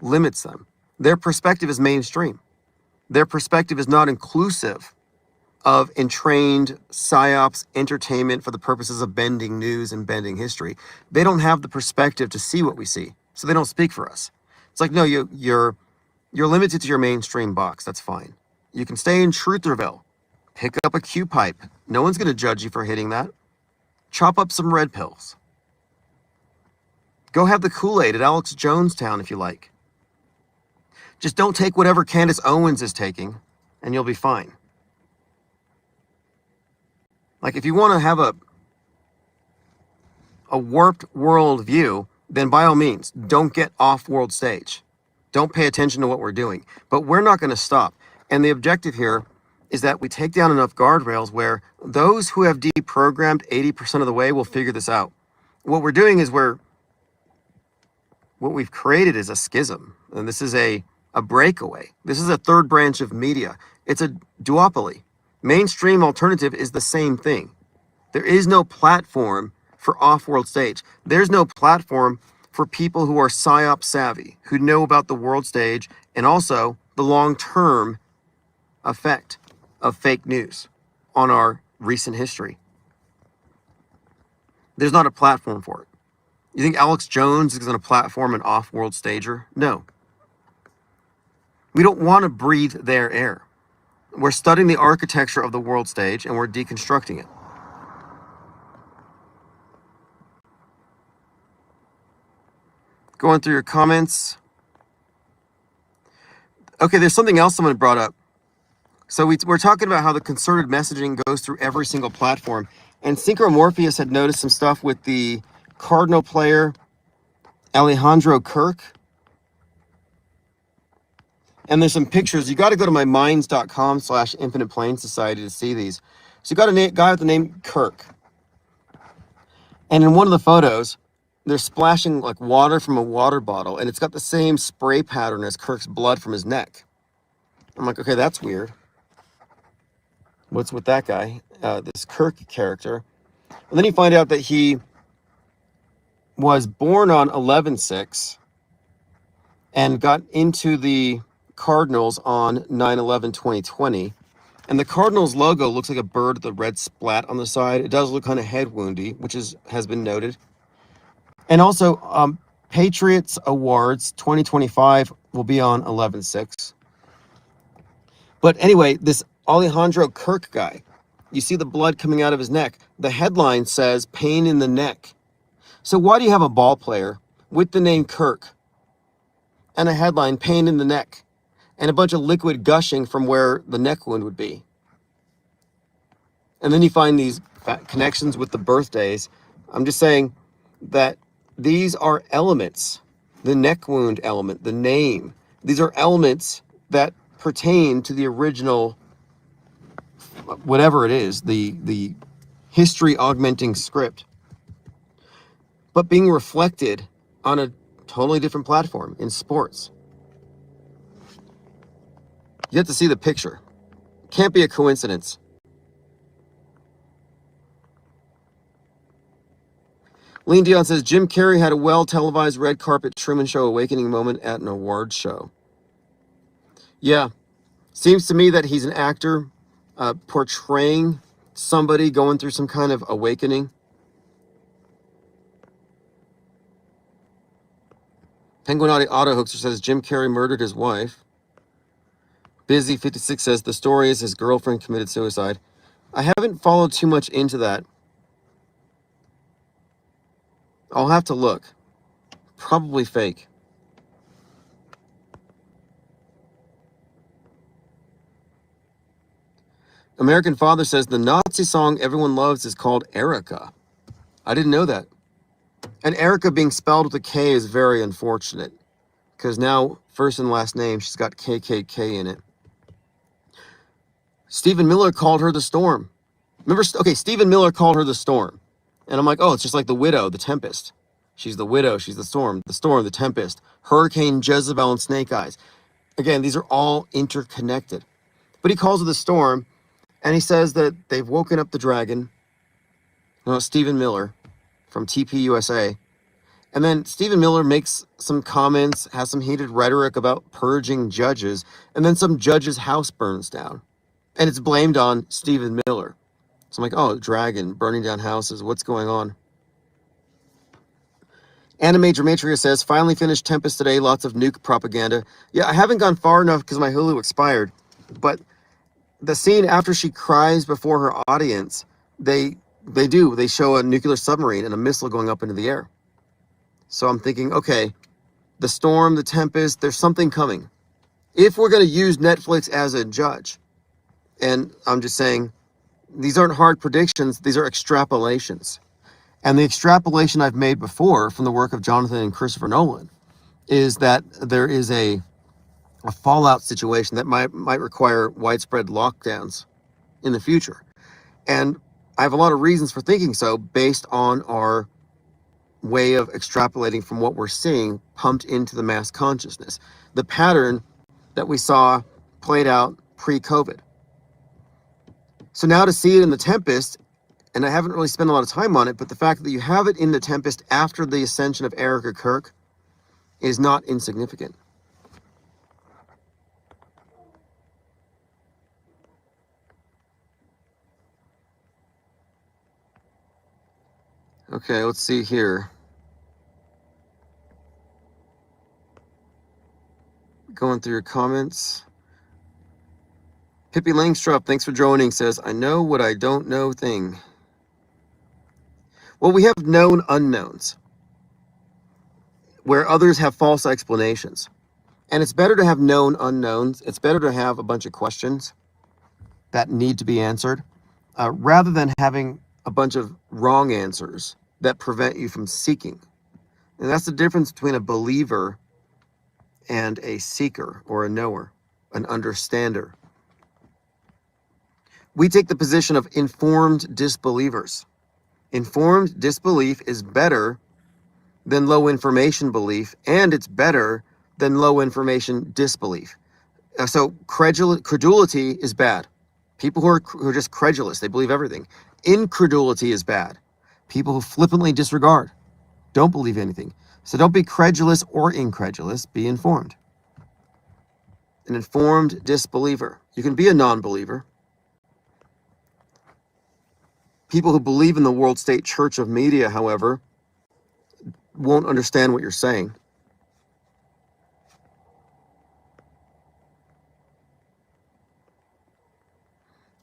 limits them. Their perspective is mainstream. Their perspective is not inclusive of entrained psyops entertainment for the purposes of bending news and bending history. They don't have the perspective to see what we see, so they don't speak for us. It's like, no, you're limited to your mainstream box. That's fine. You can stay in Trutherville, pick up a Q pipe. No one's going to judge you for hitting that. Chop up some red pills. Go have the Kool-Aid at Alex Jonestown if you like. Just don't take whatever Candace Owens is taking, and you'll be fine. Like, if you want to have a warped world view, then by all means, don't get off world stage. Don't pay attention to what we're doing. But we're not going to stop. And the objective here is that we take down enough guardrails where those who have deprogrammed 80% of the way will figure this out. What we're doing is what we've created is a schism. And this is a breakaway. This is a third branch of media. It's a duopoly. Mainstream alternative is the same thing. There is no platform for off-world stage. There's no platform for people who are psyop savvy, who know about the world stage and also the long-term effect of fake news on our recent history. There's not a platform for it. You think Alex Jones is going to platform an off-world stager? No. We don't want to breathe their air. We're studying the architecture of the world stage and we're deconstructing it. Going through your comments. Okay, there's something else someone brought up. So we're talking about how the concerted messaging goes through every single platform. And Synchromorpheus had noticed some stuff with the Cardinal player, Alejandro Kirk. And there's some pictures. You got to go to my minds.com/Infinite Plane Society to see these. So you got a guy with the name Kirk. And in one of the photos, they're splashing like water from a water bottle. And it's got the same spray pattern as Kirk's blood from his neck. I'm like, okay, that's weird. What's with that guy? This Kirk character. And then you find out that he was born on 11/6 and got into the Cardinals on 9/11/2020, and the Cardinals logo looks like a bird with a red splat on the side. It does look kind of head woundy, which has been noted. And also, Patriots Awards 2025 will be on 11/6. But anyway, this Alejandro Kirk guy, you see the blood coming out of his neck. The headline says pain in the neck. So why do you have a ball player with the name Kirk and a headline pain in the neck and a bunch of liquid gushing from where the neck wound would be? And then you find these connections with the birthdays. I'm just saying that these are elements, the neck wound element, the name. These are elements that pertain to the original, whatever it is, the history augmenting script, but being reflected on a totally different platform in sports. You have to see the picture. Can't be a coincidence. Lean Dion says, Jim Carrey had a well-televised red carpet Truman Show awakening moment at an awards show. Yeah, seems to me that he's an actor portraying somebody going through some kind of awakening. Penguin Auto Hoaxer says, Jim Carrey murdered his wife. Busy56 says, the story is his girlfriend committed suicide. I haven't followed too much into that. I'll have to look. Probably fake. American Father says, the Nazi song everyone loves is called Erica. I didn't know that. And Erica being spelled with a K is very unfortunate because now, first and last name, she's got KKK in it. Stephen Miller called her the Storm. Remember, okay, Stephen Miller called her the Storm. And I'm like, oh, it's just like the widow, the Tempest. She's the widow, she's the storm, the Tempest, Hurricane Jezebel, and Snake Eyes. Again, these are all interconnected. But he calls her the Storm, and he says that they've woken up the dragon. No, Stephen Miller from TPUSA. And then Stephen Miller makes some comments, has some heated rhetoric about purging judges, and then some judge's house burns down. And it's blamed on Stephen Miller. So I'm like, oh, dragon, burning down houses, what's going on? Anime Gematria says, finally finished Tempest today, lots of nuke propaganda. Yeah, I haven't gone far enough because my Hulu expired, but the scene after she cries before her audience, they show a nuclear submarine and a missile going up into the air. So I'm thinking, okay, the Storm, the Tempest, there's something coming. If we're going to use Netflix as a judge, and I'm just saying, these aren't hard predictions, these are extrapolations. And the extrapolation I've made before from the work of Jonathan and Christopher Nolan is that there is a fallout situation that might require widespread lockdowns in the future. And I have a lot of reasons for thinking so based on our way of extrapolating from what we're seeing pumped into the mass consciousness. The pattern that we saw played out pre-COVID. So now to see it in the Tempest, and I haven't really spent a lot of time on it, but the fact that you have it in the Tempest after the ascension of Erica Kirk is not insignificant. Okay, let's see here. Going through your comments. Pippi Langstrup, thanks for joining, says, I know what I don't know thing. Well, we have known unknowns where others have false explanations. And it's better to have known unknowns. It's better to have a bunch of questions that need to be answered rather than having a bunch of wrong answers that prevent you from seeking. And that's the difference between a believer and a seeker or a knower, an understander. We take the position of informed disbelievers. Informed disbelief is better than low information belief, and it's better than low information disbelief. So credulity is bad. People who are just credulous, they believe everything. Incredulity is bad. People who flippantly disregard, don't believe anything. So don't be credulous or incredulous, be informed. An informed disbeliever. You can be a non-believer. People who believe in the world state church of media, however, won't understand what you're saying.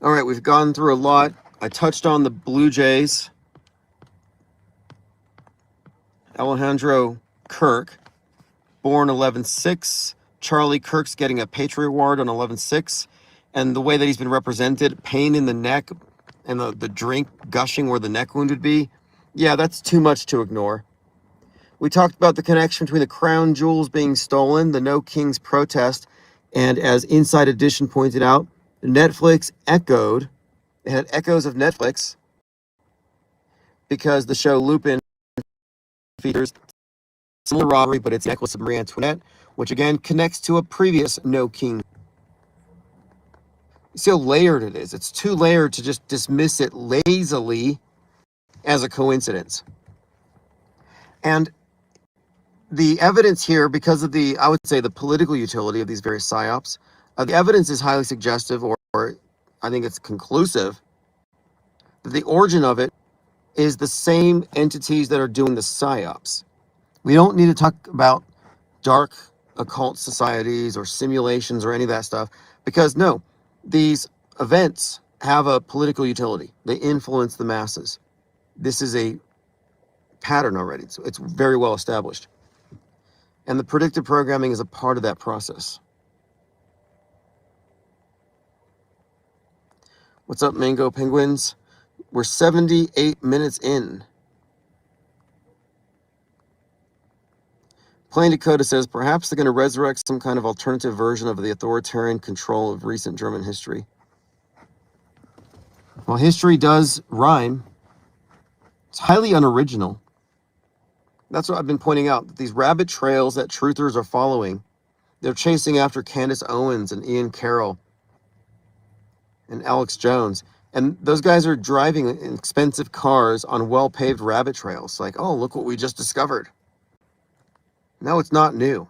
All right, we've gone through a lot. I touched on the Blue Jays. Alejandro Kirk, born 11/6. Charlie Kirk's getting a Patriot Award on 11/6. And the way that he's been represented, pain in the neck and the drink gushing where the neck wound would be, yeah, that's too much to ignore. We talked about the connection between the crown jewels being stolen, the No Kings protest, and as Inside Edition pointed out, Netflix echoed, it had echoes of Netflix because the show Lupin features similar robbery, but it's the necklace of Marie Antoinette, which again connects to a previous No King. You see how layered it is. It's too layered to just dismiss it lazily as a coincidence. And the evidence here, because of I would say the political utility of these various psyops, the evidence is highly suggestive, or I think it's conclusive, that the origin of it is the same entities that are doing the psyops. We don't need to talk about dark occult societies or simulations or any of that stuff, because no, these events have a political utility. They influence the masses. This is a pattern already. It's very well established. And the predictive programming is a part of that process. What's up, Mango Penguins? We're 78 minutes in. Plain Dakota says, perhaps they're going to resurrect some kind of alternative version of the authoritarian control of recent German history. Well, history does rhyme. It's highly unoriginal. That's what I've been pointing out. That these rabbit trails that truthers are following, they're chasing after Candace Owens and Ian Carroll and Alex Jones. And those guys are driving in expensive cars on well-paved rabbit trails. Like, oh, look what we just discovered. No, it's not new.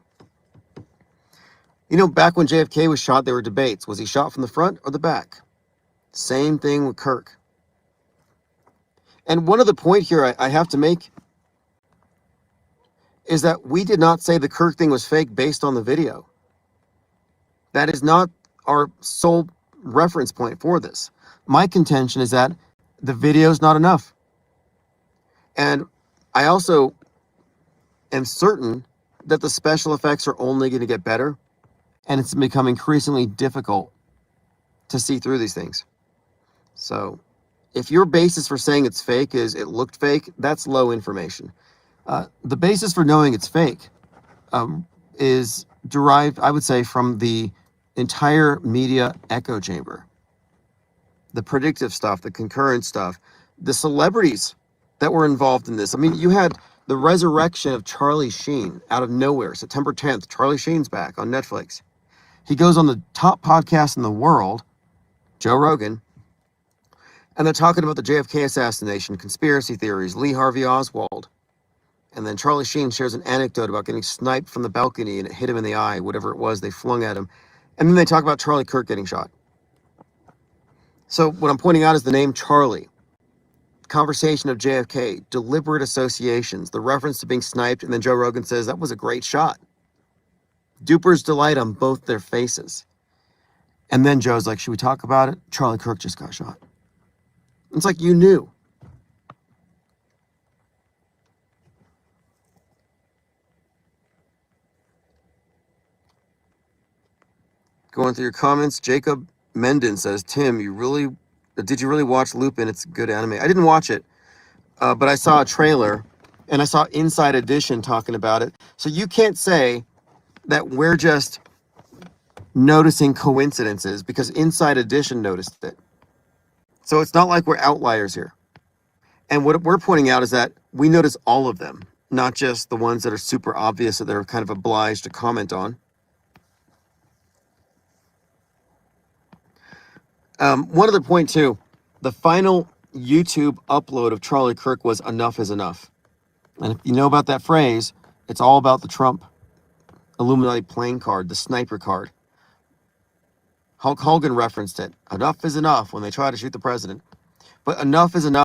You know, back when JFK was shot, there were debates. Was he shot from the front or the back? Same thing with Kirk. And one other point here I have to make is that we did not say the Kirk thing was fake based on the video. That is not our sole reference point for this. My contention is that the video is not enough. And I also am certain that the special effects are only going to get better, and it's become increasingly difficult to see through these things. So if your basis for saying it's fake is it looked fake, that's low information. The basis for knowing it's fake is derived, I would say, from the entire media echo chamber. The predictive stuff, the concurrent stuff, the celebrities that were involved in this. I mean, you had the resurrection of Charlie Sheen out of nowhere. September 10th, Charlie Sheen's back on Netflix. He goes on the top podcast in the world, Joe Rogan, and they're talking about the JFK assassination, conspiracy theories, Lee Harvey Oswald. And then Charlie Sheen shares an anecdote about getting sniped from the balcony and it hit him in the eye, whatever it was they flung at him. And then they talk about Charlie Kirk getting shot. So what I'm pointing out is the name Charlie, conversation of JFK, deliberate associations, the reference to being sniped, and then Joe Rogan says that was a great shot. Duper's delight on both their faces. And then Joe's like, should we talk about it? Charlie Kirk just got shot. It's like you knew. Going through your comments, Jacob Menden says, Tim, did you really watch Lupin? It's good anime. I didn't watch it, but I saw a trailer, and I saw Inside Edition talking about it. So you can't say that we're just noticing coincidences because Inside Edition noticed it. So it's not like we're outliers here. And what we're pointing out is that we notice all of them, not just the ones that are super obvious that they're kind of obliged to comment on. One other point too, the final YouTube upload of Charlie Kirk was "Enough is enough." And if you know about that phrase, it's all about the Trump Illuminati playing card, the sniper card. Hulk Hogan referenced it. Enough is enough when they try to shoot the president. But enough is enough.